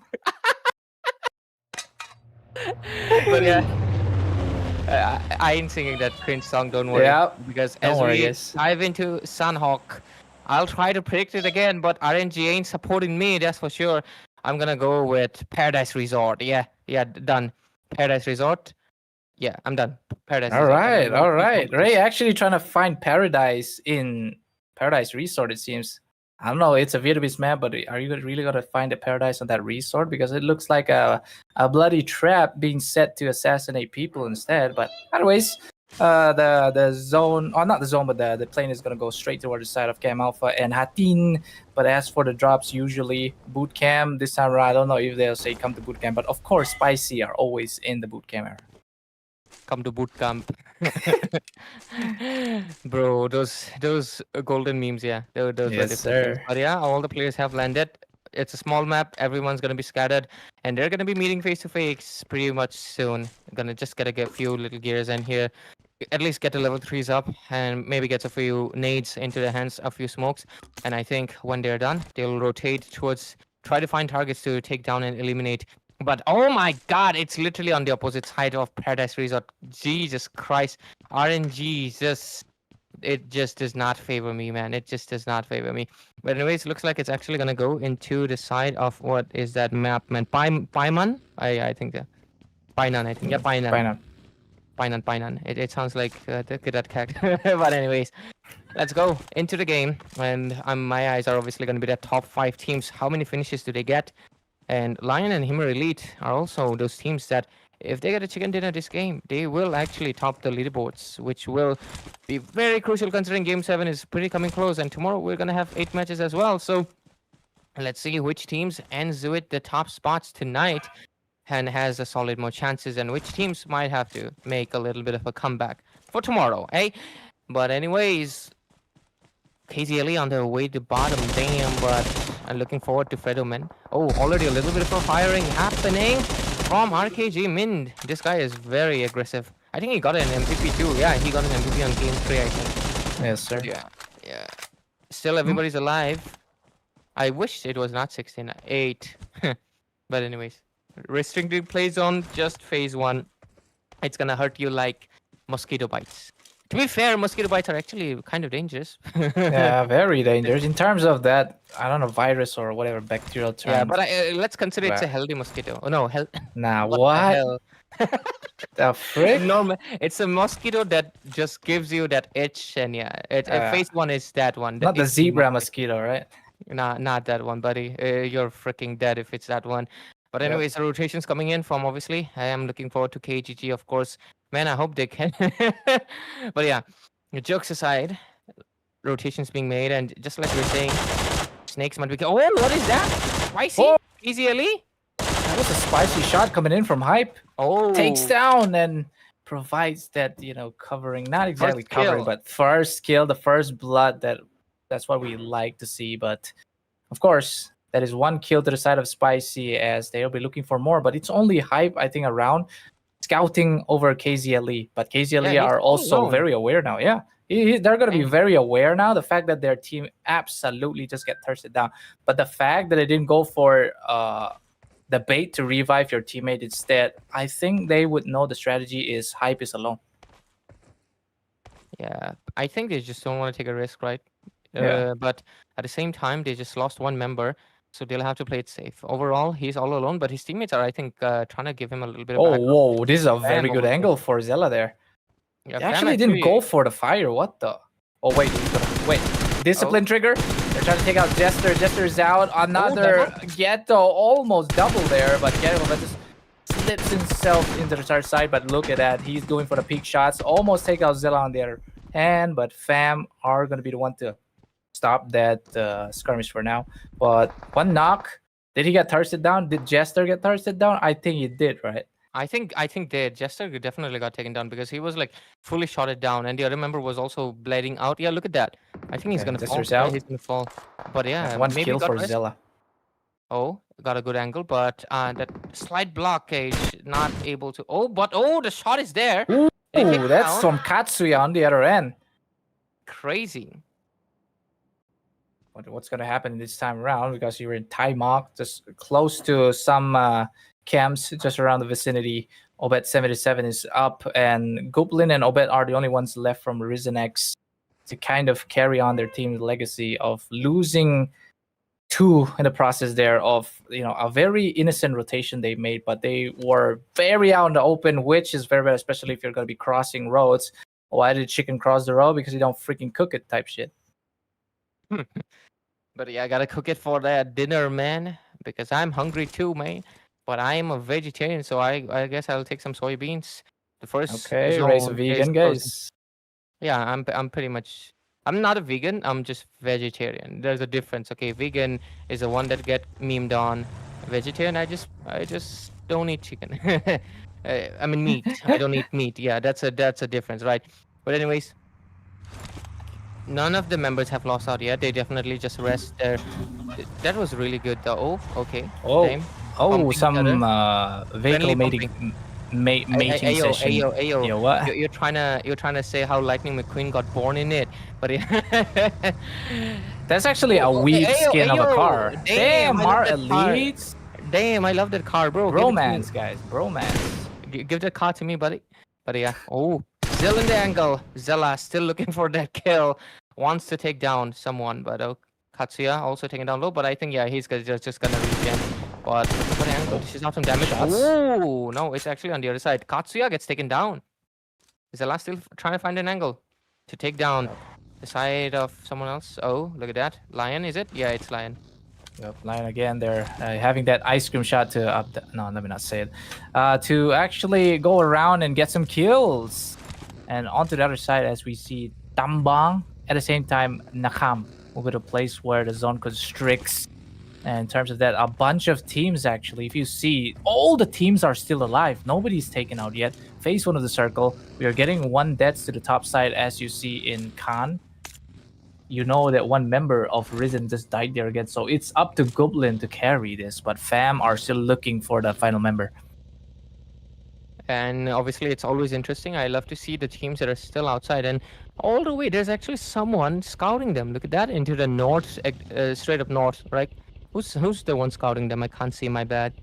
But yeah, I ain't singing that cringe song. Don't worry. Yeah, Because don't as worry, we guys. dive into Sunhawk, I'll try to predict it again. But RNG ain't supporting me. That's for sure. I'm gonna go with Paradise Resort. Yeah, done. Paradise Resort. Yeah, I'm done. Paradise All Resort. right, all right. Ray actually trying to find paradise in Paradise Resort, it seems. I don't know, it's a Vietnamese map, but are you really gonna find a paradise on that resort? Because it looks like a bloody trap being set to assassinate people instead. But anyways, the zone, or not the zone, but the plane is gonna go straight toward the side of Cam Alpha and Hatin. But as for the drops, usually boot camp. This time around, I don't know if they'll say come to boot camp, but of course, Spicy are always in the boot camp area. Come to boot camp. Bro, those golden memes, yeah. Those were Yes, different things. sir. But yeah, all the players have landed. It's a small map. Everyone's gonna be scattered, and they're gonna be meeting face to face pretty much soon. Gonna just gotta get a few little gears in here, at least get the level 3s up, and maybe get a few nades into their hands, a few smokes. And I think when they're done, they'll rotate towards try to find targets to take down and eliminate. But oh my god, it's literally on the opposite side of Paradise Resort. Jesus Christ. RNG it just does not favor me, man. It just does not favor me. But anyways, looks like it's actually gonna go into the side of what is that map, man? Paiman? I think that Painan, I think. Yeah, Painan. Painan. It sounds like that cat. But anyways, let's go into the game. And my eyes are obviously gonna be the top 5 teams. How many finishes do they get? And Lion and HMAR Elite are also those teams that, if they get a chicken dinner this game, they will actually top the leaderboards, which will be very crucial considering Game 7 is pretty coming close. And tomorrow we're going to have 8 matches as well. So let's see which teams ends with the top spots tonight and has a solid more chances, and which teams might have to make a little bit of a comeback for tomorrow, eh? But anyways, KZLE on their way to bottom, damn, but I'm looking forward to Fredo, man. Oh, already a little bit of a firing happening from RKG Mind. This guy is very aggressive. I think he got an MVP too. Yeah, he got an MVP on game 3, I think. Yes, sir. Yeah. Still, everybody's alive. I wish it was not 16-8. But anyways, restricted play zone, just phase 1. It's gonna hurt you like mosquito bites. To be fair, mosquito bites are actually kind of dangerous. Yeah, very dangerous in terms of that. I don't know, virus or whatever bacterial term. Yeah, but let's consider it's a healthy mosquito. Oh no, Nah, what? what? The frick? No, it's a mosquito that just gives you that itch, and yeah, phase 1 is that one. Not the zebra mosquito, right? Not that one, buddy. You're freaking dead if it's that one. But anyways, the rotations coming in from, obviously, I am looking forward to KGG, of course. Man, I hope they can. But yeah, jokes aside, rotations being made, and just like we're saying, snakes might be. Oh, what is that? Spicy? Oh. EZLE? That was a spicy shot coming in from Hype. Oh. Takes down and provides that, covering. Not exactly covering, kill. but first kill, the first blood. That's what we like to see. But of course, that is 1 kill to the side of Spicy, as they'll be looking for more. But it's only Hype, I think, around scouting over KZLE. But KZLE are also very aware now. Yeah, they're going to be very aware now. The fact that their team absolutely just get thirsted down. But the fact that they didn't go for the bait to revive your teammate instead, I think they would know the strategy is hype is alone. Yeah, I think they just don't want to take a risk, right? Yeah. But at the same time, they just lost one member, so they'll have to play it safe. Overall, he's all alone, but his teammates are, I think, trying to give him a little bit of Oh, background. whoa. This is a very Fam good over here. angle for Zella there. Yeah, He Fam actually didn't go for the fire. What the? Oh, wait. Wait. Discipline trigger. They're trying to take out Jester. Jester's out. Another Ghetto. Almost double there, but Ghetto just slips himself into the start side. But look at that. He's going for the peak shots. Almost take out Zella on the other hand, but Fam are going to be the one to stop that skirmish for now. But one knock. Did he get thirsted down? Did Jester get thirsted down? I think he did, right? I think Jester definitely got taken down because he was like fully shotted down, and the other member was also bleeding out. Yeah, look at that. I think he's Okay, gonna fall. Jester's Yeah, out. he's gonna fall. But yeah, That's one maybe kill got for rest. Zella. Oh, got a good angle, but that slight blockage, not able to. Oh, but the shot is there. Ooh, They take it that's down. from Katsuya on the other end. Crazy. What's going to happen this time around? Because you were in Taimok, just close to some camps just around the vicinity. Obet 77 is up, and Goblin and Obet are the only ones left from Risen X to kind of carry on their team's legacy of losing two in the process there of, you know, a very innocent rotation they made, but they were very out in the open, which is very bad, especially if you're going to be crossing roads. Why did chicken cross the road? Because you don't freaking cook it type shit. But yeah, I gotta cook it for that dinner, man, because I'm hungry too, man. But I am a vegetarian, so I guess I'll take some soybeans. The first Okay, raise a zone is vegan, frozen. guys. Yeah, I'm pretty much. I'm not a vegan. I'm just vegetarian. There's a difference. Okay, vegan is the one that get memed on. Vegetarian, I just don't eat chicken. I mean meat. I don't eat meat. Yeah, that's a difference, right? But anyways, none of the members have lost out yet. They definitely just rest there. That was really good though. Oh, okay. Oh, Same. oh, Pumping some vehicle Friendly mating mating Ayo, session. ayo, ayo. Yo, what? You're trying to say how Lightning McQueen got born in it, but That's actually a weak skin of a car. Damn, I Mar love that car. Elites. Damn, I love that car, bro. Give it to me. Bromance, guys. Bromance. Give that car to me, buddy. But yeah. Oh, Zilla in the angle. Zilla still looking for that kill. Wants to take down someone, but Katsuya also taking down low. But I think, yeah, he's just gonna regen. But look at the angle. She's not some damage. Oh, no, it's actually on the other side. Katsuya gets taken down. Zilla still trying to find an angle to take down the side of someone else. Oh, look at that. Lion, is it? Yeah, it's Lion. Yep, Lion again. They're having that ice cream shot to up. No, let me not say it. To actually go around and get some kills. And onto the other side, as we see Tambang. At the same time, Nakam over the place where the zone constricts. And in terms of that, a bunch of teams actually. If you see, all the teams are still alive. Nobody's taken out yet. Phase 1 of the circle. We are getting one deaths to the top side, as you see in Khan. You know that one member of Risen just died there again. So it's up to Goblin to carry this. But Fam are still looking for the final member. And obviously, it's always interesting. I love to see the teams that are still outside. And all the way, there's actually someone scouting them. Look at that, into the north, straight up north, right? Who's the one scouting them? I can't see, my bad.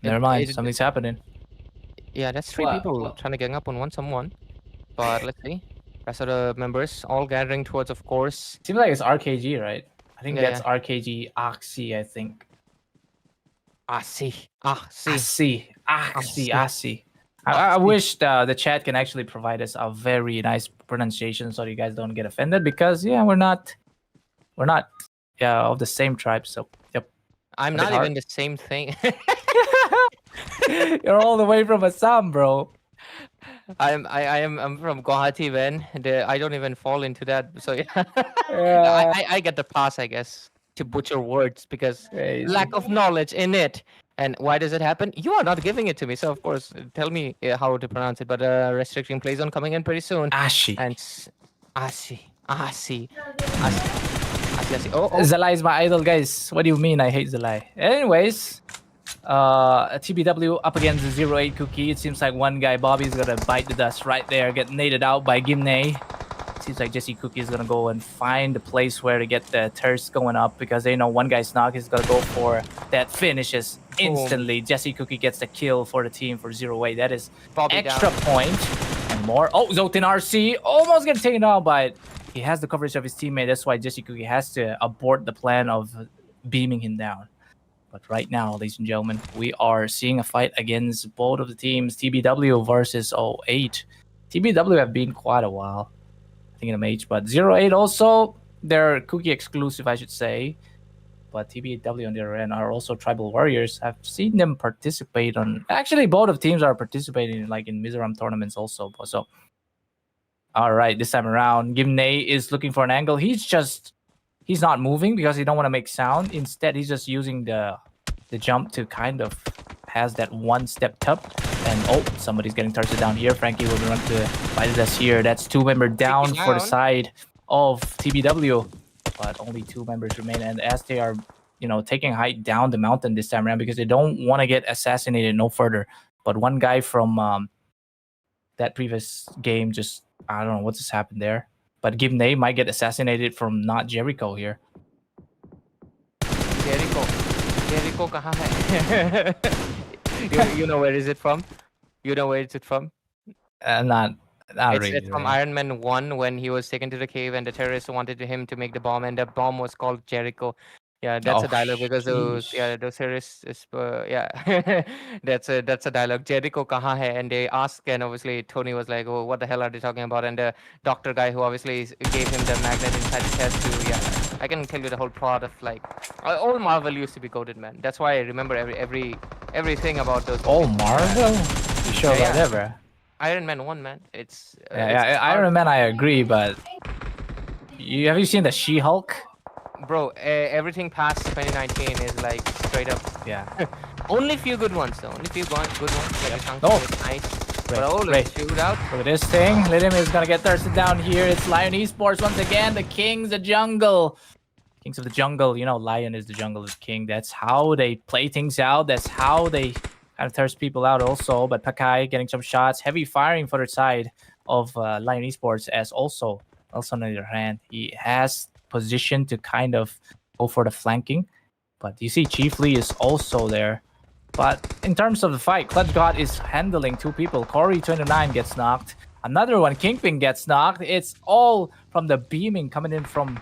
Never mind, something's happening. Yeah, that's three people trying to gang up on someone. But let's see. Rest of the members all gathering towards, of course. Seems like it's RKG, right? I think Yeah, that's RKG AHSI, I think. AHSI. I wish the chat can actually provide us a very nice pronunciation so you guys don't get offended, because yeah, we're not of the same tribe, so yep. I'm not even the same thing. You're all the way from Assam, bro. I'm from Guwahati, man. I don't even fall into that. So yeah, Yeah. I get the pass, I guess, to butcher words because Crazy. lack of knowledge in it. And why does it happen? You are not giving it to me, so of course, tell me how to pronounce it. But restricting play zone coming in pretty soon. AHSI. And AHSI. Oh, Zalai is my idol, guys. What do you mean I hate Zalai? Anyways, TBW up against the 08 Kuki. It seems like one guy, Bobby's gonna bite the dust right there, get naded out by Gimne. seems like Jesse Kuki is gonna go and find a place where to get the thirst going up because they know one guy's knock is gonna go for that finishes instantly. Jesse Kuki gets the kill for the team for 0-8. That is Bobby extra down. point and more. Oh, Zotin RC almost getting taken out, but he has the coverage of his teammate. That's why Jesse Kuki has to abort the plan of beaming him down. But right now, ladies and gentlemen, we are seeing a fight against both of the teams, TBW versus 08. TBW have been quite a while, I think, in MH, but 08 also, they're Kuki exclusive, I should say. But TBW on the other end are also Tribal Warriors. I've seen them participate on... Actually, both of teams are participating like in Mizoram tournaments also. So, all right, this time around, Gimney is looking for an angle. He's not moving because he don't want to make sound. Instead, he's just using the jump to kind of has that one-step tap. And oh, somebody's getting touched down here. Frankie will run to fight us here. That's 2 members down for the side of TBW. But only 2 members remain. And as they are, taking height down the mountain this time around because they don't want to get assassinated no further. But one guy from that previous game just, I don't know what just happened there. But Gimney might get assassinated from not Jericho here. Jericho kahan hai? you know where is it from? You know where is it from? Not really. It's from Iron Man 1 when he was taken to the cave and the terrorists wanted him to make the bomb and the bomb was called Jericho. Yeah, that's a dialogue because those terrorists that's a dialogue. Jericho kahan hai? And they asked, and obviously Tony was like, oh, what the hell are they talking about? And the doctor guy who obviously gave him the magnet inside his head to I can tell you the whole plot of like all Marvel used to be coded, man. That's why I remember everything about those. Oh, Marvel? You sure about that, bro? Iron Man 1, man. It's Iron Man, I agree, but have you seen the She-Hulk? Bro, everything past 2019 is like straight up. Yeah. Only few good ones though. Only few good ones. Like nice. Great. Shootout. Look at this thing. Lidim is gonna get thirsted down here. It's Lion Esports once again. The Kings of Jungle. Kings of the Jungle. Lion is the jungle is king. That's how they play things out. That's how they kind of thirst people out also. But Pakai getting some shots. Heavy firing for the side of Lion Esports as also on the other hand, he has position to kind of go for the flanking. But you see Chief Lee is also there. But in terms of the fight, Clutch God is handling 2 people. Corey 29 gets knocked. Another one, Kingpin, gets knocked. It's all from the beaming coming in from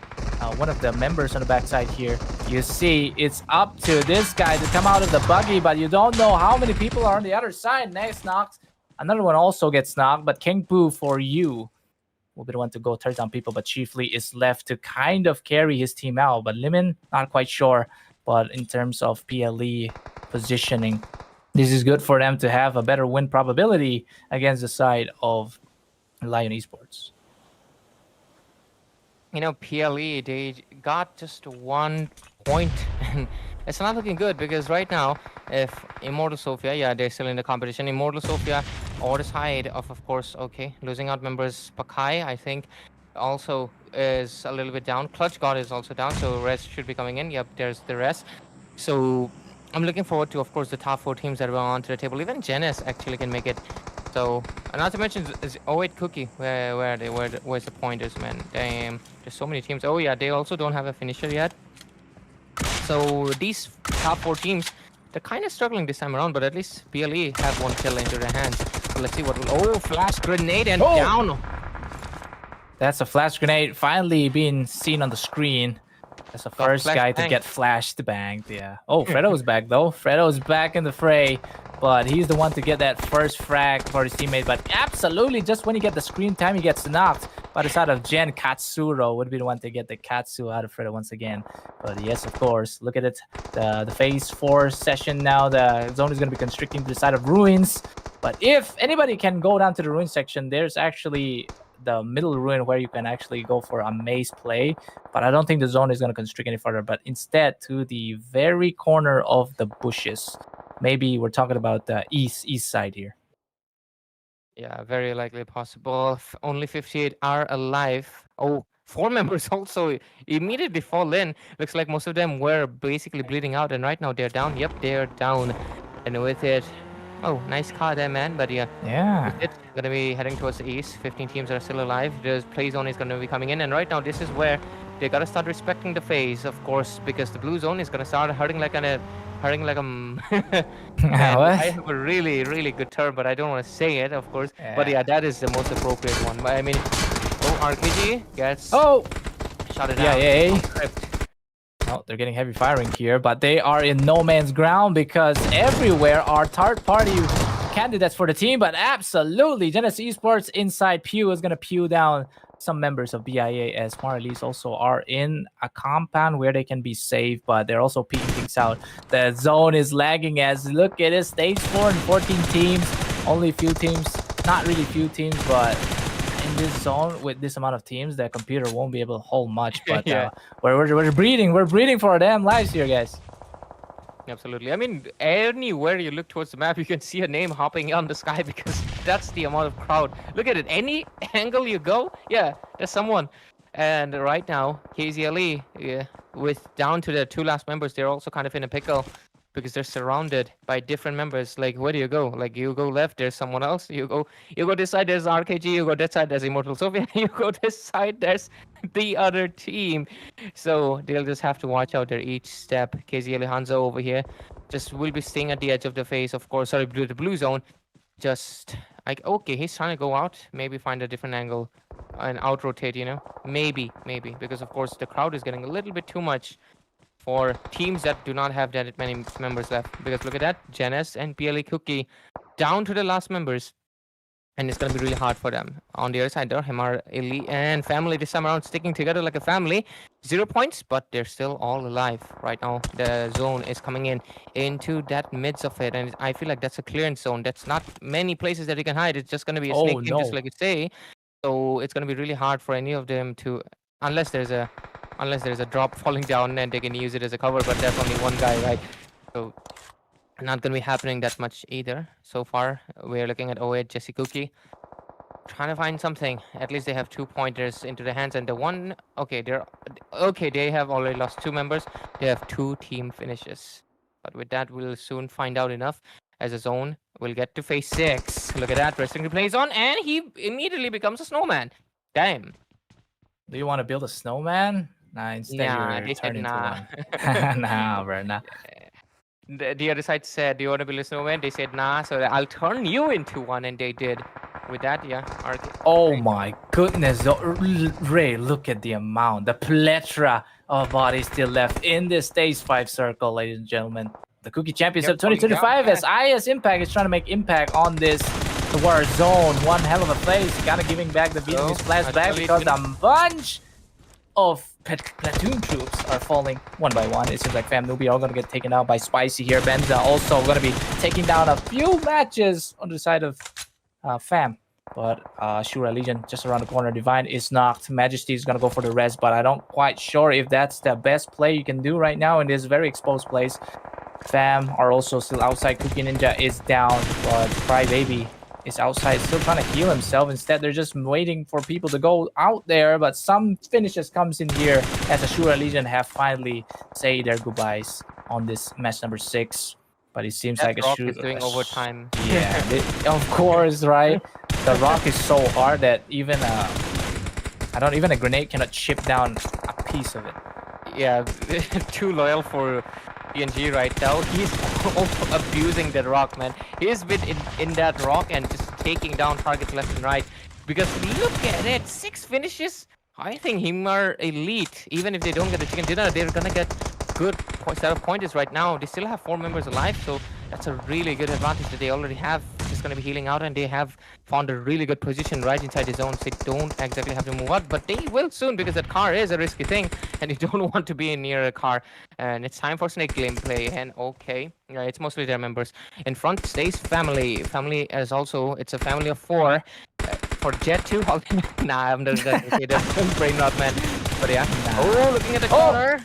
one of the members on the backside here. You see, it's up to this guy to come out of the buggy, but you don't know how many people are on the other side. Next knocked. Another one also gets knocked, but King Poo for you will be the one to go turn down people, but Chief Lee is left to kind of carry his team out. But Limin, not quite sure. But in terms of PLE positioning, this is good for them to have a better win probability against the side of Lion Esports. PLE, they got just 1 point. And it's not looking good because right now, if Immortal Sophia, they're still in the competition. Immortal Sophia, or the side of course, okay, losing out members Pakai, I think, also is a little bit down. Clutch God is also down, so rest should be coming in. Yep, there's the rest. So I'm looking forward to, of course, the top 4 teams that are onto the table. Even Genes actually can make it. So, and not to mention, is 08 Kuki, where's the pointers, man? Damn, there's so many teams. Oh yeah, they also don't have a finisher yet. So these top 4 teams, they're kind of struggling this time around, but at least PLE have 1 kill into their hands. So let's see what will... Oh, flash grenade and down. That's a flash grenade finally being seen on the screen. That's the first guy to get flashed banged, yeah. Oh, Fredo's back though. Fredo's back in the fray, but he's the one to get that first frag for his teammate. But absolutely, just when you get the screen time, he gets knocked by the side of Jen. Katsuro would be the one to get the Katsu out of Fredo once again. But yes, of course, look at it. The phase 4 session now. The zone is going to be constricting to the side of Ruins. But if anybody can go down to the Ruin section, there's actually the middle ruin where you can actually go for a maze play, but I don't think the zone is going to constrict any further, but instead to the very corner of the bushes. Maybe we're talking about the east side here. Yeah, very likely possible. Only 58 are alive. Oh, 4 members also immediately fall in. Looks like most of them were basically bleeding out, and right now they're down. Yep, they're down. And with it, Oh, nice car there, man. But yeah, Yeah. it's gonna be heading towards the east. 15 teams are still alive. The play zone is gonna be coming in, and right now this is where they gotta start respecting the phase, of course, because the blue zone is gonna start hurting like an hurting like a and What? I have a really really good term, but I don't want to say it, of course. But Yeah. yeah, that is the most appropriate one. But I mean, RKG gets Oh, shot it yeah, down. yeah. Script. Oh, they're getting heavy firing here, but they are in no man's ground because everywhere are third-party candidates for the team. But absolutely, Genesis Esports inside Pew is going to pew down some members of BIA, as Marlies also are in a compound where they can be safe, but they're also peeking things out. The zone is lagging as, look at it, stage 4 and 14 teams. Only a few teams, not really few teams, but in this zone with this amount of teams, the computer won't be able to hold much. But Yeah. we're breeding for our damn lives here, guys. Absolutely. I mean, anywhere you look towards the map, you can see a name hopping on the sky because that's the amount of crowd. Look at it. Any angle you go, yeah, there's someone. And right now, KZLE, yeah, with down to the 2 last members, they're also kind of in a pickle because they're surrounded by different members. Like, where do you go? Like, you go left, there's someone else. You go this side, there's RKG. You go that side, there's Immortal Sophia. You go this side, there's the other team. So they'll just have to watch out their each step. KZLE Hanzo over here just will be staying at the edge of the face, of course. Sorry, the blue zone. Just like, okay, he's trying to go out, maybe find a different angle and out rotate, you know, maybe because of course the crowd is getting a little bit too much for teams that do not have that many members left. Because look at that, Genes and PLE Kuki down to the last members, and it's going to be really hard for them. On the other side, there, HMAR, Elite, and Family this time around sticking together like a family. 0 points, but they're still all alive right now. The zone is coming in into that midst of it, and I feel like that's a clearance zone. That's not many places that you can hide. It's just going to be a snake game, just like you say. So it's going to be really hard for any of them to, unless there's a drop falling down and they can use it as a cover, but that's only one guy, right? So not going to be happening that much either. So far, we're looking at 08 Jesse Kuki trying to find something. At least they have 2 pointers into the hands, and the one, okay, they have already lost 2 members. They have 2 team finishes, but with that we'll soon find out enough as a zone will get to phase 6. Look at that, wrestling replays on, and he immediately becomes a snowman. Damn. Do you want to build a snowman? Nah, instead Nah, you're they said turning into nah. one. Nah, bro, nah. The other side said, do you want to build a snowman? They said nah, so I'll turn you into one, and they did. With that, yeah. Oh my goodness, Ray, look at the amount, the plethora of bodies still left in this stage 5 circle, ladies and gentlemen. The Kuki Championship 2025 as IS Impact is trying to make impact on this war zone. One hell of a place, kind of giving back the Vietnamese splash back because a bunch of platoon troops are falling one by one. It seems like Fam Nubi are going to get taken out by Spicy here. Benza also going to be taking down a few matches on the side of Fam. But ASURA Legion just around the corner. Divine is knocked. Majesty is going to go for the res, but I don't quite sure if that's the best play you can do right now in this very exposed place. Fam are also still outside. Kuki Ninja is down, but Crybaby is outside, still trying to heal himself. Instead, they're just waiting for people to go out there, but some finishes comes in here as ASURA Legion have finally say their goodbyes on this match number 6. But it seems like Rock is doing overtime. Yeah, of course, right? The rock is so hard that even a grenade cannot chip down a piece of it. Yeah, too loyal for PNG right now. He's also abusing that rock, man. He's been in that rock and just taking down targets left and right. Because look at it, 6 finishes. I think HMAR elite. Even if they don't get a chicken dinner, they're gonna get good set of pointers right now. They still have 4 members alive, so that's a really good advantage that they already have. Just gonna be healing out, and they have found a really good position right inside the zone, so they don't exactly have to move out, but they will soon because that car is a risky thing, and you don't want to be near a car. And it's time for snake gameplay, and okay, yeah, it's mostly their members. In front stays Family. Family is also, it's a family of 4. For Jet 2, nah, I'm not gonna say that. Brain rot, man. But yeah. Oh, looking at the corner.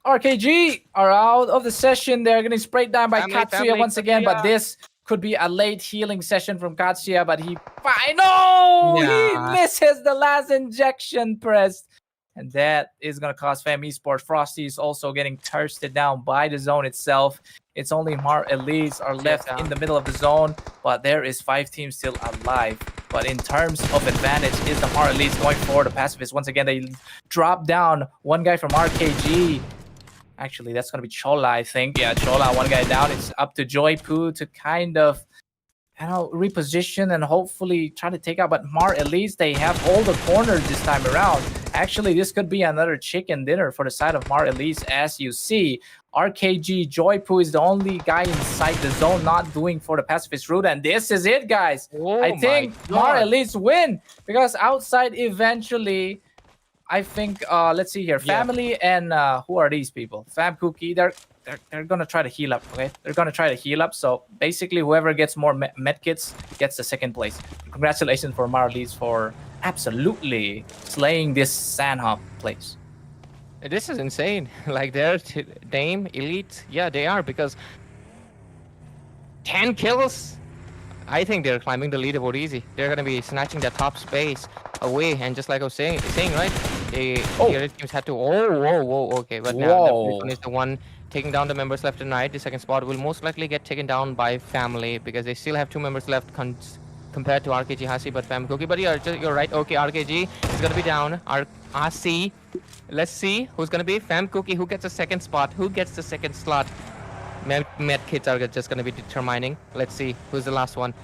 RKG are out of the session. They're getting sprayed down by Katsuya once again, but this could be a late healing session from Katsuya, but he misses the last injection pressed. And that is going to cost Fam Esports. Frosty is also getting thirsted down by the zone itself. It's only Mar Elites are left in the middle of the zone, but there is 5 teams still alive. But in terms of advantage, is the Mar Elites going for the pacifists? Once again, they drop down one guy from RKG. Actually, that's going to be CHOLLHA, I think. Yeah, CHOLLHA, one guy down. It's up to Joypoo to kind of, reposition and hopefully try to take out. But Mar Elites, they have all the corners this time around. Actually, this could be another chicken dinner for the side of Mar Elites. As you see, RKG Joypoo is the only guy inside the zone not doing for the pacifist route. And this is it, guys. I think Mar Elites win because outside eventually, I think, let's see here. Family and who are these people? Fam Kuki, they're gonna try to heal up, okay? They're gonna try to heal up. So basically, whoever gets more medkits gets the second place. Congratulations for Mar Elites for absolutely slaying this Sandhawk place. This is insane. Like their name, Elite, yeah, they are, because 10 kills. I think they're climbing the leaderboard easy. They're gonna be snatching that top space away, and just like I was saying, right? The other teams had to. Whoa, okay, but now the first one is the one taking down the members left and right. The second spot will most likely get taken down by Family because they still have 2 members left compared to RKG AHSI, but Fam Kuki. But you're right. Okay, RKG is gonna be down. AHSI. Let's see who's gonna be Fam Kuki. Who gets the second spot? Who gets the second slot? Med kits are just gonna be determining. Let's see who's the last one.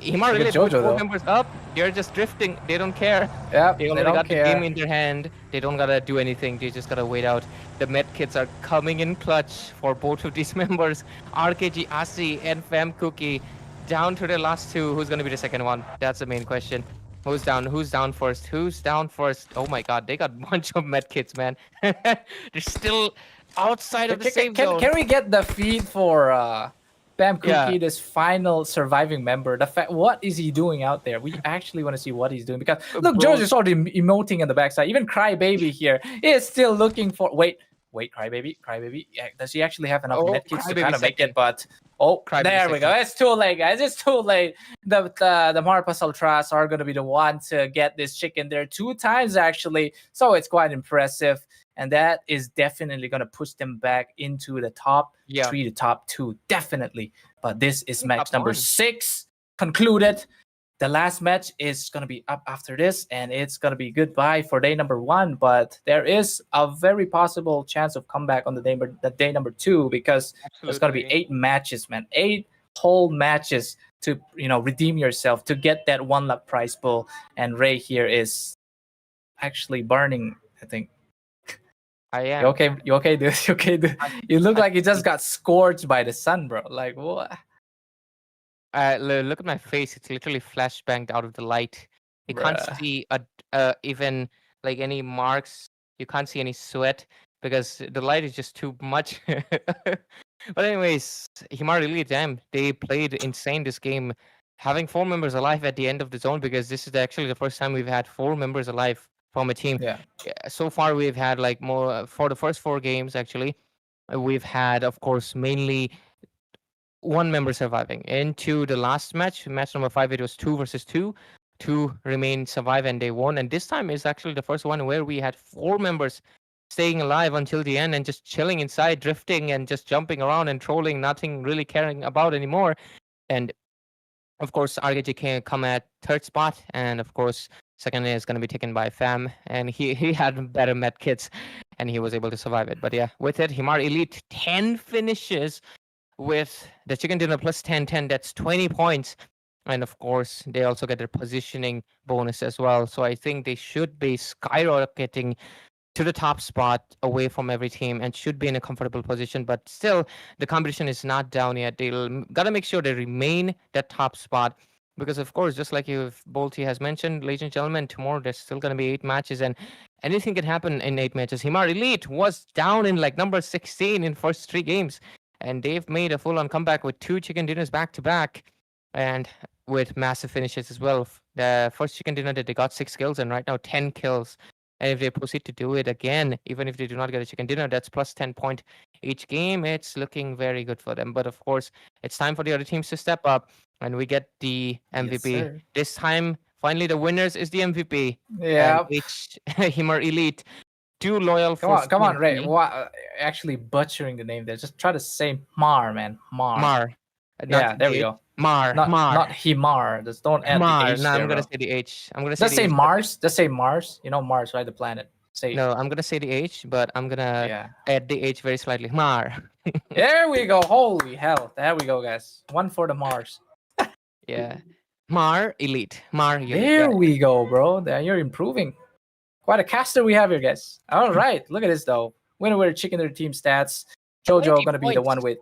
IMMORTAL really put 4 members up. They're just drifting. They don't care. Yeah, they already got the game in their hand. They don't gotta do anything. They just gotta wait out. The med kits are coming in clutch for both of these members. RKG AHSI and Fam Kuki down to the last 2. Who's gonna be the second one? That's the main question. Who's down? Who's down first? Who's down first? Oh my god, they got a bunch of med kits, man. They're still outside of the safe zone. Can we get the feed for Fam Kuki, this final surviving member? What is he doing out there? We actually want to see what he's doing because look, George is already emoting in the backside. Even Crybaby here is still looking for. Wait, Crybaby. Yeah, does he actually have enough medkits to kind of make it? But there we go. It's too late, guys. It's too late. The Marpas Ultras are going to be the one to get this chicken there 2 times actually. So it's quite impressive. And that is definitely going to push them back into the top 3 to top 2. Definitely. But this is match number 6 concluded. The last match is going to be up after this. And it's going to be goodbye for day number 1. But there is a very possible chance of comeback on the day number 2. Because there's going to be 8 matches, man. 8 whole matches to redeem yourself. To get that 1 luck prize pool. And Ray here is actually burning, I think. I am. You okay, dude? You okay, dude? You look like you just got scorched by the sun, bro. Like what? Look at my face. It's literally flashbanged out of the light. You can't see even like any marks. You can't see any sweat because the light is just too much. But anyways, IMMORTAL Elite, damn, they played insane this game, having 4 members alive at the end of the zone because this is actually the first time we've had 4 members alive from a team. Yeah. So far, we've had like more for the first 4 games. Actually, we've had, of course, mainly 1 member surviving. Into the last match number 5, it was 2 versus 2. 2 remained survive and they won. And this time is actually the first one where we had 4 members staying alive until the end and just chilling inside, drifting and just jumping around and trolling, nothing really caring about anymore. And of course, RKG can come at 3rd spot, and of course, second is going to be taken by Fam, and he had better med kits, and he was able to survive it. But yeah, with it, IMMORTAL Elite 10 finishes with the chicken dinner plus 10. That's 20 points, and of course, they also get their positioning bonus as well. So I think they should be skyrocketing to the top spot away from every team and should be in a comfortable position. But still, the competition is not down yet. They'll gotta make sure they remain that top spot. Because, of course, just like Bolty has mentioned, ladies and gentlemen, tomorrow there's still going to be 8 matches and anything can happen in 8 matches. IMMORTAL Elite was down in like number 16 in first 3 games. And they've made a full-on comeback with 2 chicken dinners back-to-back. And with massive finishes as well. The first chicken dinner that they got 6 kills and right now 10 kills. And if they proceed to do it again, even if they do not get a chicken dinner, that's plus 10 point each game. It's looking very good for them. But of course, it's time for the other teams to step up. And we get the MVP. This time, Finally, the winners is the MVP. And Yeah. HMAR Elite, too loyal for Come on, Ray. CMP. Actually butchering the name there. Just try to say Mar, man. Mar. Mar. Not Yeah, there we the H. go. Mar. Not Himar. Just don't add the Mar. H No, there, I'm gonna bro. say the H. I'm gonna say Just the say H. Mars. Just say Mars. You know Mars, right? The planet. Say No, I'm gonna say the H, but I'm gonna yeah. add the H very slightly. Mar. There we go. Holy hell. There we go, guys. One for the Mars. Yeah. Mar Elite. Mar Elite. There Yeah. we go, bro. There you're improving. Quite a caster we have here, guys. All right. Look at this though. Winner chicken their team stats. 20 Jojo gonna be the points. one with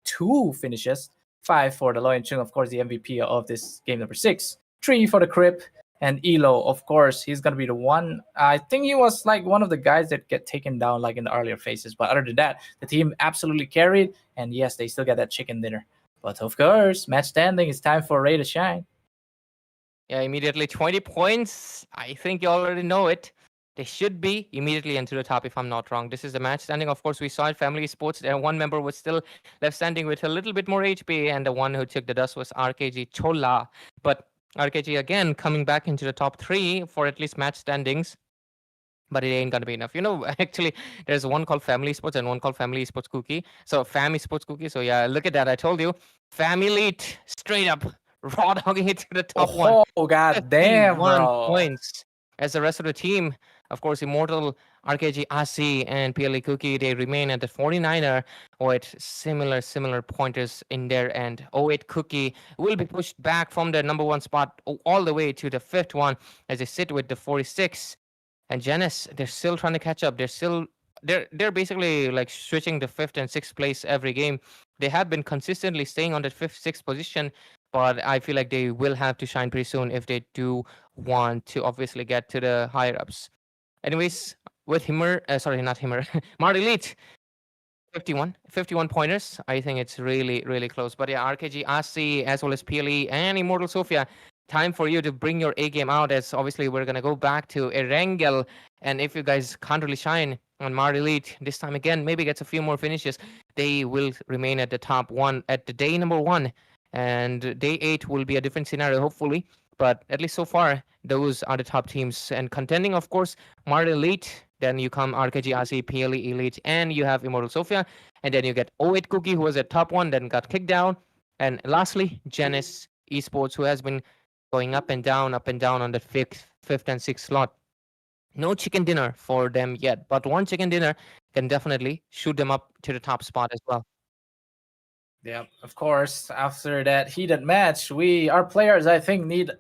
2 finishes. 5 for the Loyan Chung, of course, the MVP of this game number 6. 3 for the Crip. And Elo, of course, he's gonna be the one. I think he was like one of the guys that get taken down like in the earlier phases. But other than that, the team absolutely carried. And yes, they still got that chicken dinner. But of course, match standing, it's time for Ray to shine. Yeah, immediately 20 points. I think you already know it. They should be immediately into the top if I'm not wrong. This is the match standing. Of course, we saw it, Family Sports. One member was still left standing with a little bit more HP, and the one who took the dust was RKG CHOLLHA. But RKG again coming back into the top 3 for at least match standings. But it ain't gonna be enough. You know, actually, there's one called Family Sports and one called Family Sports Kuki. So Family Sports Kuki. So yeah, look at that. I told you, Family straight up raw dogging it to the top one. Oh, god damn, 51 bro. points. As the rest of the team, of course, Immortal, RKG, AHSI, and PLE Kuki, they remain at the 49er with similar pointers in there. And 08 Kuki will be pushed back from the number 1 spot all the way to the 5th one as they sit with the 46. And Janice, they're still trying to catch up. They're basically like switching the 5th and 6th place every game. They have been consistently staying on the 5th, 6th position, but I feel like they will have to shine pretty soon if they do want to obviously get to the higher ups. Anyways, with Himmer, sorry, not Himmer, Mar Elite, 51 pointers. I think it's really close. But yeah, RKG, ASI, as well as PLE and Immortal Sophia, time for you to bring your A game out, as obviously we're gonna go back to Erangel. And if you guys can't really shine on Mar Elite this time again, maybe gets a few more finishes, they will remain at the top 1 at the day number 1. And day 8 will be a different scenario, hopefully. But at least so far, those are the top teams. And contending, of course, Mar Elite. Then you come RKG, ASI, PLE, Elite, and you have Immortal Sophia. And then you get 08 Kuki, who was at top 1, then got kicked down. And lastly, Genesis Esports, who has been going up and down on the 5th and 6th slot. No chicken dinner for them yet, but one chicken dinner can definitely shoot them up to the top spot as well. Yeah, of course. After that heated match, our players, I think, need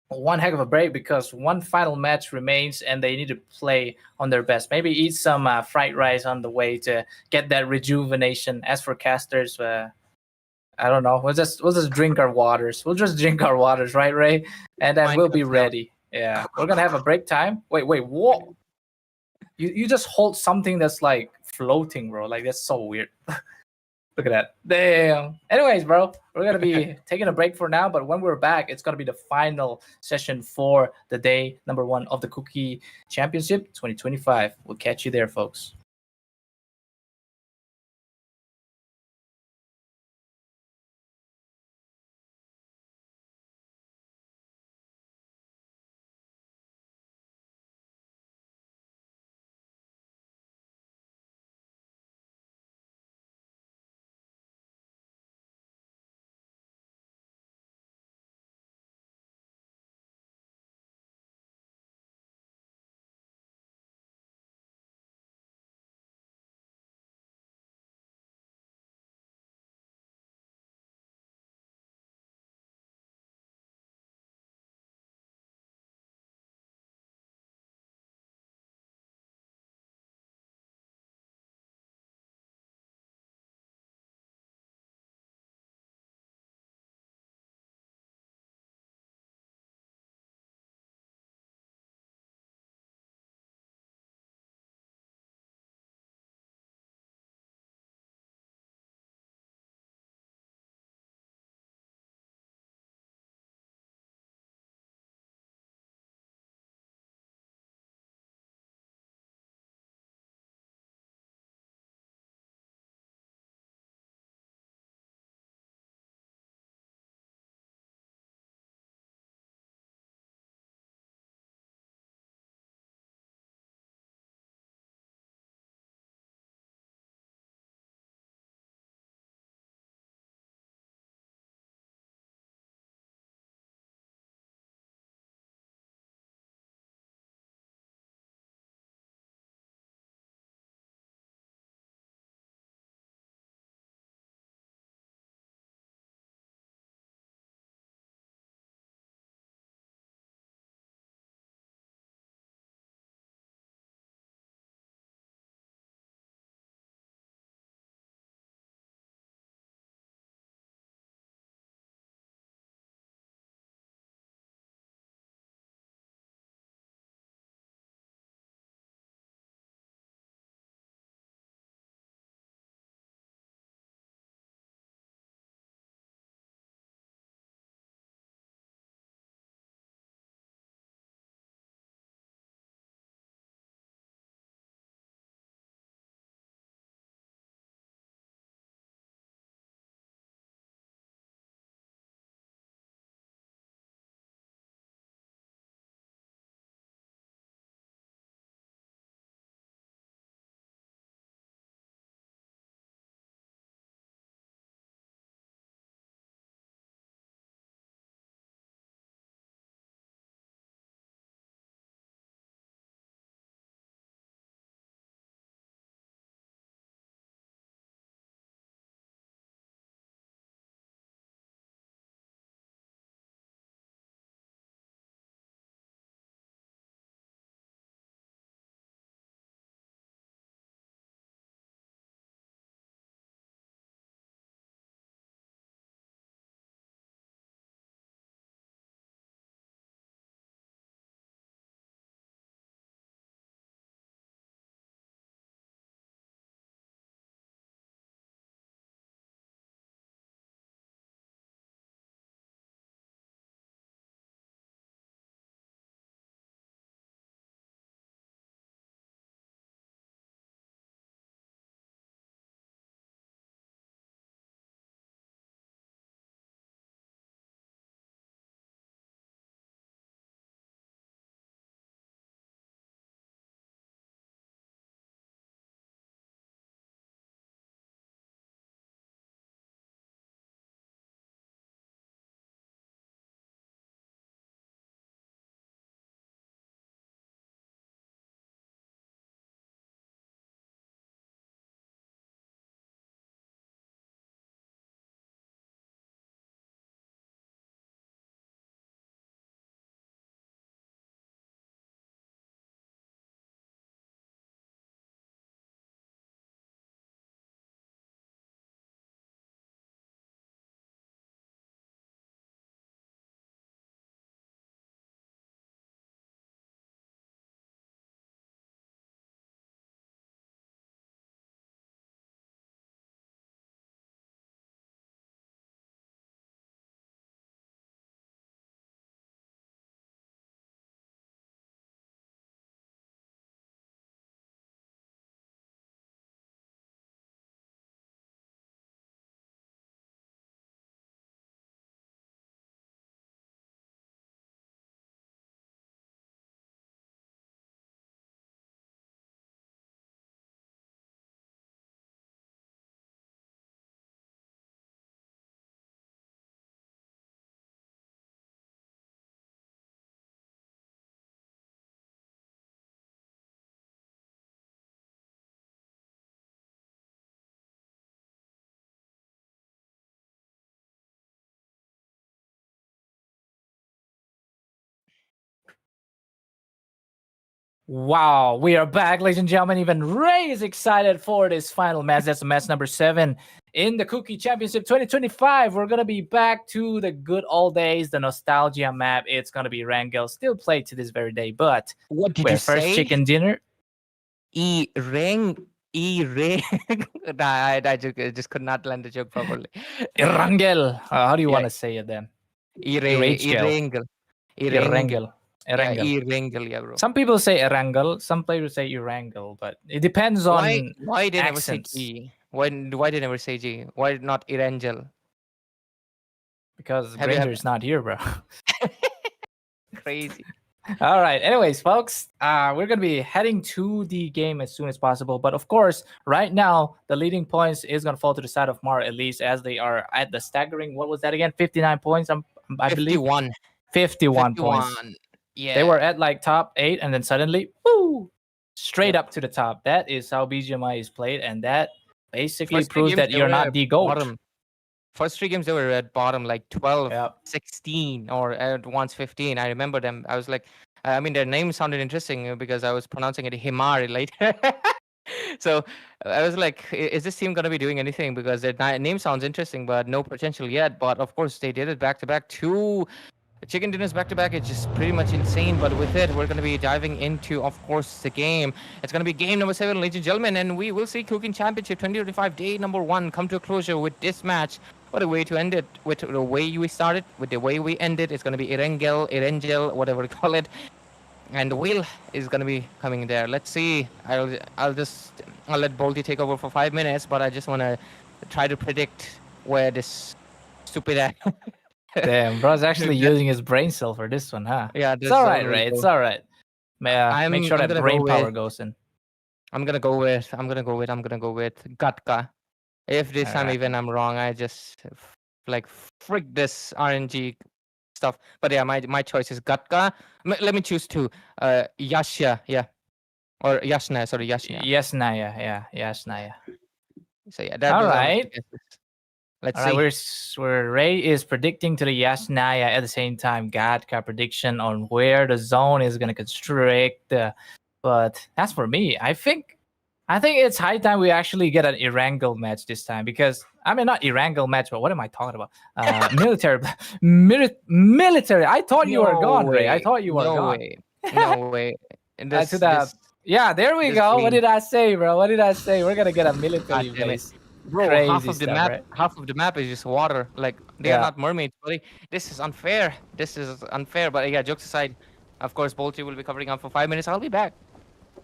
one heck of a break because one final match remains and they need to play on their best. Maybe eat some fried rice on the way to get that rejuvenation. As for casters, I don't know. We'll just drink our waters. We'll just drink our waters, right, Ray? And then Mine we'll be comes down. ready. Yeah, we're gonna have a break time. Wait, what? You just hold something that's like floating, bro. Like that's so weird. Look at that. Damn. Anyways, bro, we're going to be taking a break for now. But when we're back, it's going to be the final session for the day number 1 of the Kuki Championship 2025. We'll catch you there, folks. Wow, we are back, ladies and gentlemen. Even Ray is excited for this final match. That's match number 7 in the Kuki Championship 2025. We're going to be back to the good old days, the nostalgia map. It's going to be Rangel, still played to this very day. But What did we're you first say? chicken dinner. E-ring. Nah, I just could not land the joke properly. Rangel. How do you Yeah. want to say it then? Erangel. Erangel. Yeah, Erangel. Erangel, yeah, bro. Some people say Erangel, some players say Erangel, but it depends on Why they never say accents. G? Why they never say G? Why not Erangel? Because Have you Granger is not here, bro. Crazy. All right. Anyways, folks, we're gonna be heading to the game as soon as possible. But of course, right now the leading points is gonna fall to the side of Mar, at least as they are at the staggering. What was that again? 59 points. I believe 51. 51 points. Yeah. They were at like top 8, and then suddenly, woo, straight up to the top. That is how BGMI is played, and that basically First three proves games, that they you're were not at the GOAT. bottom. First 3 games they were at bottom, like 12, Yep. 16, or at once 15. I remember them. I was like, I mean, their name sounded interesting because I was pronouncing it HMAR later. So I was like, is this team going to be doing anything? Because their name sounds interesting, but no potential yet. But of course, they did it back to back. 2 chicken dinners back to back. It's just pretty much insane. But with it, we're going to be diving into, of course, the game. It's going to be game number 7, ladies and gentlemen. And we will see Cooking Championship 2025 day number 1 come to a closure with this match. What a way to end it. With the way we started, with the way we ended. It's going to be Erangel, whatever we call it. And the wheel is going to be coming there. Let's see. I'll let Bolty take over for 5 minutes, but I just want to try to predict where this stupid Damn, bro's actually using his brain cell for this one, huh? Yeah, It's all right, Ray. It's all right. Make sure I'm that gonna brain go power with- goes in. I'm gonna go with Gatka. If this time Alright. even I'm wrong, I just like frick this RNG stuff. But yeah, my choice is Gatka. Let me choose 2. Yashya, yeah, or Yashna. Sorry, Yashna. Yes, Naya. Yeah, yes, Naya. So yeah, that. All those are my right. guesses. Let's All right, see. where Ray is predicting to the Yes Naya at the same time. Gadka prediction on where the zone is gonna constrict. But as for me, I think it's high time we actually get an Erangel match this time, because I mean not Erangel match, but what am I talking about? Military. I thought you were No gone, Ray. I way. thought you were No gone. way. No way. This, To that. Yeah, there we this go. What game- did I say, bro? What did I say? We're gonna get a military God damn it. base. Bro, Crazy half of the stuff, map, right? half of the map is just water. Like they Yeah. are not mermaids, buddy. This is unfair. But yeah, jokes aside, of course, Bolty will be covering up for 5 minutes. I'll be back.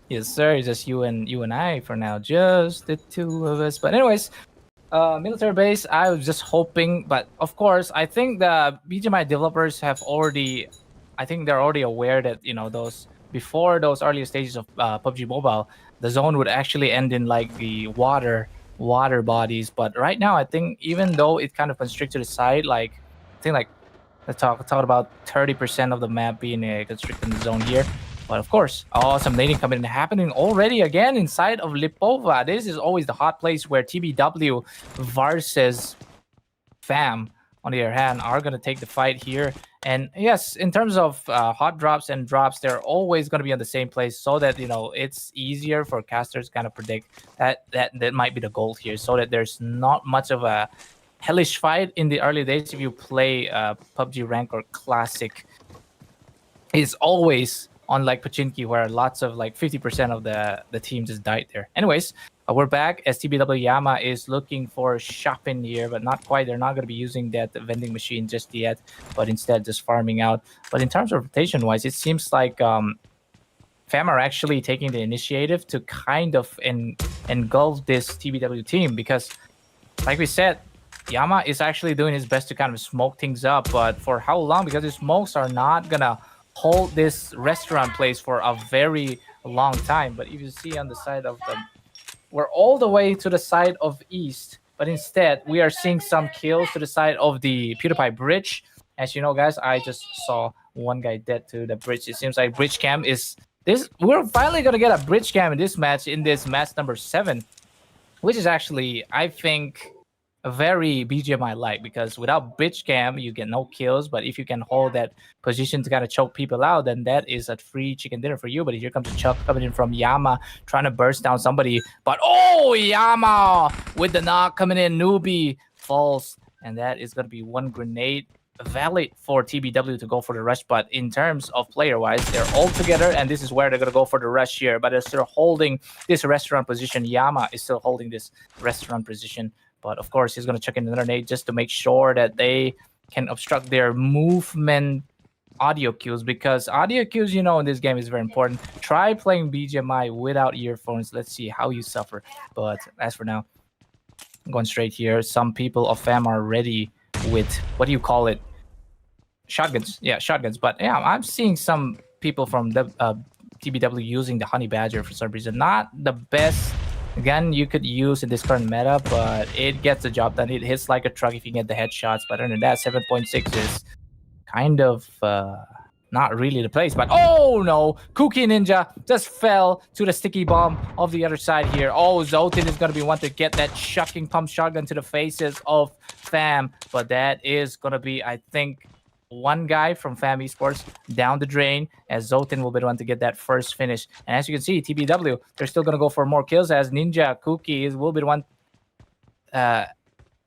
Yes, sir. It's just you and I for now. Just the 2 of us. But anyways, military base. I was just hoping, but of course, I think the BGMI developers have already. I think they're already aware that those before those earlier stages of PUBG Mobile, the zone would actually end in like the water bodies. But right now, I think even though it kind of constricted the side, like I think like let's talk about 30% of the map being a constricted zone here. But of course, some nading coming happening already again inside of Lipova. This is always the hot place where TBW versus FAM, on the other hand, are going to take the fight here. And yes, in terms of hot drops and drops, they're always going to be on the same place, so that it's easier for casters to kind of predict that might be the goal here, so that there's not much of a hellish fight in the early days. If you play PUBG Rank or Classic, it's always on like Pachinki, where lots of like 50% of the team just died there. Anyways, we're back as TBW Yama is looking for shopping here, but not quite. They're not going to be using that vending machine just yet, but instead just farming out. But in terms of rotation wise, it seems like FAM are actually taking the initiative to kind of engulf this TBW team, because like we said, Yama is actually doing his best to kind of smoke things up, but for how long? Because the smokes are not gonna hold this restaurant place for a very long time. But if you see on the side of the, we're all the way to the side of east, but instead we are seeing some kills to the side of the PewDiePie bridge. As you know, guys, I just saw one guy dead to the bridge. It seems like bridge cam is this. We're finally gonna get a bridge cam in this match number 7, which is actually, I think, very BGMI-like, because without bitch cam you get no kills, but if you can hold that position to kind of choke people out, then that is a free chicken dinner for you. But here comes a chuck coming in from Yama, trying to burst down somebody, but oh, Yama with the knock coming in. Newbie falls, and that is going to be one grenade valid for TBW to go for the rush. But in terms of player-wise, they're all together, and this is where they're going to go for the rush here. But they're still holding this restaurant position. Yama is still holding this restaurant position. But of course, he's going to chuck in another nade just to make sure that they can obstruct their movement audio cues, because audio cues, you know, in this game is very important. Try playing BGMI without earphones. Let's see how you suffer. But as for now, I'm going straight here. Some people of FAM are ready with, what do you call it? Shotguns. Yeah, shotguns. But yeah, I'm seeing some people from the TBW using the Honey Badger for some reason. Not the best gun you could use in this current meta, but it gets the job done. It hits like a truck if you get the headshots. But other than that, 7.6 is kind of not really the place. But oh no, Kuki Ninja just fell to the sticky bomb of the other side here. Oh, Zotin is going to be one to get that shocking pump shotgun to the faces of FAM. But that is going to be, I think, one guy from FAM Esports down the drain, as Zotin will be the one to get that first finish. And as you can see, TBW, they're still going to go for more kills, as Ninja Kuki will be the one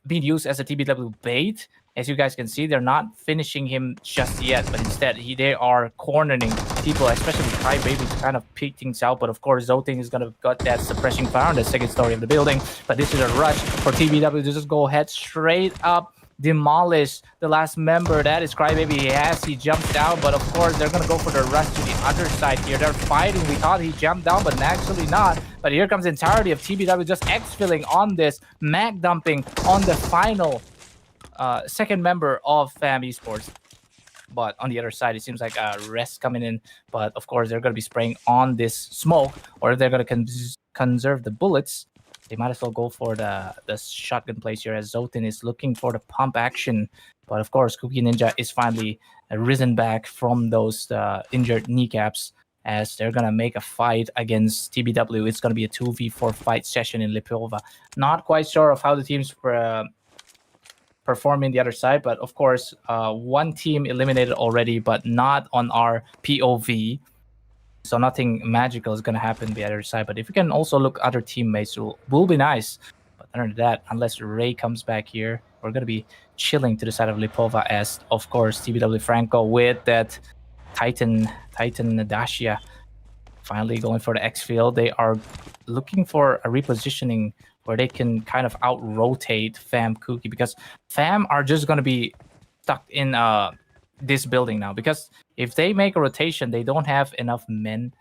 being used as a TBW bait. As you guys can see, they're not finishing him just yet, but instead they are cornering people, especially Crybaby, to kind of peek things out. But of course, Zotin is going to got that suppressing fire on the second story of the building. But this is a rush for TBW to just go ahead straight up, demolish the last member. That is Crybaby. He jumps down, but of course they're gonna go for the rush to the other side here. They're fighting. We thought he jumped down, but actually not. But here comes the entirety of TBW just exfilling on this, mag dumping on the final second member of FAM Esports. But on the other side, it seems like a rest coming in. But of course, they're gonna be spraying on this smoke, or if they're gonna conserve the bullets, they might as well go for the shotgun place here, as Zotin is looking for the pump action. But of course, Kuki Ninja is finally risen back from those injured kneecaps, as they're going to make a fight against TBW. It's going to be a 2v4 fight session in Lipova. Not quite sure of how the teams perform in the other side, but of course, one team eliminated already, but not on our POV. So nothing magical is going to happen the other side. But if we can also look other teammates, will be nice. But other than that, unless Ray comes back here, we're going to be chilling to the side of Lipova, as, of course, TBW Franco with that Titan Dacia finally going for the X-Field. They are looking for a repositioning where they can kind of out-rotate FAM Kuki, because FAM are just going to be stuck in this building now, because if they make a rotation, they don't have enough men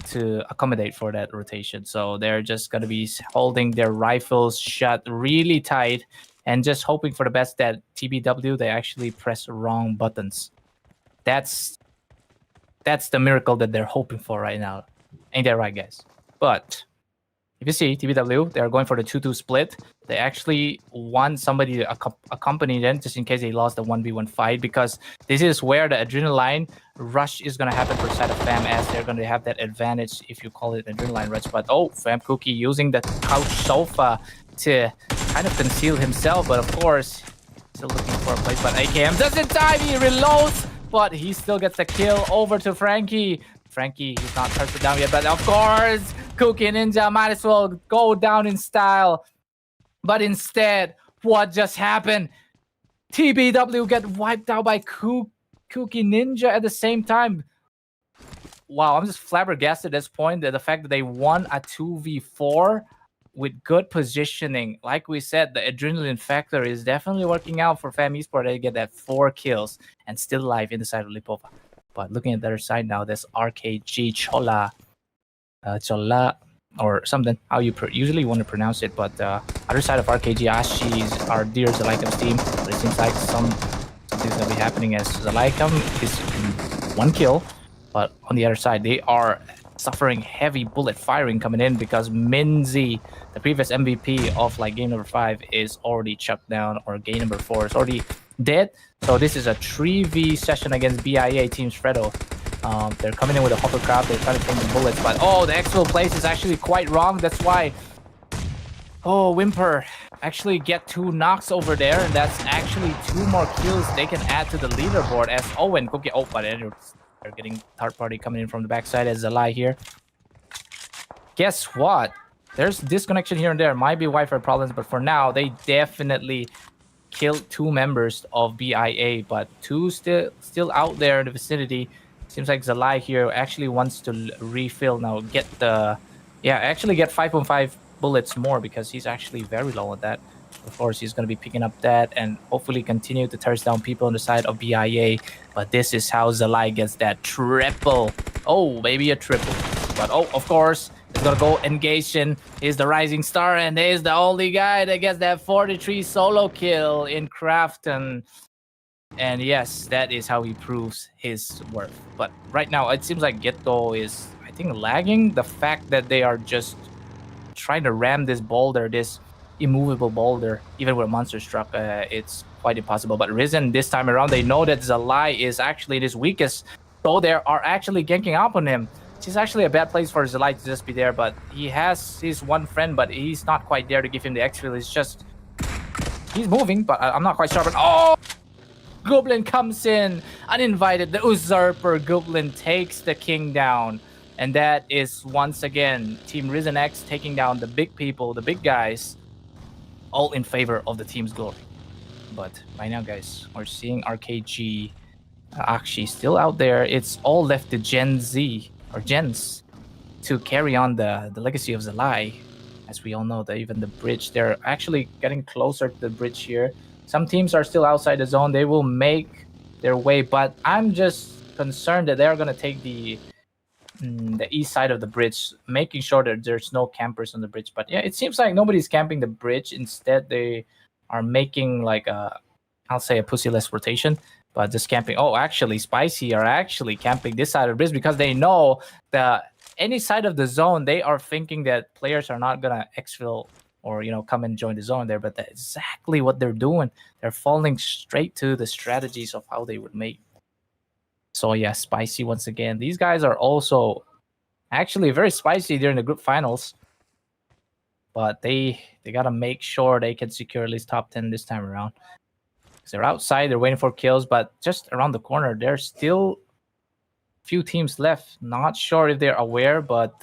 to accommodate for that rotation. So they're just going to be holding their rifles shut really tight and just hoping for the best that TBW, they actually press wrong buttons. That's the miracle that they're hoping for right now. Ain't that right, guys? But if you see TBW, they're going for the 2-2 split. They actually want somebody to accompany them just in case they lost the 1v1 fight, because this is where the adrenaline rush is going to happen for the side of FAM, as they're going to have that advantage if you call it adrenaline rush. But oh, FAM Kuki using the couch sofa to kind of conceal himself, but of course, still looking for a place. But AKM doesn't die, he reloads, but he still gets the kill over to Frankie. Frankie, he's not touched it down yet, but of course, Kuki Ninja might as well go down in style. But instead, what just happened? TBW get wiped out by Kuki Ninja at the same time. Wow, I'm just flabbergasted at this point, that the fact that they won a 2v4 with good positioning. Like we said, the adrenaline factor is definitely working out for FAM Esports. They get that 4 kills and still alive in the side of Lipova. But looking at the other side now, there's RKG CHOLLHA, or something, how you usually want to pronounce it. But other side of RKG, AHSI are dear Zalaikham's team. But it seems like something's going to be happening, as Zalaikham is 1 kill. But on the other side, they are suffering heavy bullet firing coming in, because Minzy, the previous MVP of like game number 5, is already chucked down, or game number 4 is already dead. So this is a 3v session against BIA Team Fredo. They're coming in with a hovercraft. They're trying to take the bullets, but oh, the actual place is actually quite wrong. That's why Oh, Whimper actually get 2 knocks over there, and that's actually 2 more kills they can add to the leaderboard as Owen Kuki. Oh, but they're getting third party coming in from the backside as a lie here. Guess what? There's disconnection here and there. Might be Wi-Fi problems, but for now, they definitely killed 2 members of BIA, but 2 still out there in the vicinity. Seems like Zalai here actually wants to refill now. Get the actually get 5.5 bullets more because he's actually very low at that. Of course, he's going to be picking up that and hopefully continue to thirst down people on the side of BIA. But this is how Zalai gets that triple. Oh, maybe a triple. But oh, of course, he's going to go engagement. He's the rising star, and he's the only guy that gets that 43 solo kill in Crafton. And yes, that is how he proves his worth. But right now, it seems like Ghetto is, I think, lagging. The fact that they are just trying to ram this boulder, this immovable boulder, even with a monster struck, it's quite impossible. But Risen, this time around, they know that Zalai is actually his weakest. So they are actually ganking up on him. It's actually a bad place for Zalai to just be there. But he has his one friend, but he's not quite there to give him the exfil. It's just, he's moving, but I'm not quite sure. But oh! Goblin comes in uninvited. The usurper Goblin takes the king down, and that is once again Team Risen X taking down the big people, the big guys, all in favor of the team's glory. But right now, guys, we're seeing RKG AHSI still out there. It's all left to Gen Z or Gens to carry on the legacy of Zalai. As we all know, that even the bridge, they're actually getting closer to the bridge here. Some teams are still outside the zone. They will make their way, but I'm just concerned that they're going to take the east side of the bridge, making sure that there's no campers on the bridge. But yeah, it seems like nobody's camping the bridge. Instead, they are making like I'll say a pussyless rotation, but just camping. Oh, actually, Spicy are actually camping this side of the bridge because they know that any side of the zone, they are thinking that players are not going to exfil or, you know, come and join the zone there. But that's exactly what they're doing. They're falling straight to the strategies of how they would make. So yeah, Spicy once again. These guys are also actually very spicy during the group finals. But they got to make sure they can secure at least top 10 this time around. Because they're outside, they're waiting for kills. But just around the corner, there's still a few teams left. Not sure if they're aware, but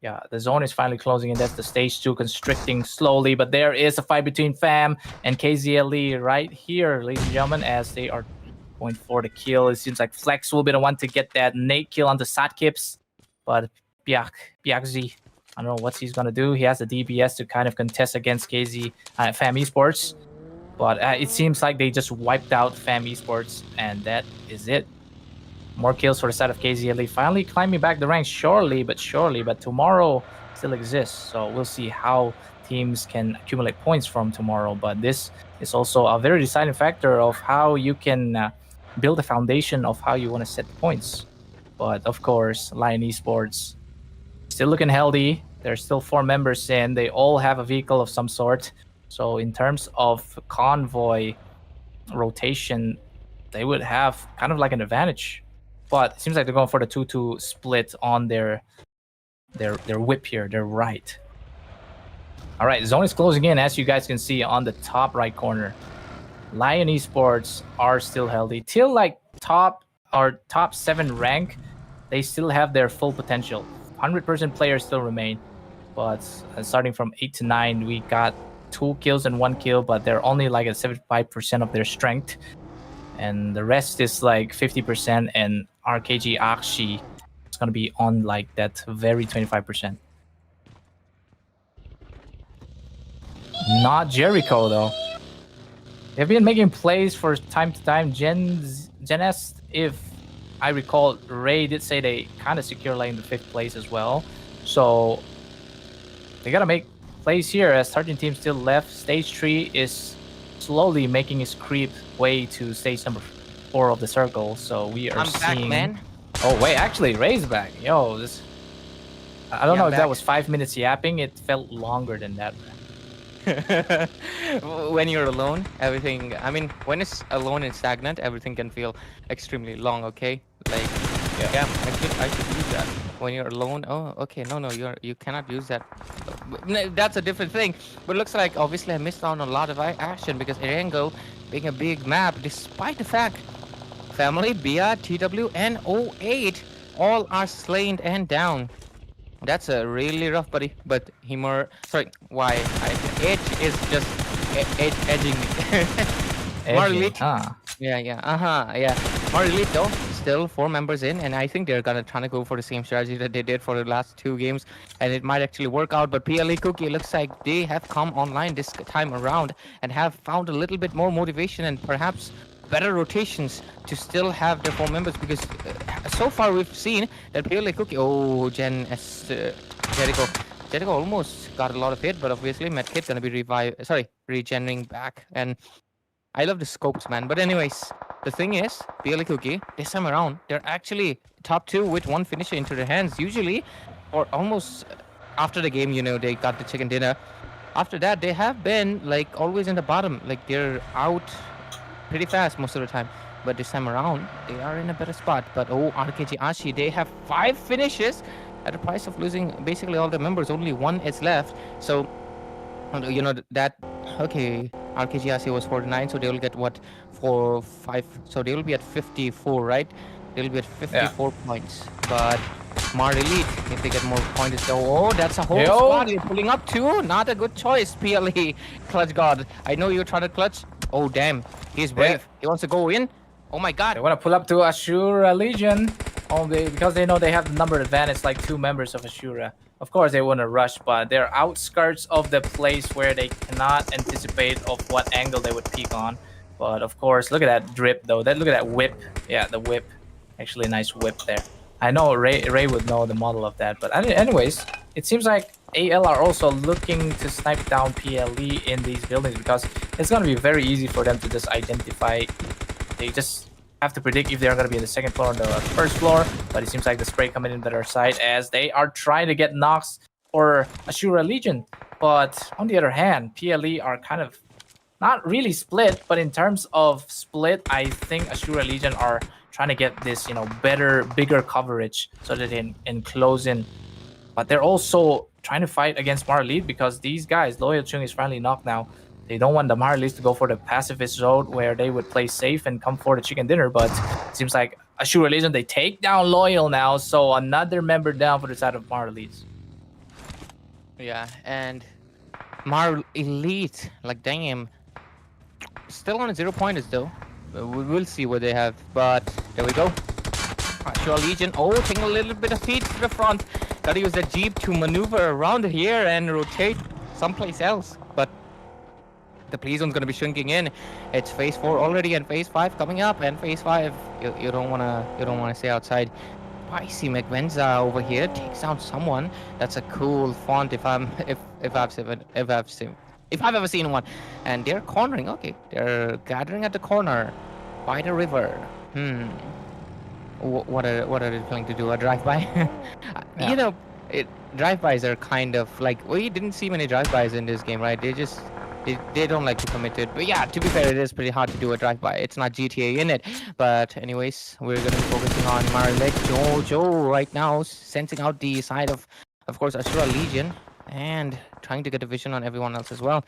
yeah, the zone is finally closing in. That's the stage 2 constricting slowly. But there is a fight between FAM and KZLE right here, ladies and gentlemen, as they are going for the kill. It seems like Flex will be the one to get that nade kill onto Satkips. But Biakzi, I don't know what he's going to do. He has the DBS to kind of contest against KZ FAM Esports. But it seems like they just wiped out FAM Esports, and that is it. More kills for the side of KZLE. Finally climbing back the ranks, surely. But tomorrow still exists. So we'll see how teams can accumulate points from tomorrow. But this is also a very deciding factor of how you can build a foundation of how you want to set the points. But of course, Lion Esports still looking healthy. There's still 4 members in. They all have a vehicle of some sort. So in terms of convoy rotation, they would have kind of like an advantage. But it seems like they're going for the 2-2 split on their whip here, their right. All right, zone is closing in, as you guys can see on the top right corner. Lion Esports are still healthy. Till like top 7 rank, they still have their full potential. 100% players still remain. But starting from 8 to 9, we got 2 kills and 1 kill, but they're only like at 75% of their strength. And the rest is like 50%, and RKG AHSI is going to be on like that very 25%. Not Jericho, though. They've been making plays for time to time. Gen S, if I recall, Ray did say they kind of secure like in the 5th place as well. So they got to make plays here as 13 teams still left. Stage 3 is slowly making its creep way to stage number 4 of the circle. So we are seeing... back, man. Oh, wait, actually, Ray's back. Yo, this... I don't know if that was 5 minutes yapping. It felt longer than that. When you're alone, everything... I mean, when it's alone and stagnant, everything can feel extremely long, okay? Like, yeah I should use that. when you're alone. Oh, okay. No, you cannot use that. That's a different thing. But it looks like obviously I missed out on a lot of action because Erangel being a big map, despite the fact Family, Bia, TW, and O8 all are slain and down. That's a really rough buddy. But HMAR, sorry, why? Edge is just edging me. Edging, huh? Yeah. Elite though, still 4 members in, and I think they're gonna try to go for the same strategy that they did for the last 2 games, and it might actually work out. But PLE Kuki looks like they have come online this time around and have found a little bit more motivation and perhaps better rotations to still have their 4 members, because so far we've seen that PLE Kuki. Oh, Jericho almost got a lot of hit, but obviously Medkit gonna be regenerating back, and I love the scopes, man. But anyways, the thing is, PLE Kuki, this time around, they're actually top 2 with 1 finisher into their hands. Usually, or almost after the game, you know, they got the chicken dinner. After that, they have been, like, always in the bottom. Like, they're out pretty fast most of the time. But this time around, they are in a better spot. But, oh, RKG AHSI, they have 5 finishes at the price of losing basically all their members. Only 1 is left. So, you know, that... Okay, RKG AHSI was 49, so they will get what? 4, 5. So they will be at 54, right? They'll be at 54 points. But HMAR Elite, if they get more points, oh, that's a whole squad you're pulling up too. Not a good choice, PLE. Clutch God. I know you're trying to clutch. Oh, damn. He's brave. Yeah. He wants to go in. Oh my God. They want to pull up to ASURA Legion. Because they know they have the number advantage, like 2 members of ASURA. Of course, they want to rush, but they're outskirts of the place where they cannot anticipate of what angle they would peek on. But of course, look at that drip, though. Look at that whip. Yeah, the whip. Actually, a nice whip there. I know Ray would know the model of that. But anyways, it seems like AL are also looking to snipe down PLE in these buildings, because it's going to be very easy for them to just identify. They just have to predict if they're going to be in the 2nd floor or the 1st floor, but it seems like the spray coming in their side as they are trying to get knocks for ASURA Legion. But on the other hand, PLE are kind of not really split, but in terms of split, I think ASURA Legion are trying to get this, you know, bigger coverage so that they can close in. But they're also trying to fight against HMAR Elite, because these guys, Loyal Chung is finally knocked now. They don't want the HMAR Elite to go for the pacifist road where they would play safe and come for the chicken dinner, but it seems like ASURA Legion, they take down Loyal now, so another member down for the side of HMAR Elite. Yeah, and HMAR Elite, like damn, still on 0 pointers though. We will see what they have, but there we go. ASURA Legion, oh, taking a little bit of feet to the front. Gotta use that Jeep to maneuver around here and rotate someplace else, but the play zone's gonna be shrinking in. It's phase 4 already, and phase 5 coming up, and phase 5 you don't wanna stay outside. I see McVenza over here takes down someone. That's a cool font if I've ever seen one. And they're cornering. Okay, they're gathering at the corner by the river. What are they planning to do? A drive-by? Yeah. You know, drive-bys are kind of like, we didn't see many drive-bys in this game, right? They don't like to commit to it. But yeah, to be fair, it is pretty hard to do a drive-by. It's not GTA in it. But anyways, we're going to be focusing on Marilek Jojo right now, sensing out the side of course, ASURA Legion, and trying to get a vision on everyone else as well.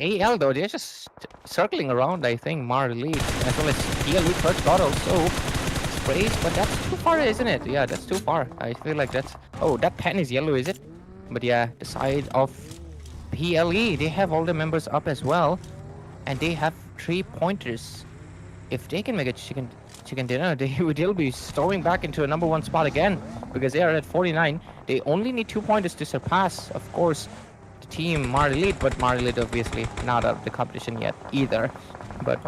AL, though, they're just circling around, I think, Marilek, as well as PLE first got also sprays, but that's too far, isn't it? Yeah, that's too far. I feel like that's... Oh, that pen is yellow, is it? But yeah, the side of PLE, they have all the members up as well, and they have 3 pointers. If they can make a chicken dinner, they'll be storming back into a number 1 spot again, because they are at 49. They only need 2 pointers to surpass, of course, the team HMAR Elite, but HMAR Elite obviously not out of the competition yet either. But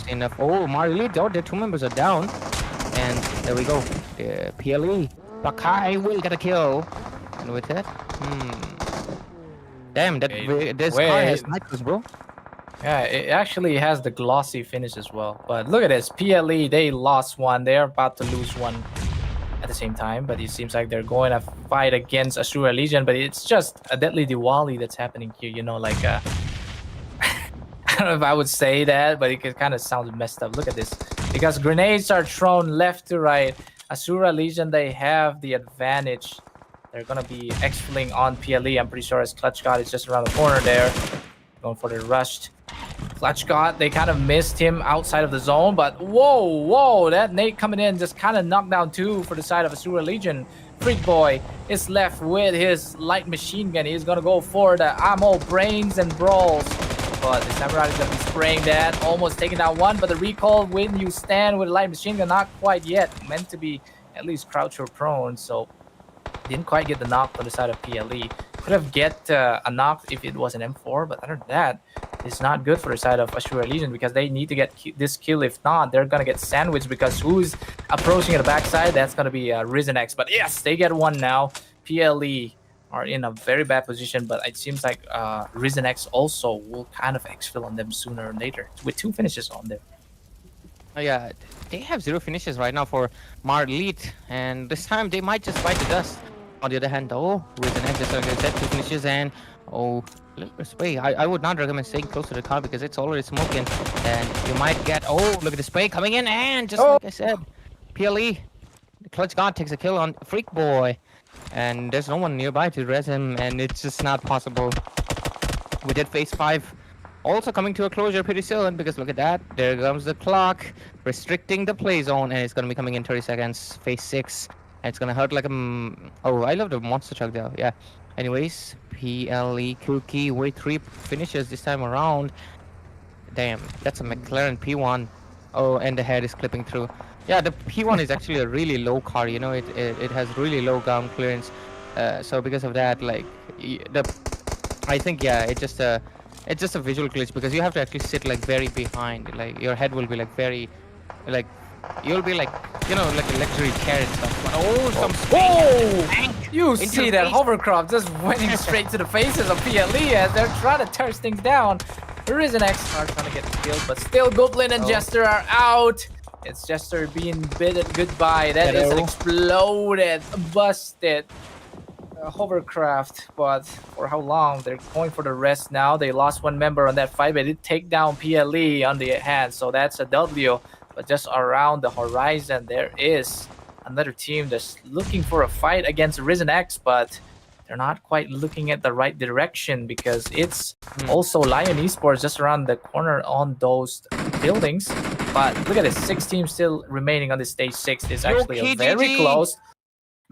enough. Oh, HMAR Elite, oh, their 2 members are down, and there we go. The PLE, Bakai will get a kill, and with that, damn, this car has nitros, bro. Yeah, it actually has the glossy finish as well. But look at this. PLE, they lost 1. They're about to lose 1 at the same time. But it seems like they're going to fight against ASURA Legion. But it's just a deadly Diwali that's happening here. You know, like... I don't know if I would say that, but it kind of sounds messed up. Look at this. Because grenades are thrown left to right. Asura Legion, they have the advantage. They're gonna be exfilling on PLE. I'm pretty sure as Clutch God is just around the corner there. Going for the rushed. Clutch God, they kind of missed him outside of the zone, but whoa, that nade coming in just kind of knocked down two for the side of Asura Legion. Freak Boy is left with his light machine gun. He's gonna go for the ammo, brains, and brawls. But the Samurai is gonna be spraying that, almost taking down one, but the recall when you stand with a light machine gun, not quite yet. Meant to be at least crouch or prone, so didn't quite get the knock on the side of PLE. Could have get a knock if it was an M4, but other than that, it's not good for the side of Asura Legion because they need to get this kill. If not, they're gonna get sandwiched because who's approaching at the backside? That's gonna be Risen X. But yes, they get one now. PLE are in a very bad position, but it seems like Risen X also will kind of exfil on them sooner or later with 2 finishes on them. Yeah, they have 0 finishes right now for Mar Elite, and this time they might just bite the dust. On the other hand, though, with an X, like I said, 2 finishes, and a little bit of spray. I would not recommend staying close to the car because it's already smoking, and you might get. Look at the spray coming in, and just like I said, PLE, the Clutch God takes a kill on Freak Boy, and there's no one nearby to res him, and it's just not possible. We did phase 5. Also coming to a closure pretty soon because look at that. There comes the clock restricting the play zone, and it's going to be coming in 30 seconds. Phase 6. And it's going to hurt like a... Oh, I love the monster truck there. Yeah. Anyways, PLE Kuki with 3 finishes this time around. Damn, that's a McLaren P1. Oh, and the head is clipping through. Yeah, the P1 is actually a really low car. You know, it has really low ground clearance. So because of that, like, I think, yeah, it's just a visual glitch because you have to actually sit like very behind. Like your head will be like very, like you'll be like, you know, like a luxury chair and stuff. But some Whoa! You see that hovercraft just went straight to the faces of PLE as they're trying to tear things down. There is an X are trying to get killed, but still Goblin and Jester are out. It's Jester being bidden goodbye. That is an exploded, busted hovercraft, but for how long? They're going for the rest now. They lost 1 member on that fight, but they did take down PLE on the hand, so that's a W. But just around the horizon, there is another team that's looking for a fight against Risen X, but they're not quite looking at the right direction because it's also Lion Esports just around the corner on those buildings. But look at this, 6 teams still remaining on this stage 6. It's actually very close.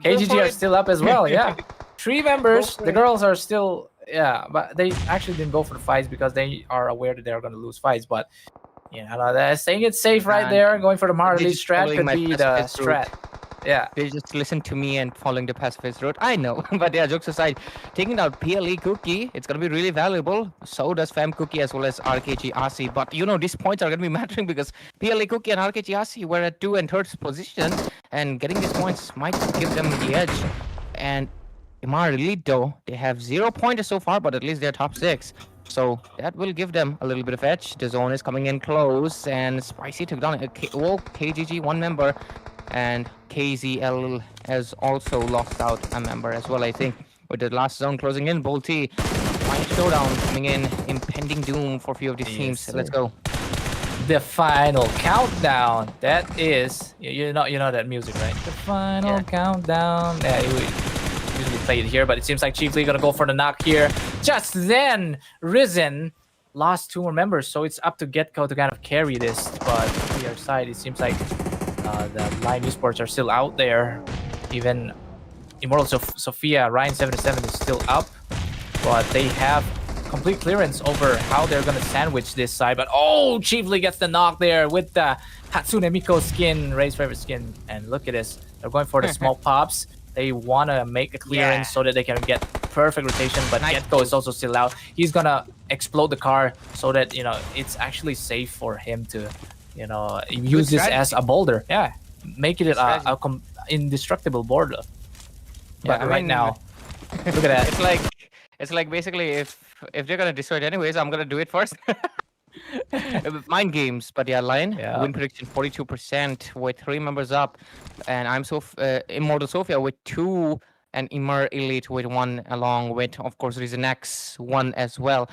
KGG are still up as well, yeah. 3 members. The girls are still, yeah, but they actually didn't go for the fights because they are aware that they're going to lose fights. But, you know, they're staying it safe right there. Going for the Marley strat could be the strat. Yeah. They just listen to me and following the pacifist route. I know. But yeah, jokes aside, taking out PLE Kuki, it's going to be really valuable. So does Fam Kuki as well as RKG AHSI. But, you know, these points are going to be mattering because PLE Kuki and RKG AHSI were at 2 and 3rd position. And getting these points might give them the edge. And IMMORTAL Elite, though, they have 0 pointers so far, but at least they're top 6. So that will give them a little bit of edge. The zone is coming in close, and Spicy took down KGG 1 member. And KZLE has also lost out a member as well, I think. With the last zone closing in, Bolty, final showdown coming in, impending doom for a few of these teams. Sir. Let's go. The final countdown. That is, you know that music, right? The final countdown. Yeah, we usually play it here, but it seems like Chief Lee gonna go for the knock here. Just then, Risen lost 2 more members, so it's up to Getco to kind of carry this. But on the other side, it seems like the Lion Esports are still out there. Even Immortal Sophia, Ryan 77 is still up, but they have complete clearance over how they're gonna sandwich this side. But Chief Lee gets the knock there with the Hatsune Miku skin, Ray's favorite skin. And look at this, they're going for the small pops. They want to make a clearance so that they can get perfect rotation, but Getco is also still out. He's gonna explode the car so that, you know, it's actually safe for him to, you know, use this as a boulder. Yeah, make it a indestructible boulder. But right now, look at that. It's like basically if they're gonna destroy it anyways, I'm gonna do it first. Mind games, but yeah, Lion win prediction 42% with 3 members up, and I'm Immortal Sophia with 2, and IMMORTAL Elite with 1, along with of course Risen X 1 as well.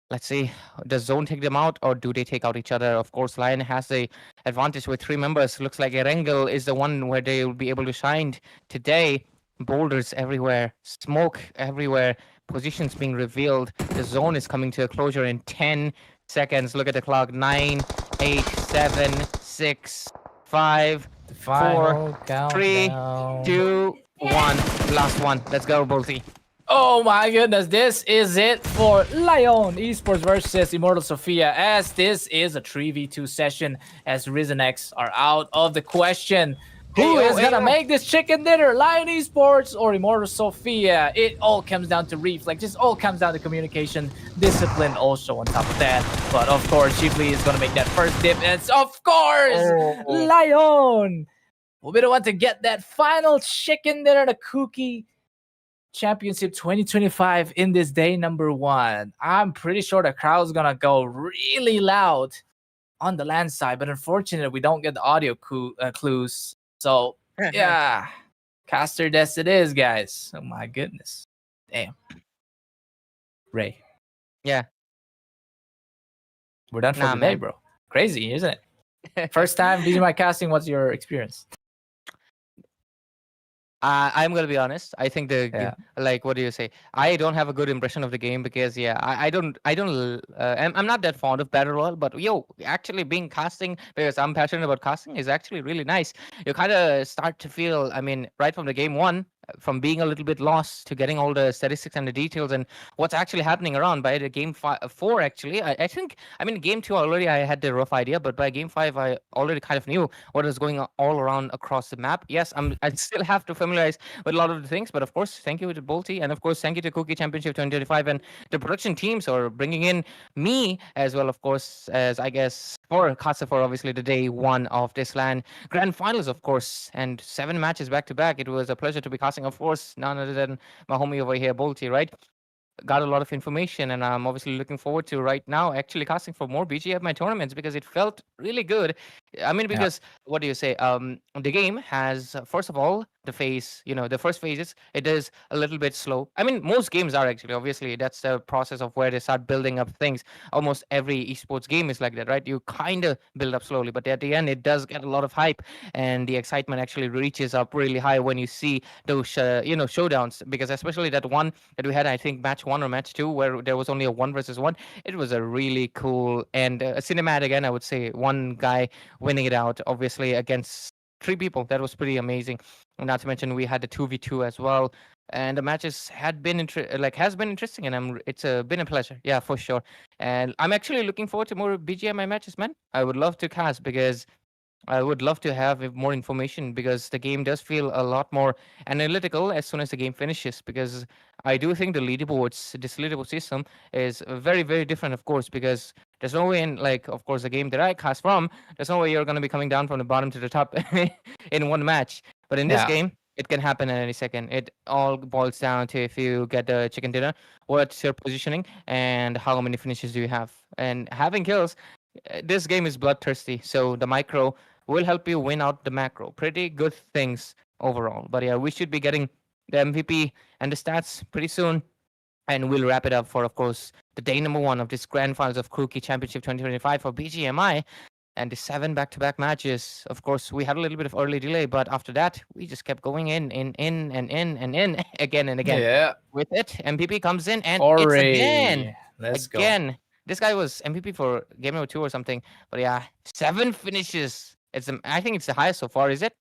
Let's see, does Zone take them out or do they take out each other? Of course, Lion has the advantage with 3 members. Looks like Erengel is the one where they will be able to shine today. Boulders everywhere, smoke everywhere, positions being revealed. The zone is coming to a closure in 10 seconds. Look at the clock. 9, 8, 7, 6, 5, The 4, final 3, countdown. 2, 1. Last one. Let's go, Bolty. Oh my goodness, this is it for Lion Esports versus Immortal Sophia, as this is a 3v2 session, as Risen X are out of the question. Who is gonna make this chicken dinner, Lion Esports or Immortal Sophia? It all comes down to reflex, just all comes down to communication, discipline also on top of that. But of course, Chiefly is gonna make that first dip, and it's of course Lion will be the one to get that final chicken dinner, the Kuki Championship 2025 in this day number 1. I'm pretty sure the crowd's gonna go really loud on the land side, but unfortunately we don't get the audio clues. So yeah, caster death it is, guys. Oh my goodness, damn. Ray, Yeah. we're done for Nah, today, man. bro. Crazy, isn't it? First time BGMI casting. What's your experience? I'm gonna be honest. I think Yeah. like, what do you say? I don't have a good impression of the game because I'm not that fond of battle royale. But actually being casting, because I'm passionate about casting, is actually really nice. You kind of start to feel, I mean, right from the game one, from being a little bit lost to getting all the statistics and the details and what's actually happening around. By the game 4, actually, I think, I mean, game 2 already I had the rough idea, but by game 5 I already kind of knew what was going on all around across the map. Yes, I still have to familiarize with a lot of the things, but of course, thank you to Bolty, and of course, thank you to Cookie Championship 2025 and the production teams for bringing in me as well, of course, as I guess for Kasa for obviously the day 1 of this LAN grand finals, of course, and 7 matches back to back. It was a pleasure to be casting, of course, none other than my homie over here, Bolty, right? Got a lot of information, and I'm obviously looking forward to right now actually casting for more BGMI tournaments because it felt really good. I mean, because what do you say? The game has first of all the phase, the first phases. It is a little bit slow. I mean, most games are actually, obviously, that's the process of where they start building up things. Almost every esports game is like that, right? You kind of build up slowly, but at the end, it does get a lot of hype, and the excitement actually reaches up really high when you see those, showdowns. Because especially that one that we had, I think, match 1 or match 2, where there was only a 1 versus 1. It was a really cool and cinematic, and I would say one guy winning it out, obviously, against 3 people. That was pretty amazing. Not to mention, we had the 2v2 as well. And the matches had been has been interesting, and it's been a pleasure, yeah, for sure. And I'm actually looking forward to more BGMI matches, man. I would love to cast because I would love to have more information, because the game does feel a lot more analytical as soon as the game finishes. Because I do think this leaderboard system is very, very different, of course, because there's no way in, like, of course, the game that I cast from, there's no way you're going to be coming down from the bottom to the top in one match. But in this game, it can happen at any second. It all boils down to if you get the chicken dinner, what's your positioning, and how many finishes do you have. And having kills, this game is bloodthirsty, so the micro will help you win out the macro. Pretty good things overall. But yeah, we should be getting the MVP and the stats pretty soon. And we'll wrap it up for, of course, the day number 1 of this grand finals of Kuki Championship 2025 for BGMI. And the 7 back-to-back matches. Of course, we had a little bit of early delay, but after that, we just kept going in again and again. Yeah. With it, MVP comes in, and Ore. it's again. Let's go. This guy was MVP for game number 2 or something. But yeah, 7 finishes. I think it's the highest so far, is it?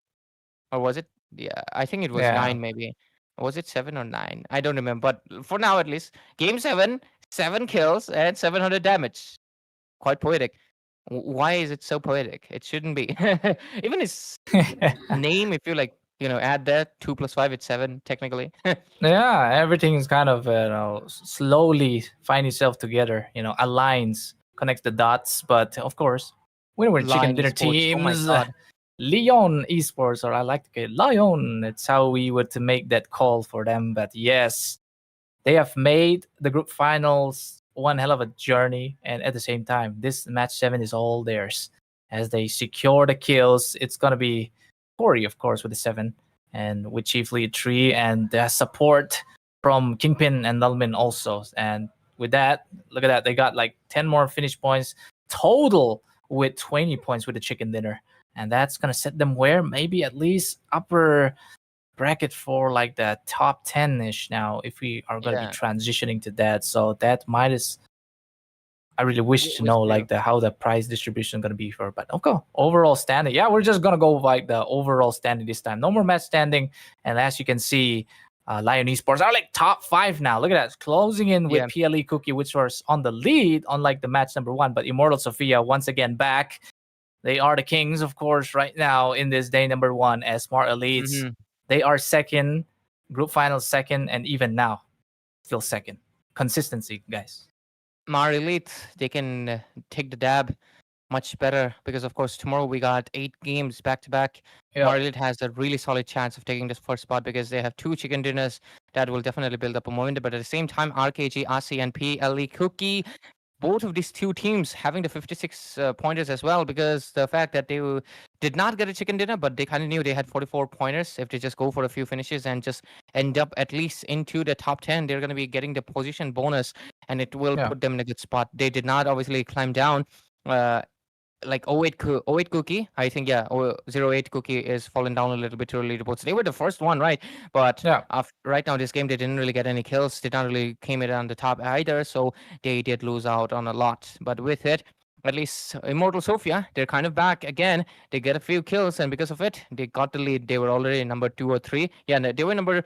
Or was it? Yeah, I think it was 9 maybe. Was it 7 or 9? I don't remember. But for now, at least, game 7, 7 kills and 700 damage. Quite poetic. Why is it so poetic? It shouldn't be. Even his name, if you add that 2 + 5, it's 7 technically. Yeah, everything is kind of slowly find itself together. Aligns, connects the dots. But of course, when we're chicken Lion dinner Esports, oh my teams, God. Leon Esports, or I like to get Lion. That's how we would to make that call for them. But yes, they have made the group finals one hell of a journey, and at the same time, this match 7 is all theirs as they secure the kills. It's gonna be Corey, of course, with the 7, and with Chief Lead 3, and the support from Kingpin and Nulmin also. And with that, look at that. They got like 10 more finish points total with 20 points with the chicken dinner. And that's going to set them where? Maybe at least upper bracket for like the top 10-ish now, if we are going to be transitioning to that. So that minus, I really wish to know like how the price distribution is going to be for, but okay, overall standing. Yeah, we're just going to go like the overall standing this time. No more match standing. And as you can see, Lion Esports are like top 5 now. Look at that, closing in with PLE Kuki, which was on the lead on like the match number 1. But Immortal Sophia once again back. They are the kings, of course, right now in this day number 1 as Smart Elites. They are second, group final second, and even now still second. Consistency, guys. HMAR Elite, they can take the dab much better because, of course, tomorrow we got 8 games back to back. HMAR Elite has a really solid chance of taking this first spot because they have 2 chicken dinners that will definitely build up a momentum. But at the same time, RKG, AHSI, and PLE Kuki, both of these 2 teams having the 56 pointers as well, because the fact that they did not get a chicken dinner, but they kind of knew they had 44 pointers. If they just go for a few finishes and just end up at least into the top 10, they're going to be getting the position bonus, and it will put them in a good spot. They did not obviously climb down. Like 08 Kuki, I think, 08 Kuki is falling down a little bit to early reports. They were the first one, right? But right now, this game, they didn't really get any kills. Did not really came in on the top either, so they did lose out on a lot. But with it, at least Immortal Sophia, they're kind of back again. They get a few kills, and because of it, they got the lead. They were already number 2 or 3. Yeah, they were number...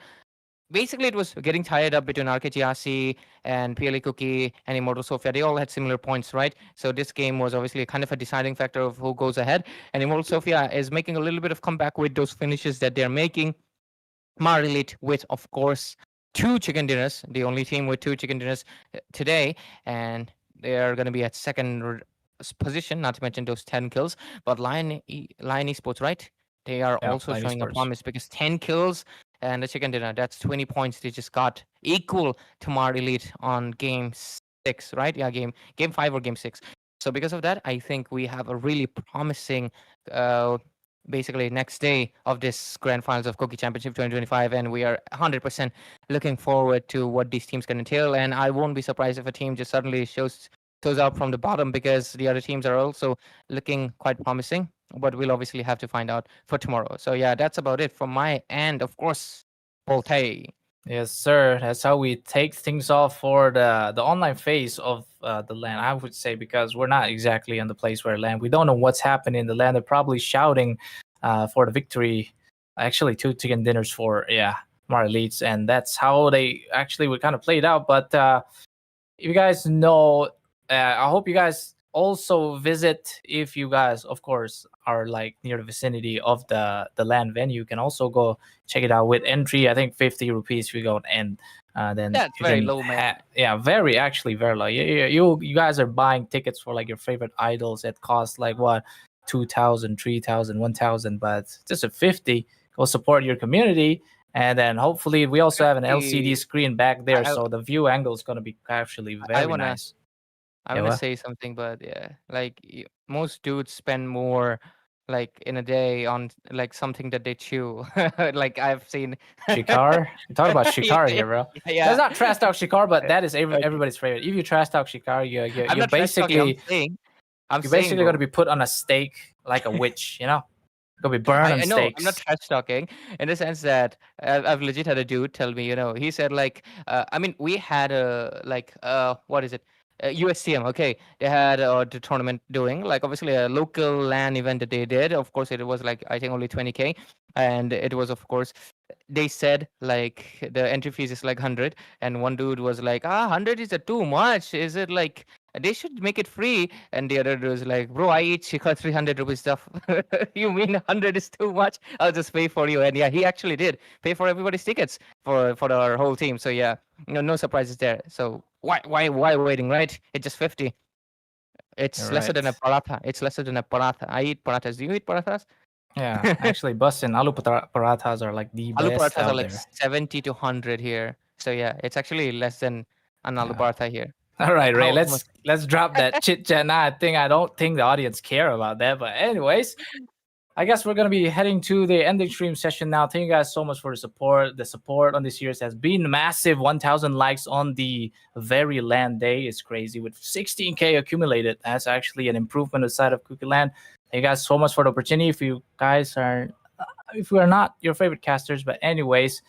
Basically, it was getting tied up between RKG AHSI and PLE Kuki and Immortal Sophia. They all had similar points, right? So this game was obviously kind of a deciding factor of who goes ahead. And Immortal Sophia is making a little bit of comeback with those finishes that they're making. HMAR Elite with, of course, 2 chicken dinners. The only team with 2 chicken dinners today. And they are going to be at second position, not to mention those 10 kills. But Lion Esports, right? They are also Lion showing a Esports. promise because 10 kills and the chicken dinner, that's 20 points they just got, equal to HMAR Elite on game 6, right? Yeah, game 5 or game 6. So because of that, I think we have a really promising basically next day of this grand finals of Kuki Championship 2025, and we are 100% looking forward to what these teams can entail. And I won't be surprised if a team just suddenly shows up from the bottom, because the other teams are also looking quite promising. But we'll obviously have to find out for tomorrow. So yeah, that's about it from my end. Of course, Volte. Yes, sir. That's how we take things off for the online phase of the LAN, I would say, because we're not exactly in the place where LAN. We don't know what's happening in the LAN. They're probably shouting for the victory. Actually, 2 chicken dinners for HMAR Elites, and that's how they actually would kind of play it out. But you guys know, I hope you guys also visit, if you guys, of course, are like near the vicinity of the LAN venue. You can also go check it out with entry. I think 50 rupees we go, and then that's very low, man. Very low. You guys are buying tickets for like your favorite idols that cost like what, 2,000, 3,000, 1,000, but just a 50. Go support your community. And then hopefully we also have an LCD screen back there, so the view angle is going to be actually very nice. I want to say something, but like most dudes spend more like in a day on like something that they chew. Like I've seen Shikar. You talk about Shikar here, bro. Yeah. That's not trash talk Shikar, but that is everybody's favorite. If you trash talk Shikar, you're basically basically going to be put on a stake like a witch, you know? Going to be burned on stakes. I'm not trash talking in the sense that I've legit had a dude tell me, he said like, I mean, we had a like, what is it? USCM, okay, they had the tournament doing like obviously a local LAN event that they did. Of course, it was like I think only 20K, and it was, of course, they said like the entry fees is like 100, and one dude was like, 100 is too much. Is it like they should make it free? And the other dude was like, bro, I eat Shikha 300 rupees stuff. You mean 100 is too much? I'll just pay for you. And yeah, he actually did pay for everybody's tickets for our whole team. So yeah, no surprises there. So why waiting, right? It's just 50. It's lesser than a paratha. It's lesser than a paratha. I eat parathas. Do you eat parathas? Yeah, actually, bussin' aloo parathas are like the aloo best parathas out are like there. 70 to 100 here. So yeah, it's actually less than an aloo paratha here. All right, Ray, let's drop that chit chat now. I don't think the audience care about that. But anyways, I guess we're gonna be heading to the ending stream session now. Thank you guys so much for the support. The support on this series has been massive. 1,000 likes on the very land day is crazy. With 16K accumulated, that's actually an improvement aside of Kuki Land. Thank you guys so much for the opportunity. If you guys are, if we are not your favorite casters, but anyways,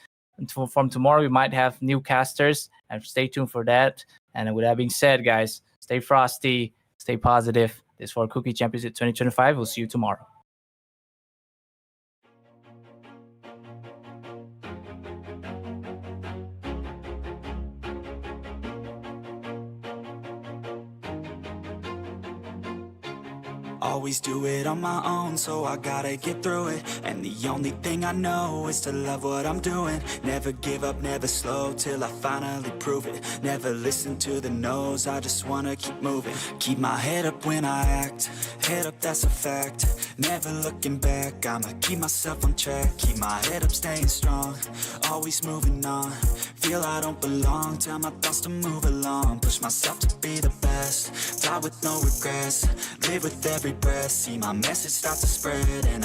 from tomorrow we might have new casters, and stay tuned for that. And with that being said, guys, stay frosty, stay positive. This is for Kuki Championship 2025. We'll see you tomorrow. Always do it on my own, so I gotta get through it. And the only thing I know is to love what I'm doing. Never give up, never slow, till I finally prove it. Never listen to the no's, I just wanna keep moving. Keep my head up when I act, head up, that's a fact. Never looking back, I'ma keep myself on track. Keep my head up, staying strong, always moving on. Feel I don't belong, tell my thoughts to move along. Push myself to be the best, die with no regrets. Live with every breath, see my message start to spread. And